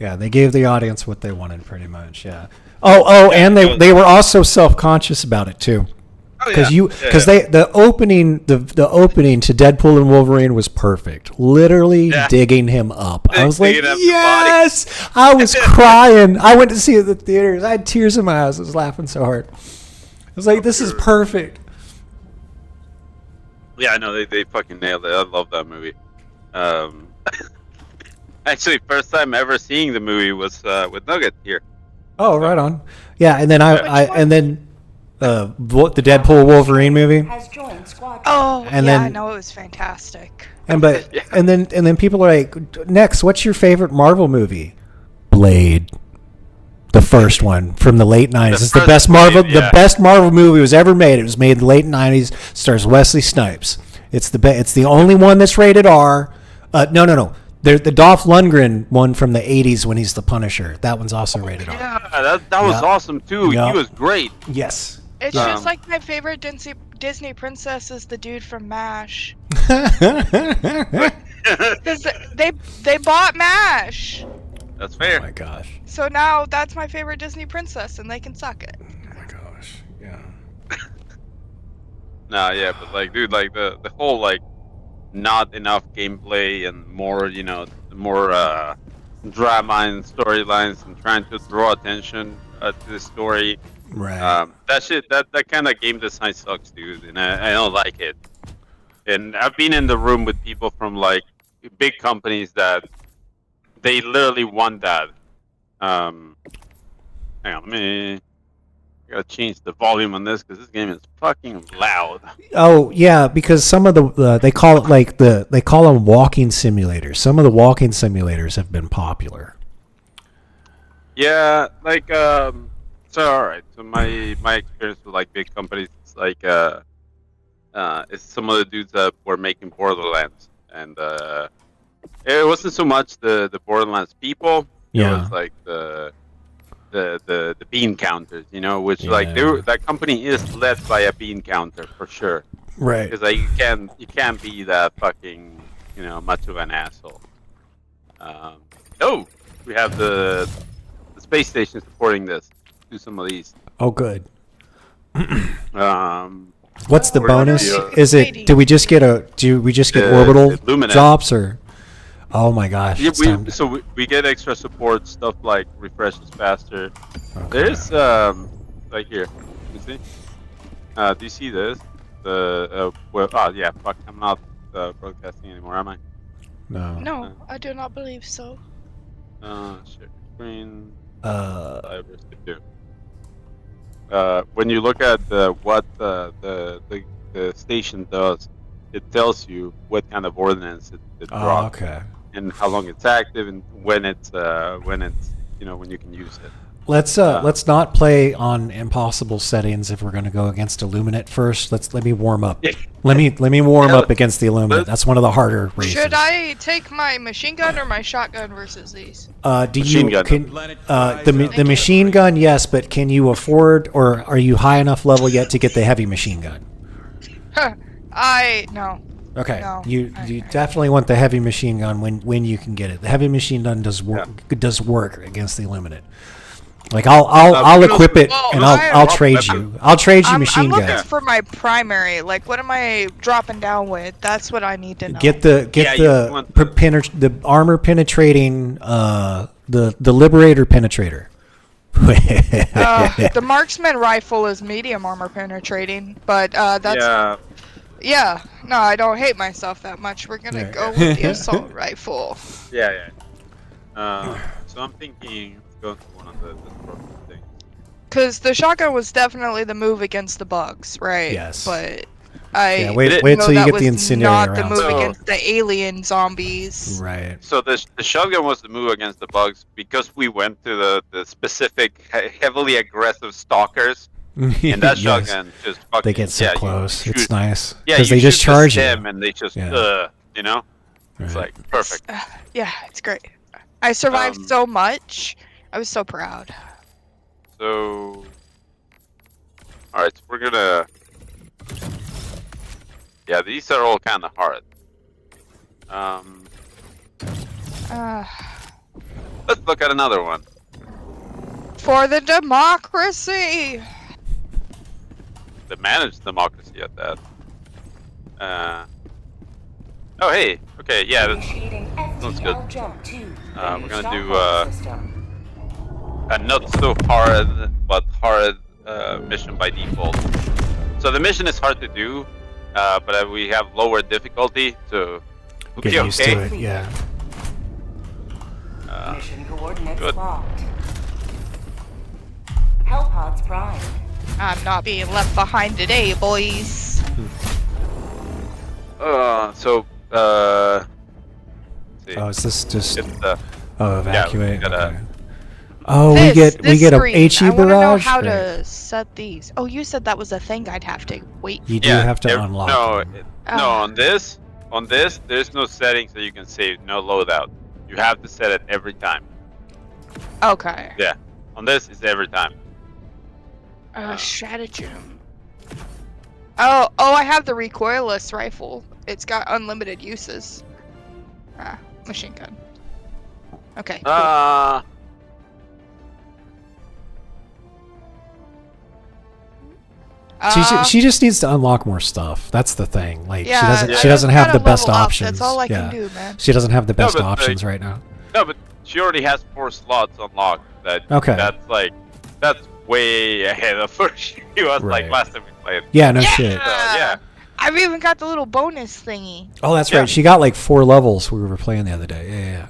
Yeah, they gave the audience what they wanted, pretty much. Yeah. And they were also self-conscious about it too. Because the opening to Deadpool and Wolverine was perfect. Literally digging him up. I was like, yes! I was crying. I went to see it at the theaters. I had tears in my eyes. I was laughing so hard. I was like, this is perfect. Yeah, I know they fucking nailed it. I love that movie. Actually, first time ever seeing the movie was with Nugget here. Oh, right on. Yeah, and then the Deadpool Wolverine movie. Has joined squad. Oh, and yeah, then, no, it was fantastic. and then people are like, next, what's your favorite Marvel movie? Blade, the first one from the late '90s. It's the best Marvel. The best Marvel movie was ever made. It was made in the late '90s. Stars Wesley Snipes. It's the only one that's rated R. No. The Dolph Lundgren one from the 80s when he's the Punisher. That one's also rated R. Yeah, that was awesome too. Yeah. He was great. Yes. It's just like my favorite Disney princess is the dude from MASH. Because they bought MASH. That's fair. Oh my gosh. So now that's my favorite Disney princess, and they can suck it. Oh my gosh. Yeah. Nah, yeah, but like, dude, like the whole like not enough gameplay and more, more drama and storylines and trying to draw attention to the story. Right. That shit, that kind of game design sucks, dude, and I don't like it. And I've been in the room with people from like big companies that they literally want that. Hang on, I gotta change the volume on this because this game is fucking loud. Oh yeah, because some of the they call it like they call them walking simulators. Some of the walking simulators have been popular. Yeah, like so all right. So my experience with like big companies, it's like it's some of the dudes that were making Borderlands, and it wasn't so much the Borderlands people. Yeah. It was like the bean counters, which like that company is led by a bean counter for sure. Right. Because like you can't be that fucking much of an asshole. Oh, we have the space station supporting this. Do some of these. Oh, good. What's the we're bonus? gonna Is it? Do we just get orbital Luminous. drops or? Oh my gosh. Yeah, it's time. we get extra support stuff like refreshes faster. Okay. There's like here. You see? Do you see this? Yeah. Fuck. I'm not broadcasting anymore, am I? No. No, I do not believe so. Share screen. Uh. When you look at what the station does, it tells you what kind of ordnance it Oh, drops. okay. And how long it's active, and when when you can use it. Let's not play on impossible settings if we're going to go against Illuminate first. Let me warm up. let me warm up against the Illuminate. That's one of the harder races. Should I take my machine gun or my shotgun versus these? Machine gun. The machine gun? Yes, but can you afford, or are you high enough level yet to get the heavy machine gun? No. Okay, No, you definitely want the heavy machine gun when you can get it. The heavy machine gun does work against the Illuminate. Like I'll equip it and I'll trade you. I'll trade you machine I'm looking gun. for my primary. Like, what am I dropping down with? That's what I need to know. Get the armor penetrating the Liberator penetrator. The marksman rifle is medium armor penetrating, but that's yeah. No, I don't hate myself that much. We're gonna go with the assault rifle. Yeah. So I'm thinking let's go to one of the things. Because the shotgun was definitely the move against the bugs, right? Yes. But wait till you get the incendiary not the rounds. move against the alien zombies. Right. So the shotgun was the move against the bugs because we went to the specific heavily aggressive stalkers. And that shotgun just fucking... They get so close. It's nice. Yeah, because they just charge you. And they just, It's like, perfect. Yeah, it's great. I survived so much. I was so proud. So... Alright, so we're gonna... Yeah, these are all kind of hard. Let's look at another one. For the democracy! The managed democracy at that. Oh hey, okay, yeah, that's good. We're gonna do a not so hard, but hard mission by default. So the mission is hard to do, but we have lower difficulty, so Get used to it, yeah. Mission coordinates good. locked. Hellpods primed. I'm not being left behind today, boys. Let's see. Oh, is this just... evacuate. Yeah, okay. Oh, we get a HE I want to know barrage? how Great. to set these. Oh, you said that was a thing I'd have to wait. You do have to unlock. No, on this, on this, there's no settings that you can save. No loadout. You have to set it every time. Okay. Yeah. On this, it's every time. Stratagem. Oh, I have the recoilless rifle. It's got unlimited uses. Machine gun. Okay. Cool. She just needs to unlock more stuff. That's the thing. Like Yeah, she doesn't have the gotta best level up. options. That's all I yeah. can do, man. She doesn't have the best but, options right now. No, but she already has 4 slots unlocked. Okay. That's way ahead of where she was Right. like last time we played. Yeah, no shit. Yeah. I've even got the little bonus thingy. Oh, that's Yeah. right. She got like 4 levels we were playing the other day. Yeah.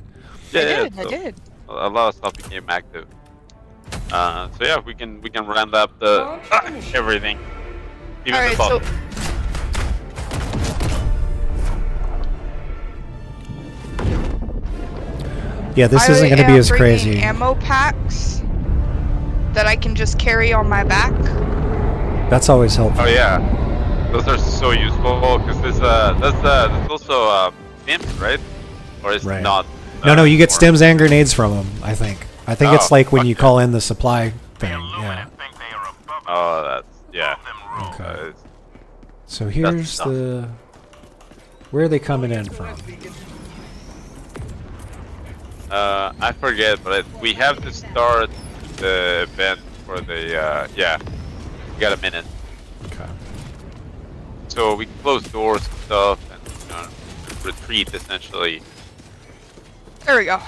I did. A lot of stuff became active. So yeah, we can round up the everything. Even Alright, the boss. so Yeah, this isn't going to be as crazy. Ammo packs that I can just carry on my back. That's always helpful. Oh yeah, those are so useful because there's also imps, right? Or is Right. it not? No, you get more? stims and grenades from them, I think. I think it's Oh, like when you fuck call in the supply thing. Yeah. Oh, that's yeah. Okay. So here's tough. the... Where are they coming in from? I forget, but we have to start the event for the yeah. We got a minute, Okay. so we close doors and stuff and retreat essentially. There we go.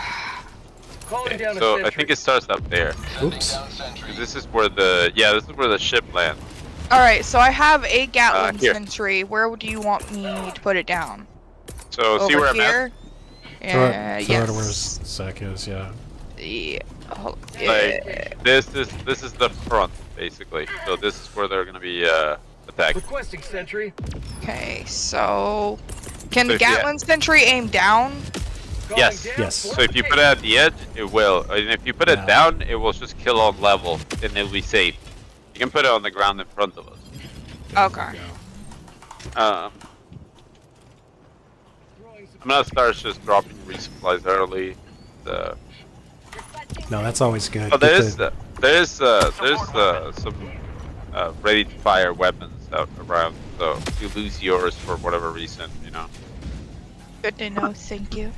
Okay, so I think it starts up there. Oops. This is where this is where the ship lands. Alright, so I have a Gatling Here. sentry. Where do you want me to put it down? So see Over where I'm at? here? Throw Yeah, it yes. to where Zach is, yeah. Yeah. Oh, yeah. Like this is the front basically. So this is where they're gonna be attacked. Requesting sentry. Okay, so can So the if you- Gatling sentry aim down? Yes. Yes. So if you put it at the edge, it will. And if you put it Yeah. down, it will just kill on level, and it'll be safe. You can put it on the ground in front of us. Okay. I'm gonna start just dropping resupplies early. No, that's always good. Oh, Get there's the- some ready to fire weapons out around. So if you lose yours for whatever reason, Good to know, thank you.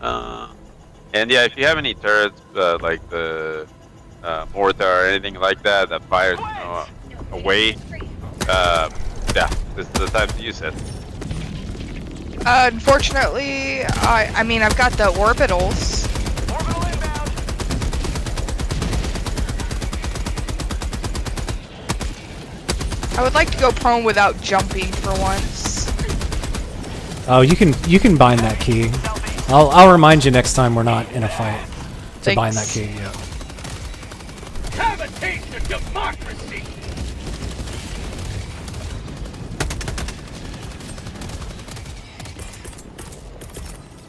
And yeah, if you have any turrets like the mortar or anything like that that fires away, yeah, this is the time to use it. Unfortunately, I mean I've got the orbitals. Orbital inbound. I would like to go prone without jumping for once. Oh, you can bind that key. I'll remind you next time we're not in a fight to bind that Thanks. key. Yeah. Have a taste of democracy.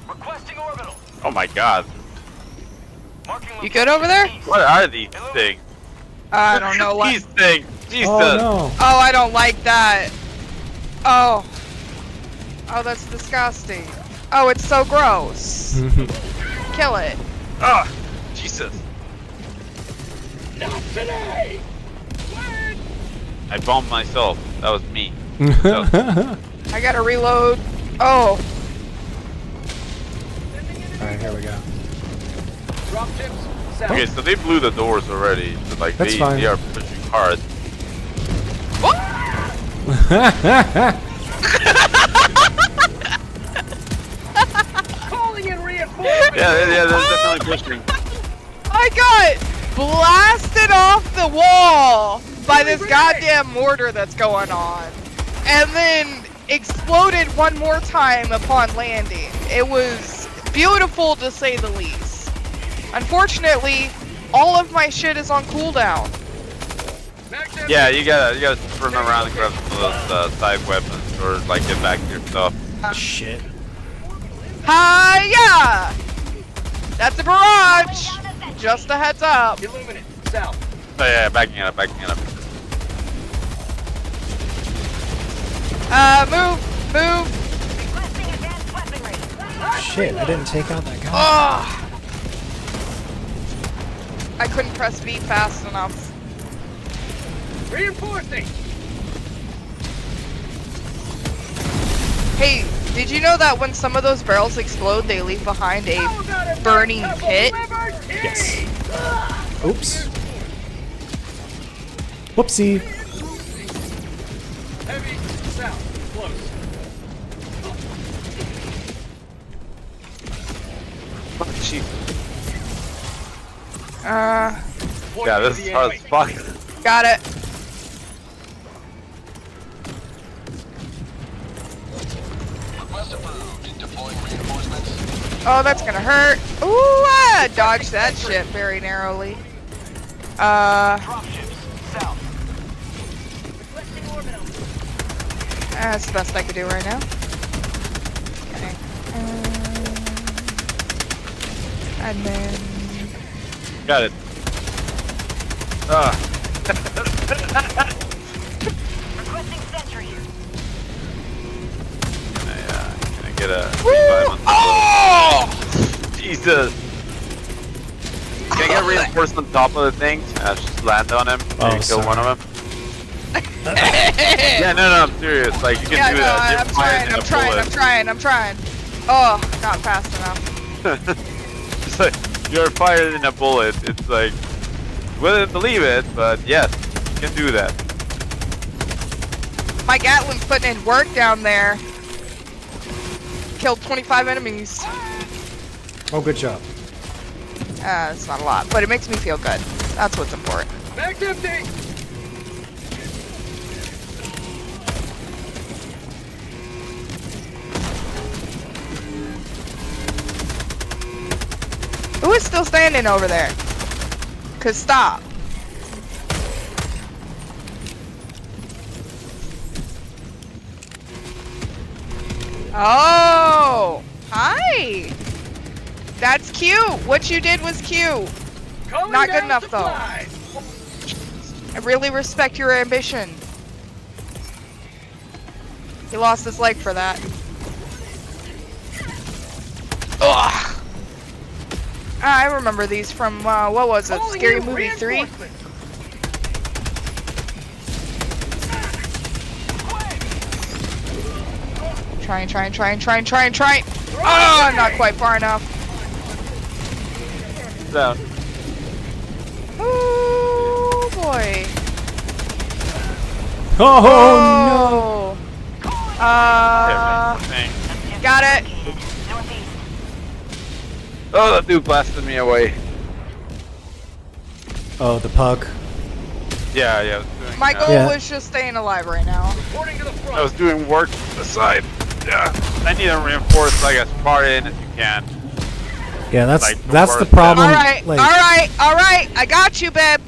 Requesting orbital. Oh my god, You good over there? what are these things? I don't know what. These things, Jesus. Oh no. Oh, I don't like that. Oh. Oh, that's disgusting. Oh, it's so gross. Kill it. Ah, Jesus. Not today. I bombed myself. That was me. I gotta reload. Oh. Alright, here we go. Drop tips. South. Okay, so they blew the doors already. So like That's fine. they are pushing hard. Calling in reinforcements. Yeah, they're definitely pushing. I got blasted off the wall by this goddamn mortar that's going on. And then exploded one more time upon landing. It was beautiful to say the least. Unfortunately, all of my shit is on cooldown. Yeah, you gotta turn around and grab some of those side weapons or like get back to your stuff. Shit. Hiya! That's a barrage! Just a heads up. Illuminate. South. Oh yeah, backing it up. Move! Move! Shit, I didn't take out that guy. Oh! I couldn't press V fast enough. Reinforcing! Hey, did you know that when some of those barrels explode, they leave behind a burning pit? Yes. Oops. Whoopsie. Heavy south. Close. Oh, jeez. Uh, Yeah, this is hard as fuck. got it. Oh, that's gonna hurt. Ooh, I dodged that shit very narrowly. That's the best I could do right now. Okay. And then... Got it. Can I get a revive on the Oh! Jesus! Can I get reinforced on top of the thing? Just land on him and kill one of them? Yeah, no, I'm serious. Like, you can do that. You're firing I'm trying. Oh, not fast enough. It's like, you're fired in a bullet. It's like, wouldn't believe it, but yes, you can do that. My Gatlin's putting in work down there. Killed 25 enemies. Oh, good job. It's not a lot, but it makes me feel good. That's what's important. Back empty! Who is still standing over there? 'Cause stop. Oh! Hi! That's cute! What you did was cute! Calling Not good down enough, though. supplies. I really respect your ambition. He lost his leg for that. Ugh! I remember these from, what was it? Calling Scary you Movie 3? reinforcements. Trying. Oh, not quite far enough. Down. Oh, boy. Oh, Got it. Oh, that dude blasted me away. no. Oh, the pug. Yeah, I was doing, My goal Yeah. was just staying alive right now. Reporting to the front. I was doing work to the side. Yeah, I need to reinforce like as far in as you can. Yeah, that's Like, the that's the worst problem. Alright, Like, alright. I got you, babe.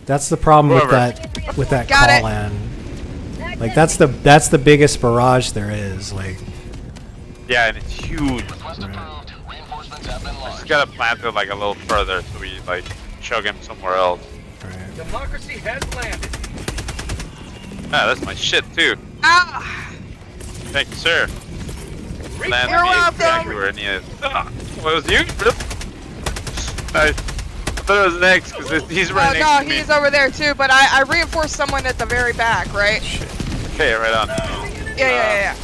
that's the problem with Whoever. that Got it. call in. Like that's the biggest barrage there is. Like, Yeah, and it's huge. right. I just gotta plant it like a little further so we like chug him somewhere else. Right. Democracy has landed. Ah, that's my shit too. Ah, Thank you, sir. Land You're me welcome. exactly where I need it. What was you? I thought it was next because he's right oh next no, to me. he's over there too, but I reinforced someone at the very back, right? Okay, right on. Yeah.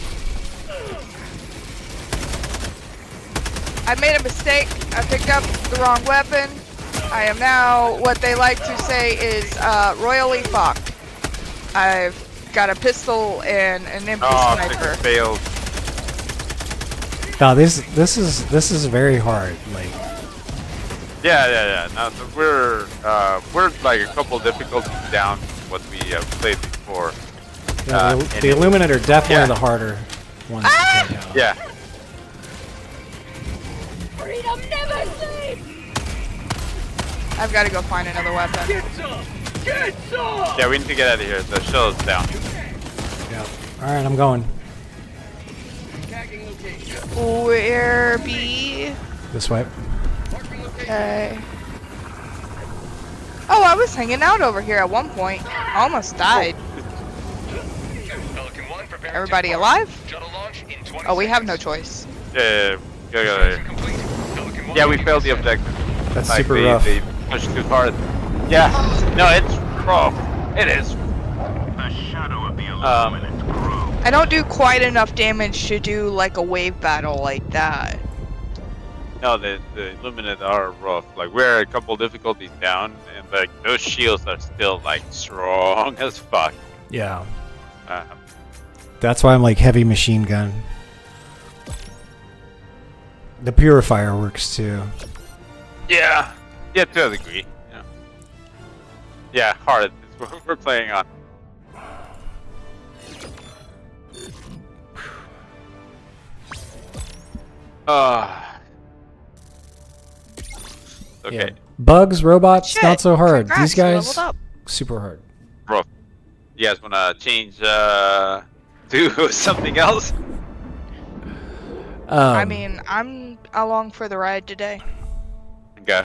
I made a mistake. I picked up the wrong weapon. I am now what they like to say is royally fucked. I've got a pistol and an empty Oh, sniper. I failed. No, this is very hard. Like, Yeah. Now we're like a couple difficulties down from what we played before. yeah, the and Illuminate are definitely yeah. the harder ones to take out. Yeah. Freedom never sleeps! I've got to go find another weapon. Get some! Get some! Yeah, we need to get out of here. The shell's down. Yeah. All right, I'm going Tagging location. Where be? this way. Marking location. Okay. Oh, I was hanging out over here at one point. I almost died. Everybody alive? Oh, we have no choice. Yeah, yeah, we failed the objective. That's Like, super rough. They pushed too hard. Yeah, no, it's rough. It is. I don't do quite enough damage to do like a wave battle like that. No, the Illuminate are rough. Like, we're a couple difficulties down, and like those shields are still like strong as fuck. Yeah. That's why I'm like heavy machine gun. The purifier works too. Yeah, to a degree. Yeah, hard. It's what we're playing on. Okay. Yeah. Bugs, robots, Shit, not so hard. congrats, These you guys, leveled up. super hard. Rough. You guys wanna change to something else? I mean, I'm along for the ride today. Okay.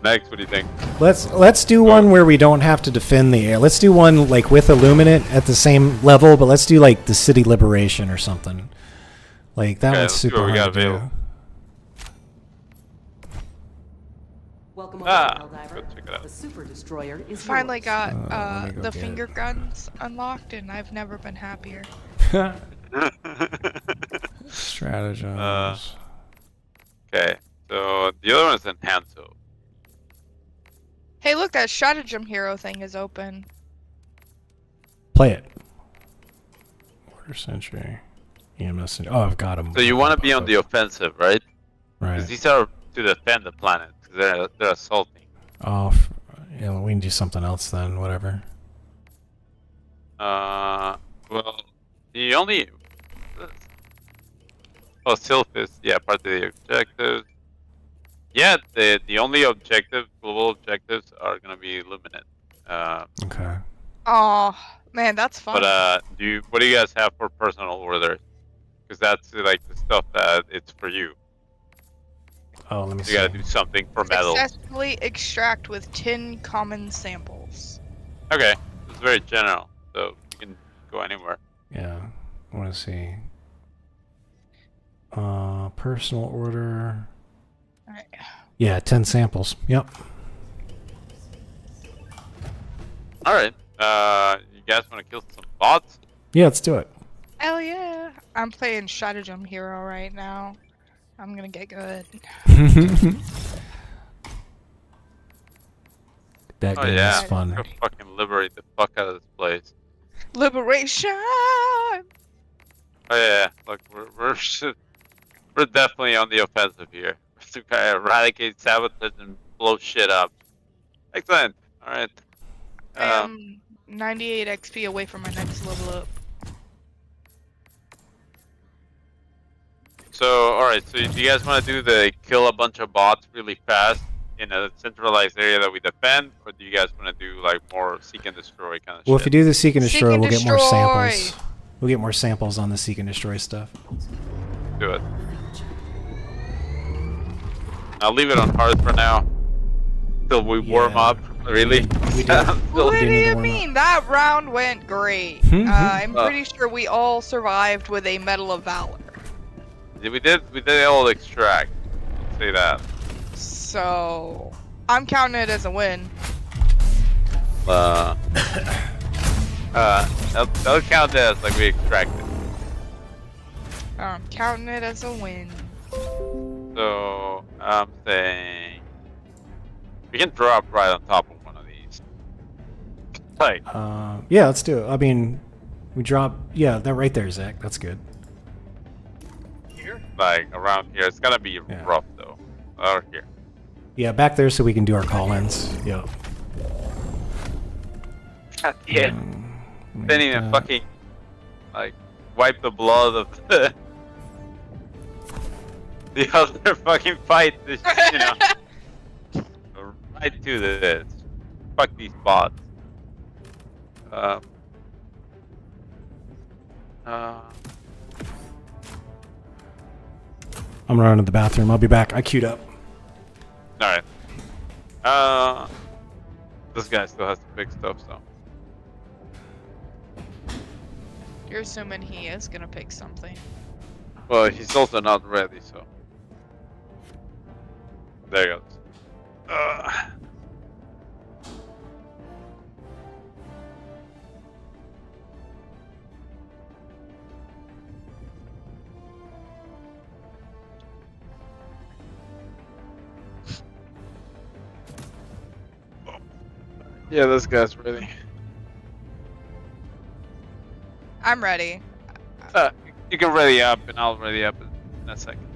Next, what do you think? Let's do one where we don't have to defend the air. Let's do one like with Illuminate at the same level, but let's do like the city liberation or something. Like that Okay, one's let's see super what we hard got to do. available. Welcome Ah, aboard, Helldiver. go check it out. The super destroyer is Finally yours. got let me go the get finger guns unlocked, and I've never been happier. Strategize. Okay, so the other one is Enhanto. Hey, look, that stratagem hero thing is open. Play it. Order Sentry. EMS. Oh, I've got them. So you want to be on the offensive, right? Right. Because these are to defend the planet. Because they're assaulting. Oh, yeah, well, we can do something else then. Whatever. Well, the only... Oh, Sylph is, yeah, part of the objectives. Yeah, the only global objectives are gonna be Illuminate. Okay. Oh man, that's fun. But what do you guys have for personal orders? Because that's like the stuff that it's for you. Oh, let me You see. gotta do something for metal. Successfully extract with 10 common samples. Okay, it's very general, so you can go anywhere. Yeah. I want to see. Personal order. Alright. Yeah, 10 samples. Yep. Alright, you guys want to kill some bots? Yeah, let's do it. Hell yeah! I'm playing stratagem hero right now. I'm gonna get good. That Oh game yeah, is fun. go fucking liberate the fuck out of this place. Liberation! Oh yeah, look, we're definitely on the offensive here. To kind of eradicate, sabotage, and blow shit up. Excellent. All right. I am 98 XP away from my next level up. So, all right. So, do you guys want to do the kill a bunch of bots really fast in a centralized area that we defend, or do you guys want to do like more seek and destroy kind of Well, shit? if you do the seek and Seek destroy, and we'll get more destroy. samples. We'll get more samples on the seek and destroy stuff. Do it. I'll leave it on hard for now. Till we warm Yeah. up. Really? We do. What do do need to you warm mean? That round went great. I'm pretty sure we all survived with a Medal of Valor. We did all extract. Let's say that. So, I'm counting it as a win. That'll count as like we extracted. I'm counting it as a win. So I'm saying we can drop right on top of one of these. Like, Yeah, let's do it. I mean, we drop. Yeah, that right there, Zach. That's good. like around here. It's gotta be rough though. Or here. Yeah, back there so we can do our call-ins. Yep. Yeah. Didn't even fucking like wipe the blood of the other fucking fight. This, you know, right to this. Fuck these bots. I'm running to the bathroom. I'll be back. I queued up. Alright. This guy still has to fix stuff, so. You're assuming he is gonna pick something. Well, he's also not ready, so. There he goes. Yeah, this guy's ready. I'm ready. You can ready up, and I'll ready up in a second.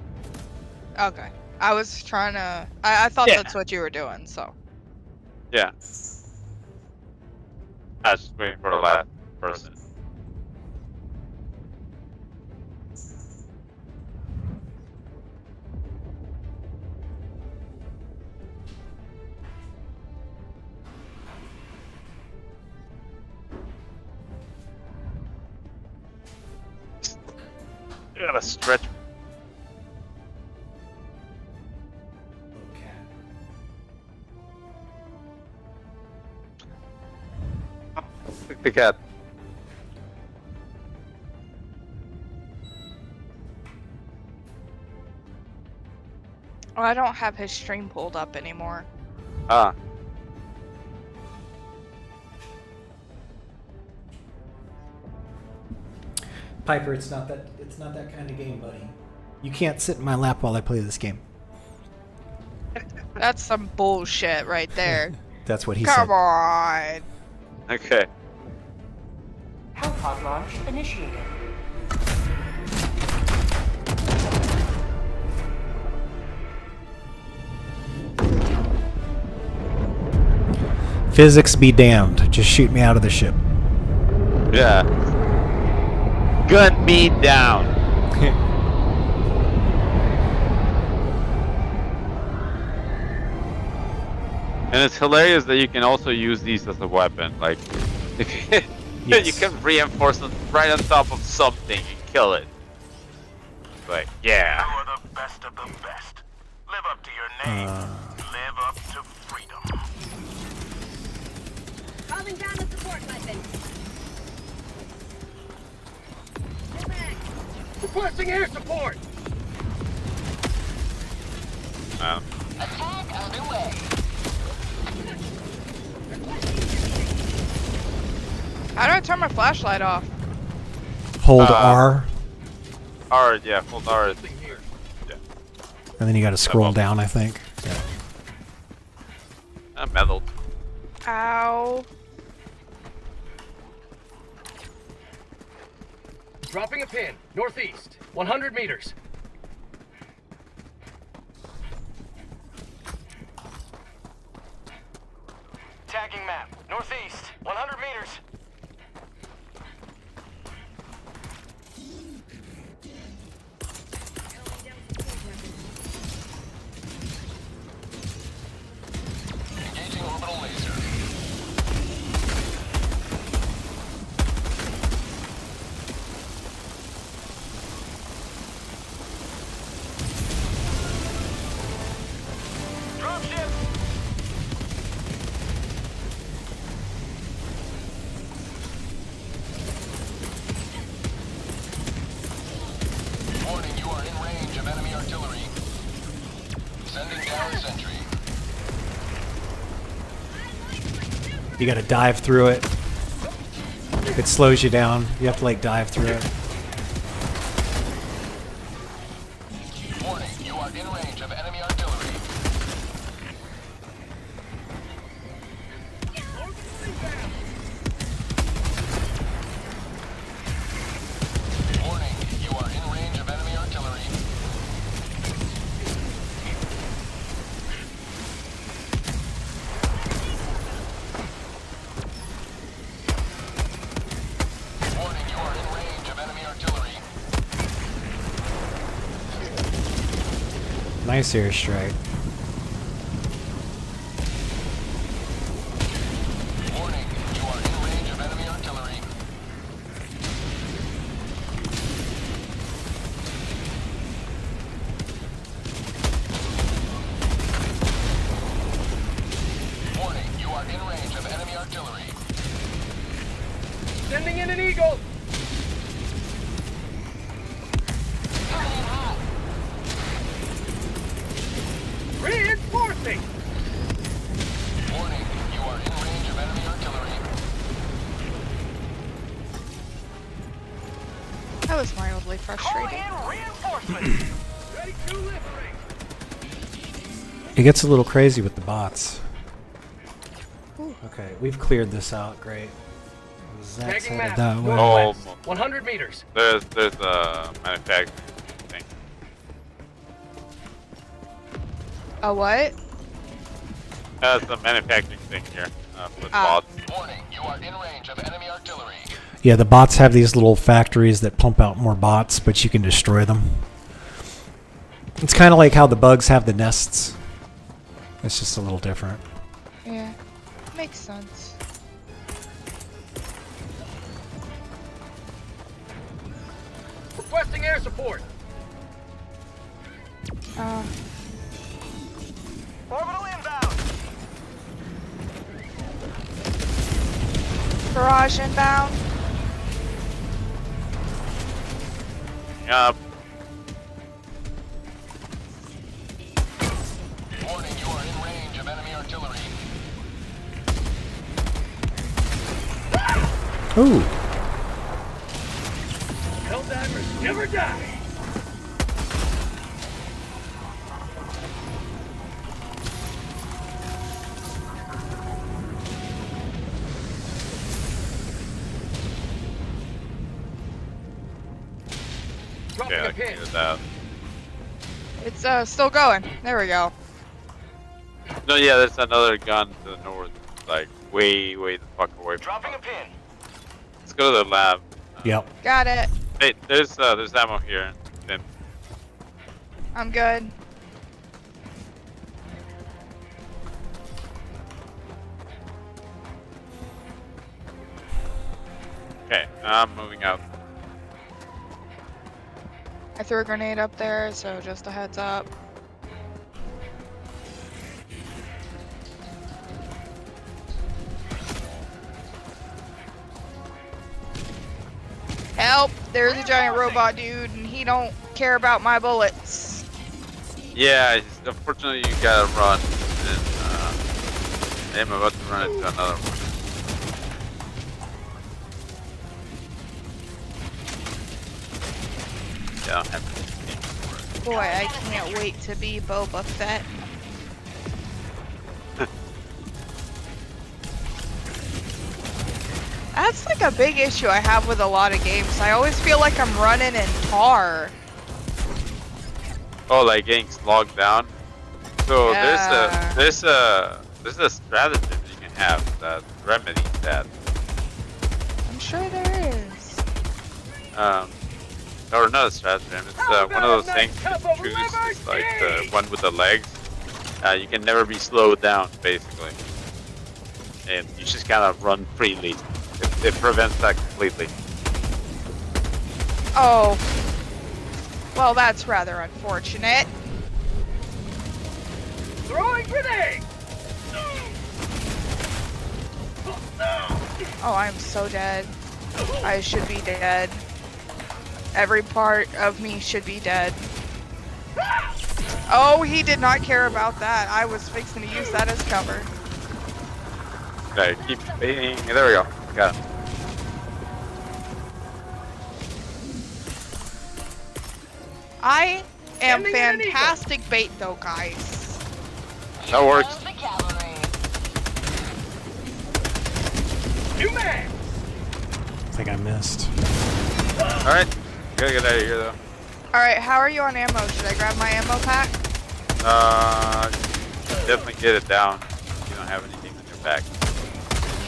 Okay. I was trying to. I thought Yeah. that's what you were doing, so. Yeah. I was just waiting for the last person. You gotta stretch. Pick the cat. Oh, I don't have his stream pulled up anymore. Ah. Piper, it's not that kind of game, buddy. You can't sit in my lap while I play this game. That's some bullshit right there. That's what he Come said. on. Okay. Health pod launch initiated. Physics be damned. Just shoot me out of the ship. Yeah. Gun me down. And it's hilarious that you can also use these as a weapon. Like, if you, Yes. you can reinforce them right on top of something and kill it. Like, yeah. You are the best of the best. Live up to your name. Live up to freedom. Calling down the support weapon. Requesting air support! Attack underway. How do I turn my flashlight off? Hold R, R, yeah, hold R. and then you got to scroll down, I think. Yeah. I'm meddled. Ow. Dropping a pin, northeast, 100 meters. Tagging map. Northeast. 100 meters. Engaging orbital laser. Dropship. Warning, you are in range of enemy artillery. Sending down sentry. You got to dive through it. It slows you down. You have to like dive through it. Warning, you are in range of enemy artillery. Warning, you are in range of enemy artillery. Warning, you are in range of enemy artillery. Nice airstrike. Warning, you are in range of enemy artillery. Warning, you are in range of enemy artillery. Sending in an eagle! frustrating. It gets a little crazy with the bots. Okay, we've cleared this out. Great. Zach's headed that way. Oh, 100 meters. there's a manufacturing thing. A what? There's a manufacturing thing here with Ah. bots. Warning, you are in range of enemy artillery. Yeah, the bots have these little factories that pump out more bots, but you can destroy them. It's kind of like how the bugs have the nests. It's just a little different. Yeah. Makes sense. Requesting air support. Orbital inbound. Barrage inbound. Yup. Warning, you are in range of enemy artillery. Ooh. Helldivers never die. Dropping Okay, a I pin. cleared that. It's still going. There we go. No, yeah, there's another gun to the north, like way the fuck away from Dropping a us. pin. Let's go to the lab. Yep. Got it. Hey, there's ammo here. Then I'm good. okay, I'm moving out. I threw a grenade up there, so just a heads up. Help! There's a giant robot dude, and he don't care about my bullets. Yeah, unfortunately you gotta run. And I'm about to run into another one. Yeah, I don't have anything for it. Boy, I can't wait to be Boba Fett. That's like a big issue I have with a lot of games. I always feel like I'm running in tar. Oh, like getting slogged down. So Yeah. there's a strategy that you can have that remedies that. I'm sure there is. Or not a stratagem. It's one of those things you can choose. It's like the one with the legs. You can never be slowed down, basically, and you just kind of run freely. It prevents that completely. Oh. Well, that's rather unfortunate. Throwing grenade. Oh, I'm so dead. I should be dead. Every part of me should be dead. Oh, he did not care about that. I was fixing to use that as cover. Okay, keep baiting. There we go. Got it. I am Sending an eagle. fantastic bait though, guys. That works. New man. I think I missed. All right, gotta get out of here though. Alright, how are you on ammo? Should I grab my ammo pack? Definitely get it down. You don't have anything on your back.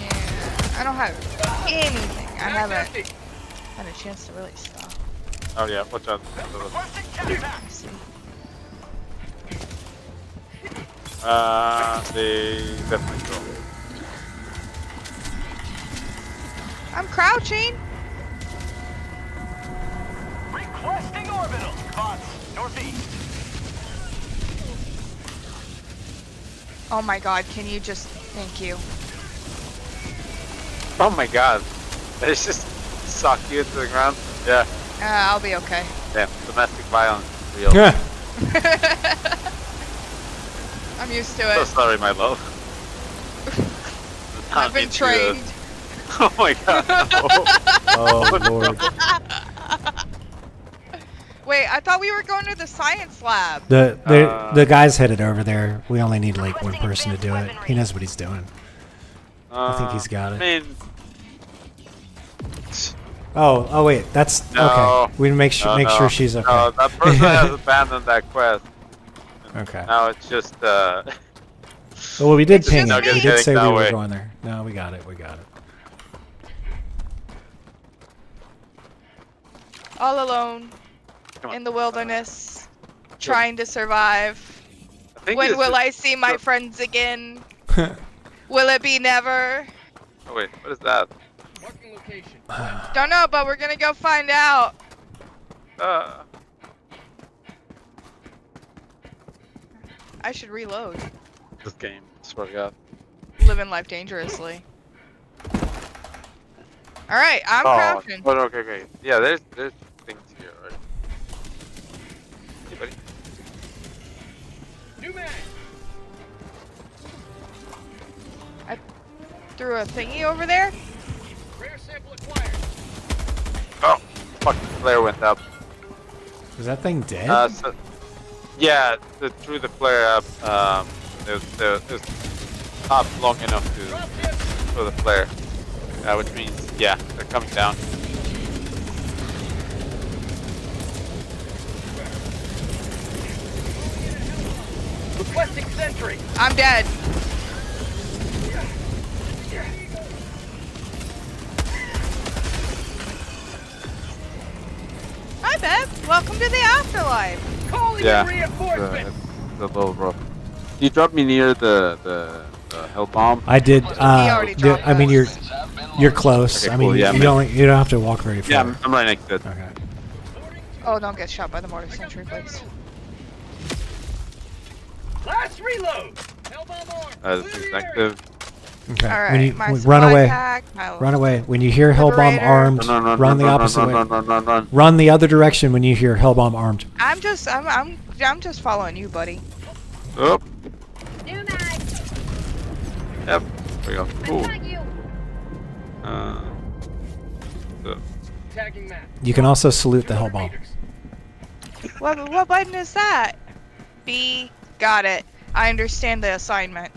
Yeah, I don't have anything. I haven't Empty. had a chance to really stop. Oh yeah, watch out. Requesting Cadillac. Let's see. They definitely go. I'm crouching. Requesting orbital. Bots, northeast. Oh my god, can you just... Thank you. Oh my god. They just suck you into the ground. Yeah, I'll be okay. damn. Domestic violence is real. Yeah. I'm used to So it. sorry, my love. I've been trained. Oh my god. No. Oh lord. Wait, I thought we were going to the science lab. The guy's headed over there. We only need like one person to do it. He knows what he's doing. I think he's got it. I mean, Oh wait, that's No. okay. We make sure no, she's okay. No, that person has abandoned that quest. Okay. Now it's just Well, we did It's ping just it. We me. did say we That were way. going there. No, we got it. We got it. All alone Come on. in the wilderness, trying to survive. I think When this will is- I see my friends again? Will it be never? Oh wait, what is that? Marking location. Don't know, but we're gonna go find out. I should reload. This game, swear to God. Living life dangerously. Alright, I'm crafting. Oh, okay. Yeah, there's things here, right? Hey, buddy. New mag. Threw a thingy over there. Rare sample acquired. Oh, fuck! The flare went up. Is that thing dead? Yeah, threw the flare up. It was not long enough to throw the flare, which means yeah, they're coming down. Requesting sentry. I'm dead. Hi, Bev. Welcome to the afterlife. Calling Yeah, in reinforcements. it's a little rough. You dropped me near the hell bomb. I did. already dropped I mean, us. you're close. Okay, I mean, cool, yeah, you don't have to walk very far. Yeah, I'm right next to it. Okay. Oh, don't get shot by the mortar sentry, please. Last reload. Hellbomb arm. This is active. Okay. Alright, When you my run supply away, pack, my run away. When you hear Hellbomb Liberator. armed, run the opposite way. Run. Run the other direction when you hear Hellbomb armed. I'm just just following you, buddy. Oh, New mag. yep. There we go. Cool. Tag you. So, Tagging map. You can also salute the Hellbomb. What button is that? B. Got it. I understand the assignment.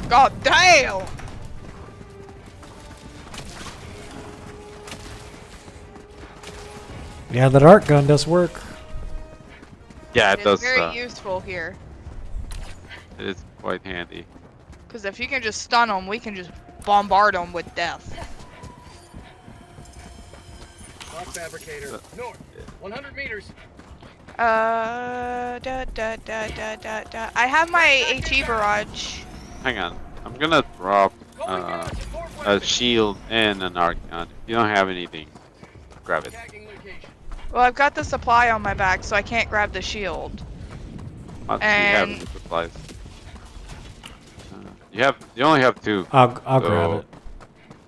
God damn! Yeah, that arc gun does work. yeah, it It's does. very useful here. It is quite handy. Because if you can just stun them, we can just bombard them with death. Lock fabricator. North. 100 meters. I have my HE barrage. Hang on. I'm gonna drop a shield and an arc gun. If you don't have anything, grab it. Tagging location. Well, I've got the supply on my back, so I can't grab the shield. Must be having And- supplies. You only have two. I'll grab it.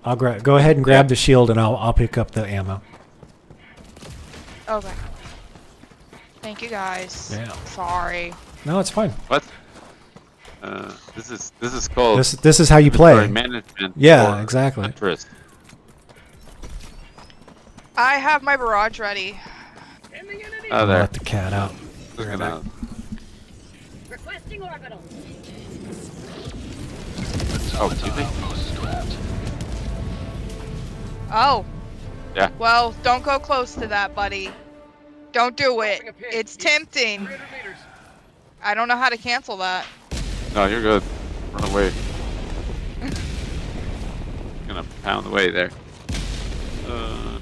I'll grab. Go ahead and grab the shield, and I'll pick up the ammo. Okay. Thank you guys. Yeah. Sorry. No, it's fine. What? This is called This is how you inventory play. management. Yeah, for exactly. Huntress. I have my barrage ready. Ending enemy. Oh, there. Let the cat out. Look at that. Requesting orbital. Oh, excuse me. Oh. Yeah. Well, don't go close to that, buddy. Don't do it. It's tempting. 300 meters. I don't know how to cancel that. No, you're good. Run away. Gonna pound away there. So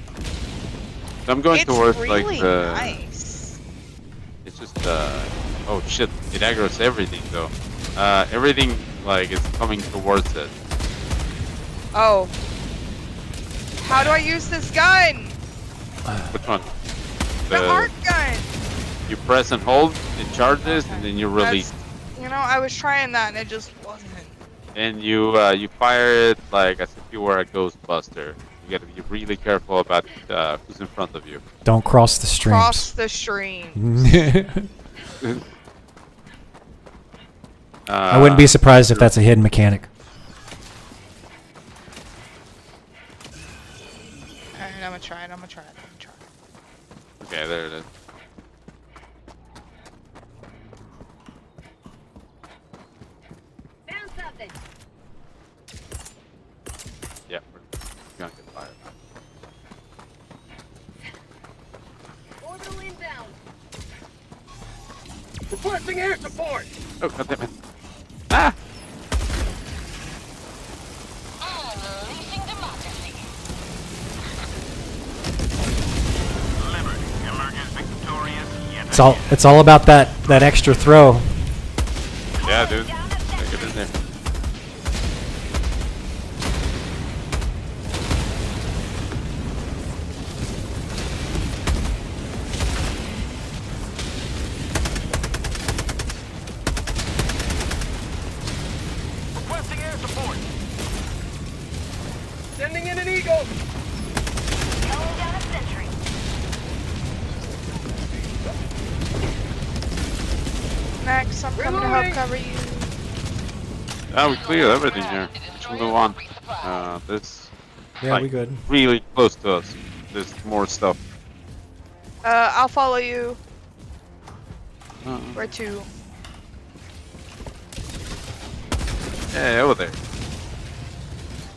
I'm going It's towards really like the. nice. It's just oh shit! It aggroes everything though. Everything like is coming towards it. Oh. How do I use this gun? Which one? The arc gun. You press and hold, it charges, and then you release. You know, I was trying that and it just wasn't. And you fire it like as if you were a Ghostbuster. You gotta be really careful about who's in front of you. Don't cross the streams. Cross the stream. I wouldn't be surprised if that's a hidden mechanic. Alright, I'm gonna try it. Okay, there it is. Found something. Yeah, we're gonna get fired. Orbital inbound. Requesting air support! Oh, goddammit. Ah! Unleashing democracy. Liberty emerges victorious yet It's all about that extra throw. Yeah, dude. Take it in there. Requesting air support! Sending in an eagle! Calling down a sentry. Max, I'm coming to help cover you. Ah, we cleared everything here. Let's move on. This Yeah, we good. really close to us. There's more stuff. I'll follow you. Uh, Where to? yeah, over there.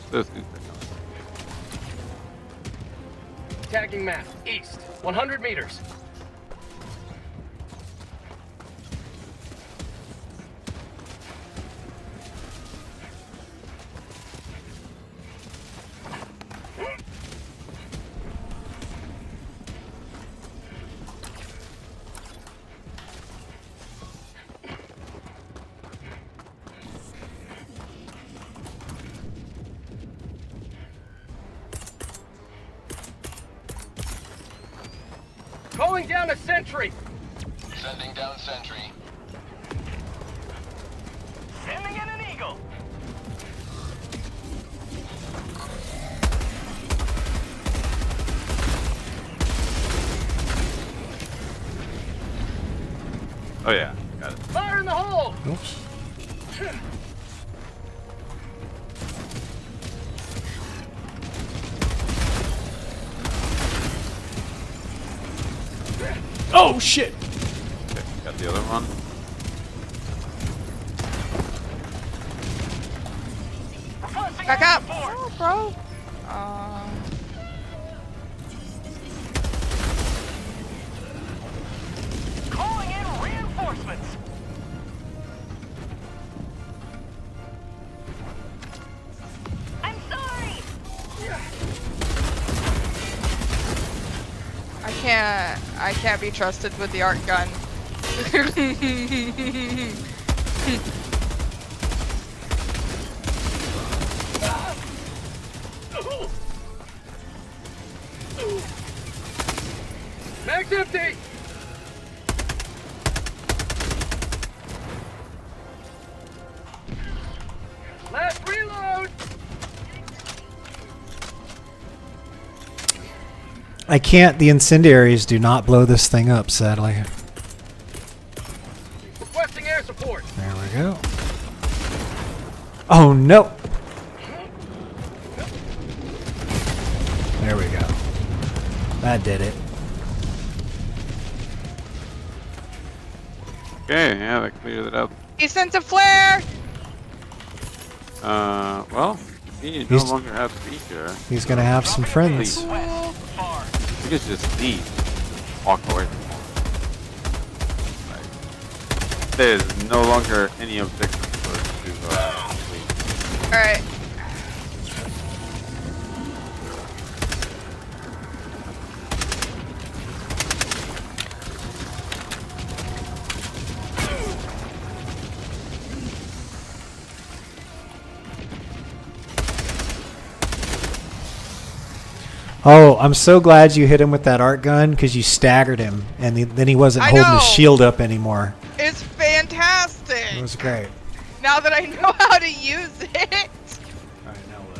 Those dudes are coming. Tagging map, east, 100 meters. Calling down a sentry! Sending down sentry. sending in an eagle. Oh yeah, got it. Fire in the hole! Oops. Oh shit! Okay, got the other one. Back up! Oh, bro. Calling in reinforcements. I'm sorry. I can't be trusted with the art gun. Mag's empty! Last reload! I can't. The incendiaries do not blow this thing up, sadly. Requesting air support! There we go. Oh no! There we go. That did it. Okay, yeah, that cleared it up. He sent a flare! Well, he no He's- longer has to be here. He's gonna have some friends. You can just leave. Walk away. Right. There's no longer any objective for us to complete. Alright. Oh, I'm so glad you hit him with that art gun because you staggered him, and then he wasn't I holding his know. shield up anymore. It's fantastic! It was great. Now that I know how to use it!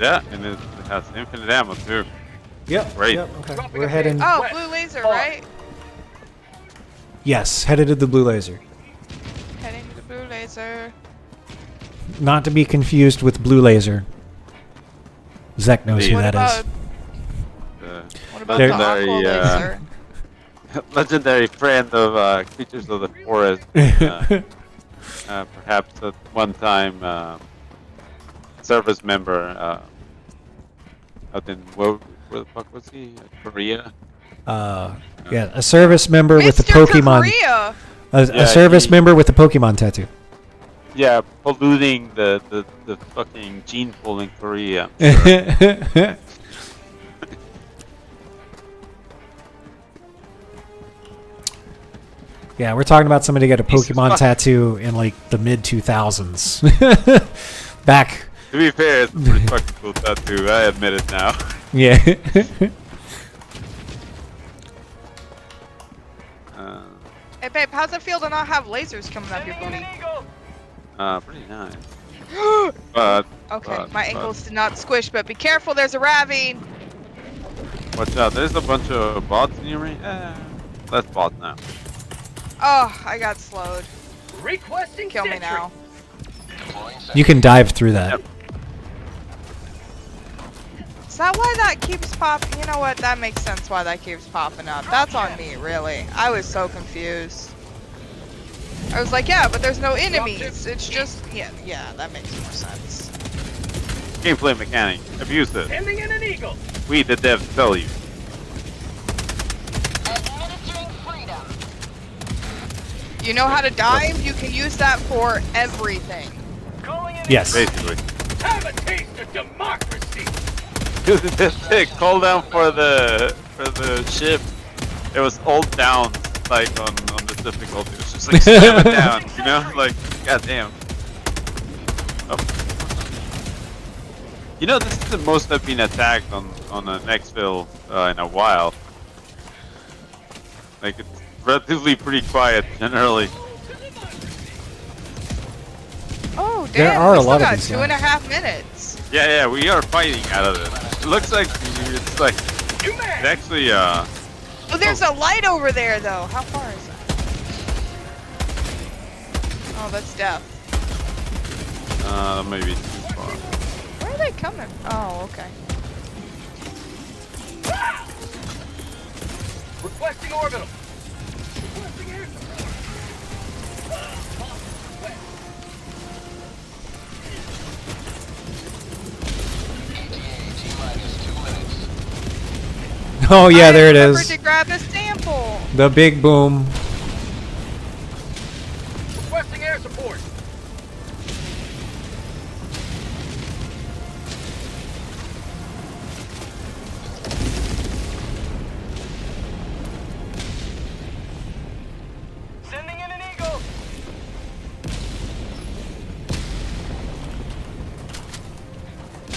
Yeah, and it has infinite ammo too. Yep. Great. Yep. Okay. We're heading. Oh, blue laser, right? Yes, headed to the blue laser. Heading to the blue laser. Not to be confused with blue laser. Zek knows who What that is. about what about There- the aqua laser? Legendary friend of creatures of the forest. Perhaps at one time service member out in where the fuck was he? Korea. Yeah, a service member with a Mr. Pokemon. Korea. A service he- member with a Pokemon tattoo. Yeah, polluting the fucking gene pool in Korea. Yeah, we're talking about somebody get a Jesus Pokemon fuck. tattoo in like the mid 2000s. Back. To be fair, it's a pretty fucking cool tattoo. I admit it now. Yeah. Hey babe, how's it feel to not have lasers coming up your booty? Pretty nice. But Okay, my ankles did not squish, but be careful, there's a ravine. watch out, there's a bunch of bots near me. Less bots now. Oh, I got slowed. Requesting Kill me now. Deploying You can dive through that. Yep. Is that why that keeps popping? You know what? That makes sense why that keeps popping up. That's on me, really. I was so confused. I was like, yeah, but there's no enemies. It's just, yeah, that makes more sense. Gameplay mechanic. Abuse it. Sending in an eagle. We the devs tell you. Administering freedom. You know how to dive? You can use that for everything. Calling in Yes. Basically. Have a taste of democracy. The call down for the ship. It was all down, like on the difficulty. It was just like slam it down, you know, like goddamn. Oh. You know, this is the most I've been attacked on an exfil in a while. Like it's relatively pretty quiet generally. Oh, damn. There are we a still lot of got these 2.5 minutes. Yeah, we are fighting out of it. It looks like it's like it actually Oh, there's a light over there, though. How far is that? Oh, that's death. maybe too far. Where are they coming? Oh, okay. Requesting orbital. Requesting air support. Oh yeah, there it I remembered is. to grab the sample. The big boom. Requesting air support. Sending in an eagle.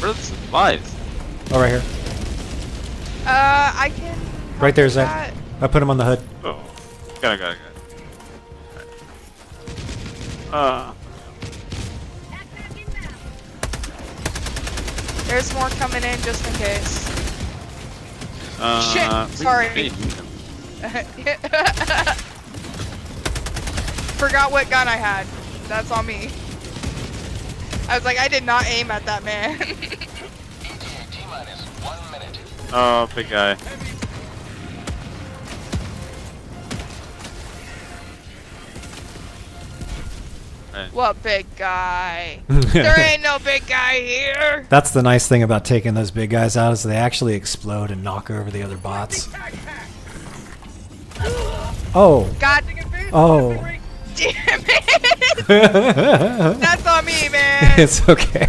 Where are the supplies? Oh, right here. I can. Right there, help with Zach. I put him on the hood. Oh, got it. There's more coming in just in case. Shit, we sorry. need them. Forgot what gun I had. That's on me. I was like, I did not aim at that man. T-minus 1 minute. Oh, big guy. What big guy? There ain't no big guy here. That's the nice thing about taking those big guys out is they actually explode and knock over the other bots. Oh. God Oh. damn it. That's on me, man. It's okay.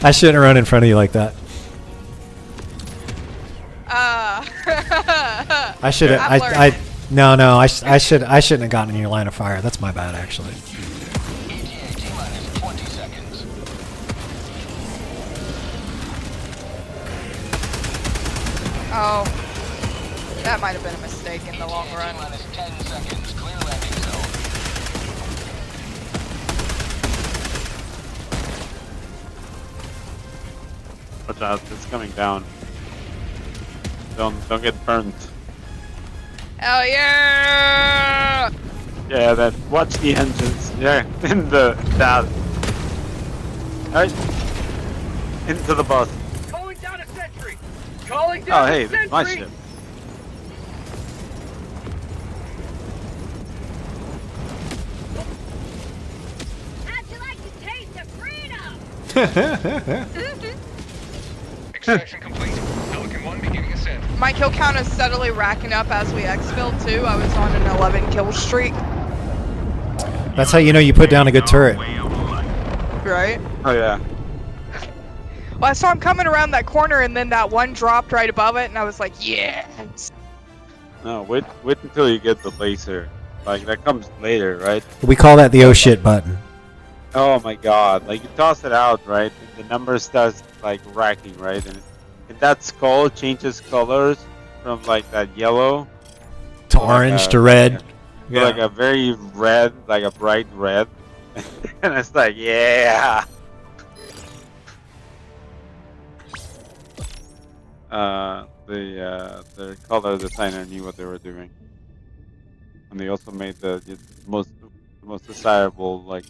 I shouldn't run in front of you like that. I should have. I'm learning. No. I shouldn't have gotten in your line of fire. That's my bad, actually. ETA T-minus 20 seconds. Oh, that might have been a mistake in the long run. T-minus 10 seconds. Clear landing zone. Watch out, it's coming down. Don't get burnt. Hell yeah! Yeah, that. Watch the engines. Yeah, in the that. Alright. Into the bus. Calling down a sentry. Calling Oh, down hey, a this is my sentry. ship. How'd you like to taste of freedom? Extraction complete. Pelican 1 beginning ascent. My kill count is steadily racking up as we exfilled too. I was on an 11 kill streak. That's how you know you put down a good turret. Right? Oh yeah. Well, I saw him coming around that corner and then that one dropped right above it and I was like, yes! No, wait until you get the laser. Like that comes later, right? We call that the oh shit button. Oh my god! Like you toss it out, right? And the number starts like racking, right? And that skull changes colors from like that yellow To orange to red. like a very red, like a bright red, and it's like yeah. The color designer knew what they were doing, and they also made the most desirable like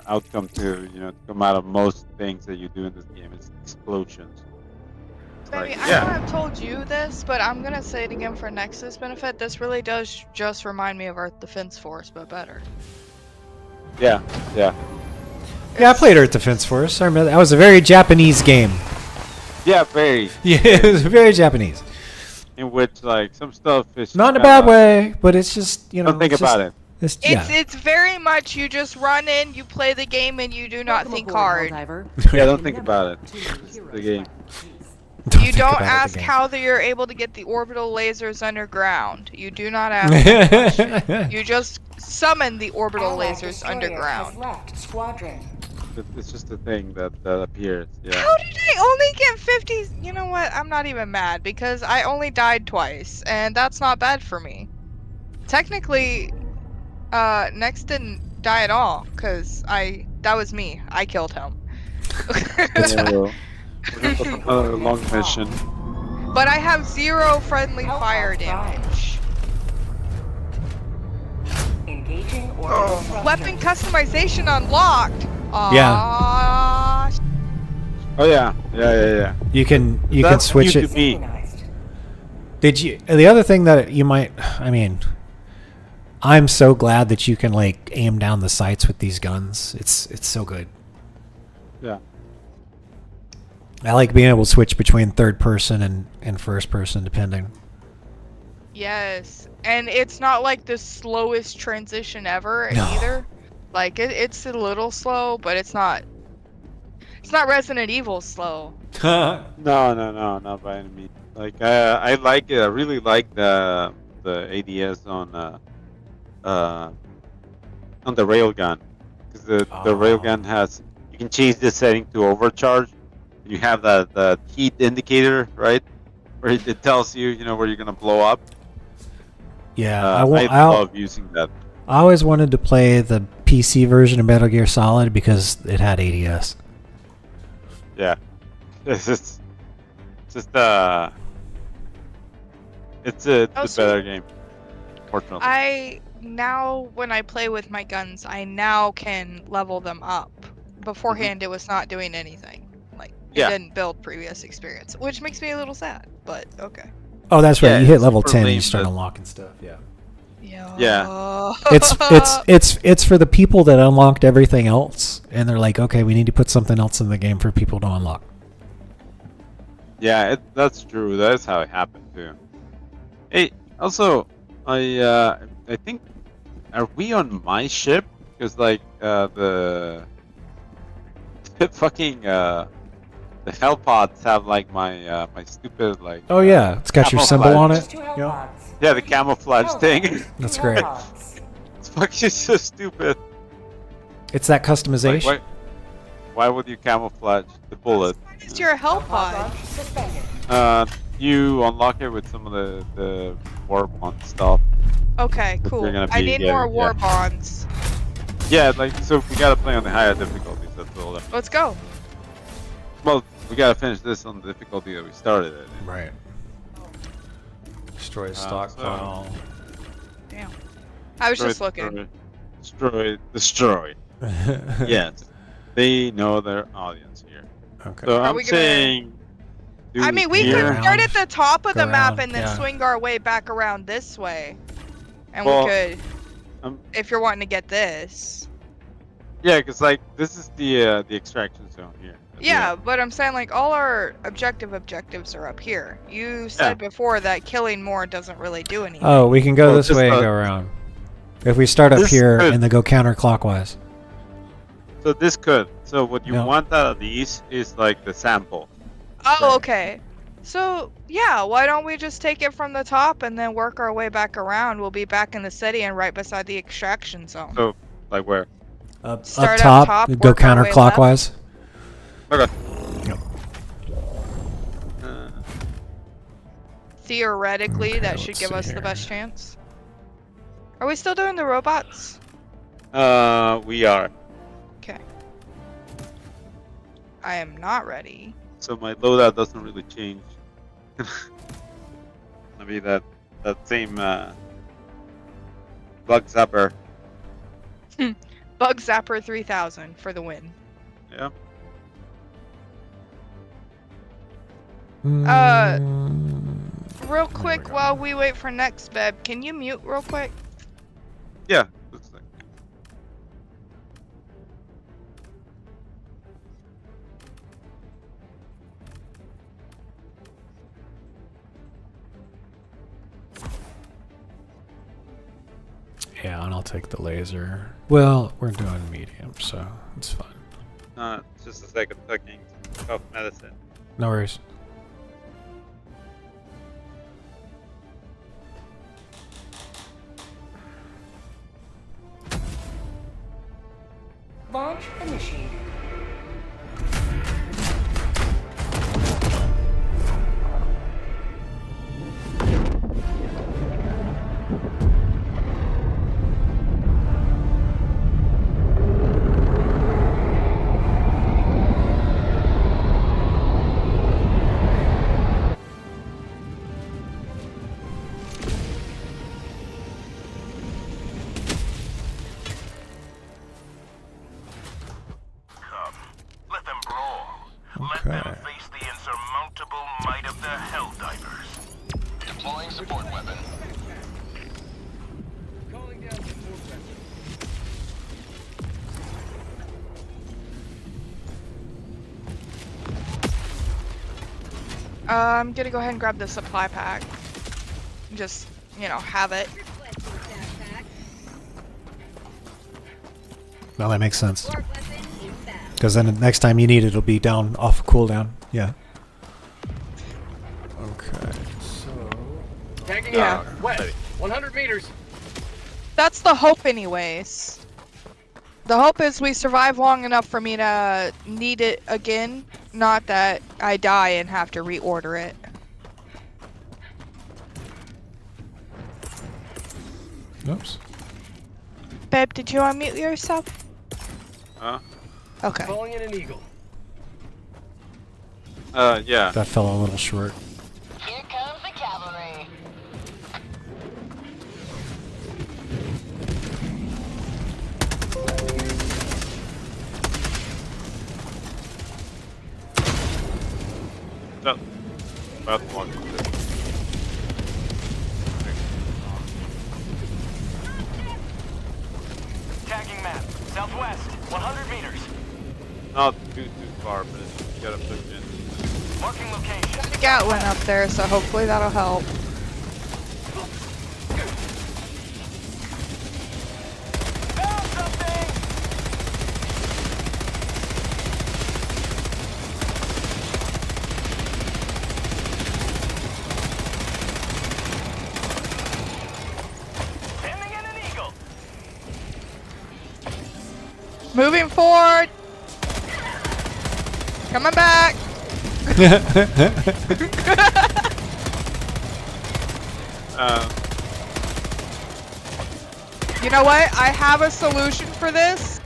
outcome to to come out of most things that you do in this game is explosions. It's Baby, like, I yeah. know I've told you this, but I'm gonna say it again for Nexus benefit. This really does just remind me of Earth Defense Force, but better. Yeah. Yeah, I played Earth Defense Force. I remember that was a very Japanese game. Yeah, very. Yeah, it was very Japanese. In which like some stuff is Not in a bad way, but it's just Don't think it's about just- it. It's very much you just run in, you play the game, and you do not think hard. Yeah, don't think about it. It's the game. You don't ask how you're able to get the orbital lasers underground. You do not ask that question. You just summon the orbital lasers underground. It's just a thing that appears. Yeah. How did I only get 50? You know what? I'm not even mad because I only died twice, and that's not bad for me. Technically, Next didn't die at all because that was me. I killed him. Long mission. But I have 0 friendly fire damage. Engaging Weapon customization unlocked. Yeah. Oh yeah. You can That's switch new it. to me. Did you? The other thing that you might, I mean, I'm so glad that you can like aim down the sights with these guns. It's so good. Yeah. I like being able to switch between third person and first person depending. Yes, and it's not like the slowest transition ever No. either. Like it's a little slow, but it's not. It's not Resident Evil slow. No, not by any means. Like I like it. I really like the ADS on the railgun, because the railgun has, you can change the setting to overcharge. You have the heat indicator, right, where it tells you where you're gonna blow up. Yeah, I love using that. I always wanted to play the PC version of Metal Gear Solid because it had ADS. Yeah, it's a better game. Fortunately. I now, when I play with my guns, I now can level them up. Beforehand, it was not doing anything. Like it didn't build previous experience, which makes me a little sad. But okay. Oh, that's right. Yeah, You hit it's level super 10 and you lame, start but- unlocking stuff. Yeah. Yeah. It's for the people that unlocked everything else, and they're like, okay, we need to put something else in the game for people to unlock. Yeah, that's true. That's how it happened too. Hey, also, I think, are we on my ship? Because like the fucking the hell pods have like my my stupid like. Oh yeah, it's got your symbol on it. Yeah. Yeah, the camouflage thing. That's great. It's fucking so stupid. It's that customization. Like, why would you camouflage the bullet? It's your health pod. You unlock it with some of the war bond stuff. Okay, That cool. you're gonna I be need getting, more war yeah. bonds. Yeah, like, so we gotta play on the higher difficulties. That's all. Let's go. Well, we gotta finish this on the difficulty that we started it in. Right. Destroy stockpile. Damn. I was just looking. Destroy. Yes. They know their audience here. Okay. So Are I'm we gonna- saying. I mean, we here. could start at the top of Go the map around, and then yeah. swing our way back around this way. And Well, we could, um, if you're wanting to get this. Yeah, because like this is the extraction zone here. Yeah, but I'm saying like all our objectives are up here. You said before that killing more doesn't really do anything. Oh, we can go Well, this just, way and go around. If we start up this here could- and then go counterclockwise. So this could. So what you No. want out of these is like the sample. Oh, Right. okay. So, yeah, why don't we just take it from the top and then work our way back around? We'll be back in the city and right beside the extraction zone. So like where? Up Start top, up top, go work our way counterclockwise. Okay. Yep. Theoretically, Okay, that should let's give see us here. the best chance. Are we still doing the robots? We are. Okay. I am not ready. So my loadout doesn't really change. Maybe that same bug zapper. Bug Zapper 3000 for the win. Yeah. Real quick, while we wait for next, Beb, can you mute real quick? Yeah. Looks like. Yeah, and I'll take the laser. Well, we're doing medium, so it's fine. Just a second taking cough medicine. No worries. Launch initiated. Let them brawl. Let Okay. them face the insurmountable might of the Helldivers. Deploying support weapon. I'm gonna go ahead and grab the supply pack. Just, have it. Well, that makes sense. Because then the next time you need it, it'll be down off cooldown. Yeah. Okay. So. Tagging Yeah. out. West. 100 meters. That's the hope anyways. The hope is we survive long enough for me to need it again, not that I die and have to reorder it. Oops. Babe, did you unmute yourself? Huh? Okay. Calling in an eagle. Yeah. That fell a little short. Here comes the cavalry. No. About one. Tagging map. Southwest. 100 meters. Not too far, but you gotta push in. Marking location. The Gatling up there, so hopefully that'll help. Found something! Sending in an eagle. Moving forward. Coming back. You know what? I have a solution for this.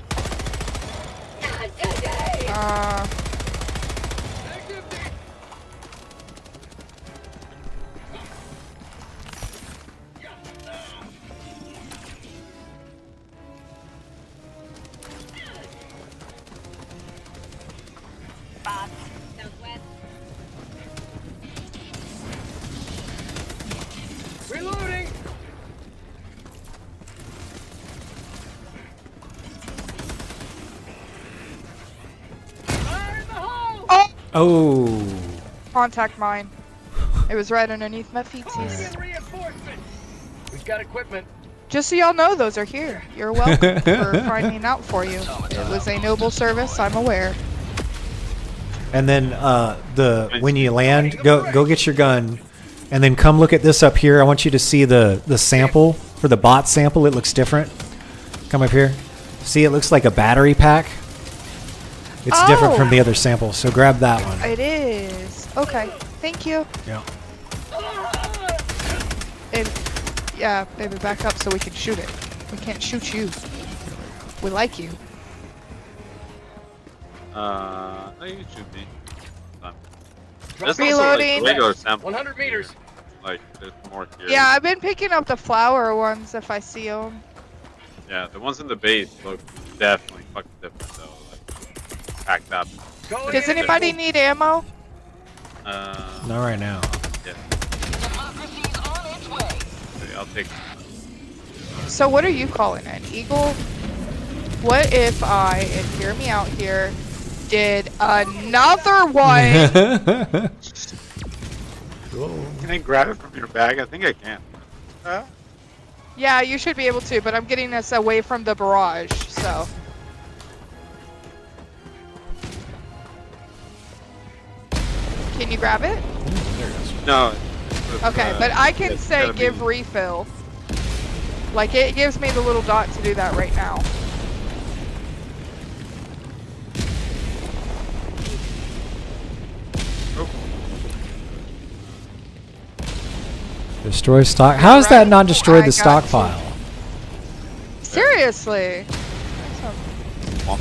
Oh. Contact mine. It was right underneath my feetsies. We've got equipment. Just so y'all know, those are here. You're welcome for finding out for you. It was a noble service, I'm aware. And then when you land, go get your gun, and then come look at this up here. I want you to see the sample for the bot sample. It looks different. Come up here. See, it looks like a battery pack. It's different from the other samples, so grab that one. It is. Okay. Thank you. Yeah. Yeah, baby, back up so we can shoot it. We can't shoot you. We like you. No, you can shoot me. Drop Reloading. Regular sample. 100 meters. Like, there's more here. Yeah, I've been picking up the flower ones if I see them. Yeah, the ones in the base look definitely fucking different though. Like, packed up. Does anybody need ammo? Not right now. Yeah. Democracy's on its way. Okay, I'll take. So what are you calling an eagle? What if I, and hear me out here, did another one? Can I grab it from your bag? I think I can. Yeah, you should be able to, but I'm getting us away from the barrage, so. Can you grab it? No. Okay, but I can it's say gotta give be- refill. Like, it gives me the little dot to do that right now. Destroy stock. How is that not destroy I the got stockpile? Seriously?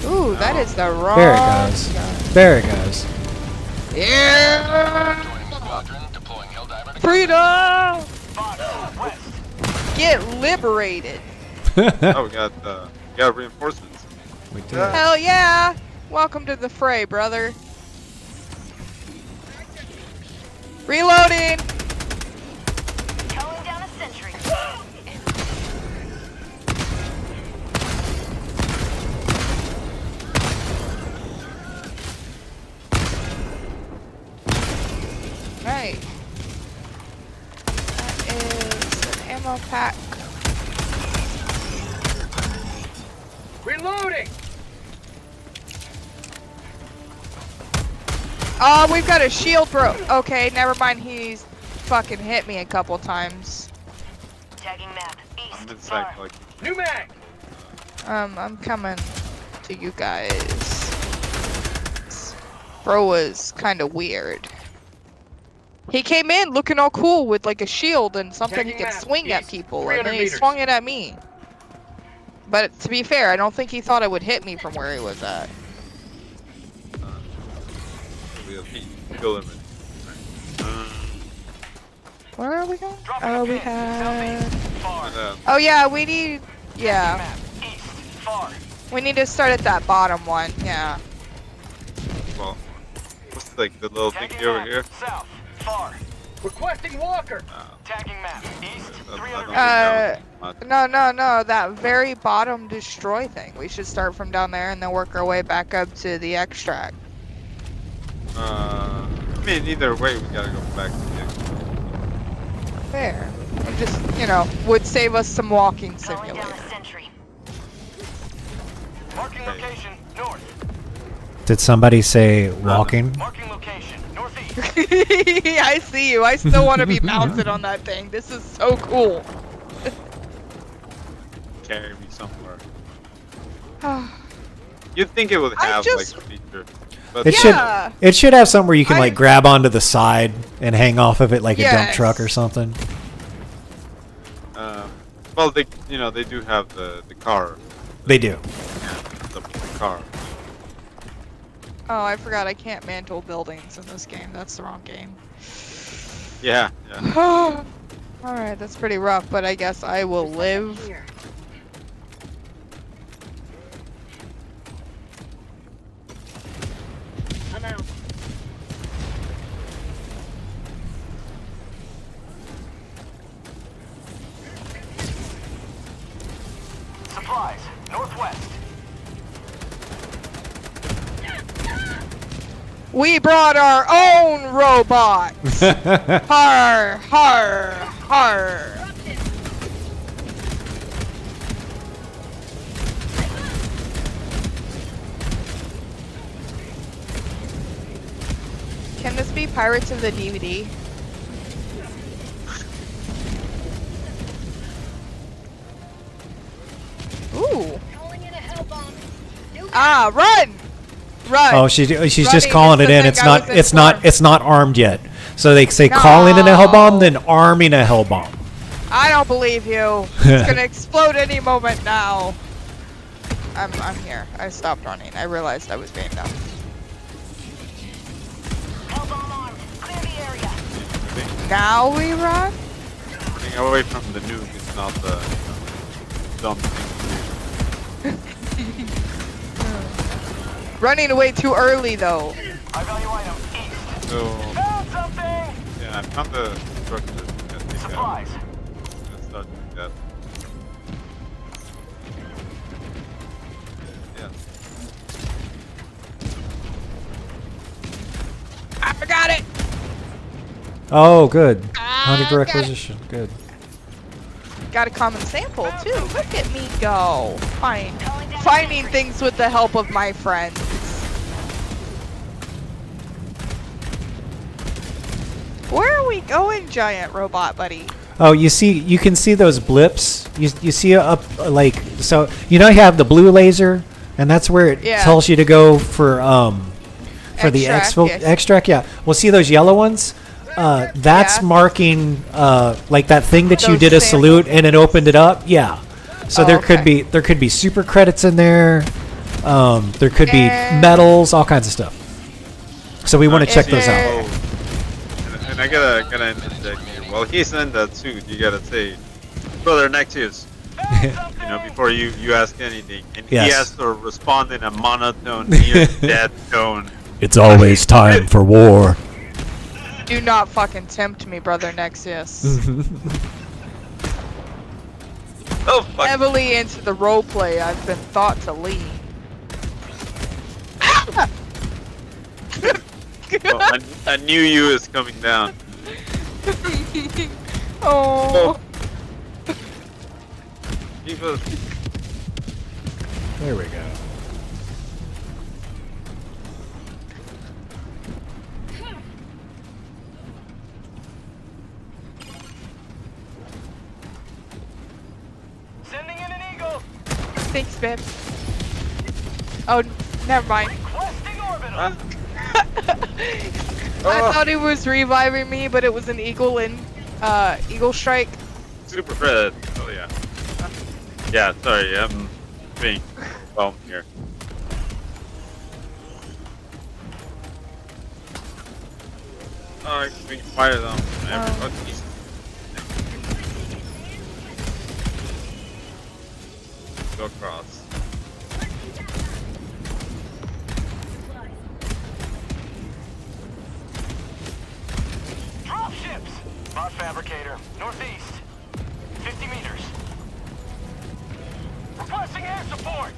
Ooh, that is the wrong. There it goes. There it goes. Yeah! Joining squadron, deploying Helldiver to Freedom! Get liberated. Oh, we got reinforcements. We did. Hell yeah! Welcome to the fray, brother. Reloading! Calling down a sentry. Right. That is an ammo pack. Reloading. Oh, we've got a shield broke. Okay, never mind. He's fucking hit me a couple times. Tagging map. I'm East. inside, Far. like, New mag. I'm coming to you guys. Bro was kind of weird. He came in looking all cool with like a shield and something he Checking could map. swing at East. people, and 300 then he meters. swung it at me. But to be fair, I don't think he thought it would hit me from where he was at. we'll kill him. Where are we going? Dropping Oh, a we pin. have. Far. Oh yeah, we need. Yeah, Map. East. Far. we need to start at that bottom one. Yeah. Well, what's like the little thing Tagging over map. here? South. Far. Requesting walker. Tagging map. East. I 300 don't think No. That very bottom destroy thing. We should start from down there and then work our way back up to the extract. I mean, either way, we gotta go back to the exit. Fair. It just, you know, would save us some walking Calling down simulator. a sentry. Marking location. North. Did somebody say walking? Marking location. Northeast. I see you. I still want to be mounted on that thing. This is so cool. Carry me somewhere. You'd think it would I have just- like a feature, but It Yeah. should. It should have something where you can I- like grab onto the side and hang off of it like a dump Yes. truck or something. well, they they do have the car, They do. the car. Oh, I forgot I can't mantle buildings in this game. That's the wrong game. Yeah. Alright, that's pretty rough, but I guess I will live. Here. I'm out. Supplies. Northwest. We brought our own robots. Har, har, har. Can this be Pirates of the DVD? Ooh. Ah, run! Run. Oh, she's just Running calling is it the in. thing It's I not. was It's not armed yet. So they say calling in a hell bomb, then arming a hell bomb. I don't believe you. It's gonna explode any moment now. I'm here. I stopped running. I realized I was being dumb. Now we run? Running away from the nuke is not the dumb thing to do. Running away too early though. I value item east. So, Found something! yeah, I found the structure. Supplies. Let's start doing that. Yeah. I got it! Oh, good. Hunted for requisition. Good. Got a common sample too. Look at me go. Finding things with the help of my friends. Where are we going, giant robot buddy? Oh, you can see those blips. You see up like so. You know you have the blue laser, and that's where it Yeah. tells you to go for the Extract, yes. extract. Yeah, we'll see those yellow ones. That's Yeah. marking like that thing that you Those did a samples. salute and it opened it up. Yeah. So Oh, there could okay. be super credits in there. There could be And- medals, all kinds of stuff. So we want to check those out. there- And I gotta interject here. While he's in that suit, you gotta say, Brother Nexius, you know, before you ask anything. And Yes. he has to respond in a monotone, near dead tone. It's always time for war. Do not fucking tempt me, brother Nexius. Oh, fuck. Heavily into the roleplay I've been thought to lead. Oh, I knew you is coming down. Oh. Jesus. There we go. Sending in an eagle. Thanks, babe. Oh, never mind. Requesting orbital. Huh? I thought he was reviving me, but it was an eagle in eagle strike. Super credit. Oh, yeah. Yeah, sorry, I'm being bummed here. Oh, I can fire them. Oh, Jesus. Go across. Drop ships. Bot fabricator. Northeast. 50 meters. Requesting air support.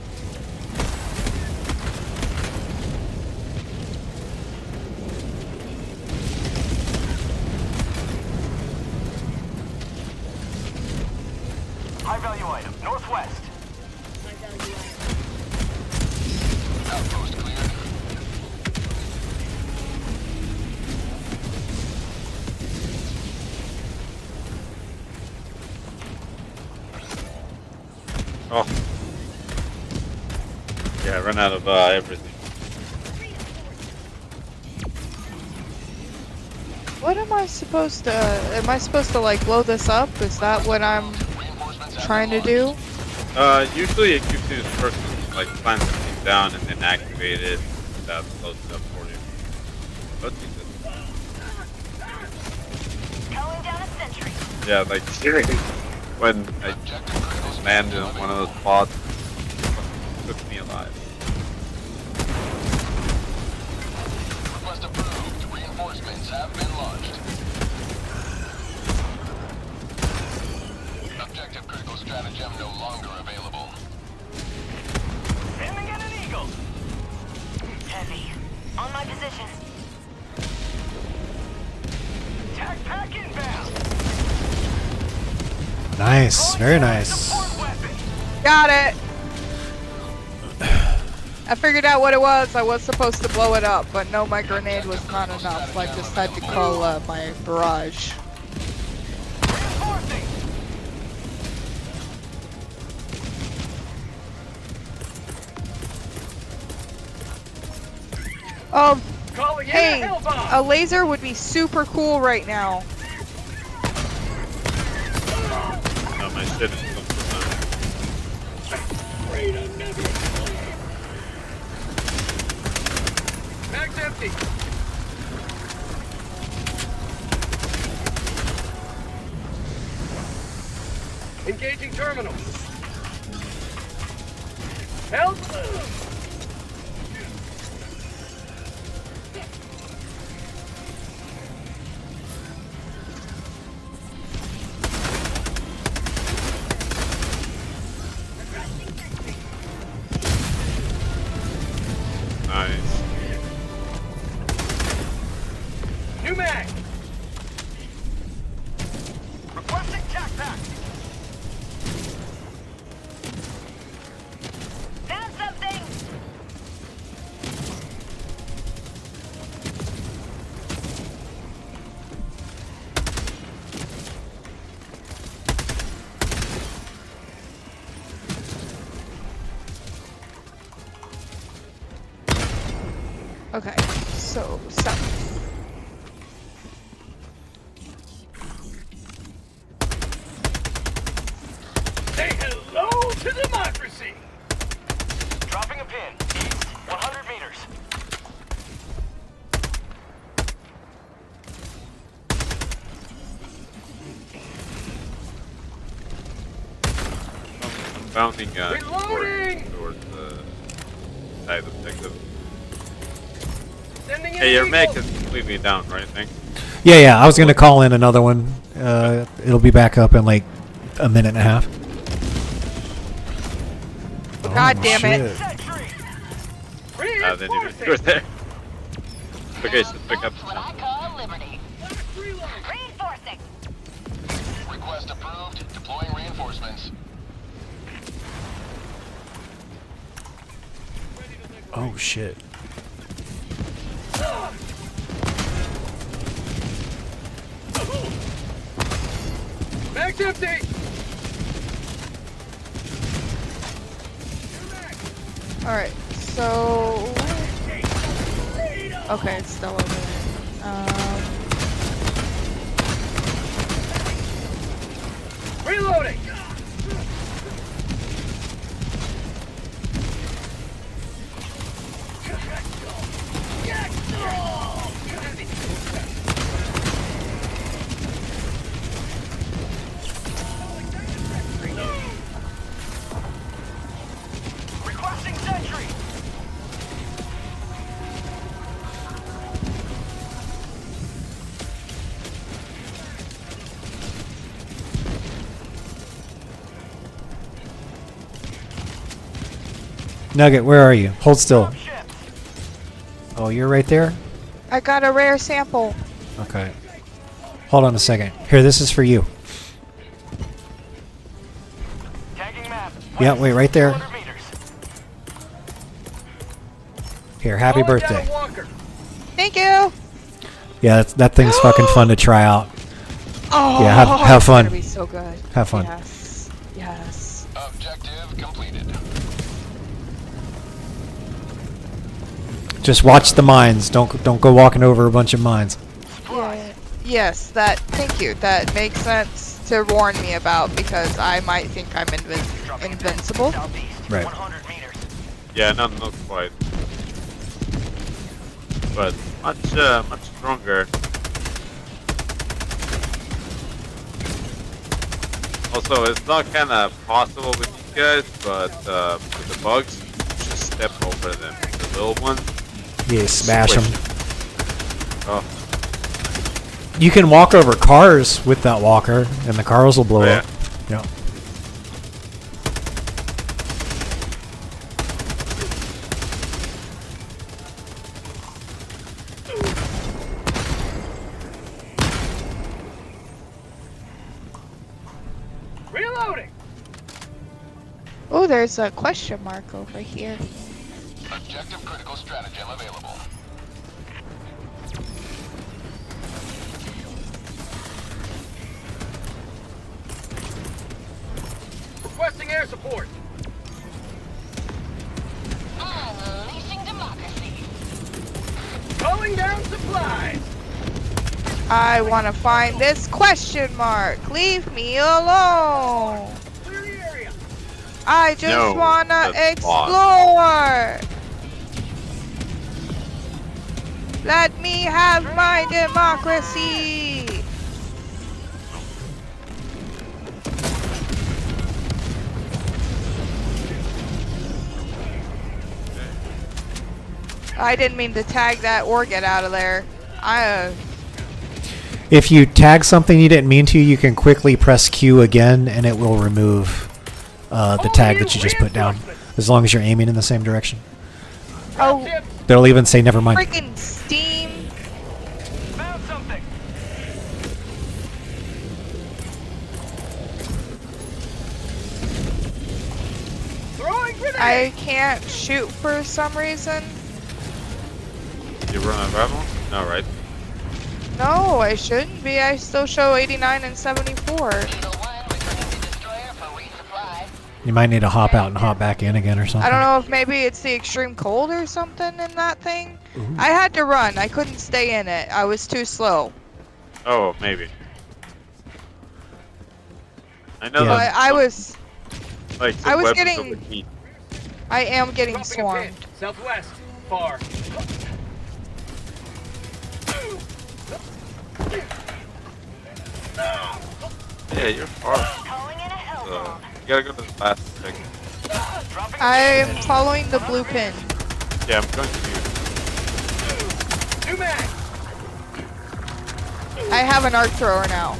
High value item. Northwest. Outpost cleared. Oh. Yeah, I run out of everything. What am I supposed to? Am I supposed to like blow this up? Is that what I'm trying to do? Usually it gives you instructions like plant something down and then activate it. That blows it up for you. Oh, Jesus. Calling down a sentry. Yeah, like when I landed on one of those spots, it took me alive. Request approved. Reinforcements have been launched. Objective critical stratagem no longer available. Sending in an eagle. Heavy. On my position. Nice, very nice. Got it. I figured out what it was. I was supposed to blow it up, but no, my grenade was not enough. I just had to call my barrage. Hey, a laser would be super cool right now. Oh, my shit is Mag's empty. Engaging terminal. Help! nice. New mag. Requesting tac pack. Found something! Okay, so south. Say hello to democracy. Dropping a pin. East, 100 meters. I'm bounding Reloading! towards the side objective. Sending in Hey, your Eagle. mech is completely down, right, Nick? Yeah, I was gonna call in another one. It'll be back up in like a minute and a half. God damn it. shit. Then you were there. Okay, so pick up the What I sound. call liberty. Reinforcing! Request approved. Deploying reinforcements. Oh shit. Mag's empty. Alright, so... Okay, it's still over there. Reloading. Requesting sentry. Nugget, where are you? Hold still. Ship. Oh, you're right there? I got a rare sample. Okay. Hold on a second. Here, this is for you. Tagging map. Yeah, wait, right there. 200 meters. Here, happy Calling down birthday. a walker. Thank you! Yeah, that thing's fucking fun to try out. Oh, Yeah, have it's fun. gonna be so good. Have fun. Yes. Yes. Objective completed. Just watch the mines. Don't go walking over a bunch of mines. Yeah. Yes, thank you. That makes sense to warn me about because I might think I'm invincible. Southeast. Right. 100 meters. Yeah, not quite. But much stronger. Also, it's not kind of possible with these guys, but with the bugs, just step over them. The little ones. Yeah, smash them. Oh, You can walk over cars with that walker, and the cars will blow Oh, yeah. up. Yeah. there's a question mark over here. Objective critical stratagem available. Requesting air support. Unleashing democracy. Calling down supplies. I want to find this question mark. Leave me alone. Clear the area. I just No, want to that's explore. Let me have my democracy. I didn't mean to tag that or get out of there. If you tag something you didn't mean to, you can quickly press Q again, and it will remove the tag that you just put down, as long as you're aiming in the same direction. Oh, They'll even say never mind. freaking Steam. Found something. Throwing grenade. I can't shoot for some reason. You run a rebel? No, right? No, I shouldn't be. I still show 89 and 74. Eagle 1 returning to destroyer for resupply. You might need to hop out and hop back in again or something. I don't know if maybe it's the extreme cold or something in that thing. Ooh. I had to run. I couldn't stay in it. I was too slow. Oh, maybe. I know Yeah. But I was like I was weapons getting- overheat. I am getting Dropping a swarmed. pin. Southwest. Far. Yeah, you're far. Calling in a hell bomb. You gotta go to the last section. I'm following the blue pin. Yeah, I'm going to you. New mag. I have an arc thrower now.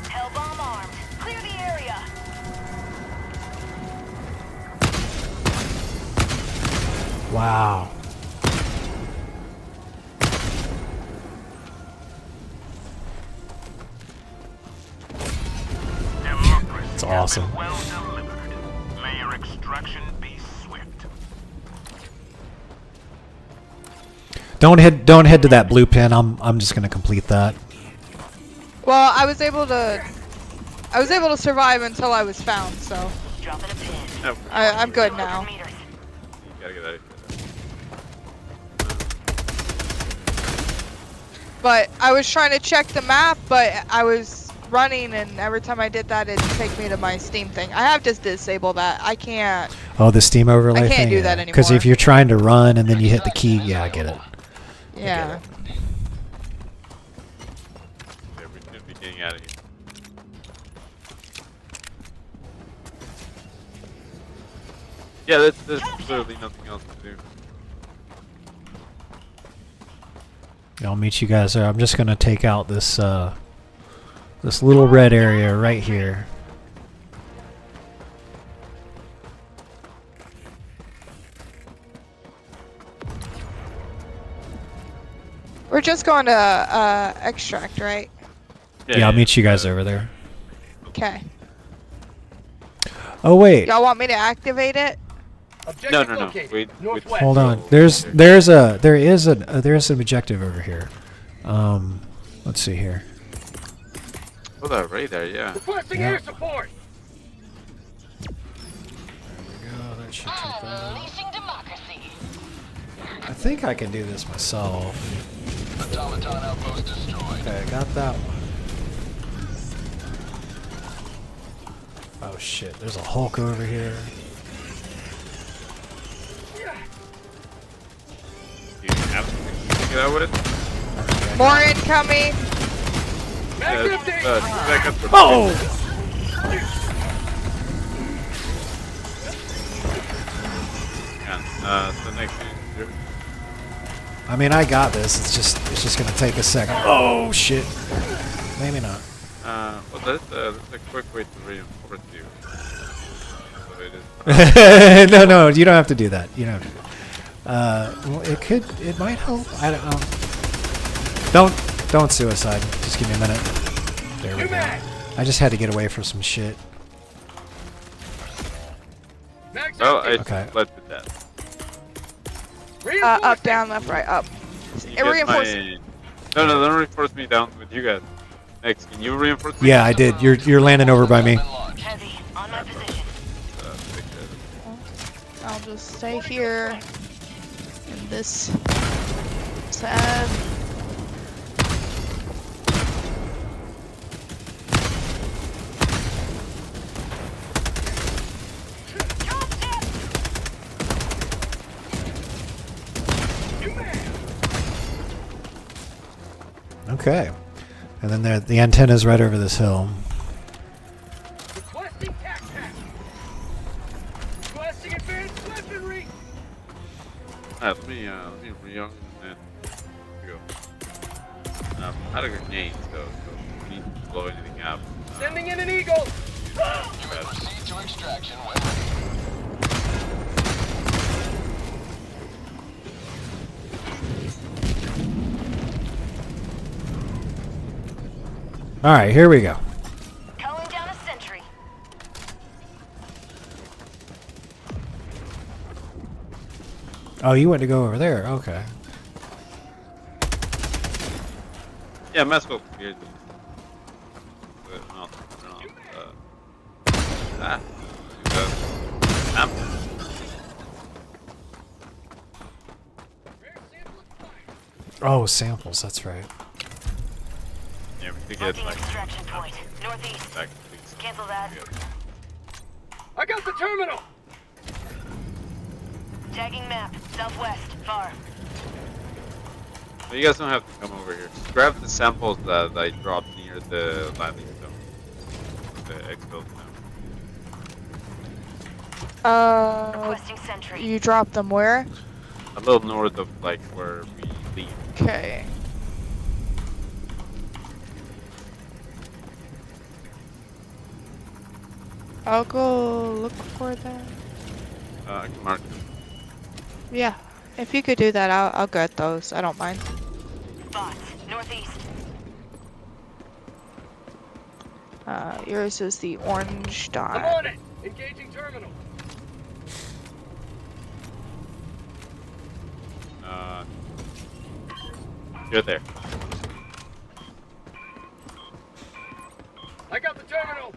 Hell bomb armed. Clear the area. Wow. Democracy It's awesome. has been well delivered. May your extraction be swift. Don't head to that blue pin. I'm just gonna complete that. Well, I was able to survive until I was found, so Dropping a pin. No, I'm good now. Meters. you gotta get out of here. But I was trying to check the map, but I was running, and every time I did that, it'd take me to my Steam thing. I have to disable that. I can't. Oh, the Steam overlay I can't thing? do that Because anymore. if you're trying to run and then you hit the key, yeah, I get it. Yeah. Yeah, we should be getting out of here. Yeah, there's literally nothing else to do. I'll meet you guys there. I'm just gonna take out this this little red area right here. We're just going to extract, right? Yeah, I'll meet you guys over there. Okay. Oh wait, Y'all want me to activate it? No. Located. Wait. Northwest. hold on. There is an objective over here. Let's see here. Oh, that radar, yeah. Requesting Yeah. air support. Oh, that should take that. Unleashing democracy. I think I can do this myself. Automaton outpost destroyed. Okay, I got that one. Oh shit, there's a Hulk over here. You have to get out with it. More incoming. Mag update. Back up. Oh! So next thing. I mean, I got this. It's just gonna take a second. Oh shit. Maybe not. Well, that's a quick way to reinforce you. So it is. No, you don't have to do that. You don't. Well, it might help. I don't know. Don't suicide. Just give me a minute. There we go. I just had to get away from some shit. Oh, I Okay. led to death. Up, down, left, right, up. Can you It get reinforces. No, don't reinforce me down with you guys. Next, can you reinforce me? Yeah, I did. You're landing over by me. Heavy on my position. I'll just stay here. In this sad. Okay. And then the antenna's right over this hill. Requesting tac-tac. Requesting advanced weaponry. Alright, let me re-young and go. I had a grenade, so we need to blow anything up. Sending in an eagle. You may proceed to extraction when ready. All right, here we go. Calling down a sentry. Oh, you went to go over there. Okay. Yeah, mess with weird. But not. Oh, samples. That's right. Yeah, we could get Marking like extraction point. Northeast. back to these. Cancel that. I got the terminal. Tagging map. Southwest. Far. So you guys don't have to come over here. Just grab the samples that I dropped near the landing zone. The exfil zone. Requesting sentry. You drop them where? A little north of like where we leave. Okay. I'll go look for them. I can mark them. Yeah. If you could do that, I'll get those. I don't mind. Bots. Northeast. Yours is the orange I'm dot. on it. Engaging terminal. You're there. I got the terminal.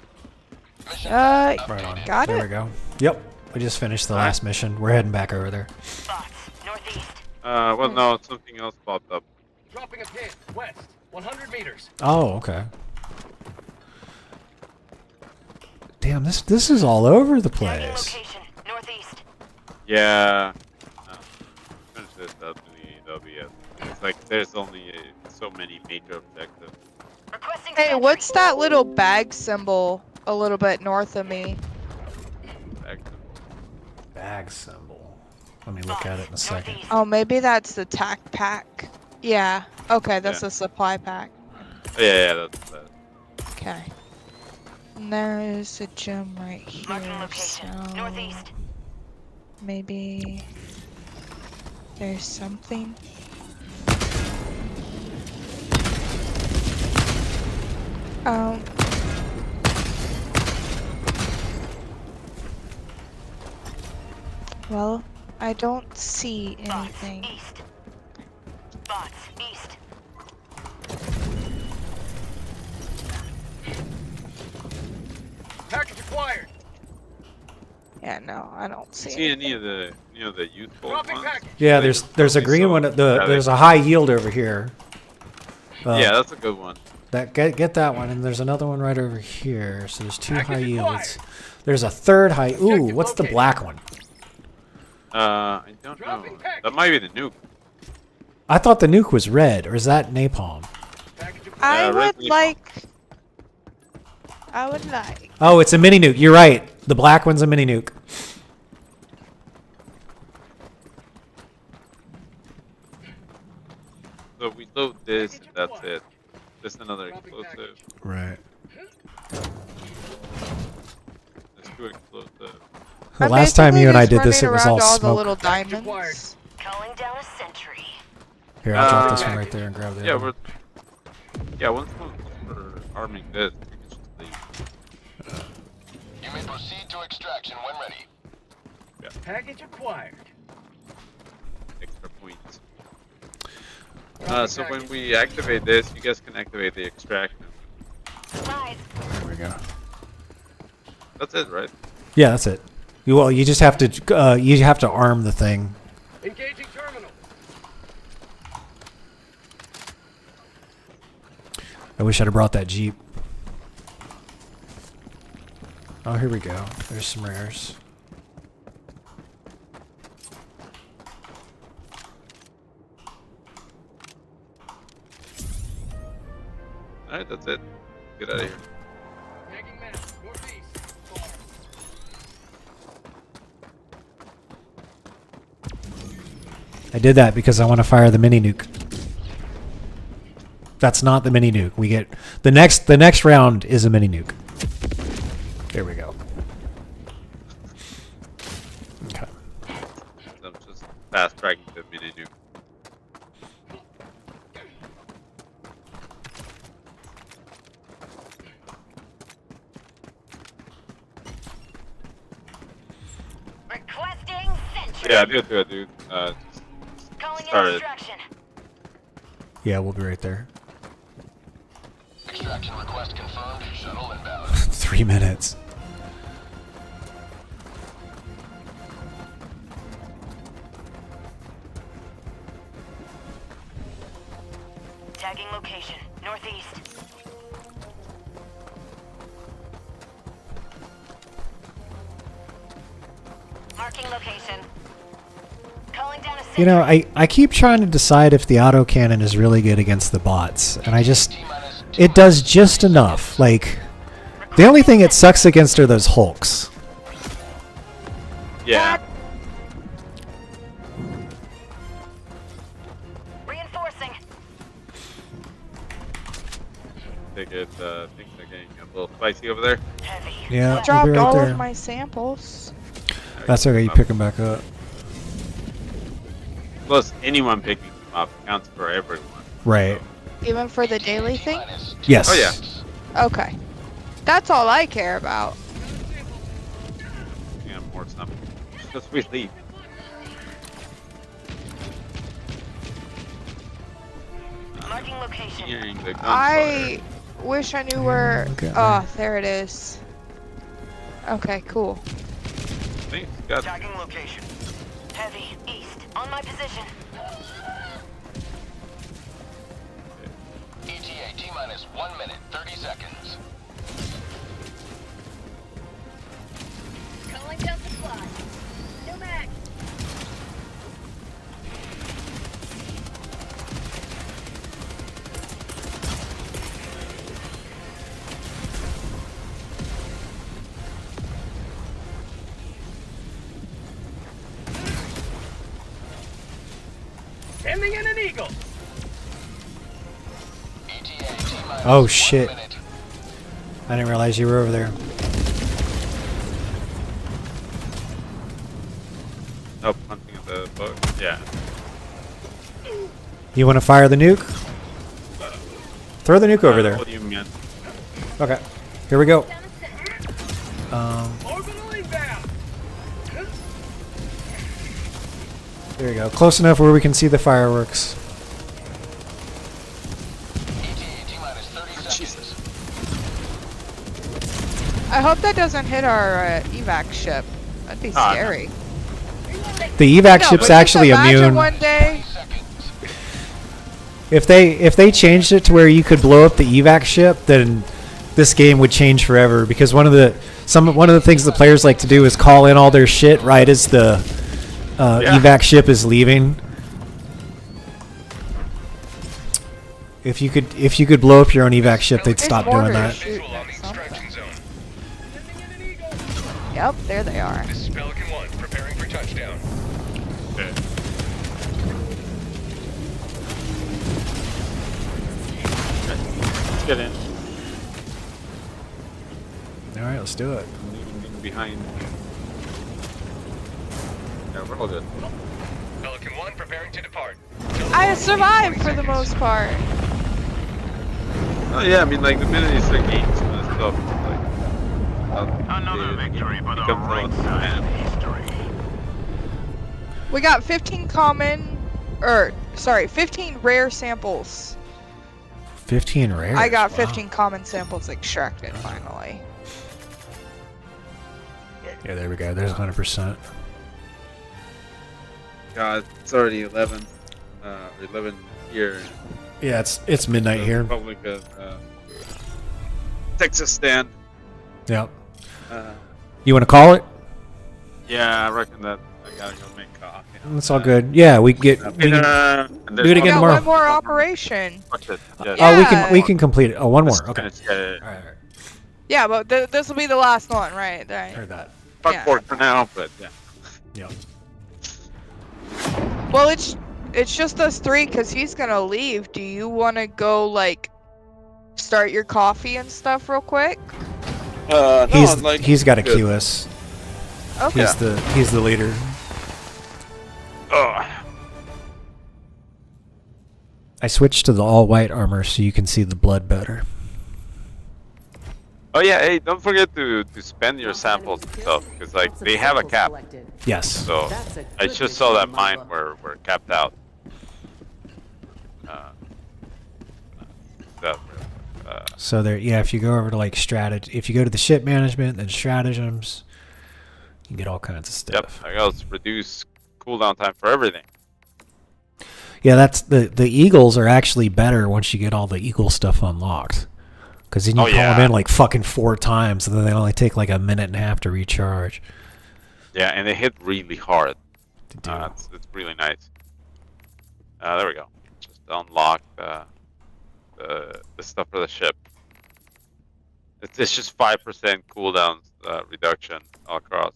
Right on. Got There it. we go. Yep. We just finished the last mission. We're heading back over there. Bots. Northeast. Well, no, something else popped up. Dropping a pin. West. 100 meters. Oh, okay. Damn, this is all over the Tagging place. location. Northeast. Yeah. Finish this up in the WS. It's like there's only so many major objectives. Requesting Hey, sentry. what's that little bag symbol a little bit north of me? Bag symbol. Let me look at it in a second. Northeast. Oh, maybe that's the tac pack. Yeah. Okay, that's Yeah. the supply pack. Oh, yeah, that's that. Okay. And there's a gym right Marking here. location. So Northeast. maybe there's something. Well, I don't see Bots. anything. East. Bots. East. Package acquired. Yeah, no, I don't see. See any of the youthful Dropping ones? package. Yeah, there's a green one. There's a high yield over here. Yeah, that's a good one. That get that one, and there's another one right over here. So there's two Package high yields. acquired. There's a third high. Ooh, Objective what's the located. black one? I don't know. Dropping package. That might be the nuke. I thought the nuke was red, or is that napalm? Package acquired. I Yeah, red would napalm. like. I would like. Oh, it's a mini nuke. You're right. The black one's a mini nuke. So we load this, and that's it. Just another explosive. Right. There's two explosives. The I'm last time basically you and I just did this, it running was around all the smoke. little Package diamonds. Calling down a sentry. Here, I'll drop Uh, this one right there and grab the Yeah, other we're one. Yeah, once we're arming this, we can just leave. You may proceed to extraction when ready. Package acquired. Extra points. So when we activate this, you guys can activate the extraction. Supplies. There we go. That's it, right? Yeah, that's it. You just have to arm the thing. Engaging terminal. I wish I'd have brought that Jeep. Oh, here we go. There's some rares. Alright, that's it. Get out of here. Tagging map. Northeast. I did that because I want to fire the mini nuke. That's not the mini nuke. We get the next round is a mini nuke. There we go. Okay. So I'm just fast tracking the mini nuke. Requesting sentry. Yeah, do it, dude. Calling in started. extraction. Yeah, we'll be right there. Extraction request confirmed. Shuttle inbound. 3 minutes. Tagging location. Northeast. Marking location. Calling down a sentry. You know, I keep trying to decide if the autocannon is really good against the bots, and it does just enough. Like, the only thing it sucks against are those hulks. Yeah. Reinforcing. Things are getting a little spicy over there. Heavy. Yeah, we'll Dropped be right all there. of my samples. That's okay. You pick them back up. Plus, anyone picking them up counts for everyone. Right. Even for the daily thing? Yes. Oh yeah. Okay. That's all I care about. Yeah, more stuff. Just we leave. Marking location. Hearing the gunfire. I wish I knew where. Look at Oh, there it is. Okay, cool. Thanks, got Tagging location. Heavy. East. On my position. ETA T-minus 1 minute, 30 seconds. Calling down supplies. New mag. Sending in an eagle. ETA T-minus Oh 1 shit! minute. I didn't realize you were over there. Oh, hunting at the boat. Yeah. You want to fire the nuke? Throw the nuke over there. What do you mean? Okay. Here we go. Orbital inbound. There you go. Close enough where we can see the fireworks. ETA T-minus 30 seconds. I hope that doesn't hit our evac ship. That'd be Ah, no. scary. The evac No, ship's but just actually imagine immune. one day. Seconds. If they changed it to where you could blow up the evac ship, then this game would change forever. Because one of the things the players like to do is call in all their shit right as the evac ship is leaving. If you could blow up your own evac ship, they'd It's stop doing mortars that. shooting Visual on the at something. extraction zone. Sending in an eagle. Yep, there they are. This is Pelican 1, preparing for touchdown. Okay. Let's get in. All right, let's do it. Leaving behind. Yeah, we're all good. Pelican 1, preparing to depart. I survived for the most part. Oh yeah, I mean like the minute you start gaining some of this stuff, like Another victory, but a becomes right a side of history. We got 15 common, 15 rare samples. 15 rare. I got 15 common samples extracted finally. Yeah, there we go. There's 100%. God, it's already 11. 11 here. Yeah, it's midnight here. Republic of Texas stand. Yep. You want to call it? Yeah, I reckon that I gotta go make coffee. That's all good. Yeah, we can do it We again got tomorrow. one more operation. Oh, we can complete it. Oh, one more. Okay. Yeah, All right. Yeah, but this will be the last one, right? Heard that. fuck Yeah. for now, but yeah. Yep. Well, it's just us three because he's gonna leave. Do you want to go like start your coffee and stuff real quick? No, He's got to good. cue us. Okay. He's the leader. I switched to the all white armor so you can see the blood better. Oh yeah, hey, don't forget to spend your samples and stuff, because like they have a cap. Yes. So I just saw that mine were capped out. So there, yeah. If you go over to like strategy, if you go to the ship management, then stratagems, you can get all kinds of stuff. Yep, I got to reduce cooldown time for everything. Yeah, that's the eagles are actually better once you get all the eagle stuff unlocked, because then you call them in like fucking 4 times, and then they only take like a minute and a half to recharge. Yeah, and they hit really hard. It's really nice. There we go. Just unlock the stuff for the ship. It's just 5% cooldown reduction all across.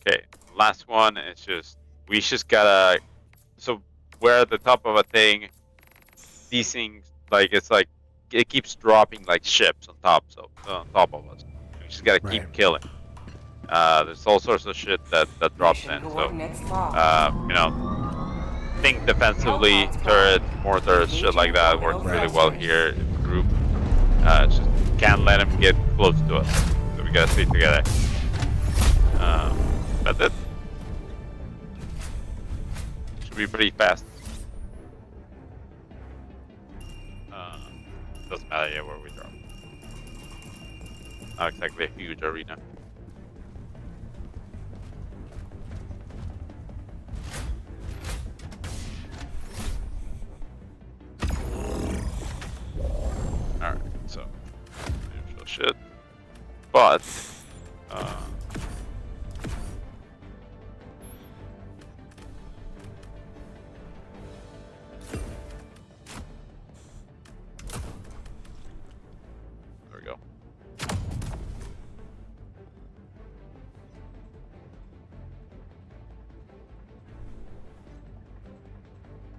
Okay, last one is just we just gotta. So we're at the top of a thing. These things like it's like it keeps dropping like ships on top of us. We just gotta keep killing. There's all sorts of shit that drops in. So you know, think defensively, turret, mortars, shit like that works really well here in the group. Just can't let him get close to us. So we gotta stay together. That's it. Should be pretty fast. Doesn't matter yet where we drop. Not exactly a huge arena. Alright, so usual shit. But there we go.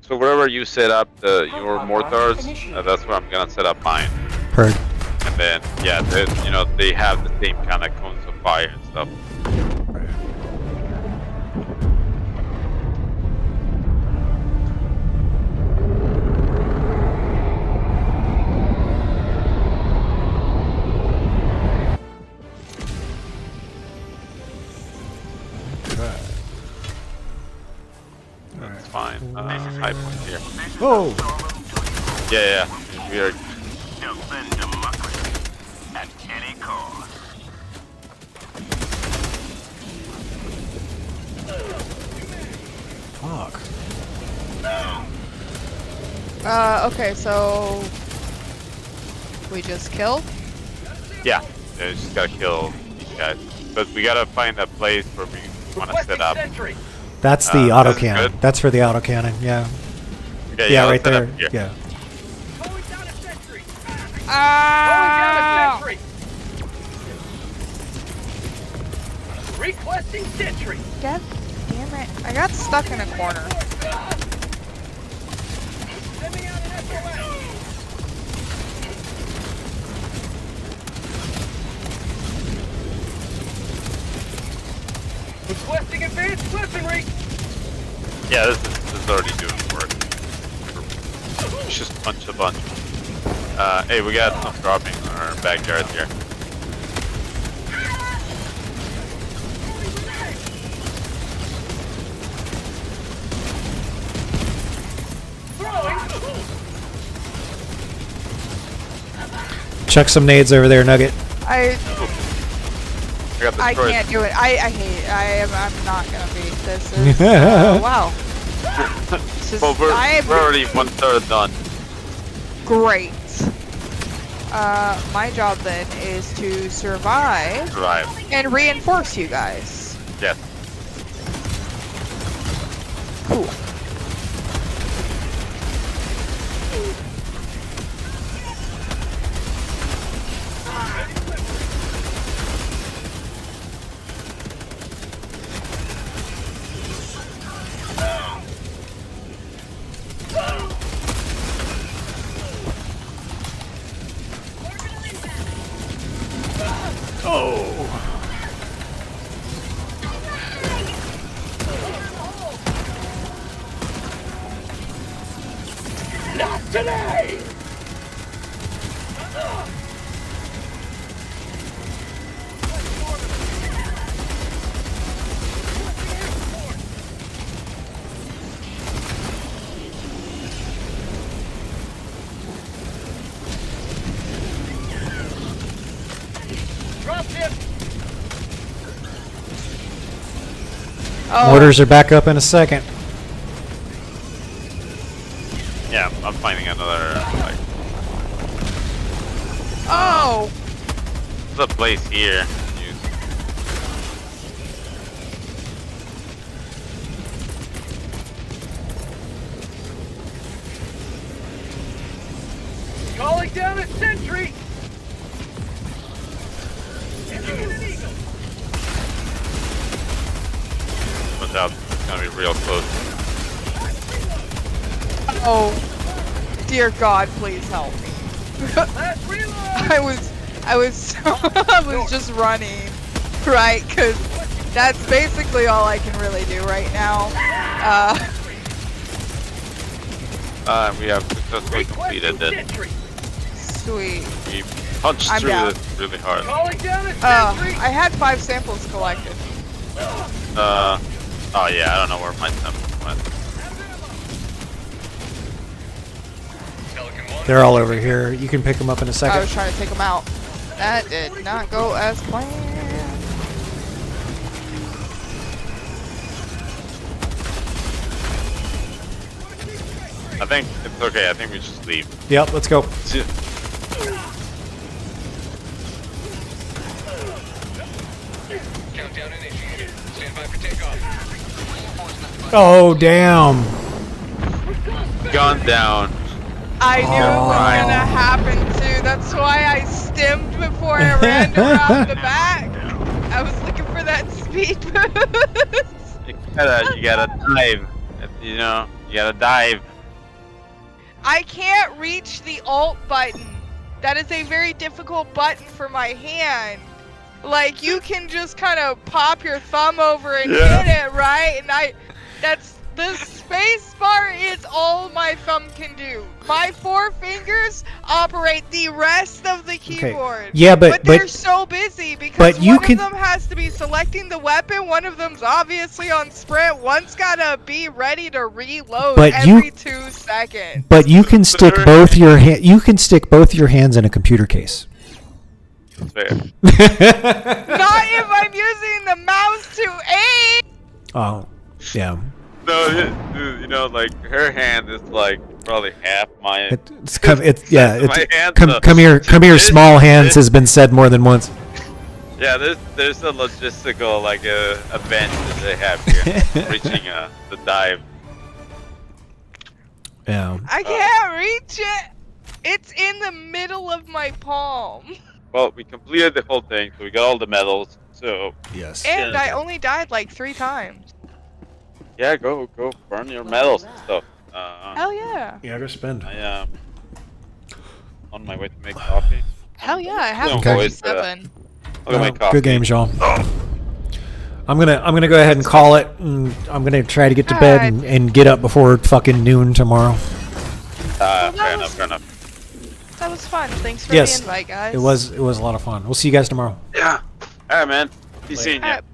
So wherever you set up your mortars, that's where I'm gonna set up mine. Heard. And then, yeah, you know, they have the same kind of cones of fire and stuff. That's fine. High point here. Whoa! Yeah, we are. Defend democracy at any cost. Fuck. Okay, so we just kill? Yeah, we just gotta kill these guys. But we gotta find a place where we want to set up. That's the autocannon. good. That's for the autocannon. Yeah. Yeah, right let's set there. up here. Yeah. Ah! Requesting sentry. God damn it. I got stuck in a corner. Sending out an SOS. Requesting advanced weaponry. Yeah, this is already doing work. Just punch a bunch. Hey, we got some dropping in our backyard here. Chuck some nades over there, Nugget. I got the can't do it. I'm not gonna beat this. Is, wow. This is, Well, we're already 1/3 done. Great. My job then is to survive. And reinforce you guys. Yes. Cool. Not today! Oh. Mortars are back up in a second. Yeah, I'm finding another, like... Oh! There's a place here. Calling down a sentry! Watch out, it's gonna be real close. Oh, dear God, please help me. I was I was just running, right? Because that's basically all I can really do right now. We have successfully completed it. Sweet. We punched I'm through down. this really hard. I had 5 samples collected. Oh yeah, I don't know where my samples went. They're all over here. You can pick them up in a I second. was trying to take them out. That did not go as planned. I think it's okay, I think we just leave. Yep, let's go. Countdown initiated. Stand by for takeoff. Oh, damn. Gone down. I knew it was gonna happen too. That's why I stemmed before I ran around the back. I was looking for that speed boost. You gotta dive. You know, you gotta dive. I can't reach the alt button. That is a very difficult button for my hand. Like, you can just kind of pop your thumb over and hit it, right? And the space bar is all my thumb can do. My 4 fingers operate the rest of the keyboard. Yeah, but they're so busy because one of them has to be selecting the weapon, one of them's obviously on sprint, one's gotta be ready to reload every 2 seconds. But you can stick both your hands in a computer case. Fair. Not if I'm using the mouse to aim. Oh, yeah. No, you know, like her hand is like probably half my. Come here, this, small hands has been said more than once. Yeah, there's a logistical like advantage they have here, reaching the dive. Yeah. I can't reach it. It's in the middle of my palm. Well, we completed the whole thing, so we got all the medals. So yes. And I only died like 3 times. Yeah, go burn your medals and stuff. Hell yeah. Yeah, go spend. I on my way to make coffee. Hell yeah, I have Okay. 47. Good games, y'all. I'm gonna go ahead and call it, and I'm gonna try to get to bed and get up before fucking noon tomorrow. Fair enough. That was fun. Thanks for Yes, the invite, guys. it was a lot of fun. We'll see you guys tomorrow. Yeah. All right, man. Be seeing you. Alright,